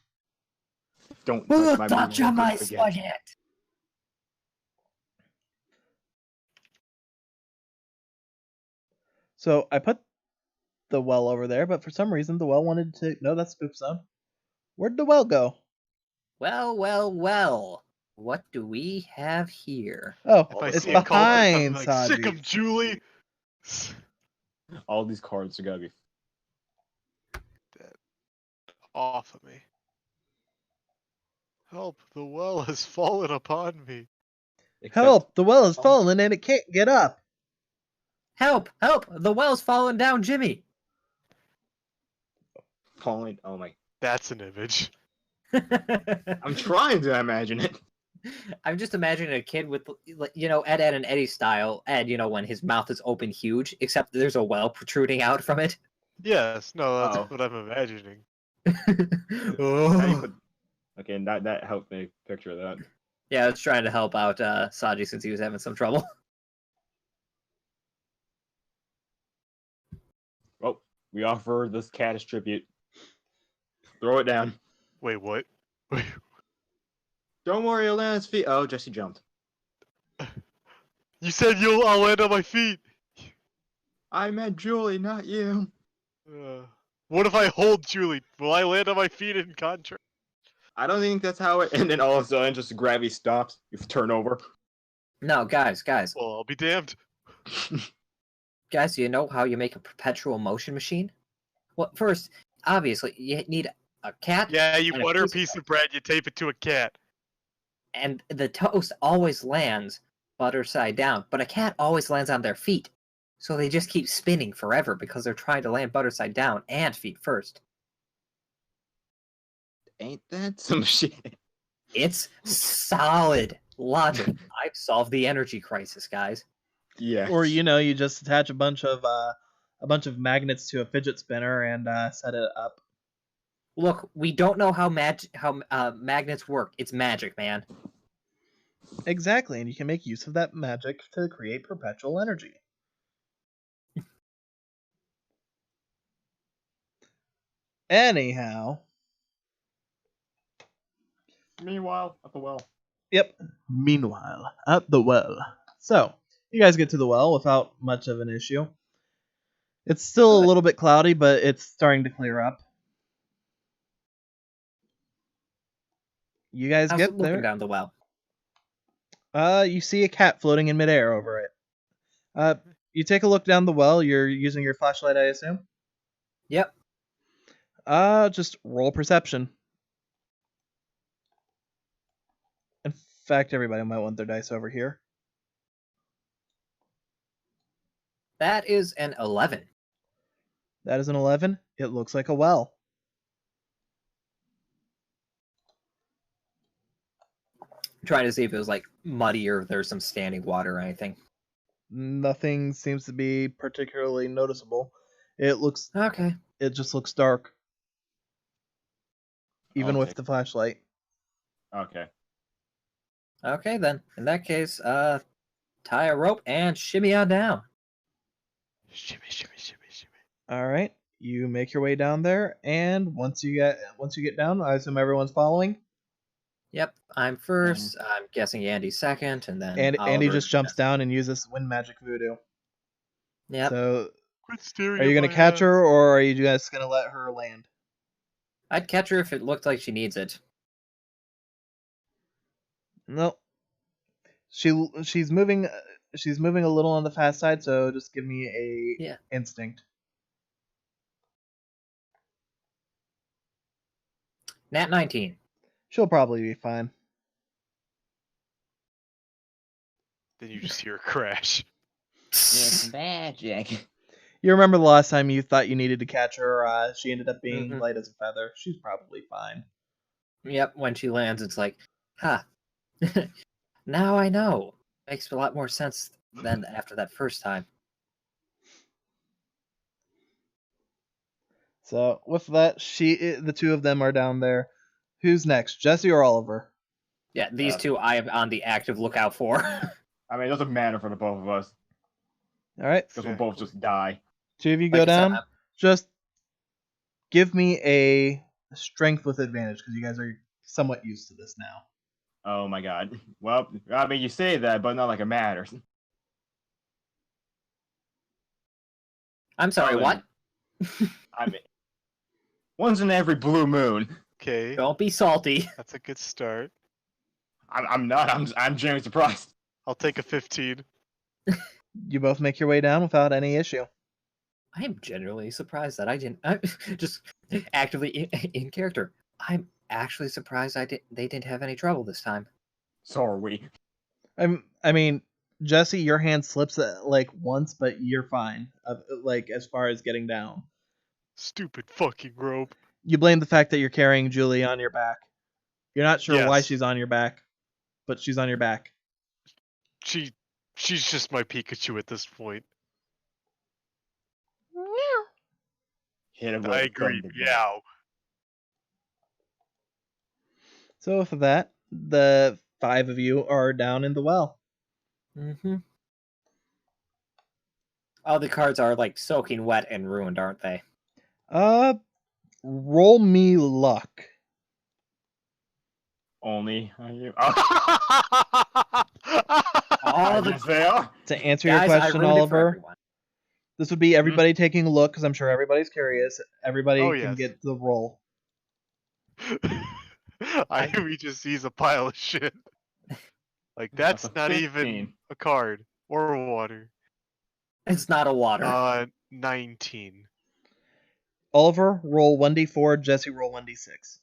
Don't touch my spaghetti. So I put the well over there, but for some reason the well wanted to. No, that's Spoop Zone. Where'd the well go? Well. What do we have here? Oh, it's behind Saji. Sick of Julie. All these cards are gotta be dead off of me. Help! The well has fallen upon me. Except Help! The well has fallen and it can't get up. Help! Help! The well's falling down, Jimmy. falling. Oh my! That's an image. I'm trying to imagine it. I'm just imagining a kid with, Ed, Ed, and Eddie style. Ed, when his mouth is open huge, except there's a well protruding out from it. Yes, no, that's Oh. what I'm imagining. How do you put... Okay, that helped me picture that. Yeah, I was trying to help out Saji since he was having some trouble. Oh, we offer this cat as tribute. Throw it down. Wait, what? Wait, Don't worry, he'll land on his feet. Oh, Jesse jumped. you said I'll land on my feet. I meant Julie, not you. What if I hold Julie? Will I land on my feet in contrast? I don't think that's how it... And then all of a sudden, just gravity stops. You turn over. No, guys. Well, I'll be damned. Guys, do you know how you make a perpetual motion machine? Well, first, obviously, you need a cat. Yeah, you and butter a piece of bread, you tape it to a cat. And the toast always lands butter side down, but a cat always lands on their feet. So they just keep spinning forever because they're trying to land butter side down and feet first. Ain't that some shit? It's solid logic. I've solved the energy crisis, guys. Yeah. Or you just attach a bunch of magnets to a fidget spinner and set it up. Look, we don't know how magnets work. It's magic, man. Exactly, and you can make use of that magic to create perpetual energy. Anyhow. Meanwhile, at the well. Yep. Meanwhile, at the well. So, you guys get to the well without much of an issue. It's still a little bit cloudy, but it's starting to clear up. You guys How's get it looking there. down the well? You see a cat floating in midair over it. You take a look down the well. You're using your flashlight, I assume? Yep. Just roll perception. In fact, everybody might want their dice over here. That is an 11. That is an 11. It looks like a well. I'm trying to see if it was like muddy or if there's some standing water or anything. Nothing seems to be particularly noticeable. It Okay. just looks dark. Even I'll with take- the flashlight. Okay. Okay, then. In that case, tie a rope and shimmy on down. Shimmy, shimmy, shimmy, shimmy. All right. You make your way down there, and once you get down, I assume everyone's following. Yep, I'm first. I'm guessing Andy's second, and then And Andy Oliver- just jumps down and uses wind magic voodoo. Yep. So, Quit staring are you at gonna my catch ass. her, or are you guys gonna let her land? I'd catch her if it looked like she needs it. No. She's moving a little on the fast side, so just give me a instinct. Nat 19. She'll probably be fine. Then you just hear a crash. It's magic. You remember the last time you thought you needed to catch her? She ended up being Mhm. light as a feather. She's probably fine. Yep, when she lands, it's like, huh. Now I know. Makes a lot more sense than after that first time. So with that, the two of them are down there. Who's next, Jesse or Oliver? Yeah, these two I am on the active lookout for. I mean, it doesn't matter for the both of us. All right, Because we'll both just die. two of you go Like I said, down. Just give me a strength with advantage because you guys are somewhat used to this now. Oh my god. Well, I mean, you say that, but not like it matters. I'm sorry, Oh, what? I mean, once in every blue moon. Okay, Don't be salty. that's a good start. I'm not. I'm genuinely surprised. I'll take a 15. You both make your way down without any issue. I am genuinely surprised that I just actively in character. I'm actually surprised they didn't have any trouble this time. So are we. I mean, Jesse, your hand slips like once, but you're fine. Like as far as getting down, Stupid fucking rope. you blame the fact that you're carrying Julie on your back. You're not sure why Yes. she's on your back, but she's on your back. She's just my Pikachu at this point. Hit him I with a agree. thunderbolt. Meow. So with that, the 5 of you are down in the well. Mm-hmm. All the cards are like soaking wet and ruined, aren't they? Roll me luck. Only. All the fail. To answer your guys, I question, ruined it for Oliver, everyone. this would be everybody taking a look because I'm sure everybody's curious. Everybody Oh, can yes. get the roll. We just sees a pile of shit. Like that's That's a not 15. even a card or water. It's not a water. 19. Oliver, roll 1d4. Jesse, roll 1d6.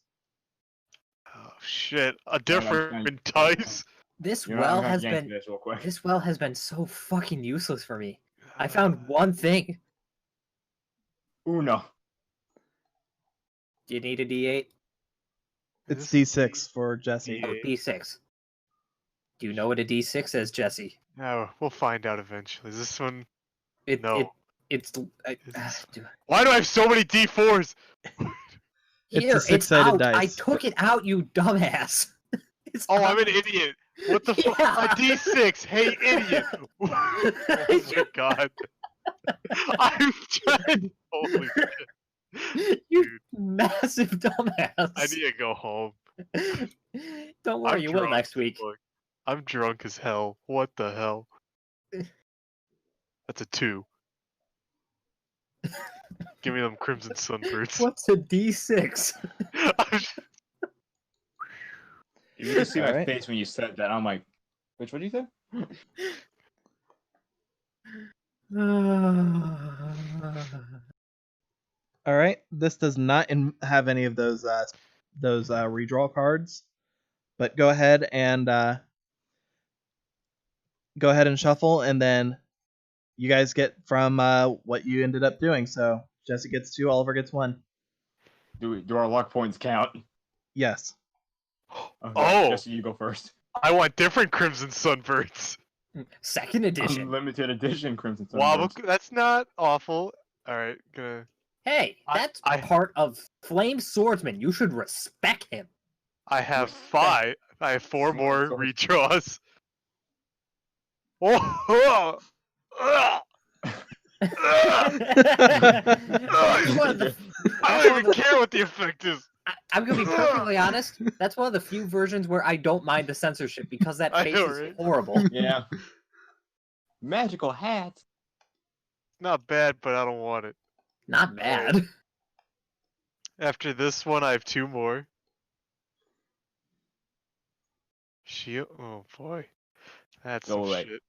Oh shit! A I'm different gonna- dice. This You know, well I'm gonna has yank been this real quick. this well has been so fucking useless for me. I found one thing. Uno. Do you need a D8? It's This d6 for Jesse. D8. Oh, D6. Do you know what a D6 is, Jesse? No, we'll find out eventually. Is this one? It No. it's Is this- do- Why do I have so many D4s? It's a here, six-sided out. I dice. took it out, you dumbass. It's Oh, I'm out. an idiot. What the fuck? Yeah. A D6. Hey, idiot. Oh my god. I'm trying. Holy shit. You Dude, massive dumbass. I need to go home. Don't worry, I'm you will drunk next as week. fuck. I'm drunk as hell. What the hell? That's a 2. Give me them crimson sunbirds. What's a D6? You can see my Alright. face when you said that. I'm like, which one do you say? All right. This does not have any of those redraw cards, but go ahead and shuffle, and then you guys get from what you ended up doing. So Jesse gets 2, Oliver gets 1. Do our luck points count? Yes. Okay, Oh! Jesse, you go first. I want different crimson sunbirds. Second edition. Limited edition Crimson Wow, Sunbirds. that's not awful. Alright, gonna. Hey, that's I- part of Flame Swordsman. You should respect him. I have Respect. 5. I have 4 Smart more sword. redraws. Oh! One of the- I don't even care what the effect is. I'm gonna be perfectly honest. That's one of the few versions where I don't mind the censorship because that I face know, is right? horrible. Yeah. Magical hats. Not bad, but I don't want it. Not bad. After this one, I have 2 more. Shield. Oh boy, that's some Go away. shit.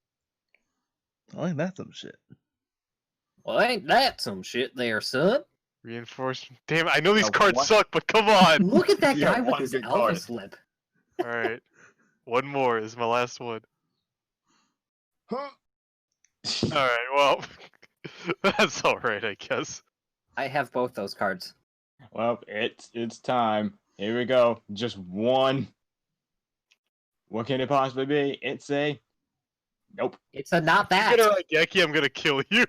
Oh, that's some shit. Well, ain't that some shit there, son? Reinforcement. Damn, I know these Yeah, cards what? suck, but come on. Look at that Yeah, guy with one his good alpha card. slip. All right, one more this is my last one. Huh? All right, well, that's all right, I guess. I have both those cards. Well, it's time. Here we go. Just one. What can it possibly be? It's a. Nope. It's a not If that. you get a Raigeki, I'm gonna kill you.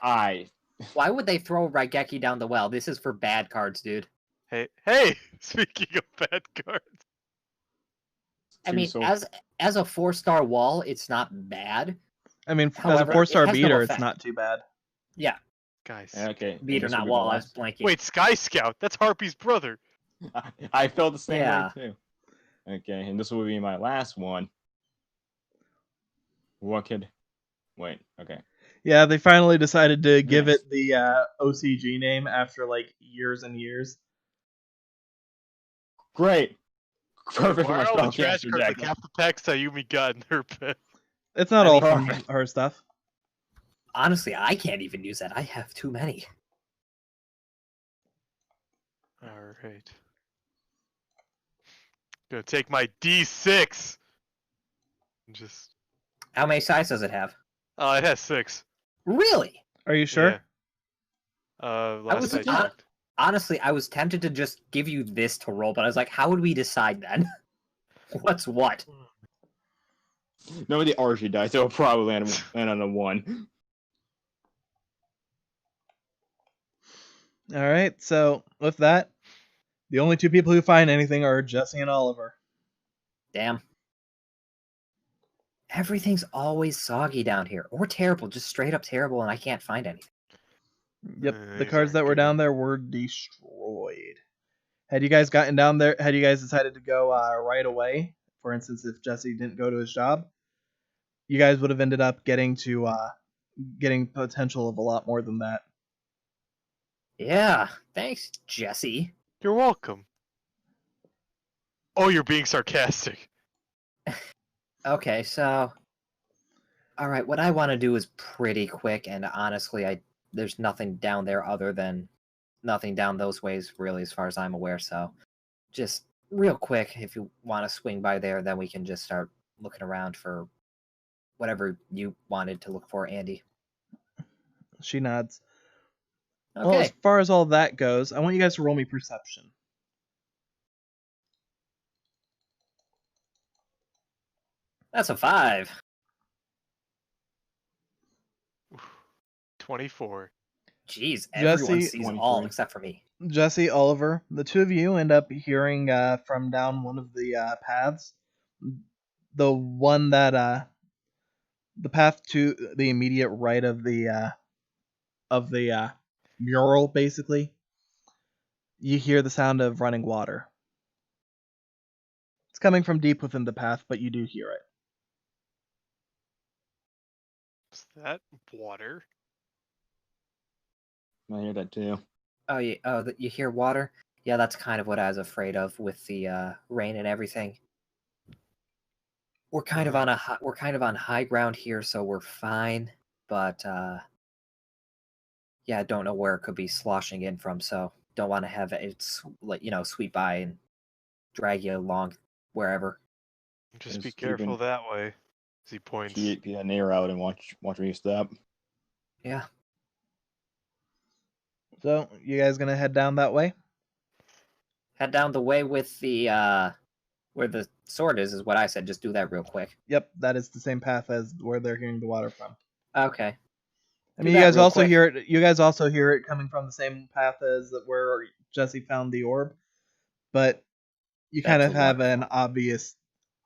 I. Why would they throw Raigeki down the well? This is for bad cards, dude. Hey! Speaking of bad cards, I mean, as a 4-star wall, it's not bad. I mean, However, as a 4-star it has no beater, it's effect. not too bad. Yeah, guys. Okay. beater, this will not be the wall. I was last- blanking. Wait, Sky Scout. That's Harpy's brother. I felt the same Yeah. way too. Okay, and this will be my last one. What could? Wait. Okay. Yeah, they finally decided to give Yes. it the OCG name after like years and years. Great. Perfect for Why my are all the trash spellcaster cards deck. like half the packs Ayumi got in her pet? It's not I all mean, from perfect. her stuff. Honestly, I can't even use that. I have too many. All right. Gonna take my D6. Just. How many sides does it have? It has 6. Really? Are you sure? Yeah. Last I checked. Honestly, I was tempted to just give you this to roll, but I was like, how would we decide then? What's what? No, the RG dice, it'll probably land on a 1. All right. So with that, the only 2 people who find anything are Jesse and Oliver. Damn. Everything's always soggy down here. Or terrible, just straight up terrible, and I can't find anything. Yep, the These cards aren't that were good. down there were destroyed. Had you guys gotten down there, had you guys decided to go right away, for instance, if Jesse didn't go to his job, you guys would have ended up getting potential of a lot more than that. Yeah, thanks, Jesse. You're welcome. Oh, you're being sarcastic. Okay, so... Alright, what I want to do is pretty quick, and honestly, there's nothing down there other than... Nothing down those ways, really, as far as I'm aware, so... Just real quick, if you want to swing by there, then we can just start looking around for whatever you wanted to look for, Andy. She nods. Okay. Well, as far as all that goes, I want you guys to roll me perception. That's a 5. 24. Jeez, everyone Jesse, sees 23. all except for me. Jesse, Oliver, the 2 of you end up hearing from down one of the paths, the one that the path to the immediate right of the mural, basically. You hear the sound of running water. It's coming from deep within the path, but you do hear it. Is that water? I hear that too. Oh, yeah. Oh, you hear water? Yeah, that's kind of what I was afraid of with the rain and everything. We're kind of on high ground here, so we're fine. But yeah, I don't know where it could be sloshing in from, so don't want to have it sweep by and drag you along wherever. Just be Just careful keeping- that way. As he points. Keep an ear out and watch where you step. Yeah. So, you guys gonna head down that way? Head down the way with the where the sword is what I said. Just do that real quick. Yep, that is the same path as where they're hearing the water from. Okay. I mean, you guys also hear it. You guys also hear it coming from the same path as where Jesse found the orb, but you kind of have an obvious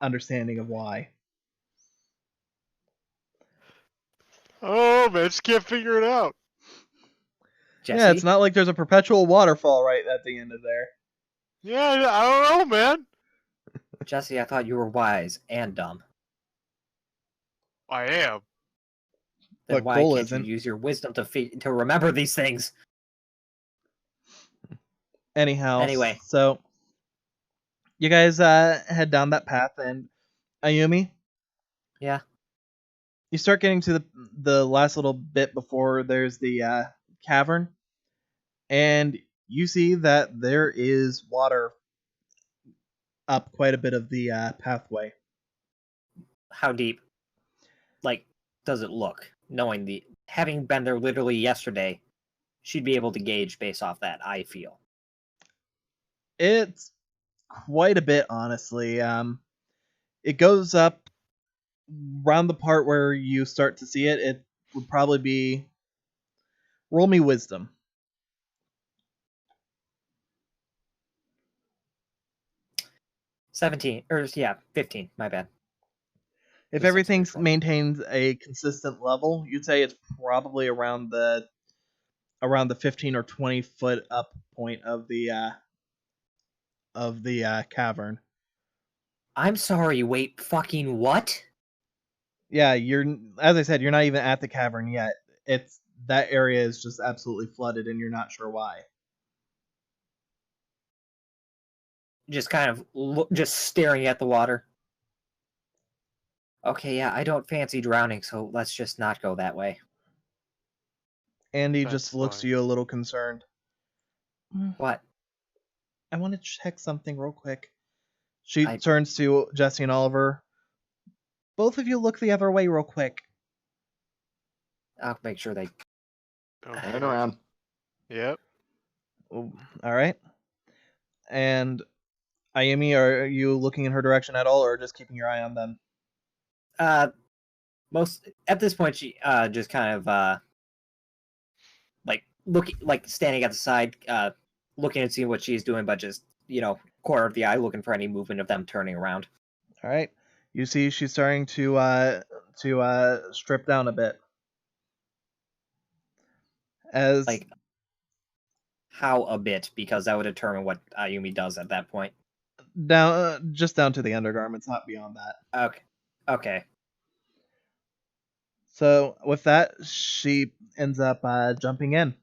understanding of why. Oh man, just can't figure it out. Jesse? Yeah, it's not like there's a perpetual waterfall right at the end of there. Yeah, I don't know, man. Jesse, I thought you were wise and dumb. I am. Then Look, why Bull can't isn't. you use your wisdom to remember these things? Anyhow, Anyway. so you guys head down that path, and Ayumi, Yeah. you start getting to the last little bit before there's the cavern, and you see that there is water up quite a bit of the pathway. How deep? Like, does it look? Knowing having been there literally yesterday, she'd be able to gauge based off that, I feel. It's quite a bit, honestly. It goes up around the part where you start to see it. It would probably be... Roll me wisdom. 15, my bad. If Wisdom's everything neutral. maintains a consistent level, you'd say it's probably around the 15 or 20 foot up point of the cavern. I'm sorry, wait, fucking what? Yeah, as I said, you're not even at the cavern yet. It's that area is just absolutely flooded, and you're not sure why. Just kind of just staring at the water. Okay, yeah, I don't fancy drowning, so let's just not go that way. Andy That's just looks fine. to you a little concerned. What? I want to check something real quick. She turns to Jesse and Oliver. both of you look the other way real quick. I'll make sure they. Okay. Turn around. Yep. All right. And Ayumi, are you looking in her direction at all, or just keeping your eye on them? Most at this point, she just kind of like standing at the side, looking and seeing what she's doing, but just corner of the eye, looking for any movement of them turning around. All right. You see, she's starting to strip down a bit. As Like how a bit, because that would determine what Ayumi does at that point. just down to the undergarments, not beyond that. Okay. So with that, she ends up jumping in.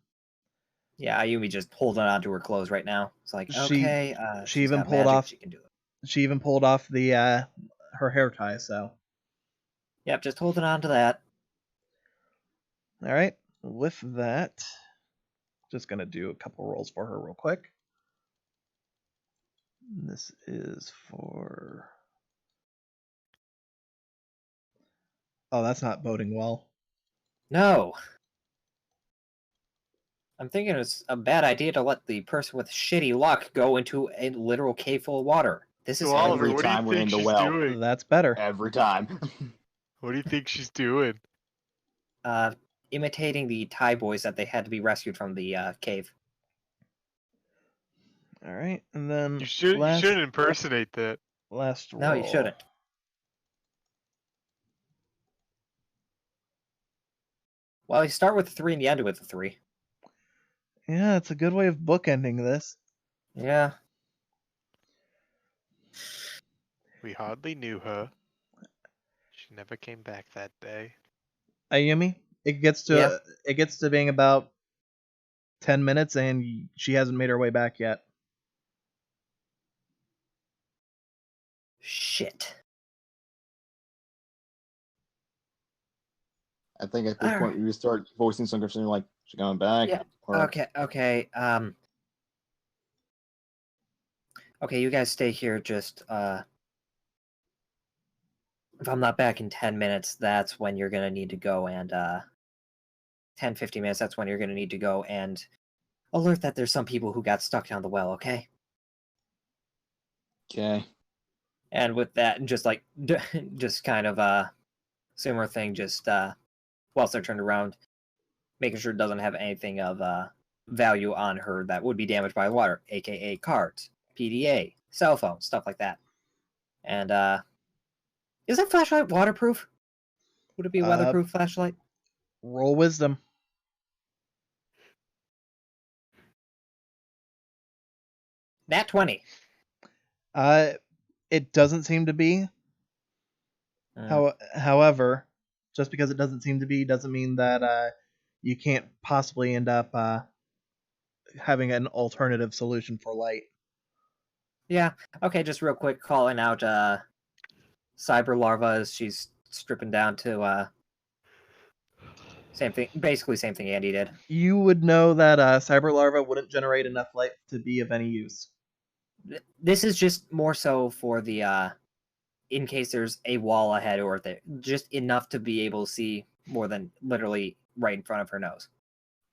Yeah, Ayumi just holding on to her clothes right now. It's like, She- okay, she she's even got pulled magic, off- she can do it. She even pulled off the her hair tie. So Yep, just holding on to that. all right. With that, just gonna do a couple rolls for her real quick. This is for. Oh, that's not boding well. No. I'm thinking it's a bad idea to let the person with shitty luck go into a literal cave full of water. This is So Oliver, every what do you time we're think in the she's well. doing? That's better. Every time. What do you think she's doing? Imitating the Thai boys that they had to be rescued from the cave. All right, and then You shouldn't impersonate that. last roll. No, you shouldn't. Well, you start with a 3 and you end with a 3. Yeah, it's a good way of bookending this. Yeah. We hardly knew her. She never came back that day. Ayumi, it gets to being about 10 minutes, and she hasn't made her way back yet. Shit. I think at this point we start voicing some concern like, she's coming back. Yeah. Or, Okay. Okay, you guys stay here. Just if I'm not back in 10 minutes, that's when you're gonna need to go and 10, 15 minutes. That's when you're gonna need to go and alert that there's some people who got stuck down the well. Okay. Okay. And with that, just like just kind of similar thing. Just whilst they're turned around, making sure it doesn't have anything of value on her that would be damaged by water, aka cards, PDA, cell phone, stuff like that. And is that flashlight waterproof? Would it be a weatherproof flashlight? Roll wisdom. Nat 20. It doesn't seem to be. However, just because it doesn't seem to be doesn't mean that you can't possibly end up having an alternative solution for light. Yeah. Okay, just real quick, calling out Cyber Larva as she's stripping down to same thing, basically same thing Andy did. You would know that Cyber Larva wouldn't generate enough light to be of any use. This is just more so for the in case there's a wall ahead or there, just enough to be able to see more than literally right in front of her nose.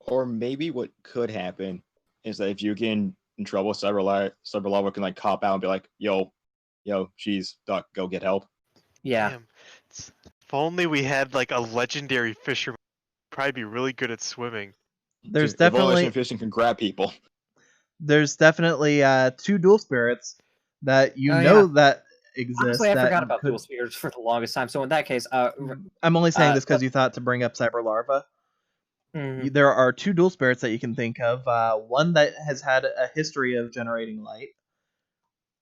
Or maybe what could happen is that if you get in trouble, Cyber Lava can like cop out and be like, yo, she's stuck, go get help. Yeah. Damn. If only we had like a legendary fisherman. Probably be really good at swimming. There's Evolution definitely fishing can grab people. There's definitely 2 dual spirits that that exist. Honestly, I that forgot about dual spirits for the longest time. So in that case, I'm only saying this because you thought to bring up Cyber Larva. mhm. There are 2 dual spirits that you can think of. One that has had a history of generating light,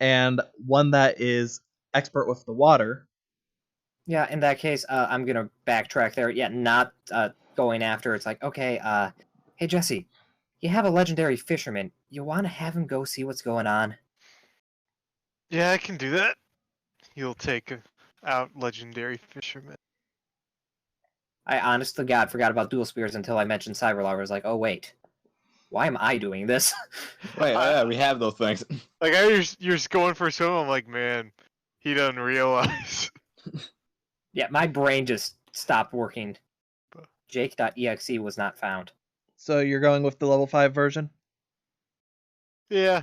and one that is expert with the water. Yeah, in that case, I'm gonna backtrack there. Yeah, not going after. It's like, okay, hey Jesse, you have a legendary fisherman. You want to have him go see what's going on? Yeah, I can do that. You'll take out legendary fisherman. I honest to God forgot about dual spirits until I mentioned Cyber Larva. I was like, oh wait, why am I doing this? Wait, yeah, we have those things. Like you're just going for a swim. I'm like, man, he doesn't realize. Yeah, my brain just stopped working. Jake.exe was not found. So you're going with the level 5 version? Yeah.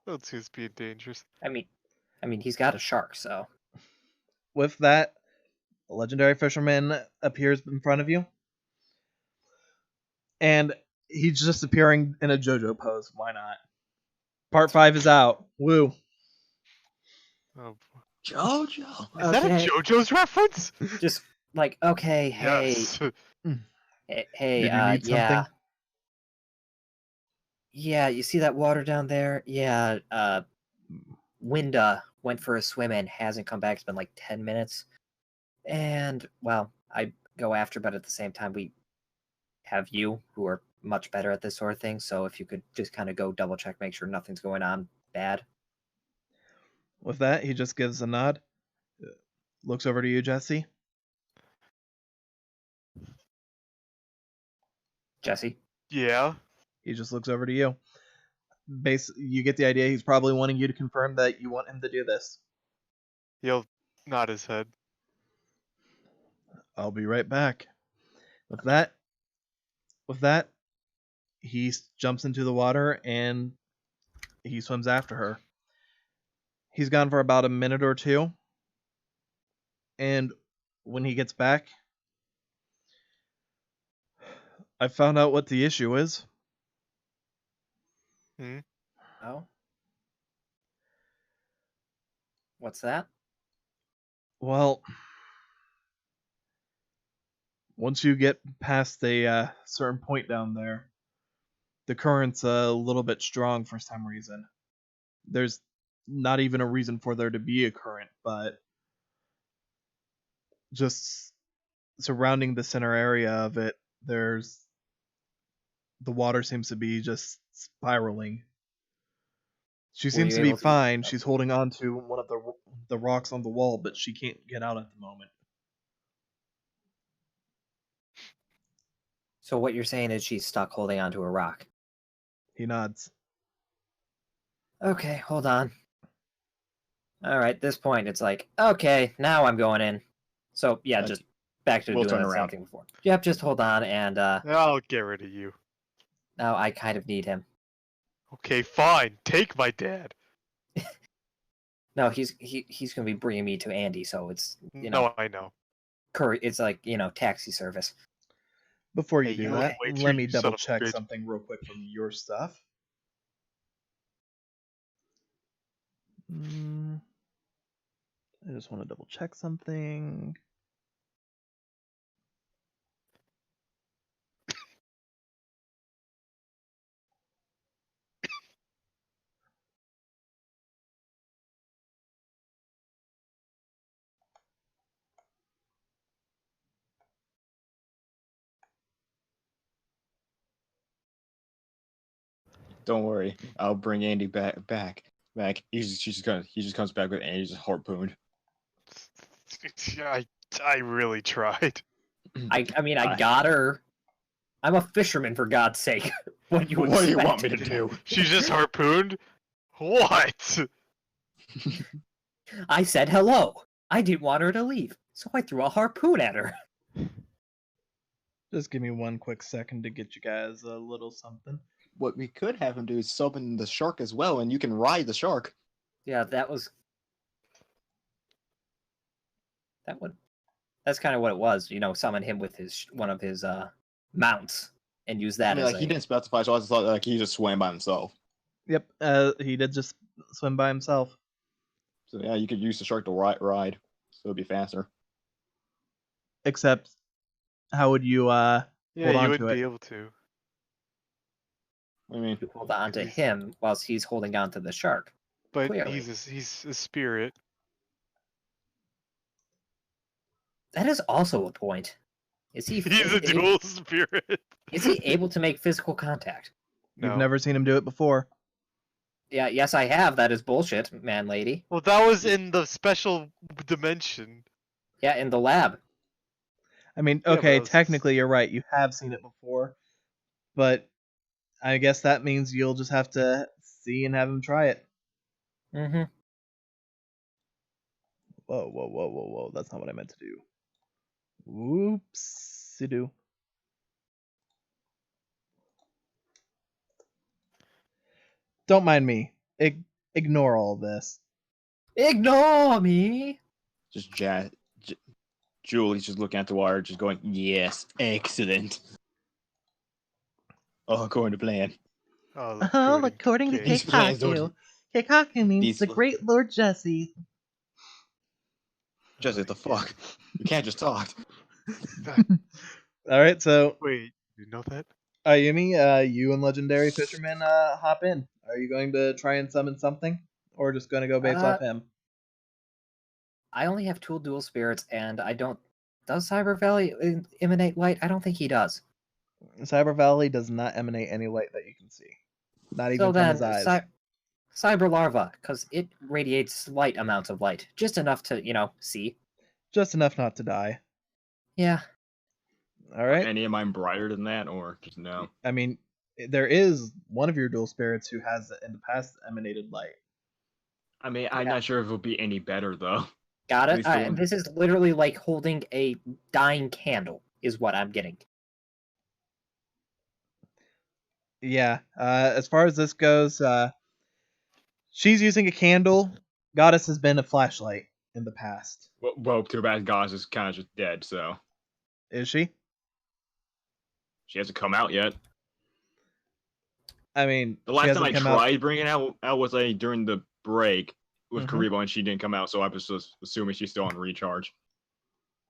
That seems being dangerous. I mean, he's got a shark, so. With that, a legendary fisherman appears in front of you. And he's just appearing in a JoJo pose. Why not? Part 5 is out. Woo. Oh, boy. JoJo. Is that a JoJo's reference? Just like, okay, hey, Yes. hey, Did you need yeah. something? Yeah, you see that water down there? Yeah, Winda went for a swim and hasn't come back. It's been like 10 minutes. And, well, I go after, but at the same time, we have you, who are much better at this sort of thing. So if you could just kind of go double check, make sure nothing's going on bad. With that, he just gives a nod. Looks over to you, Jesse. Jesse? Yeah. He just looks over to you. You get the idea. He's probably wanting you to confirm that you want him to do this. He'll nod his head. I'll be right back. With that, he jumps into the water and he swims after her. He's gone for about a minute or two. And when he gets back, I found out what the issue is. Oh? What's that? Well, once you get past a certain point down there, the current's a little bit strong for some reason. There's not even a reason for there to be a current, but just surrounding the center area of it, the water seems to be just spiraling. She seems to be fine. She's holding on to one of the rocks on the wall, but she can't get out at the moment. So what you're saying is she's stuck holding onto a rock. He nods. Okay, hold on. Alright, at this point, it's like, okay, now I'm going in. So, yeah, just back to We'll doing turn the same around. thing before. Yep, just hold on, and I'll get rid of you. now I kind of need him. Okay, fine. Take my dad. No, he's gonna be bringing me to Andy, so it's, you know, No, I know. it's like, you know, taxi service. Before you Hey, do you that, wait till let me you son double of a check bitch. something real quick from your stuff. I just want to double check something. Don't worry, I'll bring Andy back. He just comes back with Andy's harpooned. I really tried. I mean, I got her. I'm a fisherman, for God's sake. What do you want me to do? She's just harpooned? What? I said hello. I didn't want her to leave, so I threw a harpoon at her. Just give me one quick second to get you guys a little something. What we could have him do is summon the shark as well, and you can ride the shark. Yeah, that's kind of what it was. You know, summon him with one of his mounts and use that as he didn't specify, so I just thought he just swam by himself. Yep, he did just swim by himself. So yeah, you could use the shark to ride, so it'd be faster. Except, how would you Yeah, hold you on wouldn't to be it? able to. I mean, You hold on to him whilst he's holding on to the shark. But Clearly. he's a spirit. That is also a point. Is he? He's a dual spirit. Is he able to make physical contact? No. You've never seen him do it before. Yeah, yes, I have. That is bullshit, man, lady. Well, that was in the special dimension. Yeah, in the lab. I mean, Yeah, okay, but was- technically you're right. You have seen it before, but I guess that means you'll just have to see and have him try it. Mm-hmm. Whoa. That's not what I meant to do. Whoopsie-doo. Don't mind me. Ignore all this. Ignore me. Just Julie's just looking at the wire, just going, yes, excellent. Oh, according to plan. Oh, according to These plans don't- Keikaku means These the pl- great Lord Jesse. Just the fuck. You can't just talk. Alright, so Wait, you know that? Ayumi, you and Legendary Fisherman hop in. Are you going to try and summon something? Or just going to go based off him? I only have Tool Dual Spirits, and I don't... Does Cyber Valley emanate light? I don't think he does. Cyber Valley does not emanate any light that you can see. Not even So from then, his eyes. Cyber Larva, because it radiates slight amounts of light. Just enough to, see. Just enough not to die. Yeah. Alright. Any of mine brighter than that, or just no? I mean, there is one of your dual spirits who has in the past emanated light. I mean, I'm not sure if it'll be any better, though. Got At it? least the one- This is literally like holding a dying candle, is what I'm getting. Yeah, as far as this goes, she's using a candle. Goddess has been a flashlight in the past. Well, too bad Gauze is kind of just dead, so. Is she? She hasn't come out yet. I mean, The she last time hasn't I come tried bringing it out was during the break with Mhm. Karibo, and she didn't come out, so I was just assuming she's still on recharge.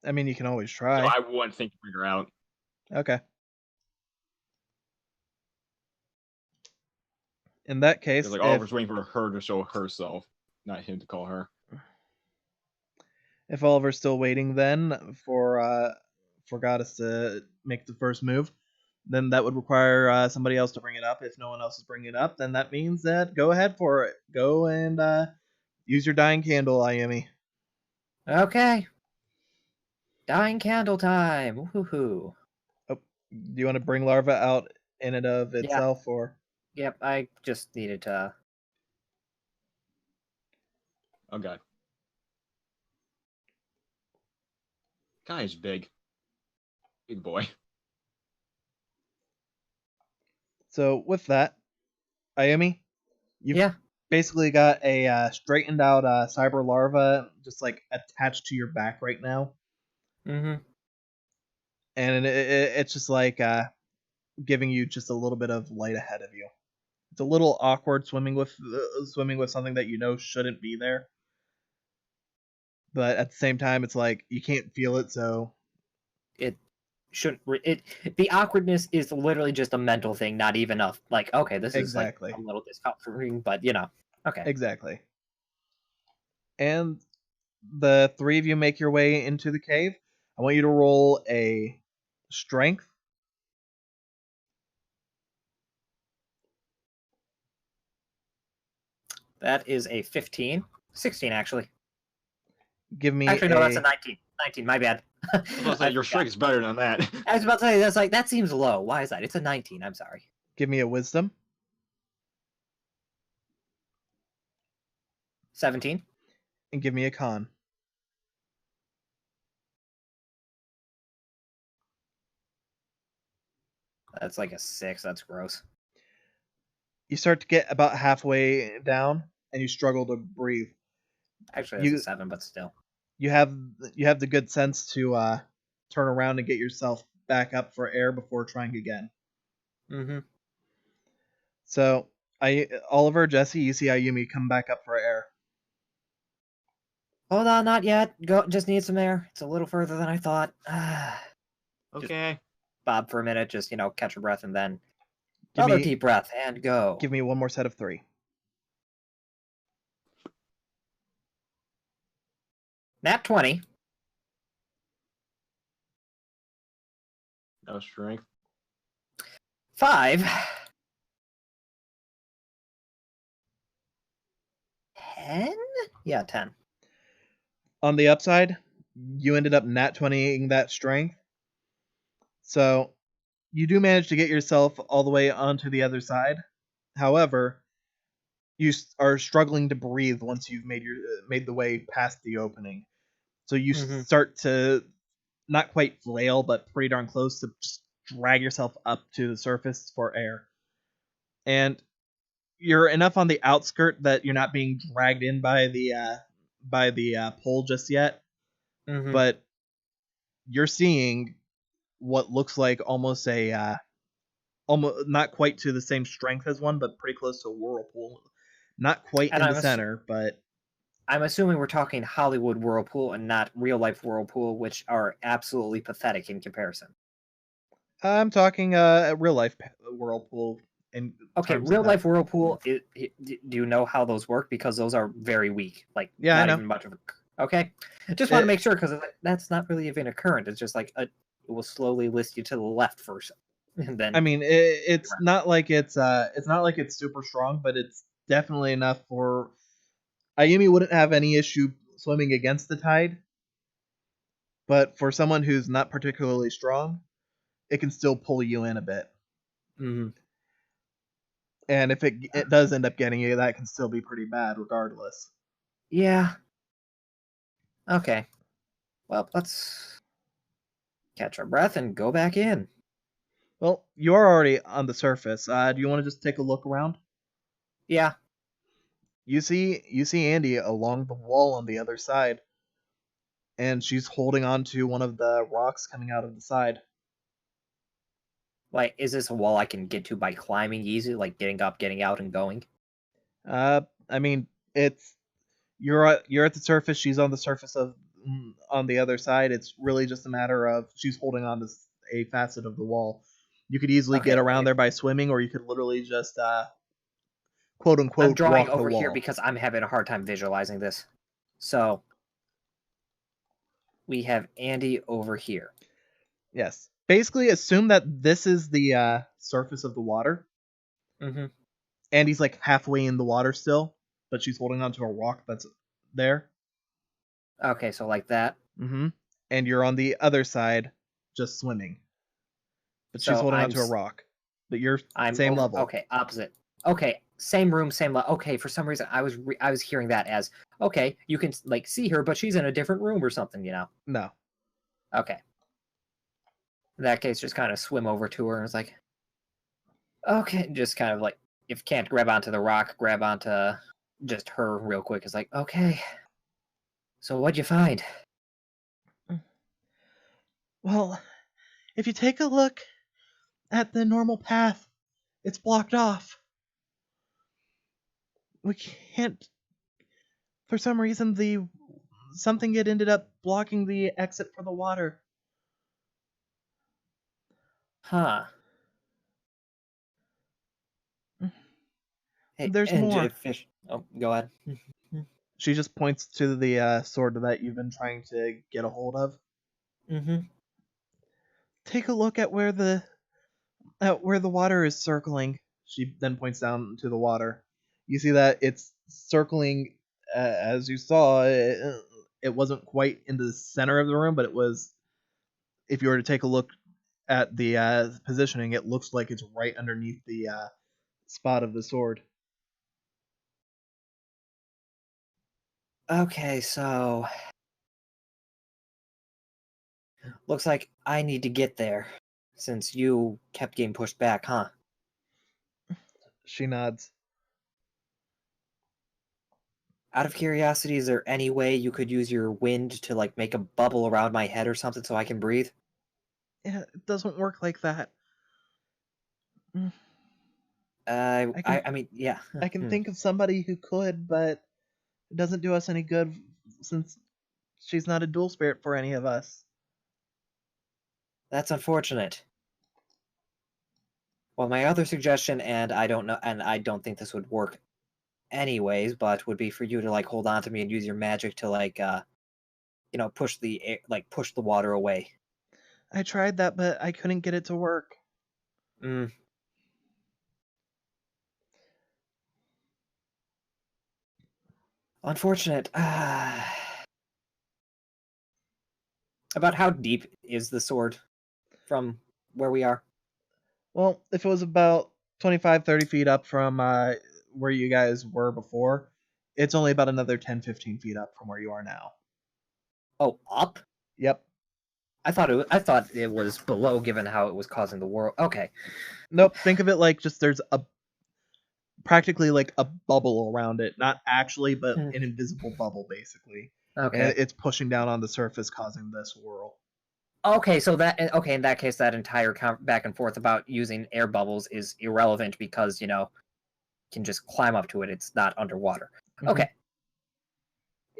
I mean, you can always So try. I wouldn't think to bring her out. Okay. In that case, Because Oliver's waiting for her to show herself, not him to call her. if Oliver's still waiting, then for Goddess to make the first move, then that would require somebody else to bring it up. If no one else is bringing it up, then that means that go ahead for it. Go and use your dying candle, Ayumi. Okay. Dying candle time. Woohoo. Do you want to bring Larva out in and of itself, or? Yep, I just needed to... Oh god. Guy is big. Big boy. So with that, Ayumi, you've basically got a straightened out cyber larva just like attached to your back right now. Mm-hmm. And it's just like giving you just a little bit of light ahead of you. It's a little awkward swimming with something that you know shouldn't be there, but at the same time, it's like you can't feel it, so It shouldn't... The awkwardness is literally just a mental thing, not even a... Like, okay, this exactly. is like a little discomforting, but, okay. Exactly. And the three of you make your way into the cave. I want you to roll a strength. That is a 15. 16, actually. Give me Actually, no, that's a 19. 19, my bad. I was about to say, your strength is better than that. I was about to say, that seems low. Why is that? It's a 19, I'm sorry. Give me a wisdom. 17. And give me a con. That's like a 6. That's gross. You start to get about halfway down, and you struggle to breathe. Actually, that's a 7, but still. You have the good sense to turn around and get yourself back up for air before trying again. Mm-hmm. So, Oliver, Jesse, you see Ayumi come back up for air. Hold on, not yet. Just need some air. It's a little further than I thought. Okay. Bob for a minute, just, catch your breath, and then another deep breath, and go. Give me one more set of 3. Nat 20. No strength. 5. 10? Yeah, 10. On the upside, you ended up nat 20ing that strength. So, you do manage to get yourself all the way onto the other side. However, you are struggling to breathe once you've made the way past the opening. So you start to not quite flail, but pretty darn close to just drag yourself up to the surface for air. And you're enough on the outskirt that you're not being dragged in by the pole just yet. But you're seeing what looks like almost not quite to the same strength as one, but pretty close to a whirlpool. Not quite in the center, but I'm assuming we're talking Hollywood whirlpool and not real life whirlpool, which are absolutely pathetic in comparison. I'm talking a real life whirlpool. Real life whirlpool. Do you know how those work? Because those are very weak. Like, yeah, not I know. even much of a. Okay, just want to make sure, because that's not really even a current. It's just like it will slowly list you to the left first, and then. I mean, it's not like it's super strong, but it's definitely enough for Ayumi wouldn't have any issue swimming against the tide. But for someone who's not particularly strong, it can still pull you in a bit. And if it does end up getting you, that can still be pretty bad regardless. Yeah. Okay. Well, let's catch our breath and go back in. Well, you're already on the surface. Do you want to just take a look around? Yeah. You see Andy along the wall on the other side, and she's holding on to one of the rocks coming out of the side. Like, is this a wall I can get to by climbing easily, like getting up, getting out, and going? I mean, you're at the surface. She's on the surface on the other side. It's really just a matter of she's holding on to a facet of the wall. You could easily get around there by swimming, or you could literally just quote unquote I'm drawing walk over the wall. here because I'm having a hard time visualizing this. So we have Andy over here. Yes. Basically, assume that this is the surface of the water. Andy's like halfway in the water still, but she's holding onto a rock that's there. Okay, so like that. And you're on the other side, just swimming. But she's holding onto a rock. But you're same level. Okay, opposite. Okay, same room, same level. Okay, for some reason I was hearing that as okay, you can like see her, but she's in a different room or something, you know? No. Okay. In that case, just kind of swim over to her and it's like, okay, just kind of like, if you can't grab onto the rock, grab onto just her real quick. It's like, okay, so what'd you find? Well, if you take a look at the normal path, it's blocked off. We can't. For some reason, something had ended up blocking the exit for the water. Huh. Hey, there's more. Fish. Oh, go ahead. She just points to the sword that you've been trying to get a hold of. Take a look at where the water is circling. She then points down to the water. You see that it's circling, as you saw, it wasn't quite in the center of the room, but it was, if you were to take a look at the positioning, it looks like it's right underneath the spot of the sword. Okay, so looks like I need to get there, since you kept getting pushed back, huh? She nods. Out of curiosity, is there any way you could use your wind to like make a bubble around my head or something so I can breathe? Yeah, it doesn't work like that. I mean, yeah. I can think of somebody who could, but it doesn't do us any good since she's not a dual spirit for any of us. That's unfortunate. Well, my other suggestion, and I don't think this would work anyways, but would be for you to like hold on to me and use your magic to like push the water away. I tried that, but I couldn't get it to work. Unfortunate. About how deep is the sword from where we are? Well, if it was about 25, 30 feet up from where you guys were before, it's only about another 10-15 feet up from where you are now. Oh, up? Yep. I thought it was below, given how it was causing the world. Okay. Nope. Think of it like just there's a practically like a bubble around it, not actually, but an invisible bubble basically. Okay. And it's pushing down on the surface, causing this whirl. Okay, so in that case, that entire back and forth about using air bubbles is irrelevant because you can just climb up to it. It's not underwater. Mhm. Okay.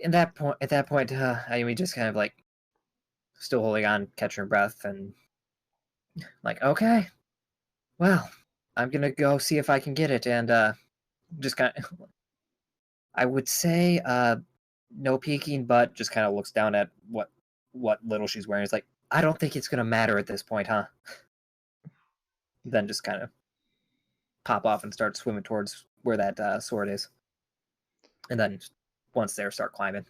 At that point, Ayumi just kind of like still holding on, catching her breath, and like, okay, well, I'm gonna go see if I can get it, and just kind of, I would say, no peeking, but just kind of looks down at what little she's wearing. It's like, I don't think it's gonna matter at this point, huh? Then just kind of pop off and start swimming towards where that sword is, and then once there, start climbing.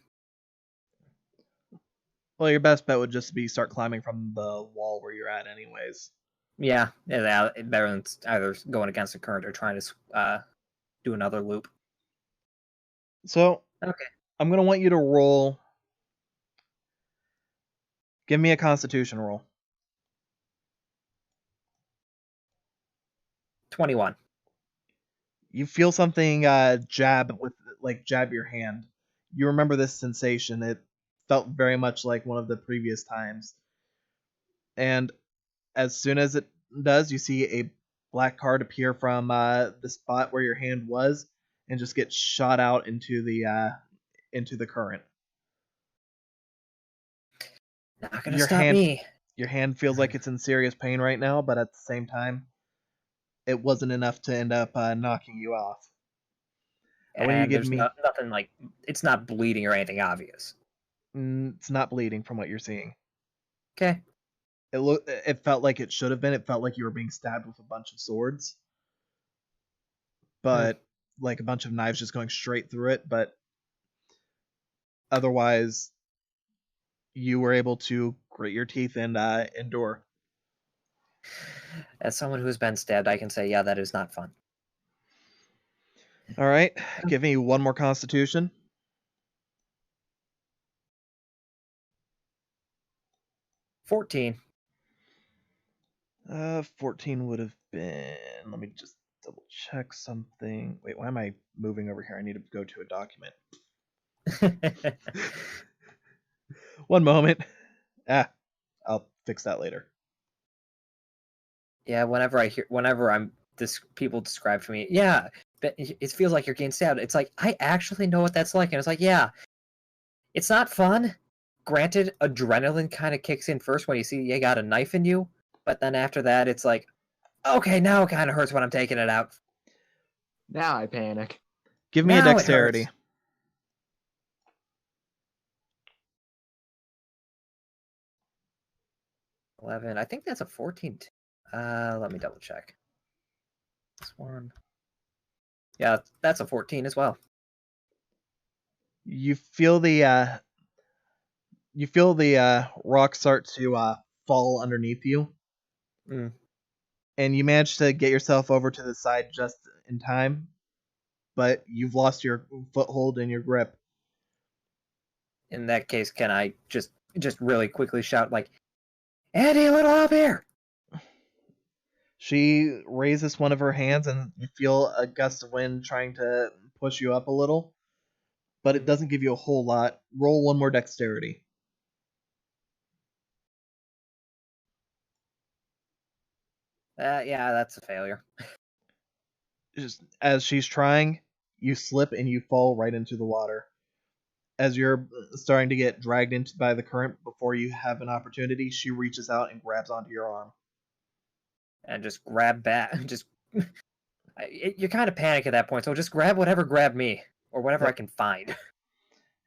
Well, your best bet would just be start climbing from the wall where you're at, anyways. Yeah, better than either going against the current or trying to do another loop. So, Okay. I'm gonna want you to roll. Give me a Constitution roll. 21. You feel something jab your hand. You remember this sensation. It felt very much like one of the previous times. And as soon as it does, you see a black card appear from the spot where your hand was, and just get shot out into the current. Not gonna stop me. Your hand feels like it's in serious pain right now, but at the same time, it wasn't enough to end up knocking you off. And there's nothing like, it's not bleeding or anything obvious. It's not bleeding from what you're seeing. Okay. It felt like it should have been. It felt like you were being stabbed with a bunch of swords, but like a bunch of knives just going straight through it. But otherwise, you were able to grit your teeth and endure. As someone who's been stabbed, I can say, yeah, that is not fun. All right, give me one more Constitution. 14. 14 would have been. Let me just double check something. Wait, why am I moving over here? I need to go to a document. One moment. I'll fix that later. Yeah, whenever people describe to me, yeah, it feels like you're getting stabbed. It's like, I actually know what that's like, and it's like, yeah, it's not fun. Granted, adrenaline kind of kicks in first when you see you got a knife in you, but then after that, it's like, okay, now it kind of hurts when I'm taking it out. Now I panic. Give me a dexterity. 11. I think that's a 14. Let me double check. This one. Yeah, that's a 14 as well. You feel the rock start to fall underneath you, and you manage to get yourself over to the side just in time, but you've lost your foothold and your grip. In that case, can I just really quickly shout like, "Andy, a little help here!" She raises one of her hands, and you feel a gust of wind trying to push you up a little, but it doesn't give you a whole lot. Roll one more dexterity. Yeah, that's a failure. Just as she's trying, you slip and you fall right into the water. As you're starting to get dragged into by the current before you have an opportunity, she reaches out and grabs onto your arm. And just grab back. You're kind of panic at that point, so just grab whatever grabbed me, or whatever I can find.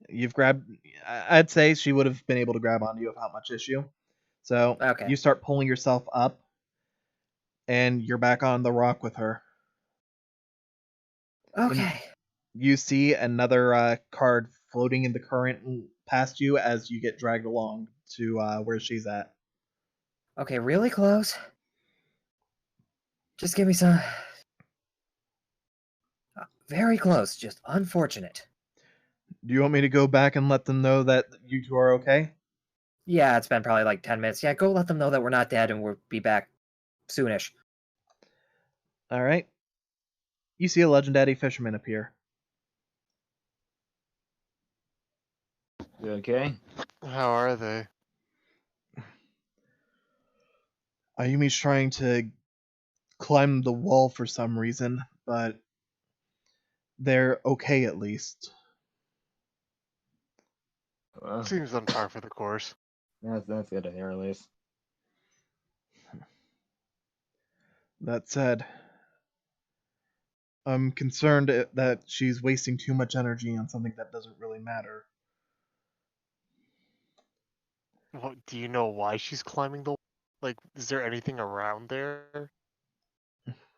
You've grabbed. I'd say she would have been able to grab onto you without much issue. So Okay. You start pulling yourself up, and you're back on the rock with her. Okay. And you see another card floating in the current past you as you get dragged along to where she's at. Okay, really close. Just give me some. Very close, just unfortunate. Do you want me to go back and let them know that you two are okay? Yeah, it's been probably like 10 minutes. Yeah, go let them know that we're not dead and we'll be back soonish. All right. You see a legendary fisherman appear. You okay? How are they? Ayumi's trying to climb the wall for some reason, but they're okay at least. Well, Seems on par for the course. that's good to hear at least. That said, I'm concerned that she's wasting too much energy on something that doesn't really matter. What, do you know why she's climbing the? Like, is there anything around there?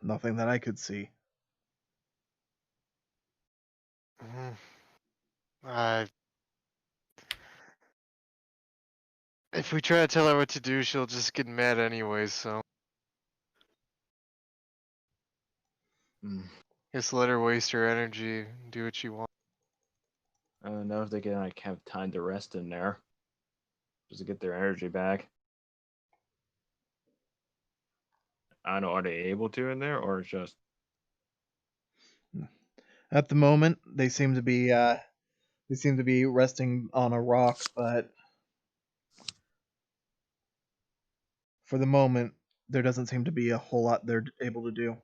Nothing that I could see. Uh, if we try to tell her what to do, she'll just get mad anyway. So Mm. just let her waste her energy and do what she wants. I don't know if they can like have time to rest in there, just to get their energy back. I don't know, are they able to in there, or it's just At the moment, they seem to be resting on a rock, but for the moment, there doesn't seem to be a whole lot they're able to do.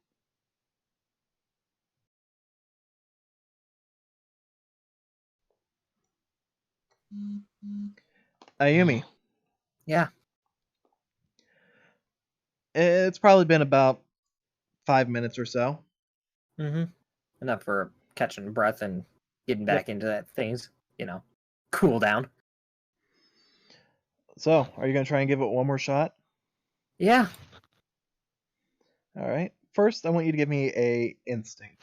Ayumi, Yeah. it's probably been about 5 minutes or so. Mm-hmm. Enough for catching breath and getting Yep. back into that things, cool down. So, are you gonna try and give it one more shot? Yeah. All right. First, I want you to give me a instinct.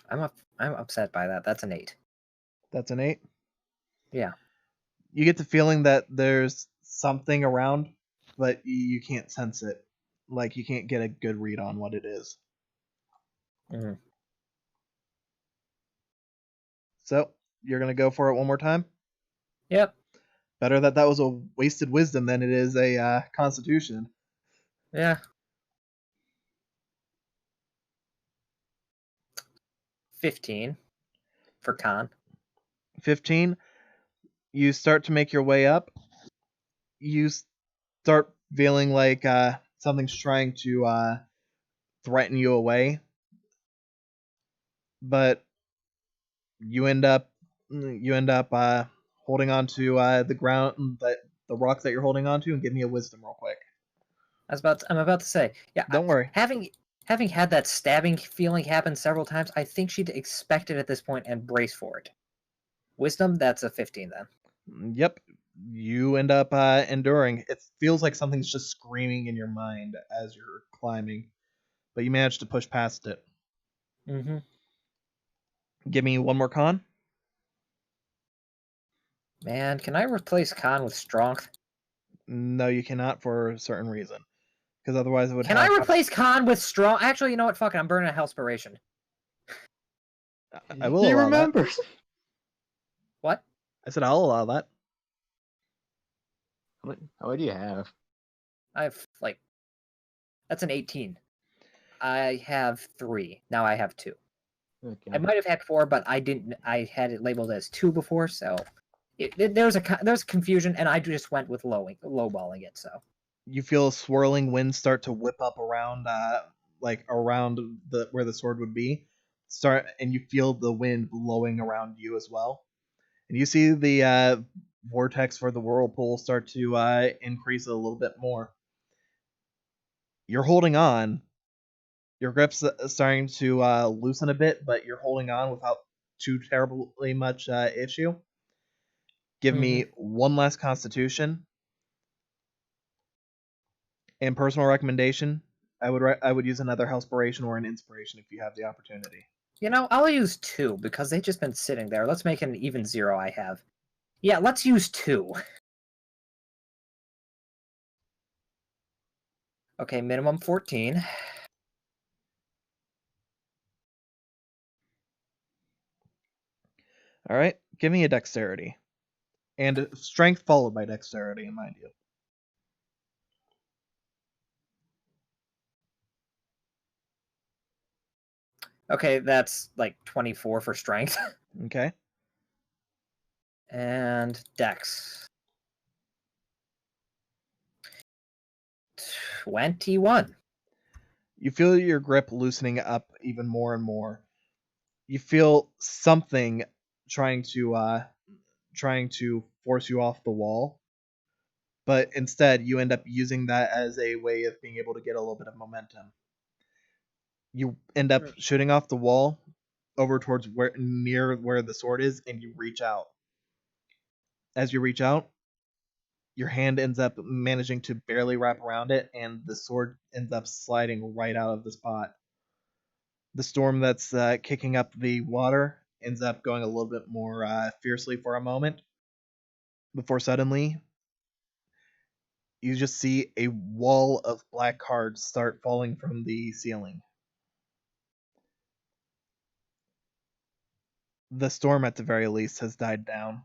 I'm upset by that. That's an 8. That's an 8. Yeah. You get the feeling that there's something around, but you can't sense it. Like you can't get a good read on what it is. Mm-hmm. So, you're gonna go for it one more time? Yep. Better that was a wasted wisdom than it is a constitution. Yeah. 15 for con. 15. You start to make your way up. You start feeling like something's trying to threaten you away, but you end up holding on to the ground, the rock that you're holding on to, and give me a wisdom real quick. I'm about to say, yeah. Don't worry. Having had that stabbing feeling happen several times, I think she'd expect it at this point and brace for it. Wisdom, that's a 15 then. Yep. You end up enduring. It feels like something's just screaming in your mind as you're climbing, but you manage to push past it. Mm-hmm. Give me one more con. Man, can I replace con with strength? No, you cannot for a certain reason. Because otherwise it would Can I replace con with strong? Actually, you know what? Fuck it. I'm burning a Hellspiration. I will He allow remembers. that. What? I said I'll allow that. What do you have? I have, that's an 18. I have 3. Now I have 2. Okay. I might have had 4, but I didn't. I had it labeled as 2 before, so there's confusion, and I just went with lowballing it. So You feel a swirling wind start to whip up around, around where the sword would be. And you feel the wind blowing around you as well. And you see the vortex for the whirlpool start to increase a little bit more. You're holding on. Your grip's starting to loosen a bit, but you're holding on without too terribly much issue. Give me one last constitution. And personal recommendation, I would use another Hellspiration or an Inspiration if you have the opportunity. I'll use 2 because they've just been sitting there. Let's make an even 0. I have. Yeah, let's use 2. Okay, minimum 14. All right, give me a dexterity. And strength followed by dexterity, mind you. Okay, that's like 24 for strength. Okay. And dex. 21. You feel your grip loosening up even more and more. You feel something trying to force you off the wall, but instead you end up using that as a way of being able to get a little bit of momentum. You end up shooting off the wall over towards near where the sword is, and you reach out. As you reach out, your hand ends up managing to barely wrap around it, and the sword ends up sliding right out of the spot. The storm that's kicking up the water ends up going a little bit more fiercely for a moment, before suddenly you just see a wall of black cards start falling from the ceiling. The storm, at the very least, has died down.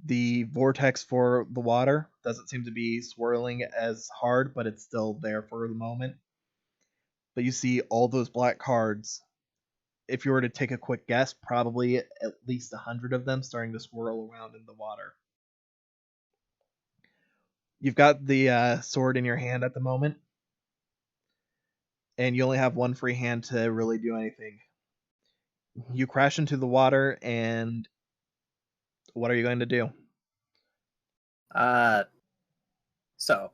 The vortex for the water doesn't seem to be swirling as hard, but it's still there for the moment. But you see all those black cards. If you were to take a quick guess, probably at least 100 of them starting to swirl around in the water. You've got the sword in your hand at the moment, and you only have one free hand to really do anything. You crash into the water, and what are you going to do? So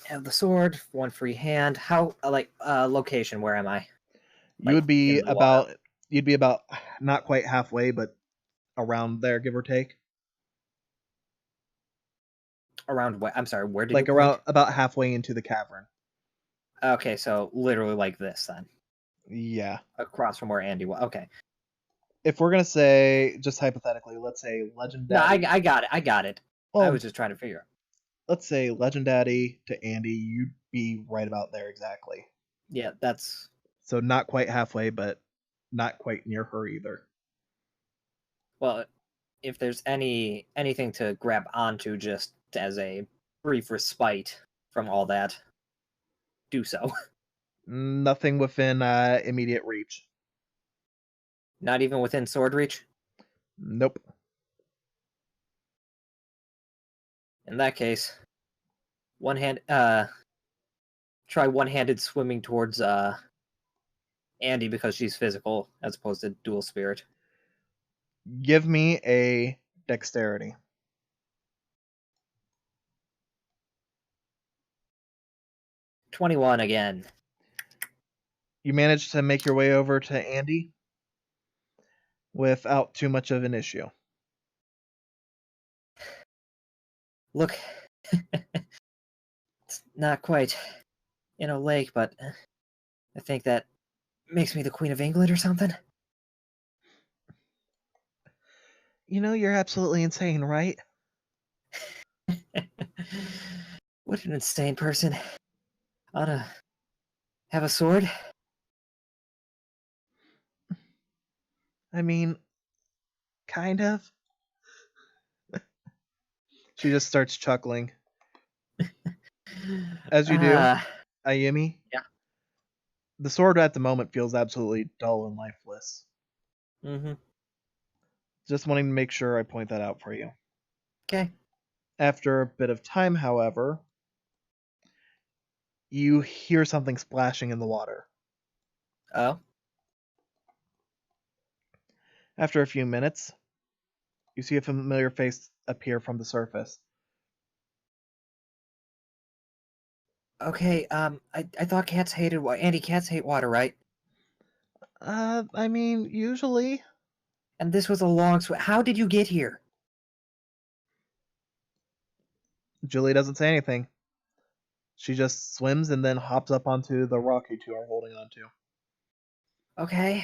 have the sword, one free hand. How location? Where am I? You would be in the water. you'd be about not quite halfway, but around there, give or take. Around what? I'm sorry. Where did you Like point? around about halfway into the cavern. Okay, so literally like this then. Yeah. Across from where Andy was. Okay. If we're gonna say, just hypothetically, let's say Legend No, Daddy. I got it. I got it. I Well, was just trying to figure out. let's say Legend Daddy to Andy, you'd be right about there exactly. Yeah, that's So not quite halfway, but not quite near her either. well. If there's anything to grab onto, just as a brief respite from all that, do so. Nothing within immediate reach. Not even within sword reach. Nope. In that case, try one-handed swimming towards Andy because she's physical as opposed to dual spirit. Give me a dexterity. 21 again. You manage to make your way over to Andy without too much of an issue. Look, it's not quite in a lake, but I think that makes me the Queen of England or something. You know, you're absolutely insane, right? What an insane person. Ought to have a sword. I mean, kind of. She just starts chuckling. As you do, Ayumi. Yeah. The sword at the moment feels absolutely dull and lifeless. Mm-hmm. Just wanting to make sure I point that out for you. Okay. After a bit of time, however, you hear something splashing in the water. Oh. After a few minutes, you see a familiar face appear from the surface. Okay, I thought cats hated water. Andy, cats hate water, right? I mean, usually. And this was a long swim. How did you get here? Julie doesn't say anything. She just swims and then hops up onto the rock you two are holding onto. Okay.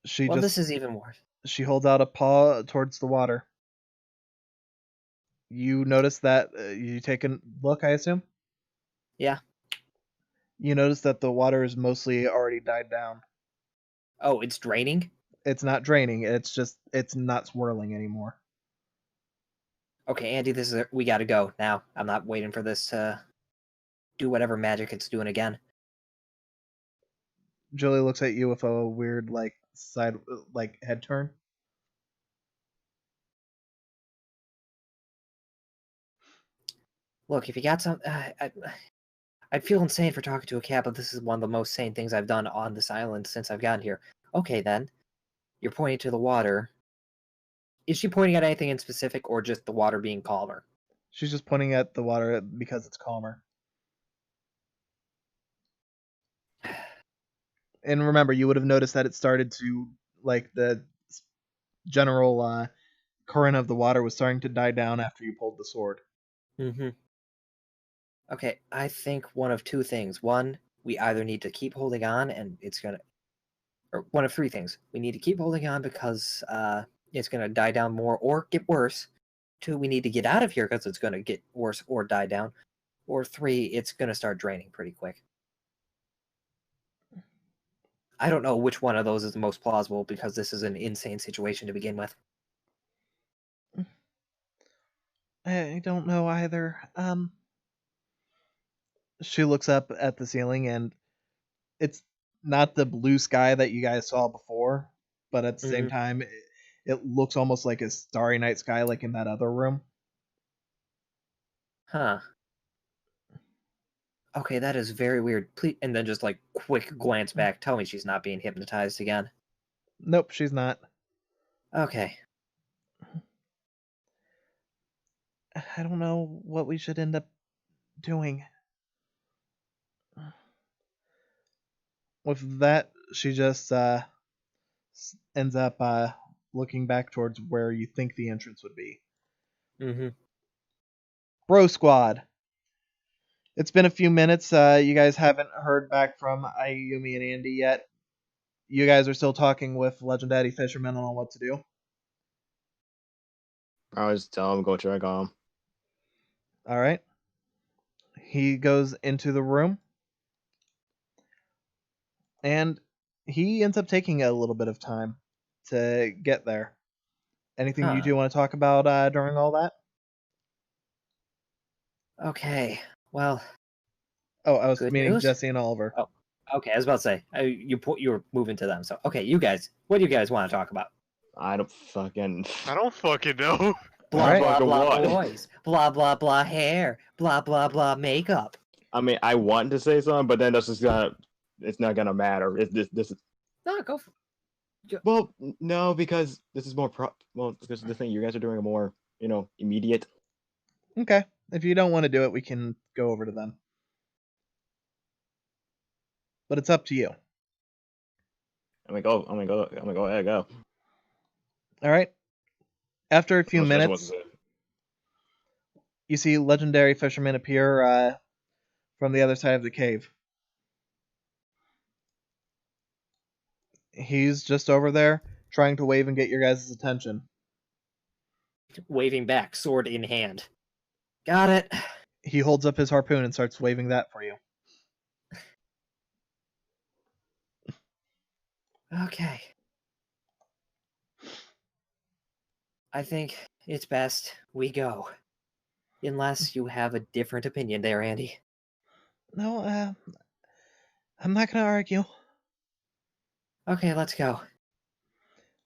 This is even worse. She holds out a paw towards the water. You notice that you take a look, I assume? Yeah. You notice that the water is mostly already died down. Oh, it's draining? It's not draining, it's not swirling anymore. Okay, Andy, we gotta go now. I'm not waiting for this to do whatever magic it's doing again. Julie looks at you with a weird, head turn. Look, if you got some... I'd feel insane for talking to a cat, but this is one of the most sane things I've done on this island since I've gotten here. Okay, then. You're pointing to the water. Is she pointing at anything in specific, or just the water being calmer? She's just pointing at the water because it's calmer. And remember, you would have noticed that it started to, the general current of the water was starting to die down after you pulled the sword. Mm-hmm. Okay, I think one of two things. One, we either need to keep holding on and it's gonna... Or one of three things. We need to keep holding on because it's gonna die down more or get worse. Two, we need to get out of here because it's gonna get worse or die down. Or three, it's gonna start draining pretty quick. I don't know which one of those is the most plausible because this is an insane situation to begin with. I don't know either. She looks up at the ceiling and it's not the blue sky that you guys saw before, but at the same time, it looks almost like a starry night sky like in that other room. Huh. Okay, that is very weird. Please, and then just quick glance back. Tell me she's not being hypnotized again. Nope, she's not. Okay. I don't know what we should end up doing. With that, she just ends up looking back towards where you think the entrance would be. Mm-hmm. Bro Squad. It's been a few minutes. You guys haven't heard back from Ayumi and Andy yet. You guys are still talking with Legendary Fisherman on what to do. I'll just tell him go check on him. All right. He goes into the room, and he ends up taking a little bit of time to get there. Anything you two want to talk about during all that? Okay. Well. Oh, I was good meaning news? Jesse and Oliver. Oh, okay. I was about to say you were moving to them. So okay, you guys, what do you guys want to talk about? I don't fucking know. Blah Alright. blah blah What? boys. Blah blah blah hair. Blah blah blah makeup. I mean, I want to say something, but then that's just gonna. It's not gonna matter. This is. No, go for it. Well, no, because this is more Well, this is the thing. You guys are doing a more, immediate. Okay. If you don't want to do it, we can go over to them. But it's up to you. I'm gonna go ahead, go. All right. After a few Unless Jesse minutes, wants to say it. you see Legendary Fisherman appear from the other side of the cave. He's just over there trying to wave and get your guys' attention. Waving back, sword in hand. Got it. He holds up his harpoon and starts waving that for you. Okay. I think it's best we go. Unless you have a different opinion there, Andy. No, I'm not going to argue. Okay, let's go.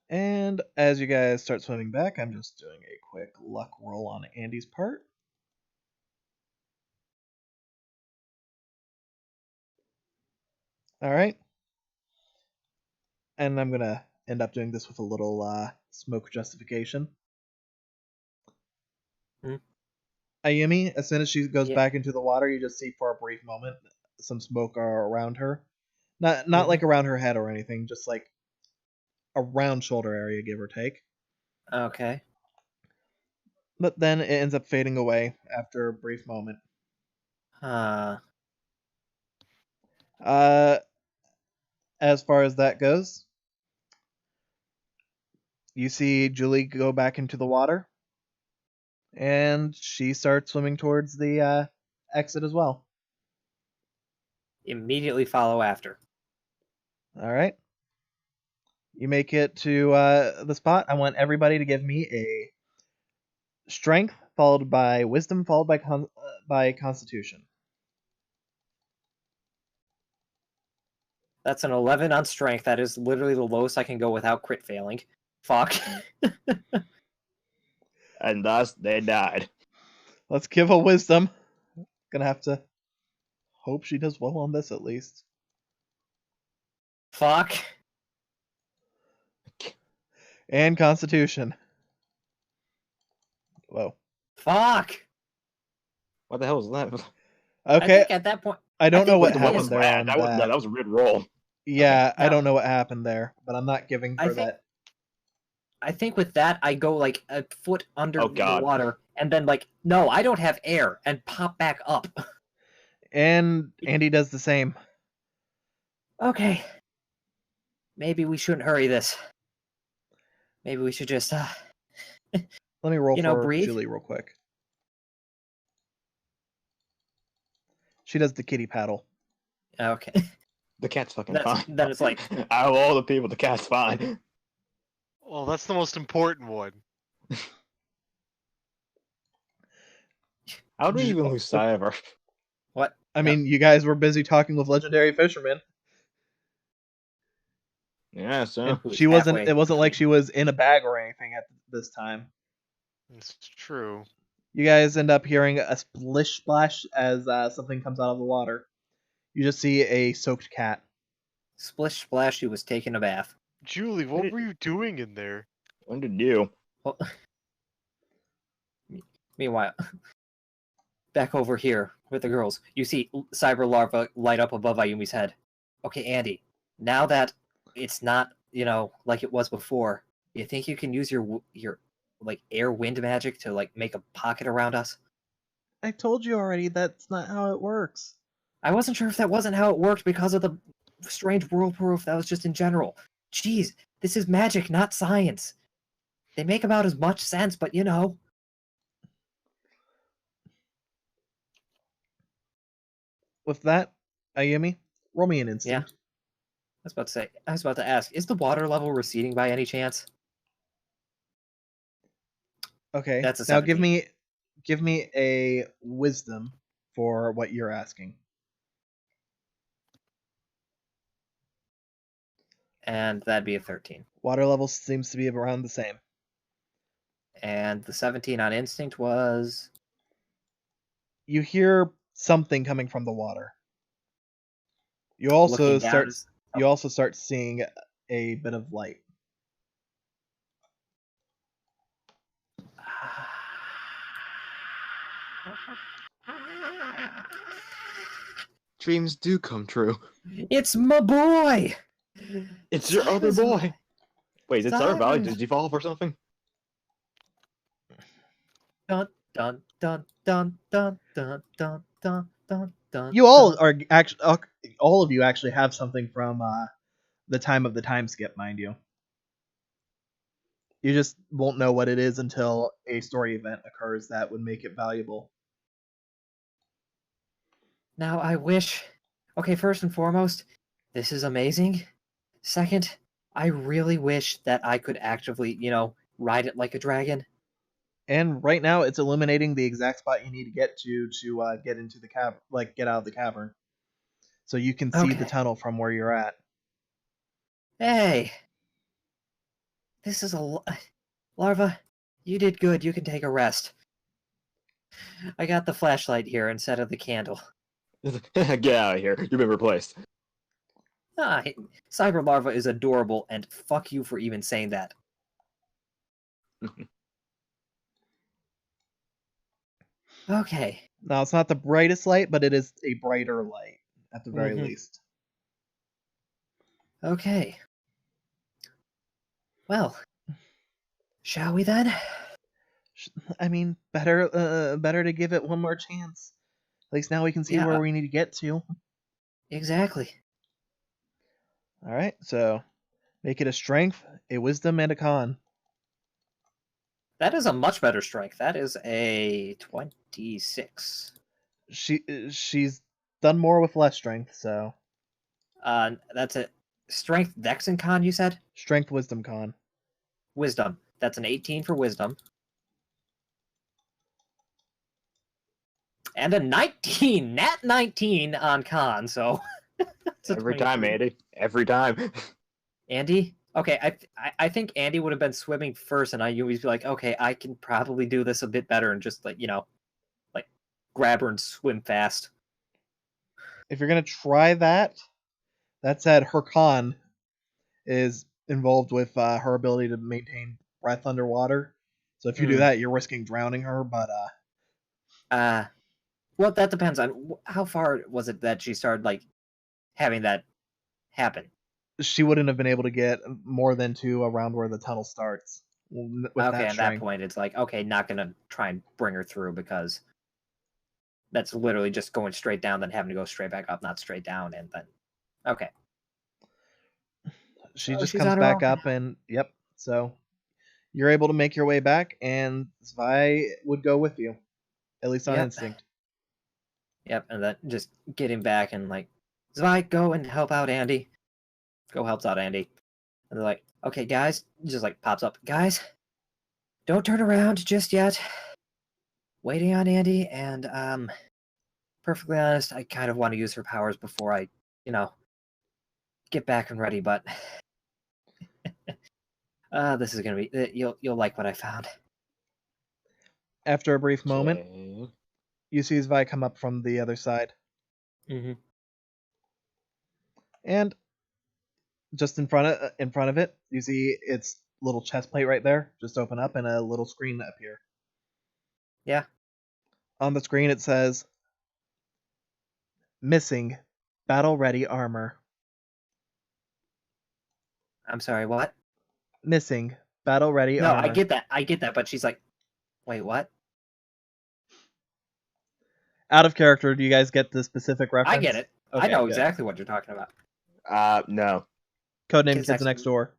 And as you guys start swimming back, I'm just doing a quick luck roll on Andy's part. All right. And I'm going to end up doing this with a little smoke justification. Ayumi, as soon as she goes back into the water, you just see for a brief moment some smoke around her. Not like around her head or anything, just like around shoulder area, give or take. Okay. But then it ends up fading away after a brief moment. As far as that goes, you see Julie go back into the water, And she starts swimming towards the exit as well. Immediately follow after. All right. You make it to the spot. I want everybody to give me a strength, followed by wisdom, followed by constitution. That's an 11 on strength. That is literally the lowest I can go without crit failing. Fuck. And thus they died. Let's give a wisdom. Gonna have to hope she does well on this at least. Fuck. And constitution. Whoa. Fuck. What the hell was that? I Okay. think at that point, I don't know what think happened there on That was a weird roll. Yeah, Okay, I now- don't know what happened there, but I'm not giving I her think- that. I think with that, I go like a foot under Oh, the God. water, and then like, no, I don't have air, and pop back up. And Andy does the same. Okay. Maybe we shouldn't hurry this. Maybe we should just, Let me roll for breathe. Julie real quick. She does the kitty paddle. Okay. The cat's fucking That's- fine. then it's like- out of all the people, the cat's fine. Well, that's the most important one. How do we even lose sight of her? What? I No. mean, you guys were busy talking with legendary fishermen. Yeah, so And Who's she wasn't. halfway It wasn't like between. she was in a bag or anything at this time. It's true. You guys end up hearing a splish splash as something comes out of the water. You just see a soaked cat. Splish splash, she was taking a bath. Julie, what were you doing in there? when did you? Well, meanwhile, back over here with the girls, you see cyber larva light up above Ayumi's head. Okay, Andy, now that it's not, like it was before, you think you can use your like air wind magic to like make a pocket around us? I told you already that's not how it works. I wasn't sure if that wasn't how it worked because of the strange whirlpool, if that was just in general. Jeez, this is magic, not science. They make about as much sense, but With that, Ayumi, roll me an instinct. I was about to ask, is the water level receding by any chance? Okay. That's a now 17. give me a wisdom for what you're asking. And that'd be a 13. Water level seems to be around the same. And the 17 on instinct was... You hear something coming from the water. You also looking down start seeing a bit of light. Dreams do come true. It's my boy! It's your other Simon's boy. Wait, did Star Valley Simon. did you fall for something? Dun dun dun dun dun dun dun dun dun dun. You all are actually, all of you actually have something from the time of the time skip, mind you. You just won't know what it is until a story event occurs that would make it valuable. Now I wish... Okay, first and foremost, this is amazing. Second, I really wish that I could actively, ride it like a dragon. And right now, it's illuminating the exact spot you need to get to get into the cavern, like get out of the cavern, so you can see the Okay. tunnel from where you're at. Hey! This is Larva, you did good. You can take a rest. I got the flashlight here instead of the candle. Get out of here. You've been replaced. Cyber Larva is adorable, and fuck you for even saying that. Okay. Now, it's not the brightest light, but it is a brighter light, at the very least. Okay. Well, shall we then? I mean, better to give it one more chance. At least now we can see Yeah. where we need to get to. Exactly. Alright, so make it a strength, a wisdom, and a con. That is a much better strength. That is a 26. She's done more with less strength, so That's a strength, dex, and con, you said? strength, wisdom, con. Wisdom. That's an 18 for wisdom. And a 19, nat 19 on con, so Every time, Andy. Every time. Andy? Okay, I think Andy would have been swimming first, and I'd always be like, okay, I can probably do this a bit better, and just like grab her and swim fast. If you're gonna try that, that said, her con is involved with her ability to maintain breath underwater. So if you do that, you're risking drowning her. But well, that depends on how far was it that she started having that happen. she wouldn't have been able to get more than 2 around where the tunnel starts. With okay, at that point, it's like, okay, not gonna try and bring her through because that's literally just going straight down, then having to go straight back up, not straight down, and then okay. She just comes back up, and yep. So you're able to make your way back, and Zwei would go with you, at least on instinct. Yep, and then just getting back and Zwei, go and help out Andy. Go helps out Andy. And they're like, okay, guys, just pops up. Guys, don't turn around just yet. Waiting on Andy, and perfectly honest, I kind of want to use her powers before I, get back and ready, but this is gonna be you'll like what I found. After a brief moment, you see Zwei come up from the other side. Mm-hmm. And just in front of it, you see its little chest plate right there just open up and a little screen appear. Yeah. On the screen it says, "Missing battle ready armor." I'm sorry, what? Missing battle ready armor. No, I get that, but she's like, wait, what? Out of character, do you guys get the specific reference? I get it. Okay, I know exactly what you're talking about. No. Codename Kids Next Door.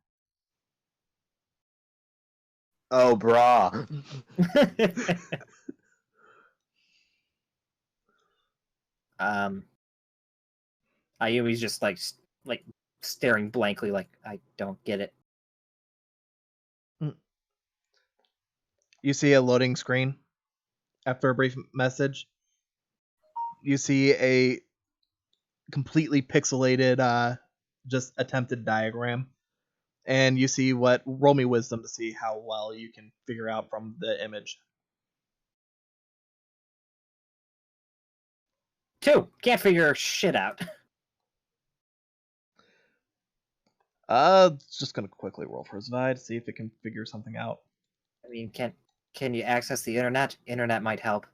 Oh, brah. Ayumi's just like staring blankly, like I don't get it. You see a loading screen. After a brief message, you see a completely pixelated, just attempted diagram, and you see roll me wisdom to see how well you can figure out from the image. 2. Can't figure shit out. Just gonna quickly roll for Zwei to see if it can figure something out. I mean, can you access the internet? Internet might help.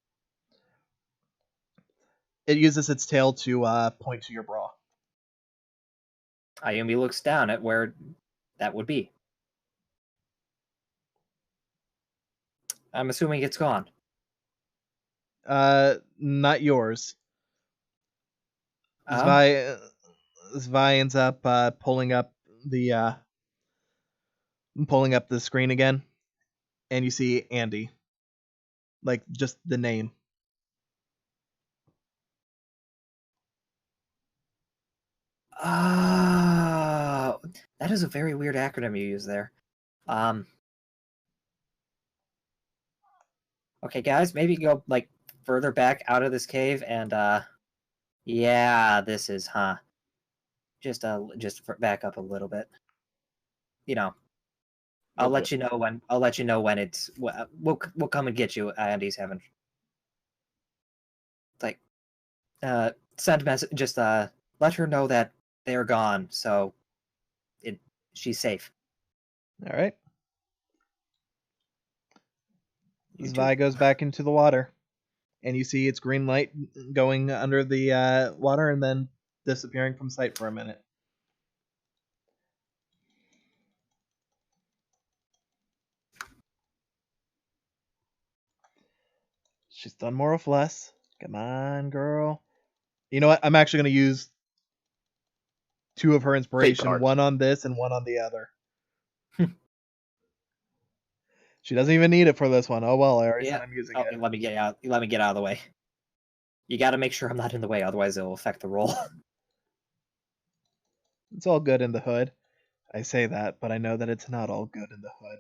It uses its tail to point to your bra. Ayumi looks down at where that would be. I'm assuming it's gone. Not yours. Zwei ends up pulling up the screen again, and you see Andy. Just the name. That is a very weird acronym you use there. Okay, guys, maybe go further back out of this cave, and yeah, this is just back up a little bit. I'll let you know when it's. We'll come and get you. Andy's having send a message. Just let her know that they're gone, so she's safe. All right. Zwei goes back into the water, and you see its green light going under the water and then disappearing from sight for a minute. She's done more with less. Come on, girl. You know what? I'm actually going to use 2 of her inspiration, one on this and one on the other. She doesn't even need it for this one. Oh well, I already said Yeah. I'm using Oh, it. let me get out. Let me get out of the way. You got to make sure I'm not in the way, otherwise it'll affect the roll. It's all good in the hood. I say that, but I know that it's not all good in the hood.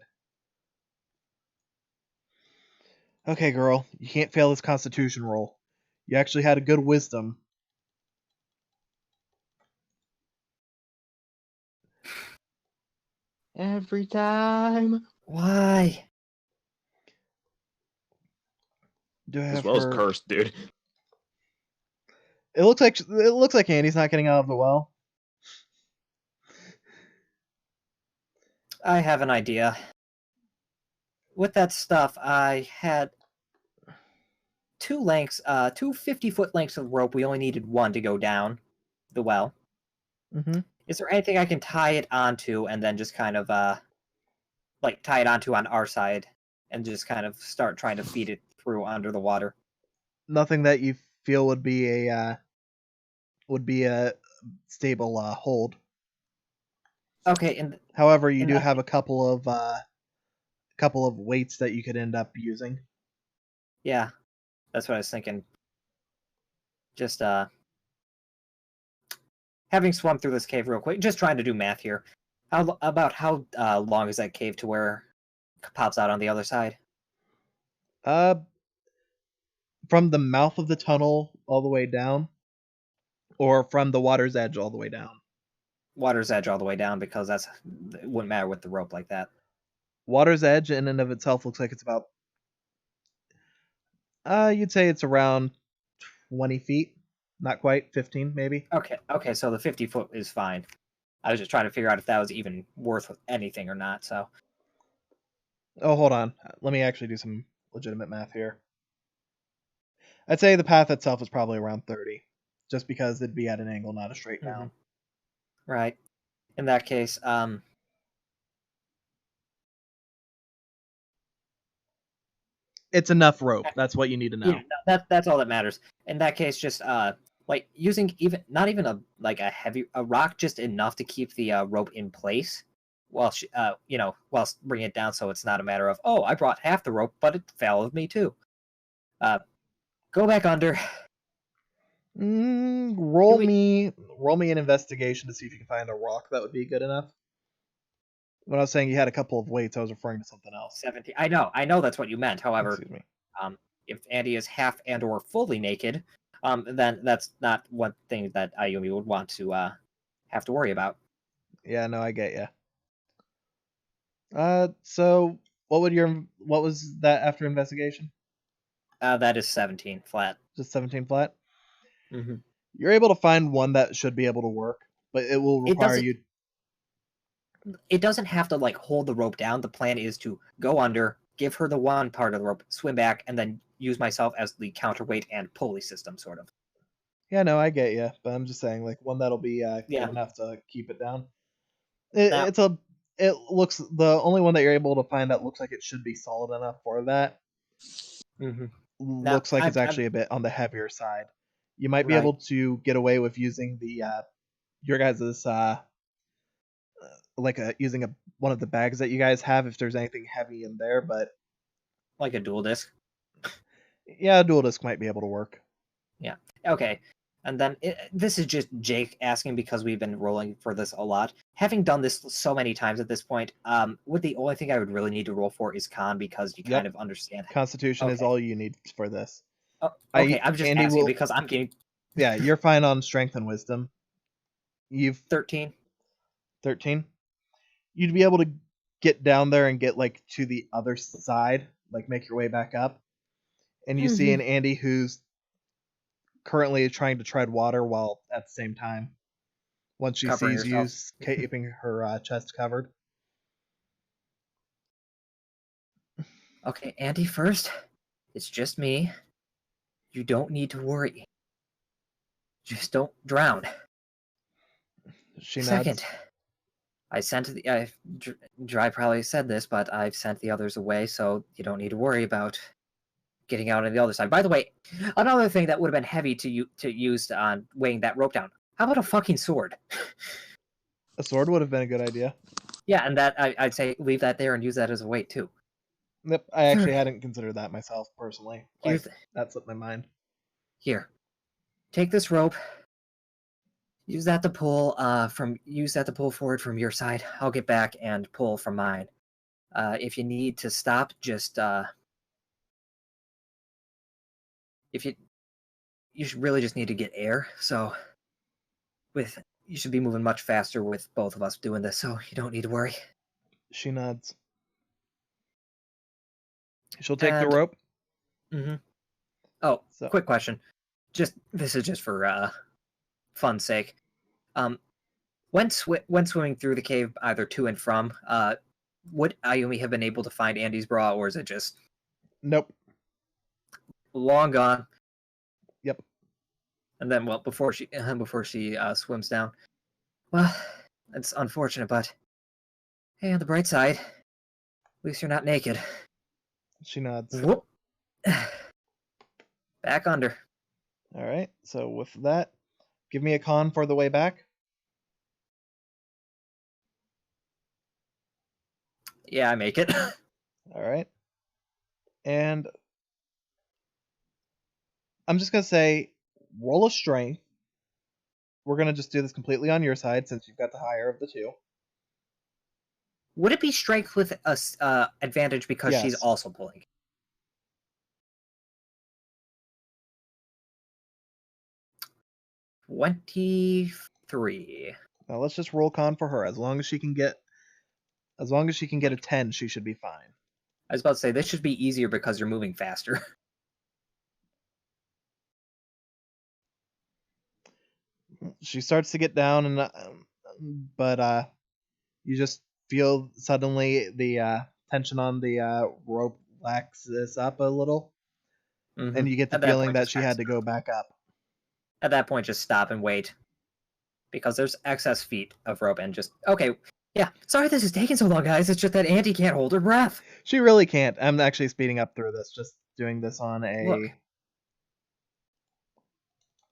Okay, girl, you can't fail this Constitution roll. You actually had a good wisdom. Every time. Why? Do I This have well's her? cursed, dude. It looks like Andy's not getting out of the well. I have an idea. With that stuff, I had two 50-foot lengths of rope. We only needed one to go down the well. Mm-hmm. Is there anything I can tie it onto and then just kind of like tie it onto on our side and just kind of start trying to feed it through under the water? Nothing that you feel would be a stable hold. Okay, and However, you in do that have a couple of weights that you could end up using. yeah, that's what I was thinking. Just having swum through this cave real quick, just trying to do math here. How long is that cave to where it pops out on the other side? From the mouth of the tunnel all the way down, or from the water's edge all the way down. Water's edge all the way down, because it wouldn't matter with the rope like that. Water's edge in and of itself looks like it's about you'd say it's around 20 feet, not quite 15 maybe. Okay, so the 50-foot is fine. I was just trying to figure out if that was even worth anything or not. So Oh, hold on, let me actually do some legitimate math here. I'd say the path itself is probably around 30, just because it'd be at an angle, not a straight down. right. In that case, It's enough rope. That's what you need to know. yeah, that's all that matters. In that case, just like using not even a rock, just enough to keep the rope in place while while bringing it down, so it's not a matter of, oh, I brought half the rope but it fell with me too. Go back under. Roll me an investigation to see if you can find a rock that would be good enough. When I was saying you had a couple of weights, I was referring to something else. 17. I know that's what you meant. However, Excuse me. If Andy is half and or fully naked, then that's not one thing that Ayumi would want to have to worry about. Yeah, no, I get you. So what was that after investigation? That is 17 flat. Just 17 flat. Mm-hmm. You're able to find one that should be able to work, but it will require you. It doesn't have to like hold the rope down. The plan is to go under, give her the one part of the rope, swim back, and then use myself as the counterweight and pulley system, sort of. Yeah, no, I get you, but I'm just saying, like, one that'll be good enough to keep it down. It looks, the only one that you're able to find that looks like it should be solid enough for that. Mm-hmm. Looks like it's actually a bit on the heavier side. You might be able to get away with using the your guys's using one of the bags that you guys have if there's anything heavy in there, but like a dual disc. Yeah, a dual disc might be able to work. Yeah. Okay. And then this is just Jake asking, because we've been rolling for this a lot. Having done this so many times at this point, the only thing I would really need to roll for is con, because you kind of understand. Constitution is all you need for this. Oh, okay, I'm just asking because I'm getting. Yeah, you're fine on strength and wisdom. You've 13. 13. You'd be able to get down there and get like to the other side, like make your way back up. And you see an Andy who's currently trying to tread water while at the same time, once she sees you, keeping her chest covered. Okay, Andy first. It's just me. You don't need to worry. Just don't drown. She Second, nods. I sent Dry probably said this, but I've sent the others away, so you don't need to worry about getting out on the other side. By the way, another thing that would have been heavy to use on weighing that rope down. How about a fucking sword? A sword would have been a good idea. Yeah, and that I'd say leave that there and use that as a weight too. Yep, I actually hadn't considered that myself personally. Here's That slipped my mind. Here, take this rope. Use that to pull forward from your side. I'll get back and pull from mine. If you need to stop, just if you should really just need to get air. So you should be moving much faster with both of us doing this, so you don't need to worry. She nods. She'll take the rope. Mm-hmm. Oh, So- quick question. This is just for fun's sake. When swimming through the cave, either to and from, would Ayumi have been able to find Andy's bra, or is it just Nope. long gone? Yep. And then, well, before she swims down. Well, it's unfortunate, but hey, on the bright side, at least you're not naked. She nods. Whoop. Back under. All right. So with that, give me a con for the way back. Yeah, I make it. All right. And I'm just going to say roll a strength. We're going to just do this completely on your side since you've got the higher of the two. Would it be strength with a advantage because she's Yes. also pulling? $23. Now let's just roll con for her. As long as she can get a 10, she should be fine. I was about to say this should be easier because you're moving faster. She starts to get down, and but you just feel suddenly the tension on the rope laxes up a little, and you get the At that feeling point, that just she had to go back up. At that point, just stop and wait. Because there's excess feet of rope and just... Okay, yeah, sorry this is taking so long, guys. It's just that Auntie can't hold her breath. She really can't. I'm actually speeding up through this, just doing this on a...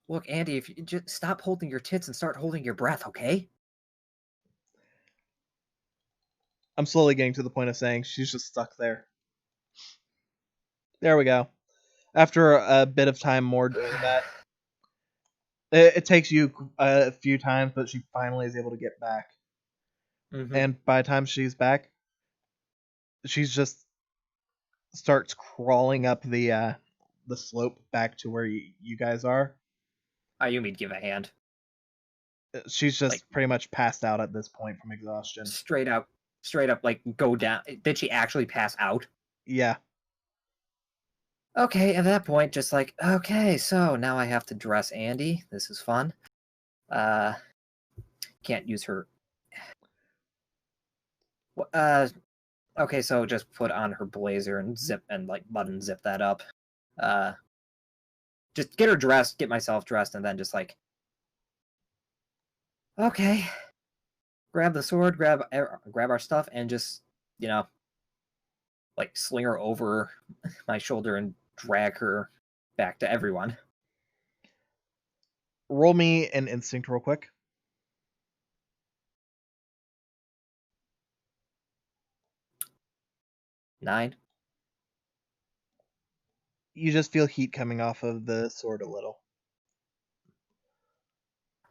Look, Andy, if you just stop holding your tits and start holding your breath, okay? I'm slowly getting to the point of saying she's just stuck there. There we go. After a bit of time more doing that, it takes you a few times, but she finally is able to get back. And by the time she's back, she's just starts crawling up the slope back to where you guys are. Ayumi'd give a hand. She's just pretty much passed out at this point from exhaustion. Straight up, like, go down. Did she actually pass out? Yeah. Okay, at that point, just like, okay, so now I have to dress Andy. This is fun. Can't use her... Okay, so just put on her blazer and button zip that up. Just get her dressed, get myself dressed, and then just like, okay, grab the sword, grab our stuff, and just, like sling her over my shoulder and drag her back to everyone. Roll me an instinct real quick. Nine. You just feel heat coming off of the sword a little.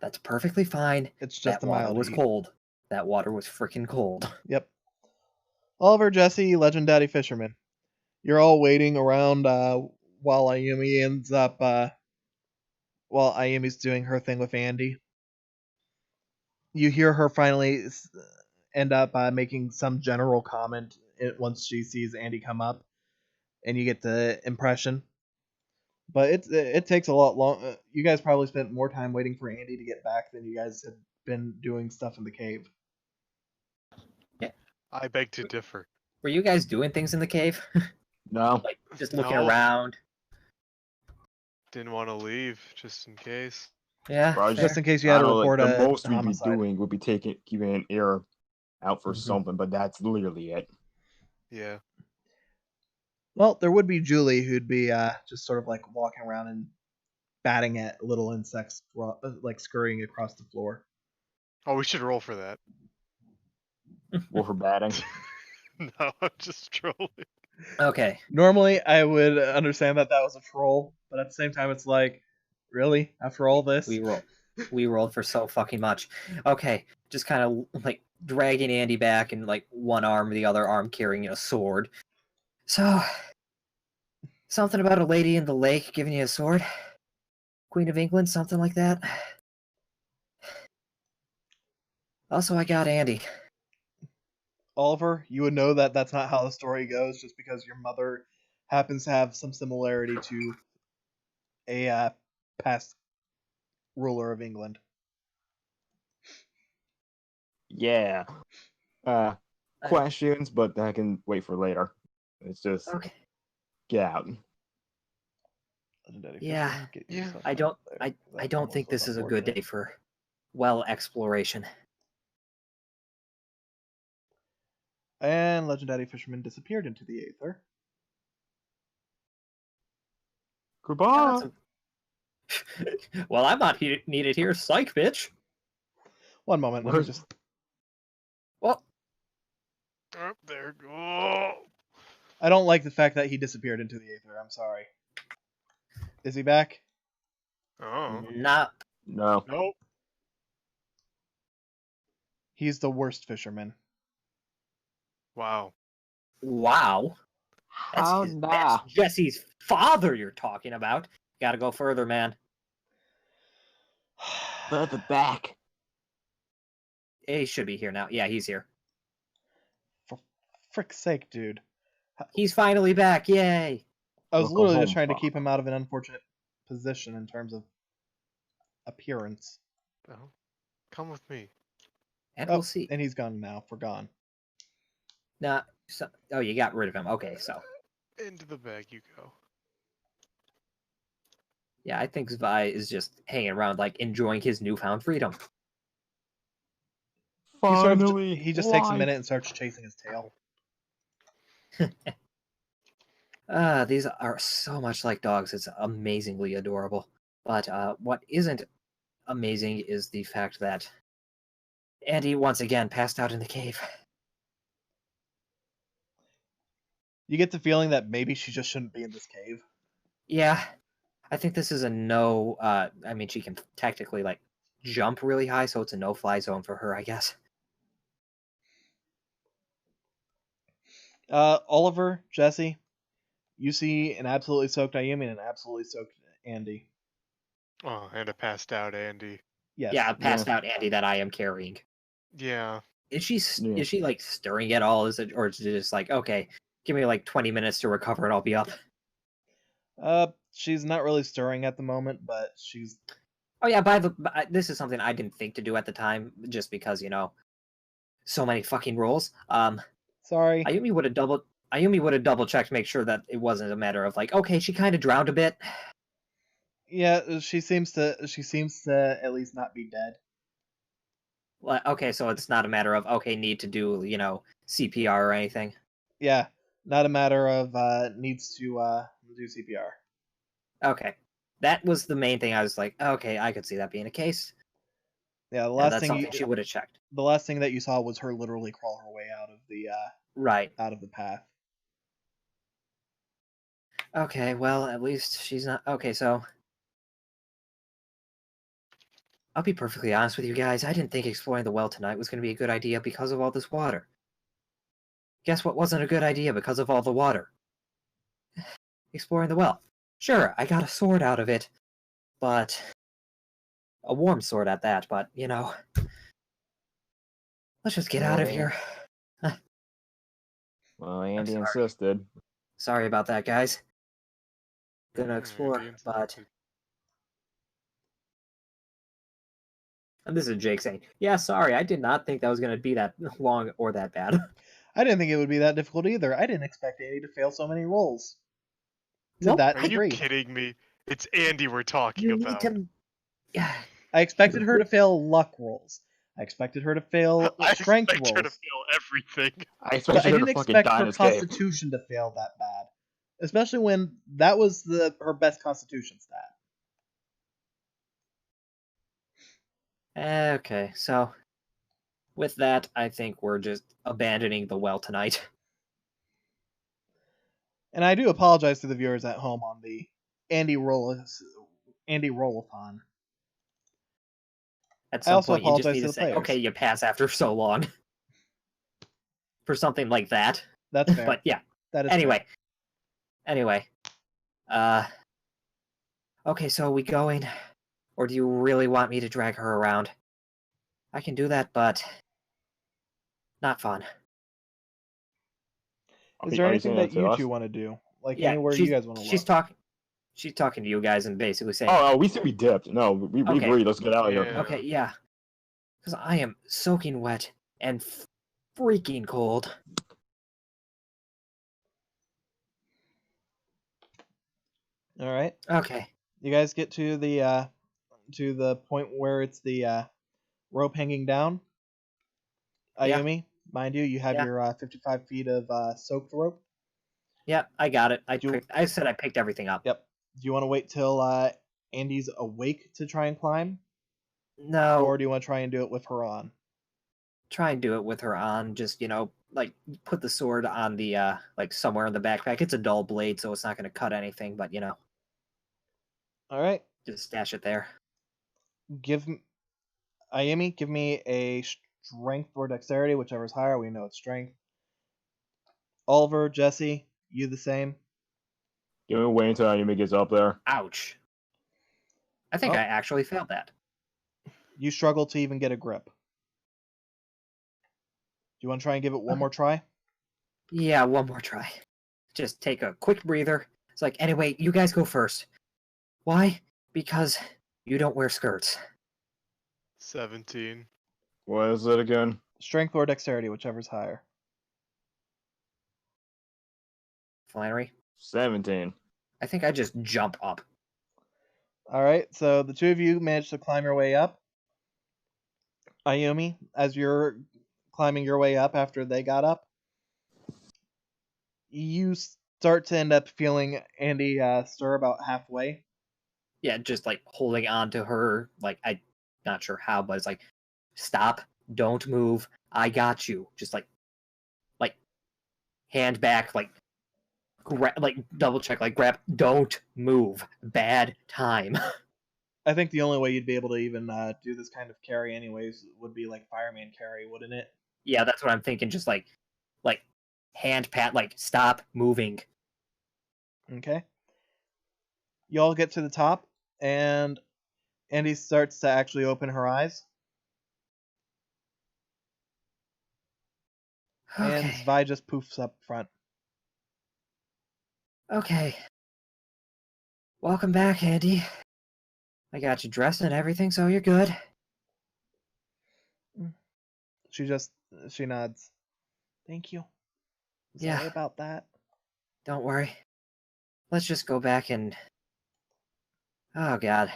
That's perfectly fine. It's just that a water mild was heat. cold. That water was freaking cold. Yep. Oliver, Jesse, Legend Daddy Fisherman. You're all waiting around while Ayumi ends up while Ayumi's doing her thing with Andy. You hear her finally end up making some general comment once she sees Andy come up, and you get the impression. But it takes a lot long. You guys probably spent more time waiting for Andy to get back than you guys had been doing stuff in the cave. Yeah. I beg to differ. Were you guys doing things in the cave? No. Like, just looking No. around? Didn't want to leave, just in case. Yeah. Bro, Just in case you had to report the a most we'd be homicide. doing would be keeping an ear out for Mhm. something, but that's literally it. Yeah. Well, there would be Julie, who'd be just sort of like walking around and batting at little insects, like scurrying across the floor. Oh, we should roll for that. Well, for batting. No, I'm just trolling. Okay, Normally, I would understand that was a troll, but at the same time, it's like, really? After all this? we rolled for so fucking much. Okay, just kind of like dragging Andy back and like one arm, the other arm carrying a sword. So, something about a lady in the lake giving you a sword? Queen of England, something like that? Also, I got Andy. Oliver, you would know that that's not how the story goes just because your mother happens to have some similarity to a past ruler of England. Yeah. Questions, but I can wait for later. It's just Okay. get out. Legendary Yeah. fisherman, get Yeah. yourself I out don't there. I That don't almost think was this is a good unfortunate. day for well exploration. And legendary fisherman disappeared into the aether. Goodbye. Well, I'm not needed here, psych, bitch. One moment, let me Where's- just. Well, Oh, there. Oh. I don't like the fact that he disappeared into the aether. I'm sorry. Is he back? Oh. not. No. Nope. He's the worst fisherman. Wow. Wow. How That's Jesse's father you're talking about. Gotta go further, man. Further back. He should be here now. Yeah, he's here. For frick's sake, dude. He's finally back. Yay. I was Welcome literally home, just trying to Father. keep him out of an unfortunate position in terms of appearance. Well, come with me. And Oh, we'll see. and he's gone now. We're gone. Nah, oh, you got rid of him. Okay, so. Into the bag you go. Yeah, I think Zvi is just hanging around, like, enjoying his newfound freedom. Finally. He just takes a minute and starts chasing his tail. These are so much like dogs. It's amazingly adorable. But what isn't amazing is the fact that Andy once again passed out in the cave. You get the feeling that maybe she just shouldn't be in this cave. Yeah, I think this is a no. I mean, she can technically like jump really high, so it's a no-fly zone for her, I guess. Oliver, Jesse, you see an absolutely soaked Ayumi and an absolutely soaked Andy. Oh, and a passed out Andy. Yes. Yeah, passed out Andy that I am carrying. Yeah. Is she like stirring at all? Is it, or is it just like, okay, give me like 20 minutes to recover and I'll be up? She's not really stirring at the moment, but she's. Oh yeah, this is something I didn't think to do at the time, just because so many fucking rolls. Sorry. Ayumi would have double checked to make sure that it wasn't a matter of like, okay, she kind of drowned a bit. Yeah, she seems to at least not be dead. Well, okay, so it's not a matter of okay, need to do CPR or anything. Yeah, not a matter of needs to do CPR. Okay, that was the main thing. I was like, okay, I could see that being a case. Yeah, That's something she would have checked. The last thing that you saw was her literally crawl her way out of the Right. out of the path. Okay, well, at least she's not. Okay, so I'll be perfectly honest with you guys. I didn't think exploring the well tonight was going to be a good idea because of all this water. Guess what wasn't a good idea because of all the water? Exploring the well. Sure, I got a sword out of it, but a warm sword at that, but let's just get out of here. Well, Andy sorry. insisted. Sorry about that, guys. Gonna explore, Andy but insisted. and this is Jake saying, "Yeah, sorry, I did not think that was gonna be that long or that bad." I didn't think it would be that difficult either. I didn't expect Andy to fail so many rolls. To Nope. that Are degree. you kidding me? It's Andy we're talking You about. need to. Yeah. I expected her to fail luck rolls. I expected her to fail I strength expect her to rolls. fail everything. I But expected I her didn't to fucking expect die in her this cave. constitution to fail that bad. Especially when that was her best constitution stat. Okay, so with that, I think we're just abandoning the well tonight. And I do apologize to the viewers at home on the Andy Rollathon. At I some also point, you just apologize need to to the say, players. okay, you pass after so long. For something like that. That's fair. But yeah. That is Anyway. fair. Anyway. Okay, so are we going? Or do you really want me to drag her around? I can do that, but not fun. Is there Are you anything saying that that to you us? two want to do? Like Yeah, anywhere you guys want to she's look? talking. She's talking to you guys and basically saying, Oh, we said we dipped. No, we Okay. agreed. Let's get out of here. Yeah. okay, yeah. Because I am soaking wet and freaking cold. All right. Okay. You guys get to the point where it's the rope hanging down. Yeah. Ayumi, mind you, you have Yeah. your 55 feet of soaked rope. Yep, I got it. Do- I said I picked everything up. Yep. Do you want to wait till Andy's awake to try and climb, No, or do you want to try and do it with her on? try and do it with her on. Just, like, put the sword on the, like, somewhere in the backpack. It's a dull blade, so it's not going to cut anything, but, All right. just stash it there. Ayumi, give me a strength or dexterity, whichever's higher. We know it's strength. Oliver, Jesse, you the same. Give me wait until Ayumi gets up there. Ouch. I think Oh. I actually failed that. You struggle to even get a grip. Do you want to try and give it one Okay. more try? Yeah, one more try. Just take a quick breather. It's like, anyway, you guys go first. Why? Because you don't wear skirts. 17. What is it again? Strength or dexterity, whichever's higher. Flannery? 17. I think I just jump up. All right, so the two of you managed to climb your way up. Ayumi, as you're climbing your way up after they got up, you start to end up feeling Andy stir about halfway. Yeah, just like holding on to her. Like, I'm not sure how, but it's like, stop, don't move, I got you. Just like hand back, like double check, like grab, don't move, bad time. I think the only way you'd be able to even do this kind of carry anyways would be like fireman carry, wouldn't it? Yeah, that's what I'm thinking. Just like hand pat, like stop moving. Okay. You all get to the top, and Andy starts to actually open her eyes. And Okay. Vi just poofs up front. Okay. Welcome back, Andy. I got you dressed and everything, so you're good. She nods. Thank you. Yeah. Sorry about that. Don't worry. Let's just go back and... Oh, God.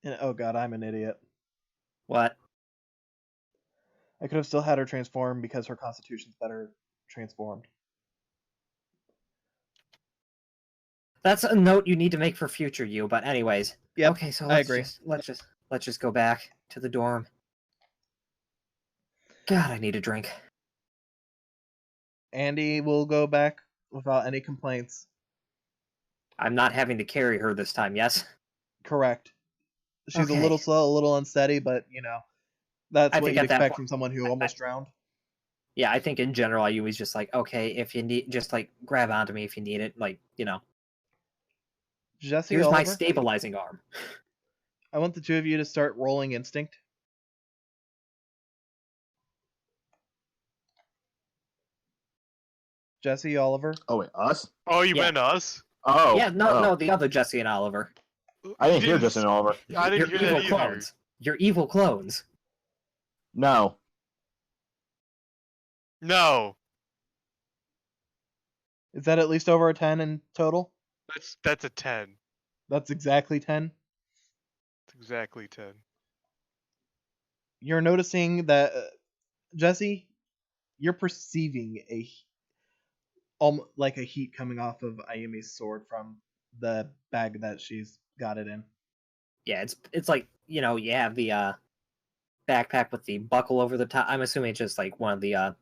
And, oh god, I'm an idiot. What? I could have still had her transform because her constitution's better transformed. That's a note you need to make for future you, but anyways. Yep, Okay, so I agree. let's just go back to the dorm. God, I need a drink. Andy will go back without any complaints. I'm not having to carry her this time, yes? Correct. She's a Okay. little slow, a little unsteady, but, that's I what think you'd at that expect point- from someone who almost drowned. Yeah, I think in general I always just like, okay, if you need, just like grab onto me if you need it. Like, Jesse, here's my Oliver, stabilizing arm. I want the two of you to start rolling instinct. Jesse, Oliver. Oh, wait, us? Oh, you Yeah. meant us? Oh. Yeah, no, oh. no, the other Jesse and Oliver. I didn't hear Yes. Justin Oliver. I didn't You're hear evil that either. clones. You're evil clones. No. No. Is that at least over a 10 in total? That's a 10. That's exactly 10. It's exactly 10. You're noticing that, Jesse, you're perceiving like a heat coming off of Ayumi's sword from the bag that she's got it in. Yeah, it's like, you have the backpack with the buckle over the top. I'm assuming it's just like one of the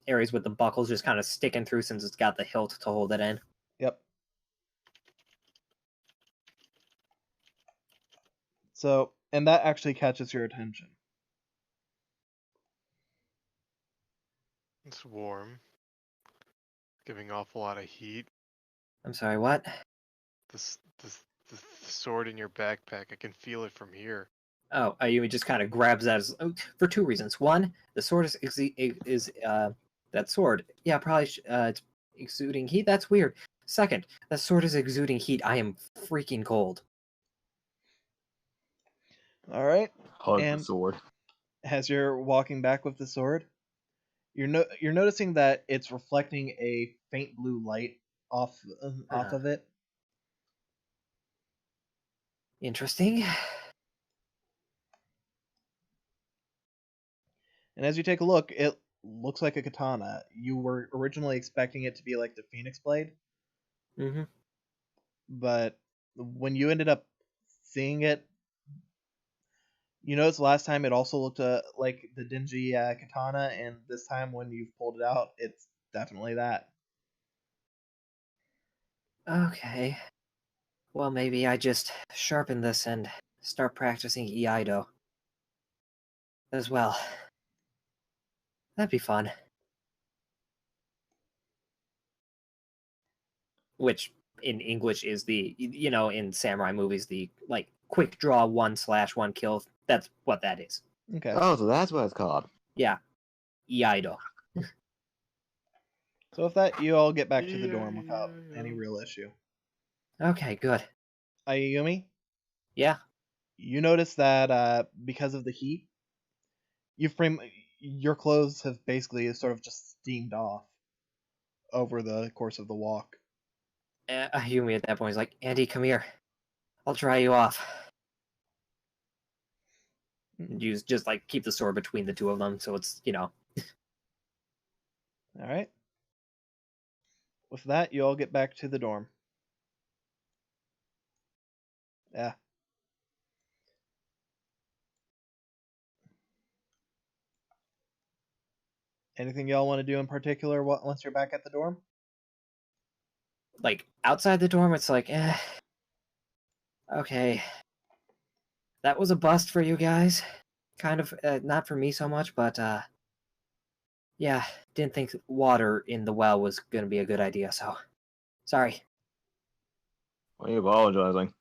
areas with the buckles just kind of sticking through since it's got the hilt to hold it in. Yep. So, and that actually catches your attention. It's warm. Giving off a lot of heat. I'm sorry, what? The sword in your backpack, I can feel it from here. Oh, Ayumi just kind of grabs that for two reasons. One, the sword is that sword. Yeah, probably it's exuding heat. That's weird. Second, that sword is exuding heat. I am freaking cold. All right. Hug the And sword. as you're walking back with the sword, you're noticing that it's reflecting a faint blue light off of it. Interesting. And as you take a look, it looks like a katana. You were originally expecting it to be like the Phoenix Blade, Mm-hmm. but when you ended up seeing it, you noticed last time it also looked like the dingy katana, and this time when you've pulled it out, it's definitely that. Okay. Well, maybe I just sharpen this and start practicing Iaido as well. That'd be fun. Which in English is the, in samurai movies, the like quick draw 1/1 kill. That's what that is. Okay. Oh, so that's what it's called. Yeah. Iaido. So with that, you all get back to the dorm without any real issue. Okay, good. Ayumi, Yeah. you notice that because of the heat, your clothes have basically sort of just steamed off over the course of the walk. Yumi at that point is like, Andy, come here. I'll dry you off. And you just like keep the sword between the two of them, so it's, All right. With that, you all get back to the dorm. Yeah. Anything y'all want to do in particular once you're back at the dorm? like outside the dorm, it's like, okay. That was a bust for you guys. Kind of, not for me so much, but, yeah, didn't think water in the well was going to be a good idea, so sorry. Why are you apologizing?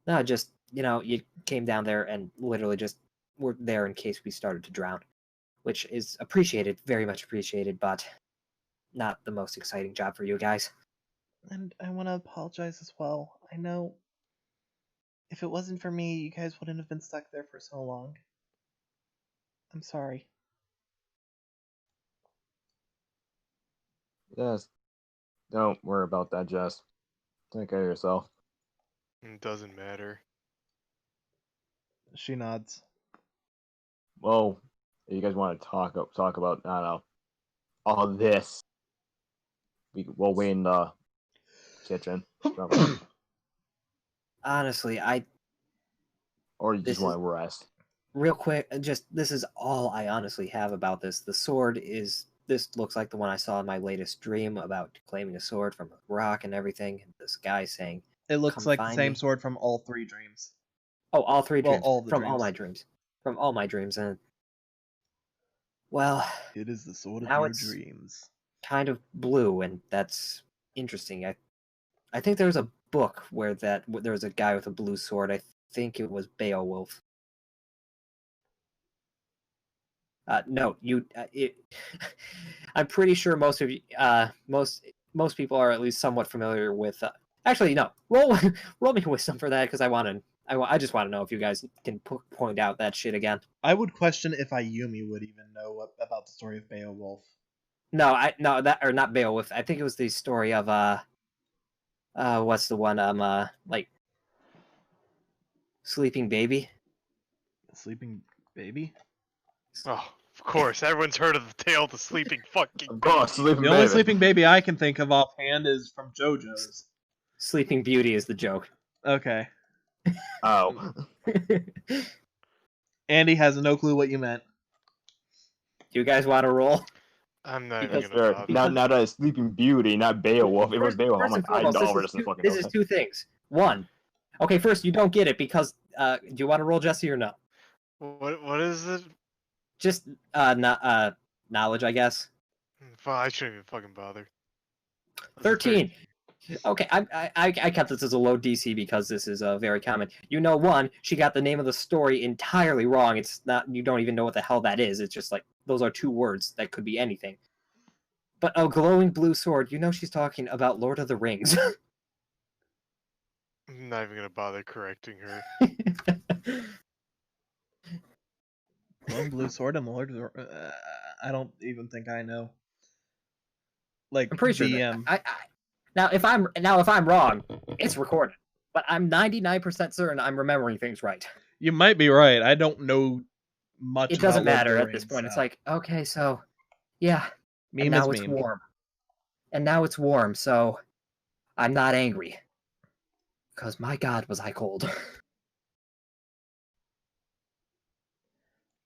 No, just, you came down there and literally just were there in case we started to drown, which is appreciated, very much appreciated, but not the most exciting job for you guys. And I want to apologize as well. I know if it wasn't for me, you guys wouldn't have been stuck there for so long. I'm sorry. Yes. Don't worry about that, Jess. Take care of yourself. It doesn't matter. She nods. Well, if you guys want to talk about, I don't know, all this, we'll wait in the kitchen. Honestly, Or you This just want to rest. real quick, this is all I honestly have about this. The sword this looks like the one I saw in my latest dream about claiming a sword from a rock and everything. This guy saying, It looks "Come like the find same me." sword from all three dreams. Oh, all three Well, dreams. all the From all dreams. my dreams. From all my dreams. And, well, It is the sword of now your it's dreams. kind of blue, and that's interesting. I think there was a book where there was a guy with a blue sword. I think it was Beowulf. No, I'm pretty sure most of you, most people are at least somewhat familiar with. Actually, no. Roll me wisdom for that because I just want to know if you guys can point out that shit again. I would question if Ayumi would even know about the story of Beowulf. No, that or not Beowulf. I think it was the story of what's the one like Sleeping Baby. Sleeping Baby? Oh, of course. Everyone's heard of the tale of the sleeping fucking Of course, baby. Sleeping The only Baby. Sleeping Baby I can think of offhand is from JoJo's. Sleeping Beauty is the joke. Okay. Oh. Andy has no clue what you meant. Do you guys want to roll? I'm not Because- even gonna bother. Not a Sleeping Beauty, not Beowulf. If it was Beowulf, I'm First like, and foremost, Dollar doesn't fucking know this is that. two things. One, okay, first you don't get it because do you want to roll Jesse or no? What is it? Just knowledge, I guess. Well, I shouldn't even fucking bother. 13. Okay, I kept this as a low DC because this is very common. You know, one, she got the name of the story entirely wrong. It's not, you don't even know what the hell that is. It's just like, those are two words that could be anything. But a glowing blue sword, you know she's talking about Lord of the Rings. I'm not even gonna bother correcting her. Glowing blue sword and Lord of the... I don't even think I know. Like, I'm pretty sure DM. that, now if I'm wrong, it's recorded. But I'm 99% certain I'm remembering things right. You might be right. I don't know much It about doesn't Lord of matter the at this Rings, point. It's so. like, okay, so yeah, Meme and now is it's meme. warm. And now it's warm, so I'm not angry. Because my god was I cold.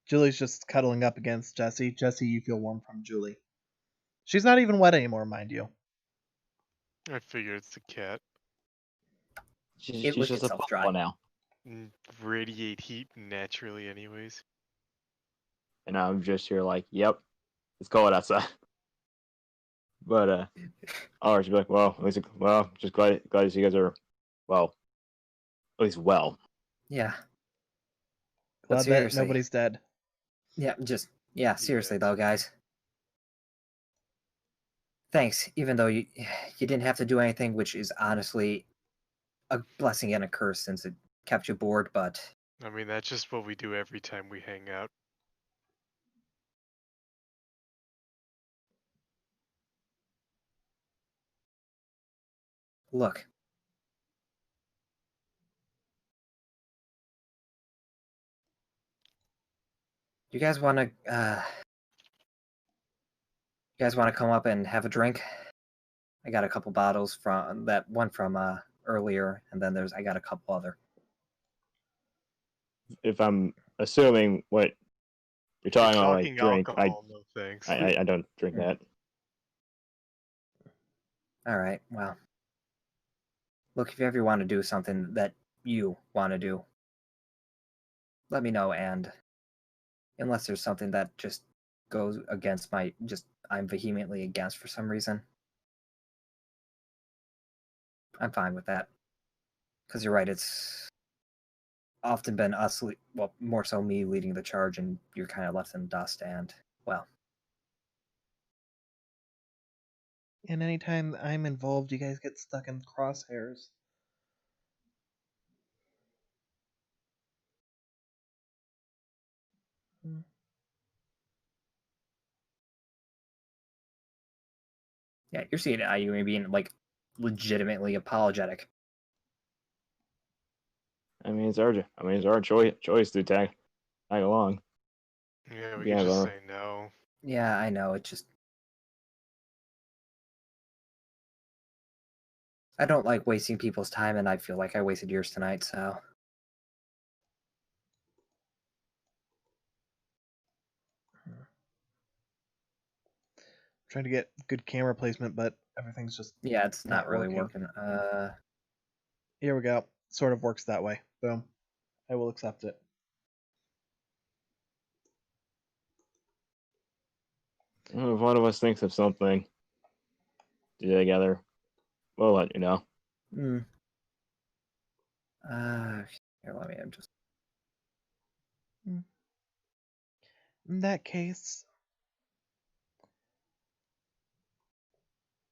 Julie's just cuddling up against Jesse. Jesse, you feel warm from Julie. She's not even wet anymore, mind you. I figure it's the cat. She's It licked just a itself dry. bubble now. Radiate heat naturally, anyways. And I'm just here like, yep, it's cold outside. But I'll just be like, well, at least, just glad to see you guys are, well, at least well. Yeah. But Glad that seriously. nobody's dead. Yeah, seriously Yeah. though, guys. Thanks, even though you didn't have to do anything, which is honestly a blessing and a curse since it kept you bored, but I mean, that's just what we do every time we hang out. look. You guys want to come up and have a drink? I got a couple bottles from that one from earlier, and then I got a couple other. If I'm assuming what you're talking about, like drink, alcohol, no thanks. I don't drink that. All right, well. Look, if you ever want to do something that you want to do, let me know, and unless there's something that just goes against I'm vehemently against for some reason, I'm fine with that. Because you're right, it's often been us, well, more so me leading the charge, and you're kind of left in the dust, and, well. And anytime I'm involved, you guys get stuck in crosshairs. Yeah, you're seeing IU being, like, legitimately apologetic. I mean, it's our choice to tag along. Yeah, we Yeah, can just well. say no. Yeah, I know, it just... I don't like wasting people's time, and I feel like I wasted yours tonight, so... Trying to get good camera placement, but everything's just... Yeah, it's not really working. working. Here we go. Sort of works that way. Boom. I will accept it. If one of us thinks of something to do together, we'll let you know. Here, let me just... In that case,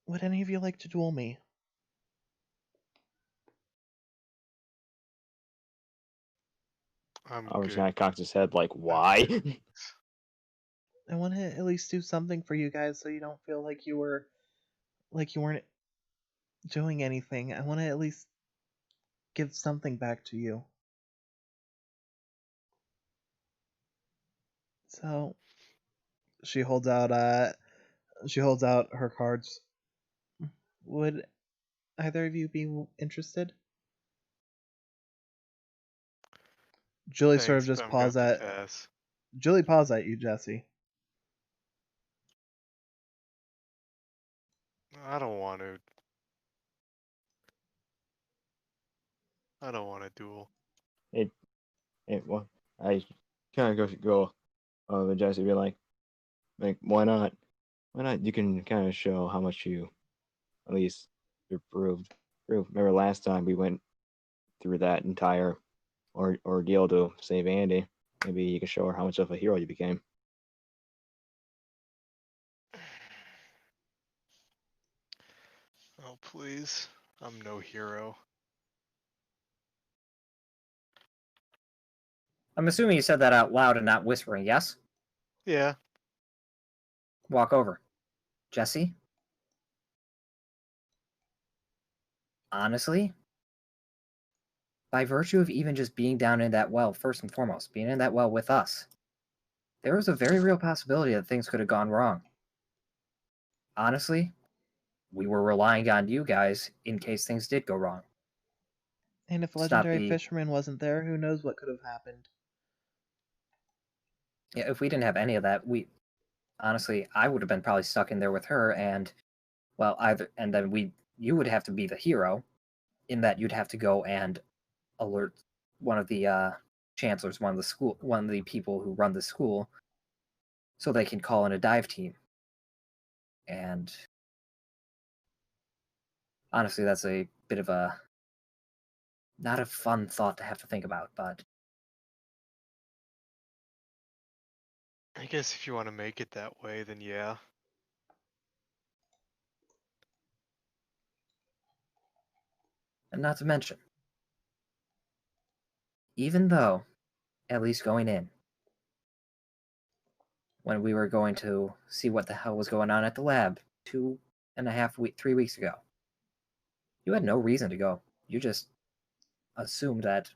would any of you like to duel me? I'm Albert good. kind of cocks his head like, why? I want to at least do something for you guys so you don't feel like you weren't doing anything. I want to at least give something back to you. So she holds out her cards. Would either of you be interested? Julie sort of Thanks, just but I'm gonna paws have at to pass. Julie paws at you, Jesse. I don't want to. I don't want to duel. Well, I kind of go the Jesse be like, why not? Why not? You can kind of show how much you at least improved. Remember last time we went through that entire ordeal to save Andy. Maybe you can show her how much of a hero you became. Oh, please. I'm no hero. I'm assuming you said that out loud and not whispering, yes? Yeah. Walk over. Jesse? Honestly, by virtue of even just being down in that well, first and foremost, being in that well with us, there was a very real possibility that things could have gone wrong. Honestly, we were relying on you guys in case things did go wrong. And if Stop Legendary the- Fisherman wasn't there, who knows what could have happened? Yeah, if we didn't have any of that, honestly, I would have been probably stuck in there with her, and then you would have to be the hero, in that you'd have to go and alert one of the chancellors, one of the people who run the school, so they can call in a dive team. And honestly, that's a bit of a not a fun thought to have to think about, but I guess if you want to make it that way, then yeah. and not to mention, even though, at least going in, when we were going to see what the hell was going on at the lab 3 weeks ago, you had no reason to go. You just assumed that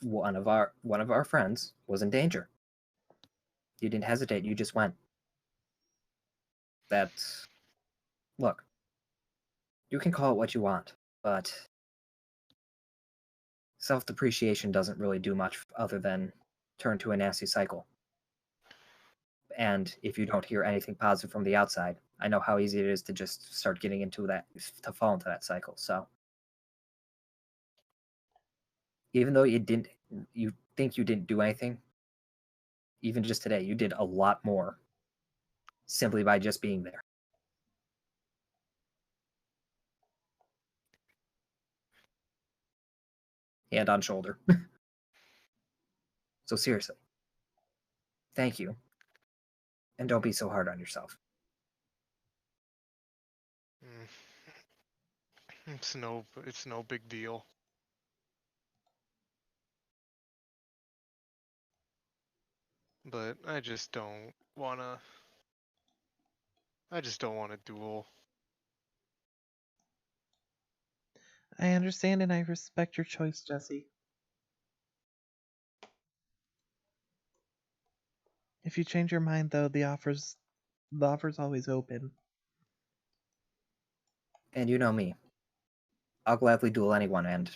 one of our friends was in danger. You didn't hesitate, you just went. Look, you can call it what you want, but self-depreciation doesn't really do much other than turn to a nasty cycle. And if you don't hear anything positive from the outside, I know how easy it is to just start getting into that, to fall into that cycle. So even though you think you didn't do anything, even just today, you did a lot more simply by just being there. Hand on shoulder. So seriously, thank you. And don't be so hard on yourself. It's no big deal. But I just don't wanna duel. I understand and I respect your choice, Jesse. If you change your mind, though, the offer's always open. And you know me. I'll gladly duel anyone, and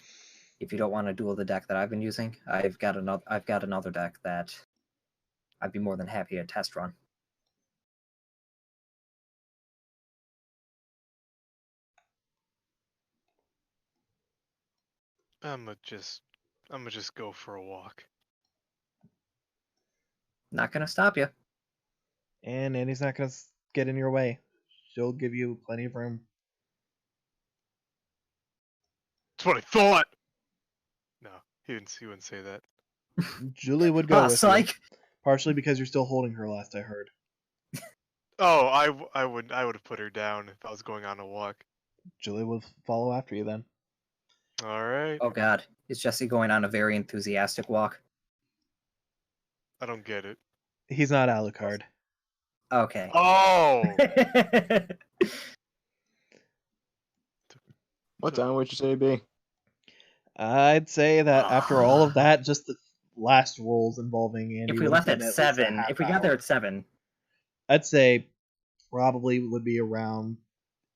if you don't want to duel the deck that I've been using, I've got another deck that I'd be more than happy to test run. I'ma just go for a walk. Not gonna stop you. And Andy's not going to get in your way. She'll give you plenty of room. That's what I thought. No, he wouldn't say that. Julie would go with psych! you. Partially because you're still holding her, last I heard. Oh, I would have put her down if I was going on a walk. Julie will follow after you then. All right. Oh god, is Jesse going on a very enthusiastic walk? I don't get it. He's not Alucard. Okay. Oh. What time would you say it'd be? I'd say that after all of that, just the last rolls involving Andy. If we left at 7, if we got there at 7, I'd say probably would be around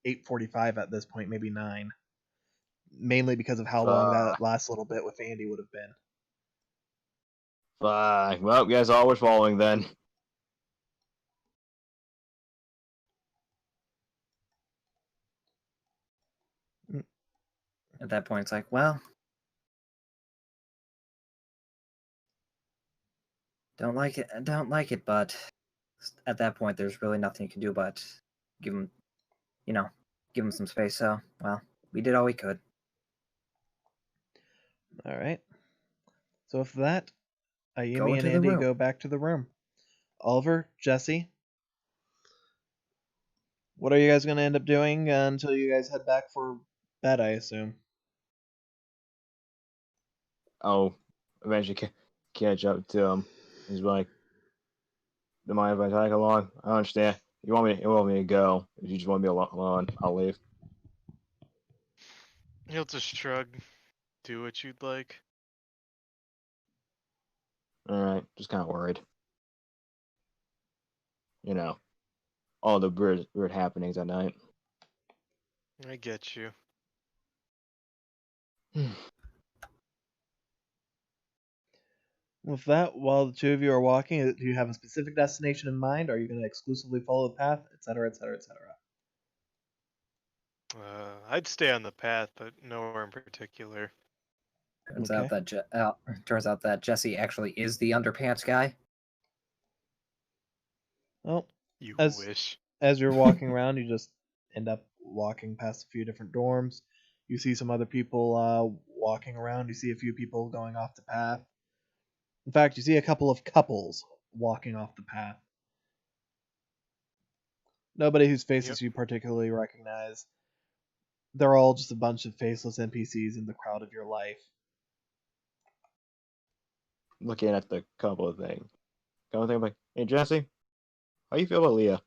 8:45 at this point, maybe 9. Mainly because of how long that last little bit with Andy would have been. Fine. Well, you guys are always following then. At that point, it's like, well, don't like it, but at that point, there's really nothing you can do but give him, give him some space. So, well, we did all we could. All right. So with that, Go Ayumi and into the Andy room. go back to the room. Oliver, Jesse, what are you guys going to end up doing until you guys head back for bed, I assume? I'll eventually catch up to him. He's like, "Don't mind if I tag along? I understand. You want me to go? If you just want me alone, I'll leave." He'll just shrug. Do what you'd like. All right, just kind of worried. You know, all the weird happenings at night. I get you. With that, while the two of you are walking, do you have a specific destination in mind? Are you going to exclusively follow the path, etc., etc., etc.? I'd stay on the path, but nowhere in particular. Turns Okay. out that Jesse actually is the underpants guy. Well, You As- wish. as you're walking around, you just end up walking past a few different dorms. You see some other people walking around. You see a few people going off the path. In fact, you see a couple of couples walking off the path. Nobody whose faces you particularly recognize. They're all just a bunch of faceless NPCs in the crowd of your life. Looking at the couple of things. I'm like, "Hey Jesse, how you feel about Leah?"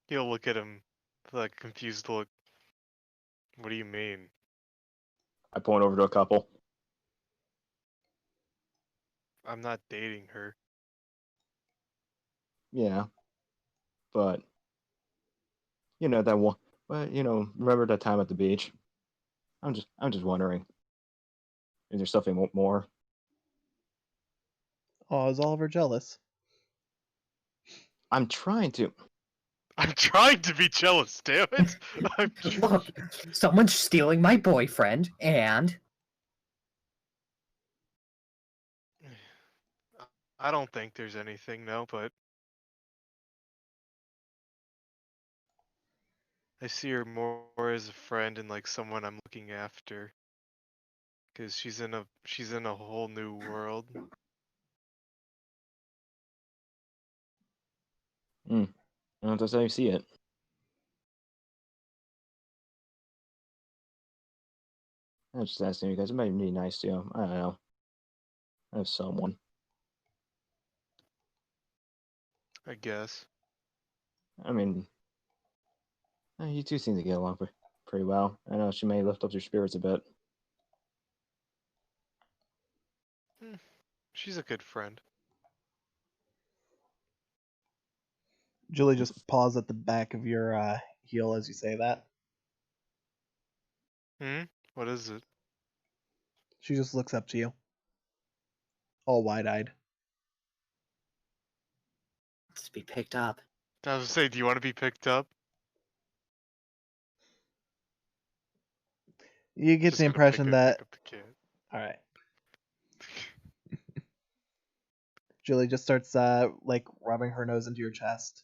He'll look at him with a confused look. What do you mean? I point over to a couple. I'm not dating her. Yeah, but that one. But remember that time at the beach? I'm just wondering. Is there something more? Oh, is Oliver jealous? I'm trying to. I'm trying to be jealous, damn it! Look, someone's stealing my boyfriend, and I don't think there's anything, no, but I see her more as a friend and like someone I'm looking after. Cause she's in a whole new world. I don't know how you see it. I'm just asking you guys. It might be nice to. I don't know. I have someone. I guess. I mean, you two seem to get along pretty well. I know she may lift up your spirits a bit. She's a good friend. Julie just paws at the back of your heel as you say that. What is it? She just looks up to you, all wide-eyed. let's be picked up. I was gonna say, do you want to be picked up? You get Just the gonna pick impression that... up the kid. Alright. Julie just starts, rubbing her nose into your chest.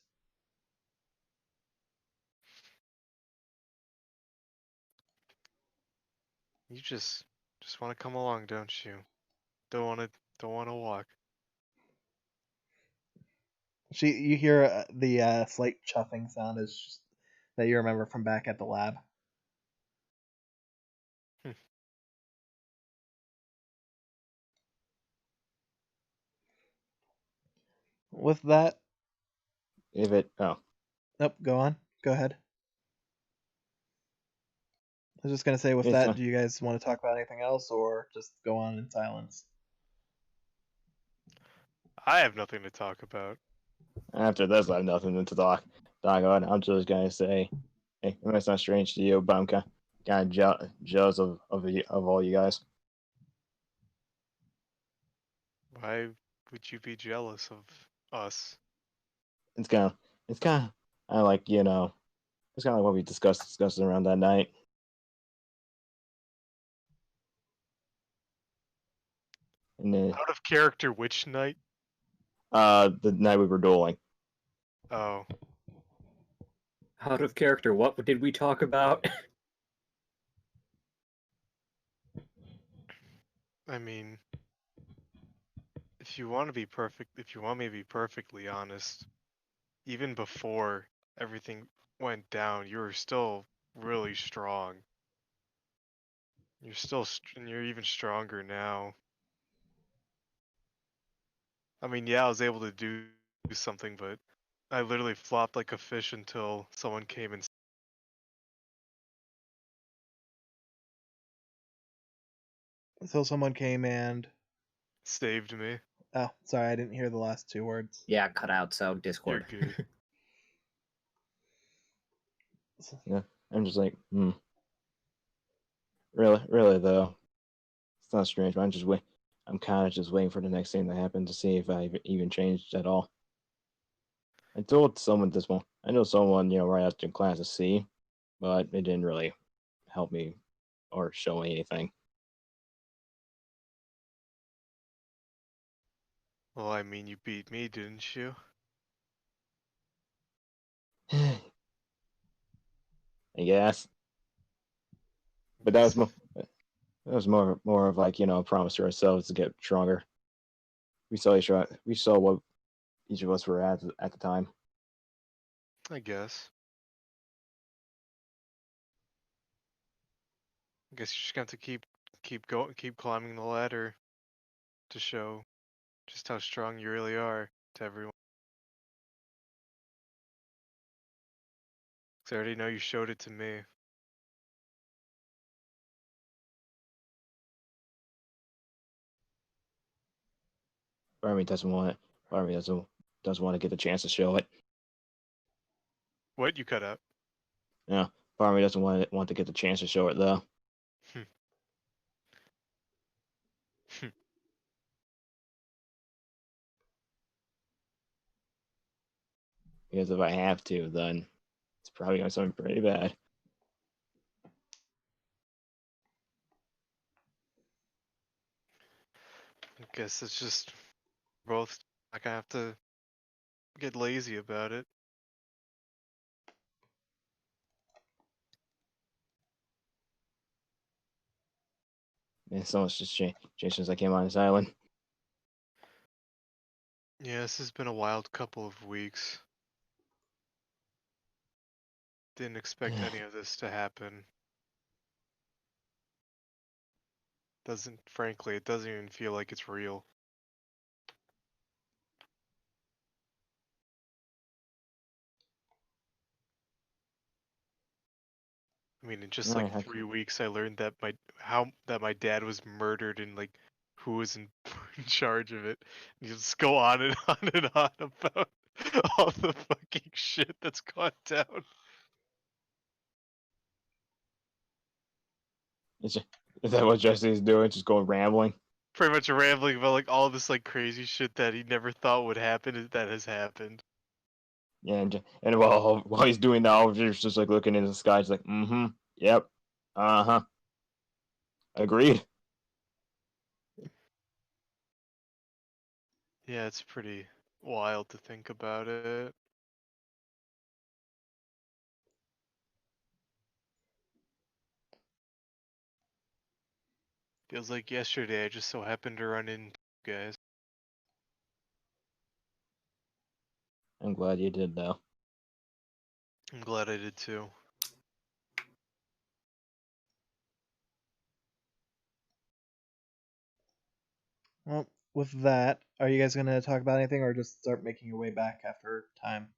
You just want to come along, don't you? Don't want to walk. You hear the slight chuffing sound that you remember from back at the lab. With that, nope, go on. Go ahead. I was just gonna say, with It's that, do you guys want to talk about anything else, or just go on in silence? I have nothing to talk about. After this, I have nothing to talk about. I'm just gonna say, hey, it might sound strange to you, but I'm kind of jealous of all you guys. Why would you be jealous of us? It's kind of I like, there's That's kind of what we discussed around that night. And then Out of character, which night? the night we were dueling. Oh, Out of character, what did we talk about? I mean, if you want me to be perfectly honest, even before everything went down, you were still really strong. And you're even stronger now. I mean, yeah, I was able to do something, but I literally flopped like a fish until someone came and So someone came and. saved me. Oh, sorry, I didn't hear the last two words. Yeah, cut out, so You're Discord. good. Yeah, I'm just like, really though, it's not strange. But I'm kind of just waiting for the next thing to happen to see if I even changed at all. I told someone this one. I know someone, right after class to see, but it didn't really help me or show me anything. Well, I mean, you beat me, didn't you? I guess, but that was more of like a promise to ourselves to get stronger. We saw what each of us were at the time. I guess. I guess you're just gonna have to keep climbing the ladder to show just how strong you really are to everyone. 'Cause I already know you showed it to me. Part of me doesn't want to get the chance to show it. What? You cut out? Yeah, part of me doesn't want to get the chance to show it though. Because if I have to, then it's probably going to be something pretty bad. I guess it's just both like I have to get lazy about it. And so much just changed since I came on this island. Yeah, this has been a wild couple of weeks. Didn't expect any of this to happen. Frankly, it doesn't even feel like it's real. I mean, in just like 3 weeks, I learned that my dad was murdered and like who was in, in charge of it. And you just go on and on and on about all the fucking shit that's gone down. Is that what Jesse's doing? Just going rambling? Pretty much rambling about like all this like crazy shit that he never thought would happen that has happened. Yeah, and while he's doing that, Oliver's just like looking into the sky, just like, yep, agreed. Yeah, it's pretty wild to think about it. Feels like yesterday I just so happened to run into you guys. I'm glad you did though. I'm glad I did too. Well, with that, are you guys going to talk about anything or just start making your way back after time?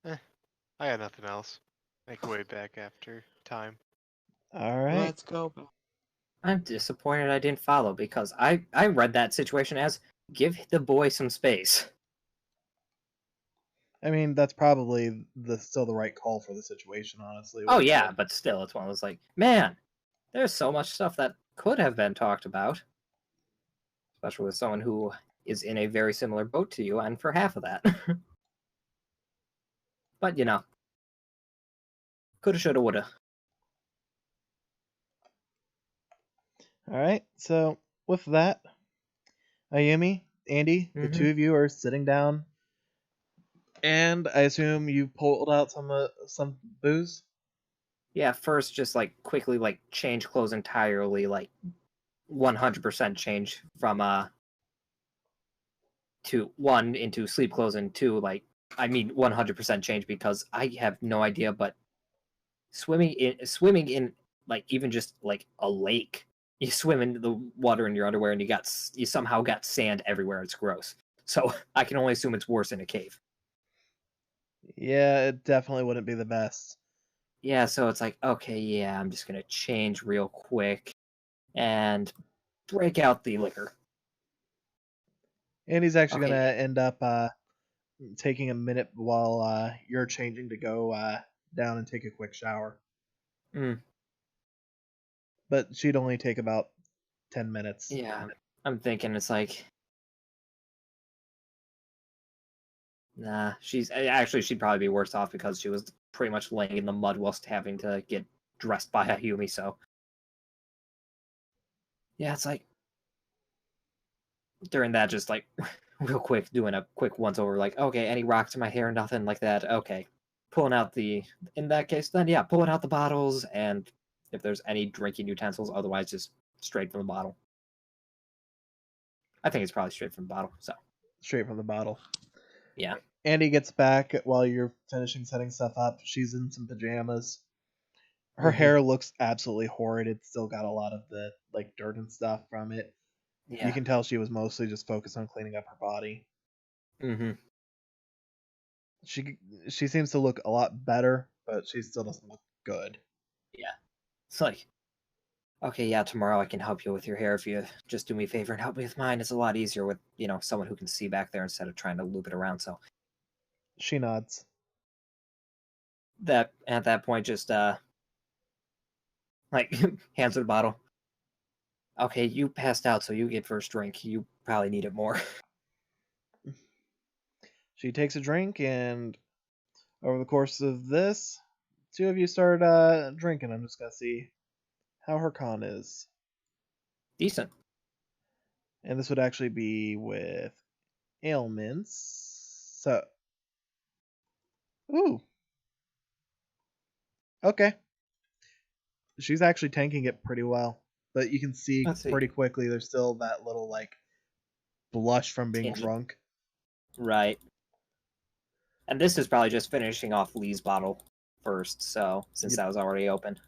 I got nothing else. Make way back after time. All right. Let's go. I'm disappointed I didn't follow because I read that situation as give the boy some space. I mean, that's probably still the right call for the situation, honestly. Oh yeah, but still, it's one of those like, man, there's so much stuff that could have been talked about, especially with someone who is in a very similar boat to you, and for half of that. But coulda, shoulda, woulda. All right. So with that, Ayumi, Andy, the two of you are sitting down, and I assume you pulled out some booze. Yeah, first just like quickly like change clothes entirely, like 100% change from to one into sleep clothes, and two, like, I mean 100% change because I have no idea, but swimming in like even just like a lake, you swim in the water in your underwear and you somehow got sand everywhere. It's gross. So I can only assume it's worse in a cave. Yeah, it definitely wouldn't be the best. Yeah, so it's like, okay, yeah, I'm just gonna change real quick and break out the liquor. Andy's actually Okay. gonna end up taking a minute while you're changing to go down and take a quick shower. Mm. But she'd only take about 10 minutes. Yeah, I'm thinking it's like, nah, she'd probably be worse off because she was pretty much laying in the mud whilst having to get dressed by Ayumi, so. Yeah, it's like, during that, just like, real quick, doing a quick once over, like, okay, any rocks in my hair, nothing like that, okay. Pulling out in that case, then yeah, pulling out the bottles, and if there's any drinking utensils, otherwise just straight from the bottle. I think it's probably straight from the bottle, so. Straight from the bottle. Yeah. Andy gets back while you're finishing setting stuff up. She's in some pajamas. Her hair looks absolutely horrid. It's still got a lot of the like dirt and stuff from it. Yeah. You can tell she was mostly just focused on cleaning up her body. Mm-hmm. She seems to look a lot better, but she still doesn't look good. Yeah. It's like, okay, yeah, tomorrow I can help you with your hair if you just do me a favor and help me with mine. It's a lot easier with, someone who can see back there instead of trying to loop it around. So She nods. that at that point, just like hands her the bottle. Okay, you passed out, so you get first drink. You probably need it more. She takes a drink, and over the course of this, two of you start drinking. I'm just gonna see how her con is. Decent. And this would actually be with ailments. So, ooh, okay. She's actually tanking it pretty well, but you can see Let's see. pretty quickly there's still that little like blush from being Tinge. drunk. Right. And this is probably just finishing off Lee's bottle first, so since that was already open.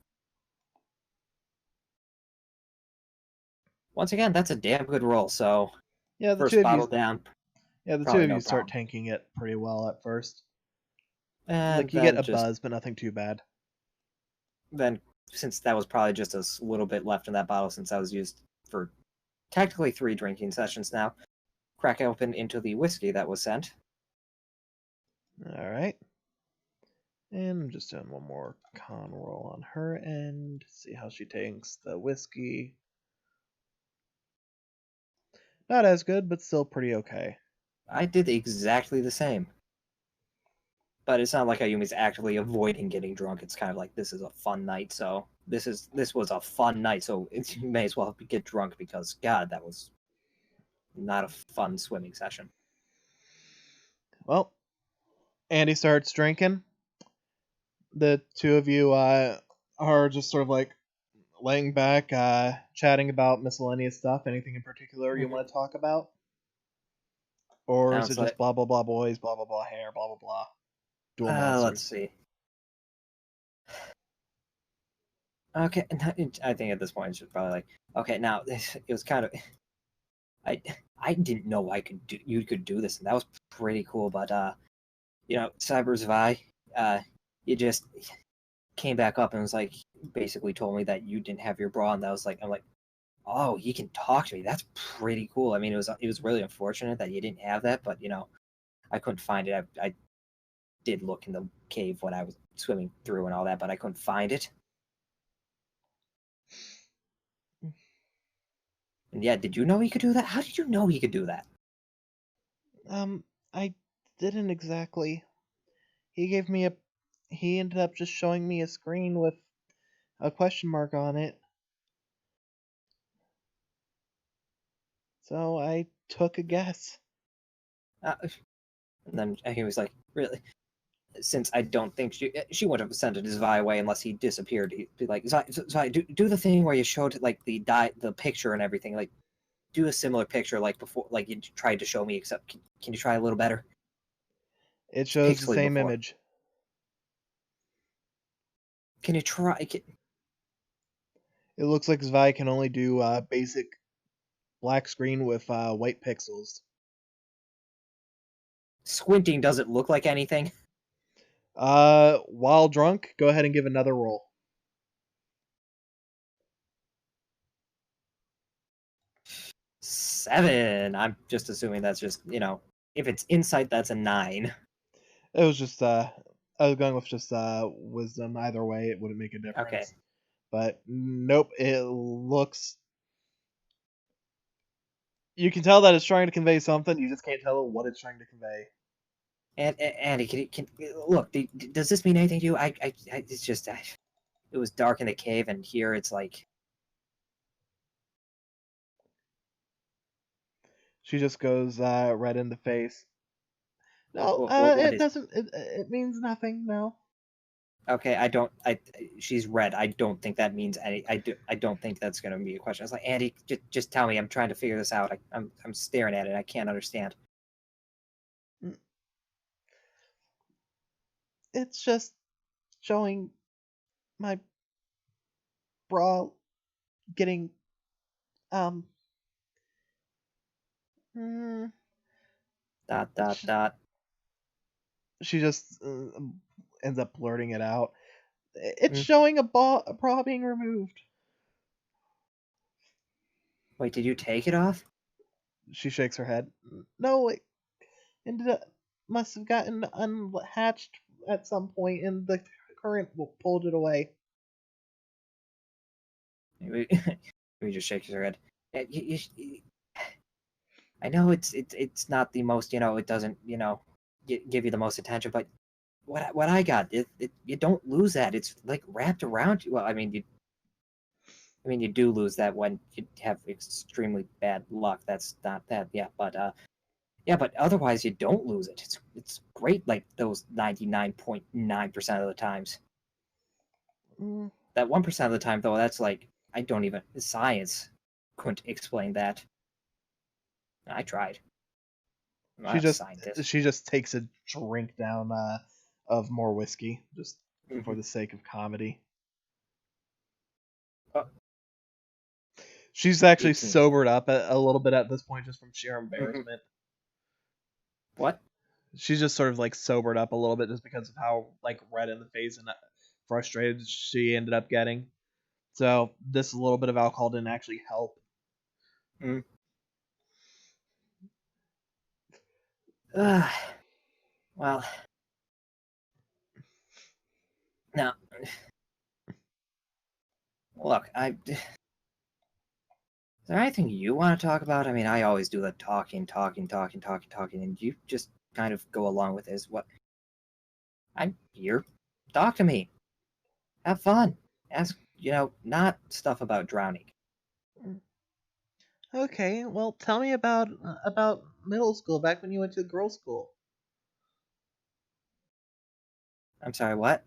Once again, that's a damn good roll. So Yeah, the first two of bottle you. down. Yeah, the two probably of no you start problem. tanking it pretty well at first. And Like you then get a just buzz, but nothing too bad. then since that was probably just a little bit left in that bottle, since that was used for technically 3 drinking sessions now, crack open into the whiskey that was sent. All right. And I'm just doing one more con roll on her end. See how she tanks the whiskey. Not as good, but still pretty okay. I did exactly the same. But it's not like Ayumi's actively avoiding getting drunk. It's kind of like, this is a fun night, so this was a fun night, so you may as well get drunk because God, that was not a fun swimming session. Well, Andy starts drinking. The two of you are just sort of like laying back, chatting about miscellaneous stuff. Anything in particular you want to talk about? Or is it Sounds just like, blah, blah, blah boys, blah, blah, blah hair, blah, blah, blah? Dual monsters. let's see. Okay, I think at this point it's just probably like, okay, now it was kind of, I didn't know you could do this, and that was pretty cool. But Cyber's Vi, you just came back up and was like, basically told me that you didn't have your bra, and that was like, I'm like, oh, he can talk to me. That's pretty cool. I mean, it was really unfortunate that you didn't have that, but I couldn't find it. I did look in the cave when I was swimming through and all that, but I couldn't find it. And yeah, did you know he could do that? How did you know he could do that? I didn't exactly. He ended up just showing me a screen with a question mark on it. So I took a guess. And then he was like, really? Since I don't think she would have sent Zvi away unless he disappeared. He'd be like, Zvi, do the thing where you showed like the picture and everything. Like, do a similar picture like before, like you tried to show me. Except, can you try a little better? It shows the same before. image. Can you try? It looks like Zvi can only do basic black screen with white pixels. Squinting doesn't look like anything. While drunk, go ahead and give another roll. Seven. I'm just assuming that's just, if it's insight, that's a 9. It was just I was going with just wisdom. Either way, it wouldn't make a difference. Okay. But nope, it looks. You can tell that it's trying to convey something. You just can't tell what it's trying to convey. And Andy, can look? Does this mean anything to you? It's just it was dark in the cave, and here it's like. She just goes red in the face. No, What it is... doesn't. It means nothing. No. Okay, she's red. I don't think that means any. I don't think that's gonna be a question. I was like, Andy, just tell me. I'm trying to figure this out. I'm staring at it. I can't understand. It's just showing my bra getting Dot. She just ends up blurting it out. It's showing a bra being removed. Wait, did you take it off? She shakes her head. No, it ended up must have gotten unhatched at some point, and the current pulled it away. We just shakes her head. I know it's not the most, it doesn't, give you the most attention, but what I got, you don't lose that. It's like wrapped around you. Well, I mean you do lose that when you have extremely bad luck. That's not that, yeah, but otherwise you don't lose it. It's great, like those 99.9% of the times. That 1% of the time, though, that's like I don't even science couldn't explain that. I tried. I'm not a scientist. She just takes a drink down of more whiskey just for the sake of comedy. She's actually 18. sobered up a little bit at this point just from sheer embarrassment. What? She's just sort of like sobered up a little bit just because of how like red in the face and frustrated she ended up getting. So this little bit of alcohol didn't actually help. Well, now, look, is there anything you want to talk about? I mean, I always do the talking, and you just kind of go along with this. What? I'm here. Talk to me. Have fun. Ask, not stuff about drowning. Okay, well, tell me about middle school, back when you went to girls' school. I'm sorry, what?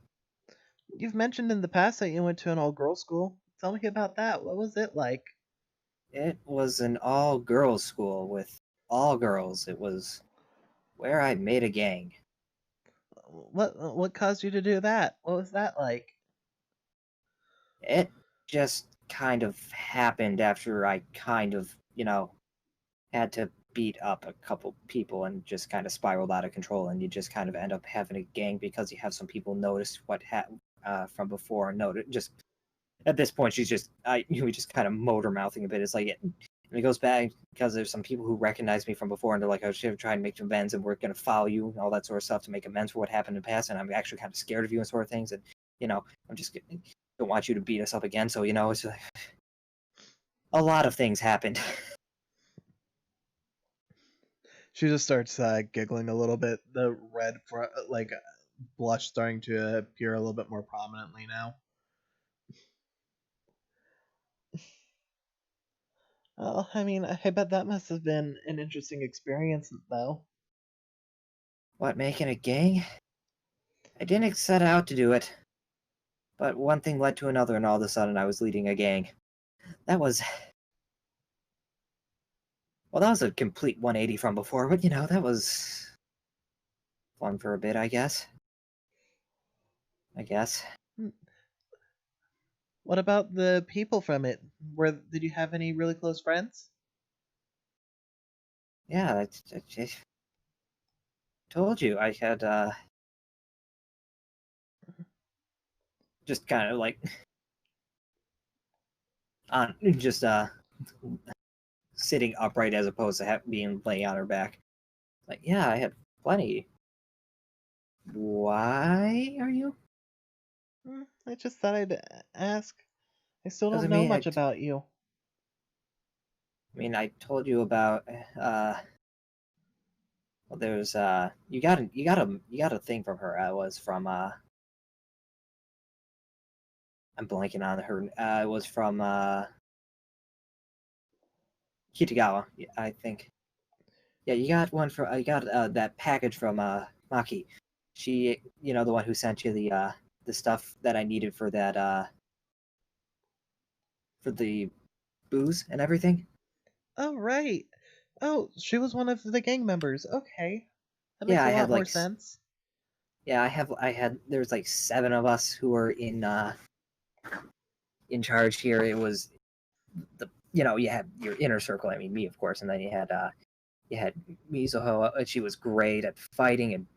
You've mentioned in the past that you went to an all-girls school. Tell me about that. What was it like? It was an all-girls school with all girls. It was where I made a gang. What caused you to do that? What was that like? It just kind of happened after I kind of, had to beat up a couple people and just kind of spiraled out of control, and you just kind of end up having a gang because you have some people notice what happened from before and notice. Just at this point, we just kind of motor mouthing a bit. It's like and it goes back because there's some people who recognize me from before and they're like, I should try and make amends and we're going to follow you and all that sort of stuff to make amends for what happened in the past. And I'm actually kind of scared of you and sort of things. And, I'm just don't want you to beat us up again. So, it's like a lot of things happened. She just starts giggling a little bit. The red, blush starting to appear a little bit more prominently now. Well, I mean, I bet that must have been an interesting experience, though. What, making a gang? I didn't set out to do it. But one thing led to another, and all of a sudden I was leading a gang. That was... Well, that was a complete 180 from before, but you know, that was... fun for a bit, I guess. What about the people from it? Did you have any really close friends? Yeah, I told you, I had, just kind of like... just, sitting upright as opposed to being laying on her back. Like, yeah, I had plenty. Why are you? I just thought I'd ask. I still don't Doesn't know mean much about you. I mean, I told you about, well, there's, you got a thing from her. It was from, I'm blanking on her. It was from, Kitagawa, I think. Yeah, you got one from, you got, that package from, Maki. She, you know, the one who sent you the stuff that I needed for that, for the booze and everything. Oh, right. Oh, she was one of the gang members. Okay. That makes Yeah, a I had lot more like, sense. yeah, there's like 7 of us who were in charge here. It was you know, you had your inner circle. I mean, me, of course, and then you had Mizuho. She was great at fighting, and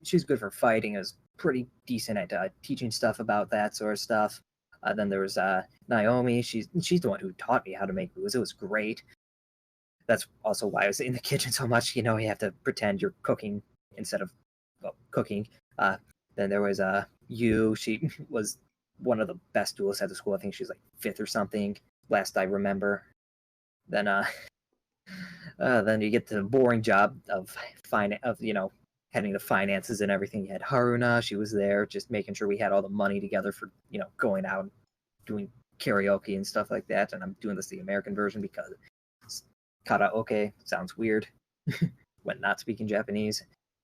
she was good for fighting. It was pretty decent at teaching stuff about that sort of stuff. Then there was Naomi. She's the one who taught me how to make booze. It was great. That's also why I was in the kitchen so much. You know, you have to pretend you're cooking instead of cooking. Then there was Yu. She was one of the best duelists at the school. I think she's like 5th or something, last I remember. Then then you get to the boring job of you know, heading the finances and everything. You had Haruna. She was there, just making sure we had all the money together for, you know, going out and doing karaoke and stuff like that. And I'm doing this the American version because karaoke sounds weird when not speaking Japanese.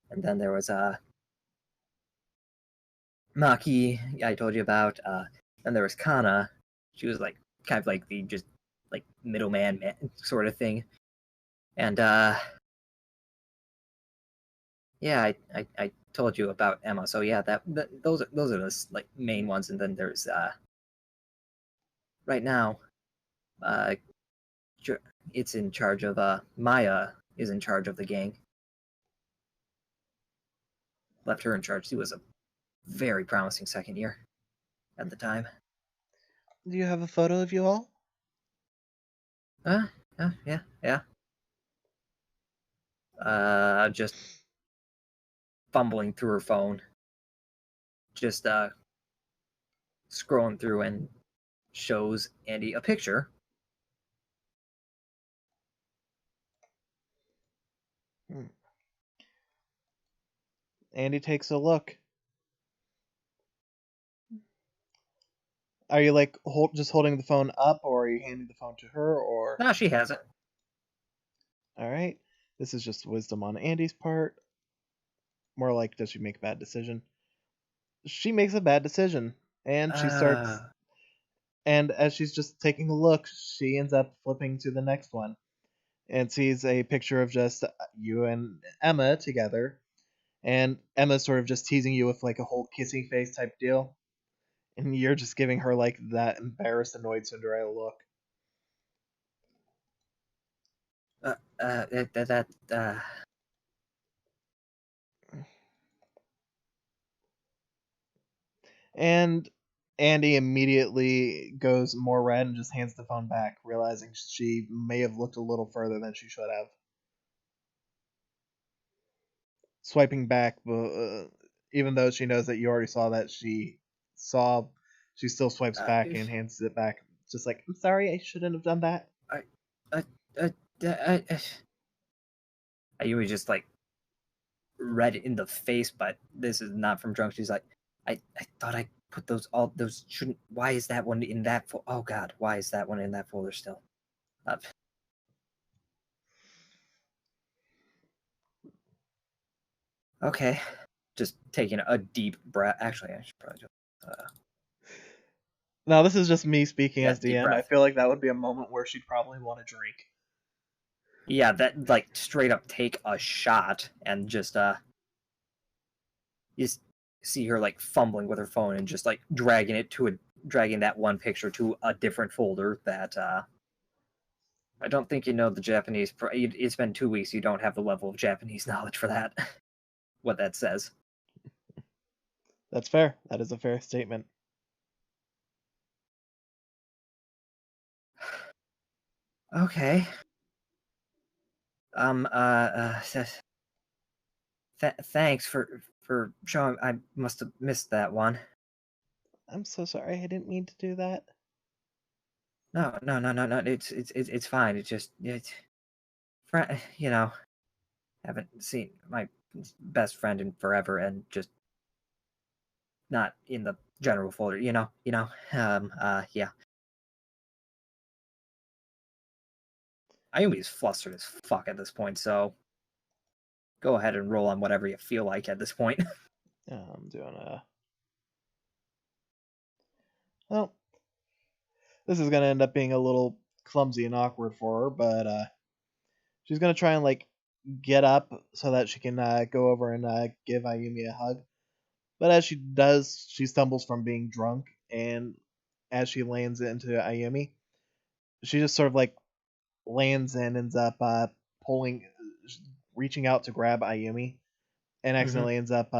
And then there was Maki, I told you about. Then there was Kana. She was like kind of like the just like middleman sort of thing. And yeah, I told you about Emma. So yeah, those are the like main ones. And then there's right now, uh, it's in charge of Maya is in charge of the gang. Left her in charge. She was a very promising second year at the time. Do you have a photo of you all? Yeah. Just fumbling through her phone, just scrolling through, and shows Andy a picture. Andy takes a look. Are you like just holding the phone up, or are you handing the phone to her, or? No, she has it. All right. This is just wisdom on Andy's part. More like, does she make a bad decision? She makes a bad decision, and she starts. And as she's just taking a look, she ends up flipping to the next one, and sees a picture of just you and Emma together, and Emma's sort of just teasing you with like a whole kissing face type deal, and you're just giving her like that embarrassed, annoyed Cinderella look. And Andy immediately goes more red and just hands the phone back, realizing she may have looked a little further than she should have. Swiping back, even though she knows that you already saw that she still swipes back and hands it back, just like, I'm sorry, I shouldn't have done that. You were just like red in the face, but this is not from drunk. She's like, I thought I put those shouldn't. Why is that one in that? Oh God, why is that one in that folder still? Okay, just taking a deep breath. Actually, I should probably just. Now, this is just me speaking as deep DM. I breath. feel like that would be a moment where she'd probably want to drink. Yeah, that like straight up take a shot and just you see her like fumbling with her phone and just like dragging that one picture to a different folder that I don't think you know the Japanese. It's been 2 weeks. You don't have the level of Japanese knowledge for that. What that says. That's fair. That is a fair statement. Okay. Thanks for showing. I must have missed that one. I'm so sorry. I didn't mean to do that. No. It's fine. You know, haven't seen my best friend in forever, and just not in the general folder. Yeah. Ayumi's flustered as fuck at this point, so go ahead and roll on whatever you feel like at this point. I'm doing well, this is gonna end up being a little clumsy and awkward for her, but she's gonna try and like get up so that she can go over and give Ayumi a hug. But as she does, she stumbles from being drunk, and as she lands into Ayumi, she just sort of like lands and ends up pulling, reaching out to grab Ayumi, and accidentally ends up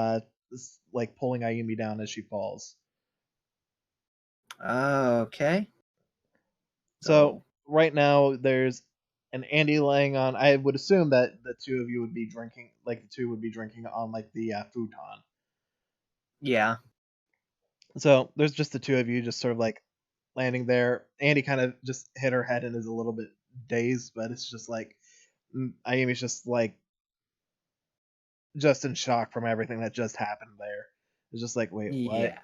like pulling Ayumi down as she falls. Okay. So right now there's an Andy laying on. I would assume that the two of you would be drinking, like the two would be drinking on like the futon. Yeah. So there's just the two of you, just sort of like landing there. Andy kind of just hit her head and is a little bit dazed, but it's just like Ayumi's just like just in shock from everything that just happened there. It's just like, wait, what? Yeah.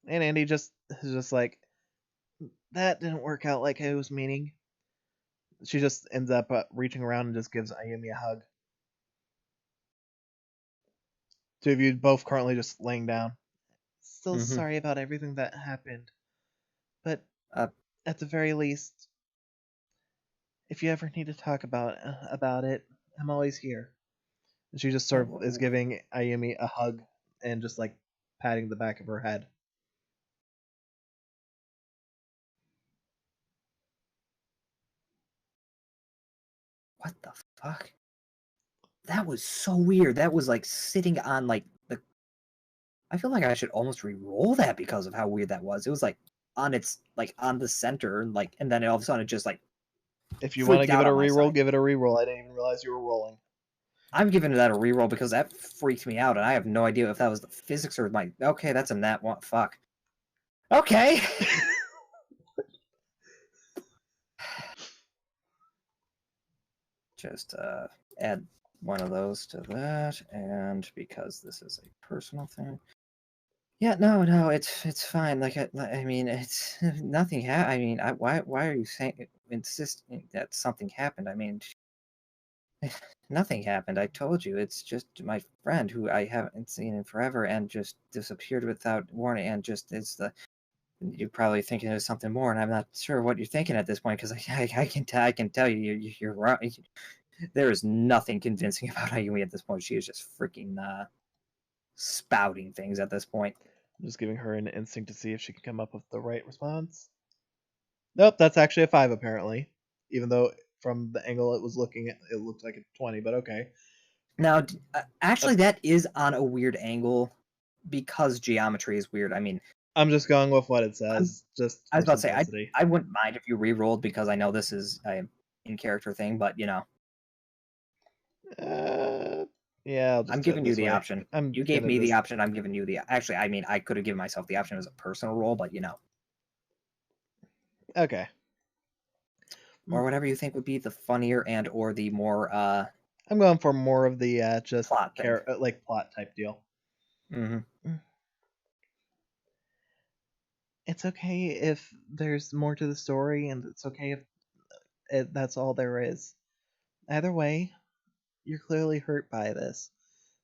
And Andy just is just like, that didn't work out like I was meaning. She just ends up reaching around and just gives Ayumi a hug. Two of you both currently just laying down. Still sorry about everything that happened, but at the very least, if you ever need to talk about it, I'm always here. And she just sort of is giving Ayumi a hug and just like patting the back of her head. What the fuck? That was so weird. That was like sitting on like the. I feel like I should almost re-roll that because of how weird that was. It was like on its like on the center, like, and then all of a sudden it just like. If you want to give it a reroll, give it a reroll. I didn't even realize you were rolling. I'm giving that a reroll because that freaked me out, and I have no idea if that was the physics or my. Okay, that's a nat one. Fuck. Okay. Just add one of those to that, and because this is a personal thing. Yeah, no, it's fine. Like I mean, it's nothing. I mean, why are you insisting that something happened? I mean, nothing happened. I told you. It's just my friend who I haven't seen in forever and just disappeared without warning. And just you're probably thinking of something more, and I'm not sure what you're thinking at this point because I can tell you're wrong. There is nothing convincing about Ayumi at this point. She is just freaking spouting things at this point. I'm just giving her an instinct to see if she can come up with the right response. Nope, that's actually a 5 apparently. Even though from the angle it was looking at, it looked like a 20, but okay. Now, actually, that is on a weird angle because geometry is weird. I mean, I'm just going with what it says. I was about to say, I wouldn't mind if you re-rolled because I know this is an in-character thing, but you know. Yeah, I'm giving you the option. You gave me the option. I'm giving you the. Actually, I mean, I could have given myself the option as a personal roll, but you know. Okay. Or whatever you think would be the funnier and or the more I'm going for more of the just Plot thing. like plot type deal. Mm-hmm. It's okay if there's more to the story, and it's okay if that's all there is. Either way, you're clearly hurt by this,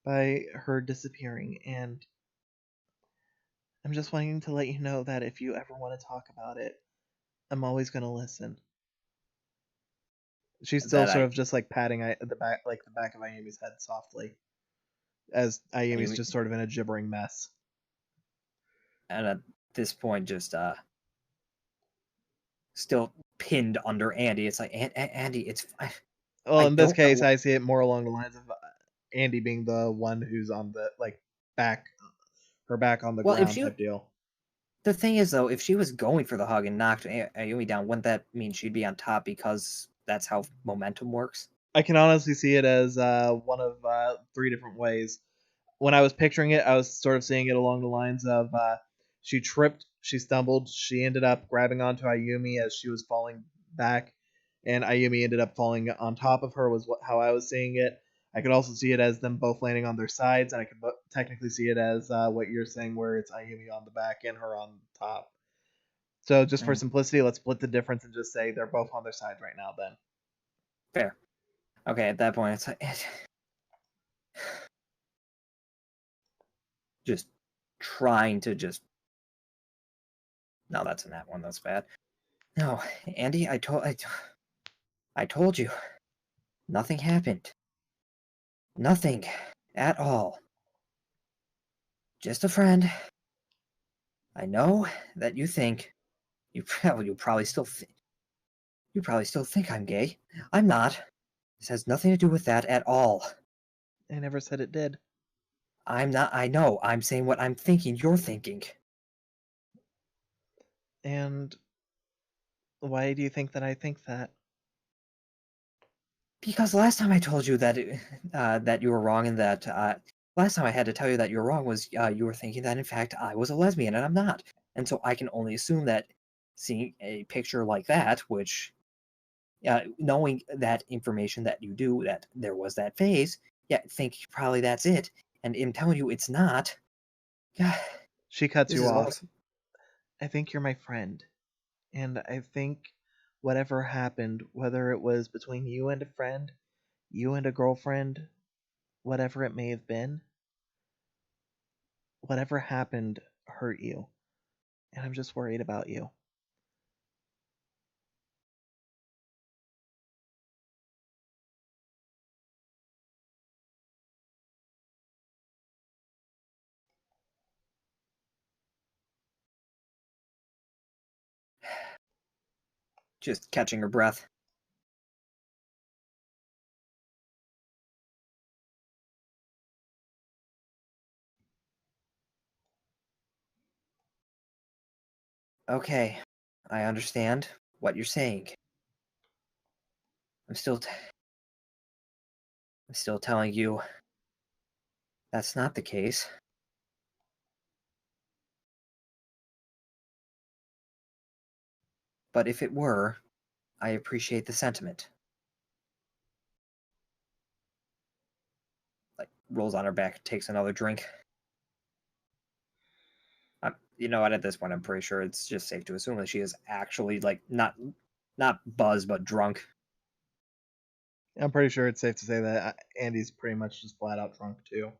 by her disappearing, and I'm just wanting to let you know that if you ever want to talk about it, I'm always going to listen. She's still sort of just like patting the back of Ayumi's head softly, as Ayumi's just sort of in a gibbering mess. And at this point, just still pinned under Andy. It's like, Andy, it's fine. Well, in this case, I see it more along the lines of Andy being the one who's on the back on the ground type deal. The thing is, though, if she was going for the hug and knocked Ayumi down, wouldn't that mean she'd be on top because that's how momentum works? I can honestly see it as one of 3 different ways. When I was picturing it, I was sort of seeing it along the lines of she tripped, she stumbled, she ended up grabbing onto Ayumi as she was falling back, and Ayumi ended up falling on top of her, was how I was seeing it. I could also see it as them both landing on their sides, and I could technically see it as what you're saying, where it's Ayumi on the back and her on top. So just for simplicity, let's split the difference and just say they're both on their sides right now then. Fair. Okay, at that point, it's like... just trying to just... No, that's in that one. That's bad. No, Andy, I told you. Nothing happened. Nothing at all. Just a friend. I know that you think you probably still think I'm gay. I'm not. This has nothing to do with that at all. I never said it did. I'm not. I know. I'm saying what I'm thinking. You're thinking. And why do you think that I think that? Because last time I told you that that you were wrong, and that last time I had to tell you that you're wrong was you were thinking that in fact I was a lesbian and I'm not, and so I can only assume that seeing a picture like that, which knowing that information that you do, that there was that phase, think probably that's it, and in telling you it's not. She cuts you off. I think you're my friend, and I think whatever happened, whether it was between you and a friend, you and a girlfriend, whatever it may have been, whatever happened hurt you, and I'm just worried about you. Just catching her breath. Okay, I understand what you're saying. I'm still telling you that's not the case. But if it were, I appreciate the sentiment. Like, rolls on her back, takes another drink. You know what, at this point I'm pretty sure it's just safe to assume that she is actually, like, not buzzed, but drunk. I'm pretty sure it's safe to say that Andy's pretty much just flat out drunk too.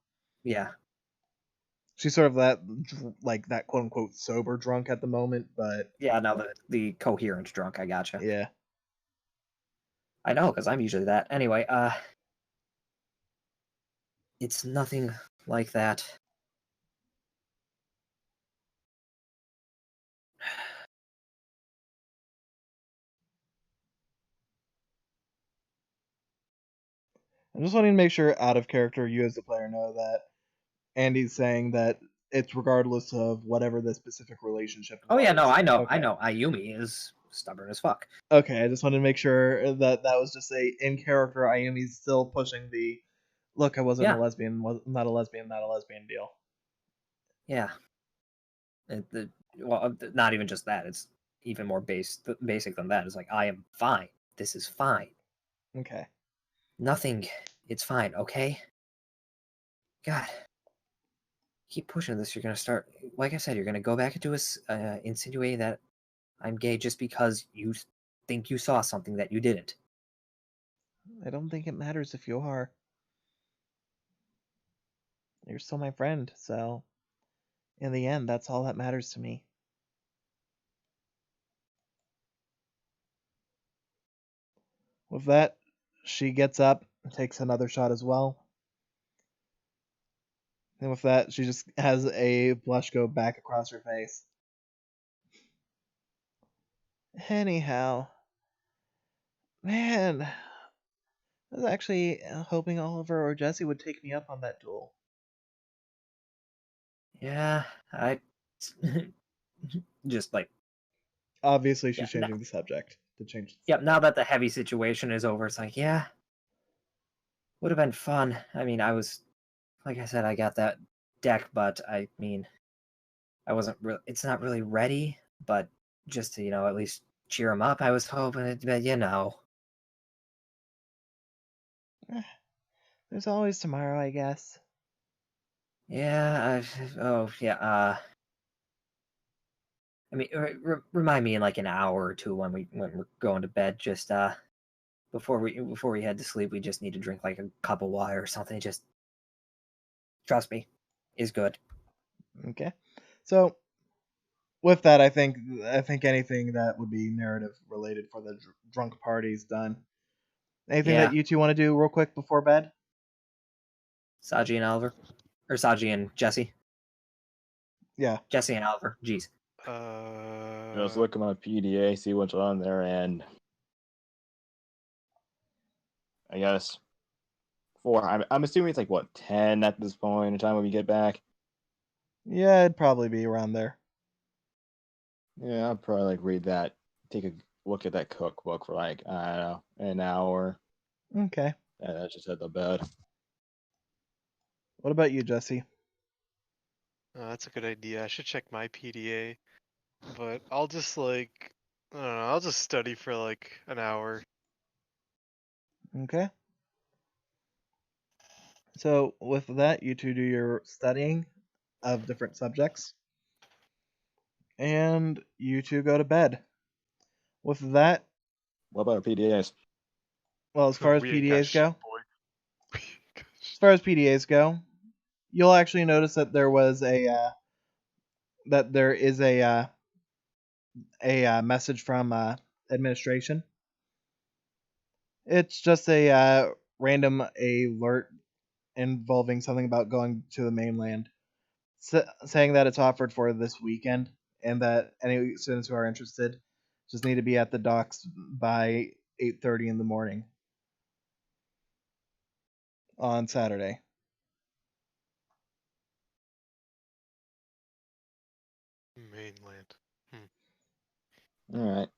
Yeah. She's sort of that quote unquote sober drunk at the moment, but yeah, no, the coherent drunk. I gotcha. Yeah, I know, because I'm usually that. Anyway, it's nothing like that. I'm just wanting to make sure, out of character, you as the player know that Andy's saying that it's regardless of whatever the specific relationship was. Oh yeah, no, I know, Okay. I know. Ayumi is stubborn as fuck. Okay, I just wanted to make sure that was just in character. Ayumi's still pushing the look. I wasn't a lesbian. Not a lesbian. Not a lesbian deal. Yeah. Well, not even just that. It's even more basic than that. It's like, I am fine. This is fine. Okay. Nothing It's fine, okay? God. Keep pushing this, you're gonna start, like I said, you're gonna go back into insinuating that I'm gay just because you think you saw something that you didn't. I don't think it matters if you are. You're still my friend, so in the end, that's all that matters to me. With that, she gets up and takes another shot as well. And with that, she just has a blush go back across her face. Anyhow, man, I was actually hoping Oliver or Jesse would take me up on that duel. Yeah, I just like, Obviously, yeah, she's changing the subject to change the yep, subject. now that the heavy situation is over, it's like, yeah, would have been fun. I mean, like I said, I got that deck, but I mean, I wasn't really, it's not really ready, but just to, at least cheer him up, I was hoping it, but There's always tomorrow, I guess. yeah, I mean, remind me in like an hour or two when we're going to bed. Just before we head to sleep, we just need to drink like a cup of water or something. Just trust me, is good. Okay. So, with that, I think anything that would be narrative related for the drunk party is done. Anything Yeah, that you two want to do real quick before bed? Saji and Oliver, or Saji and Jesse, Yeah. Jesse and Oliver. Jeez. Just look at my PDA, see what's on there, and I guess 4. I'm assuming it's like what 10 at this point in time when we get back. Yeah, it'd probably be around there. Yeah, I'll probably like read that, take a look at that cookbook for like I don't know an hour, Okay. and I just head to bed. What about you, Jesse? That's a good idea. I should check my PDA, but I'll just like I don't know. I'll just study for like an hour. Okay. So, with that, you two do your studying of different subjects, and you two go to bed. With that, What about our PDAs? well, as far as We ain't got PDAs shit, go, boy. as far as PDAs go, you'll actually notice that there was that there is a message from administration. It's just a random alert involving something about going to the mainland, saying that it's offered for this weekend and that any students who are interested just need to be at the docks by 8:30 in the morning on Saturday. Mainland. All right.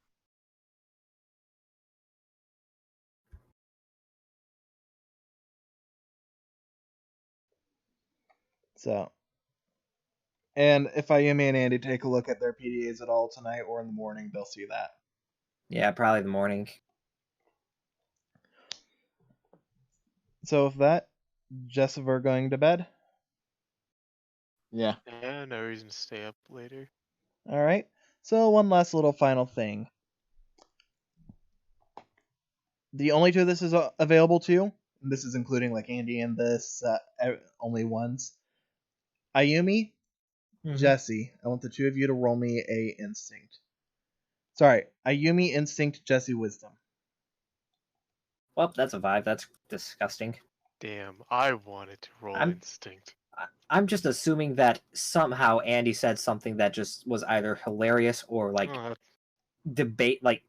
So, and if Ayumi and Andy take a look at their PDAs at all tonight or in the morning, they'll see that. Yeah, probably the morning. So with that, Jessica going to bed. Yeah. Yeah, no reason to stay up later. All right. So one last little final thing. The only two this is available to, and this is including like Andy and this only ones. Ayumi, Jesse. I want the two of you to roll me a instinct. Sorry, Ayumi instinct, Jesse wisdom. Well, that's a vibe. That's disgusting. Damn, I wanted to roll I'm- instinct. I'm just assuming that somehow Andy said something that just was either hilarious or like Oh, debate, like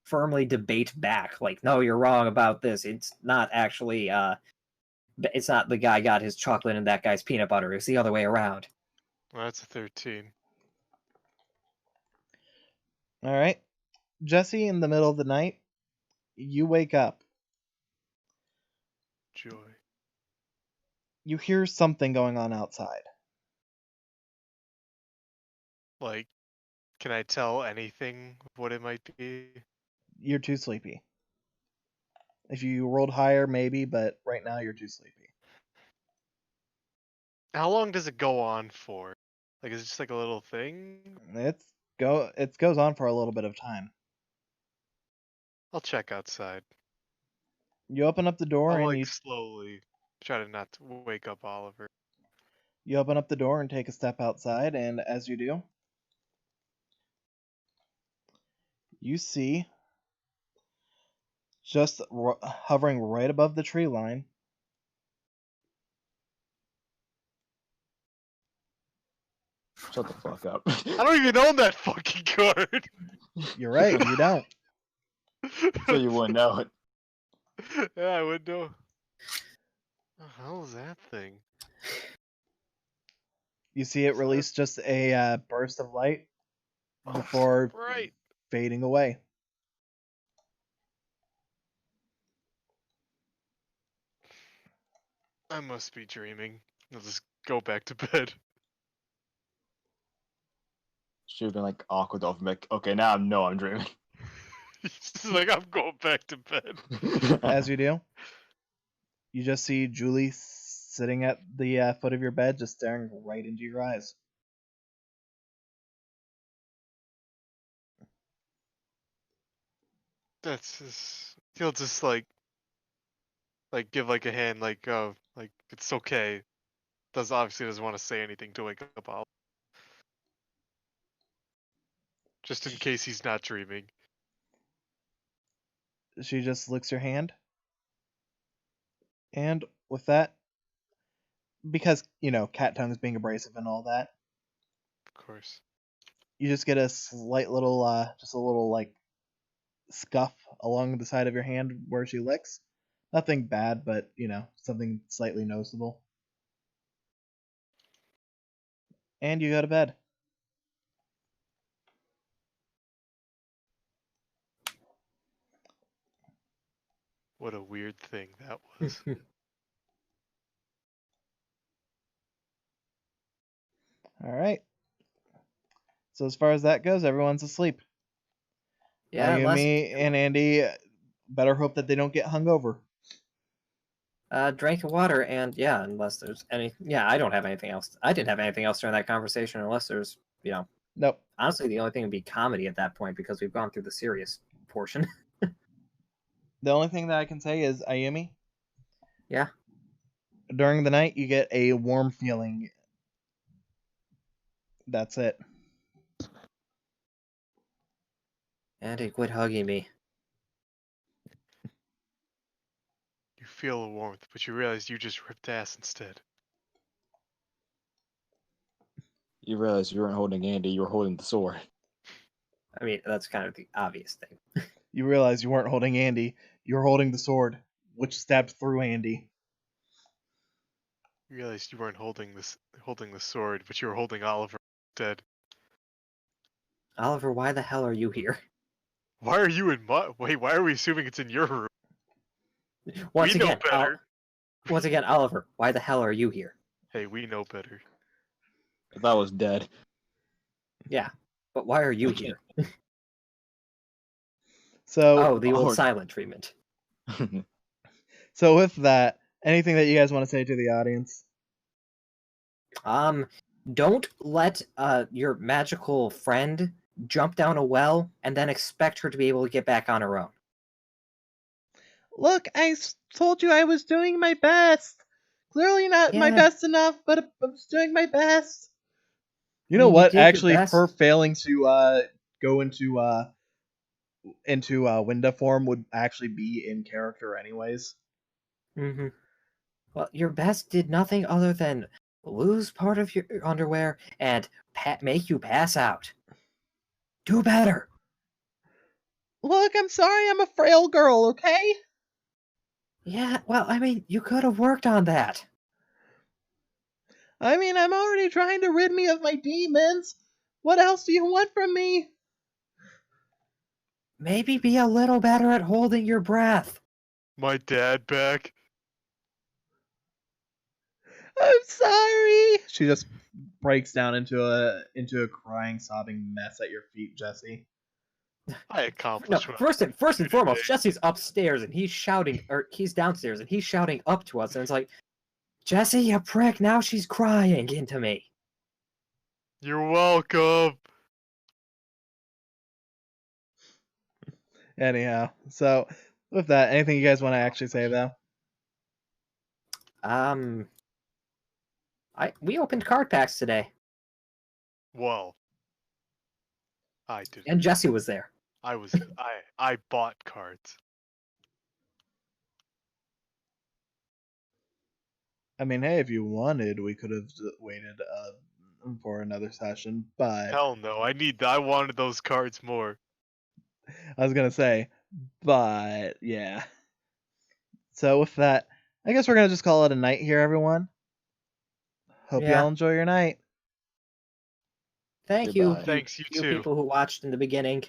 firmly debate back. Like, no, you're wrong about this. It's not actually. It's not the guy got his chocolate and that guy's peanut butter. It's the other way around. that's a 13. All right. Jesse, in the middle of the night, you wake up. Joy. You hear something going on outside. Like, can I tell anything what it might be? You're too sleepy. If you rolled higher, maybe, but right now you're too sleepy. How long does it go on for? Like, is it just like a little thing? It goes on for a little bit of time. I'll check outside. You open up the door I'll and like slowly try to not to wake up Oliver. you open up the door and take a step outside, and as you do, you see just hovering right above the tree line. Shut the fuck up. I don't even own that fucking card. You're right, you don't. So you wouldn't know it. Yeah, I would know. What the hell is that thing? You see it release just a burst of light before Right. fading away. I must be dreaming. I'll just go back to bed. Should have been like awkward off. Like, okay, now I know I'm dreaming. He's just like, I'm going back to bed. As you do, you just see Julie sitting at the foot of your bed, just staring right into your eyes. That's just. He'll just like give like a hand, like it's okay. Obviously doesn't want to say anything to wake up Oliver. Just in case he's not dreaming. She just licks your hand. And with that, because, cat tongues being abrasive and all that, Of course. you just get a slight little, like, scuff along the side of your hand where she licks. Nothing bad, but, something slightly noticeable. And you go to bed. What a weird thing that was. All right. So as far as that goes, everyone's asleep. Yeah, Mayumi and Andy better hope that they don't get hungover. Drink water, and yeah, unless there's any, I don't have anything else. I didn't have anything else during that conversation, unless there's, Nope. honestly, the only thing would be comedy at that point because we've gone through the serious portion. The only thing that I can say is, Ayumi. Yeah. During the night, you get a warm feeling. That's it. Andy, quit hugging me. You feel a warmth, but you realize you just ripped ass instead. You realize you weren't holding Andy, you were holding the sword. I mean, that's kind of the obvious thing. You realize you weren't holding Andy. You were holding the sword, which stabbed through Andy. You realized you weren't holding the sword, but you were holding Oliver instead. Oliver, why the hell are you here? Why are you in my... Wait, why are we assuming it's in your room? Once We know again, better. Once again, Oliver, why the hell are you here? Hey, we know better. I thought I was dead. Yeah, but why are you here? So, the old silent treatment. So with that, anything that you guys want to say to the audience? Don't let your magical friend jump down a well and then expect her to be able to get back on her own. Look, I told you I was doing my best. Clearly not my best enough, but I was doing my best. You know what? Actually, her failing to go into window form would actually be in character anyways. Mm-hmm. Well, your best did nothing other than lose part of your underwear and make you pass out. Do better. Look, I'm sorry, I'm a frail girl, okay? Yeah, well, I mean, you could have worked on that. I mean, I'm already trying to rid me of my demons. What else do you want from me? Maybe be a little better at holding your breath. My dad back? I'm sorry. She just breaks down into a crying, sobbing mess at your feet, Jesse. I No, accomplished what first and today. foremost, Jesse's upstairs and he's shouting, or he's downstairs and he's shouting up to us, and it's like, Jesse, you prick! Now she's crying into me. You're welcome. Anyhow, so with that, anything you guys want to actually say though? We opened card packs today, Well, I did. and Jesse was there. I bought cards. I mean, hey, if you wanted, we could have waited for another session, but Hell no, I wanted those cards more. I was gonna say, but yeah. So with that, I guess we're gonna just call it a night here, everyone. Hope Yeah. y'all enjoy your night. Thank you, Goodbye. Thanks, you you too. people who watched in the beginning.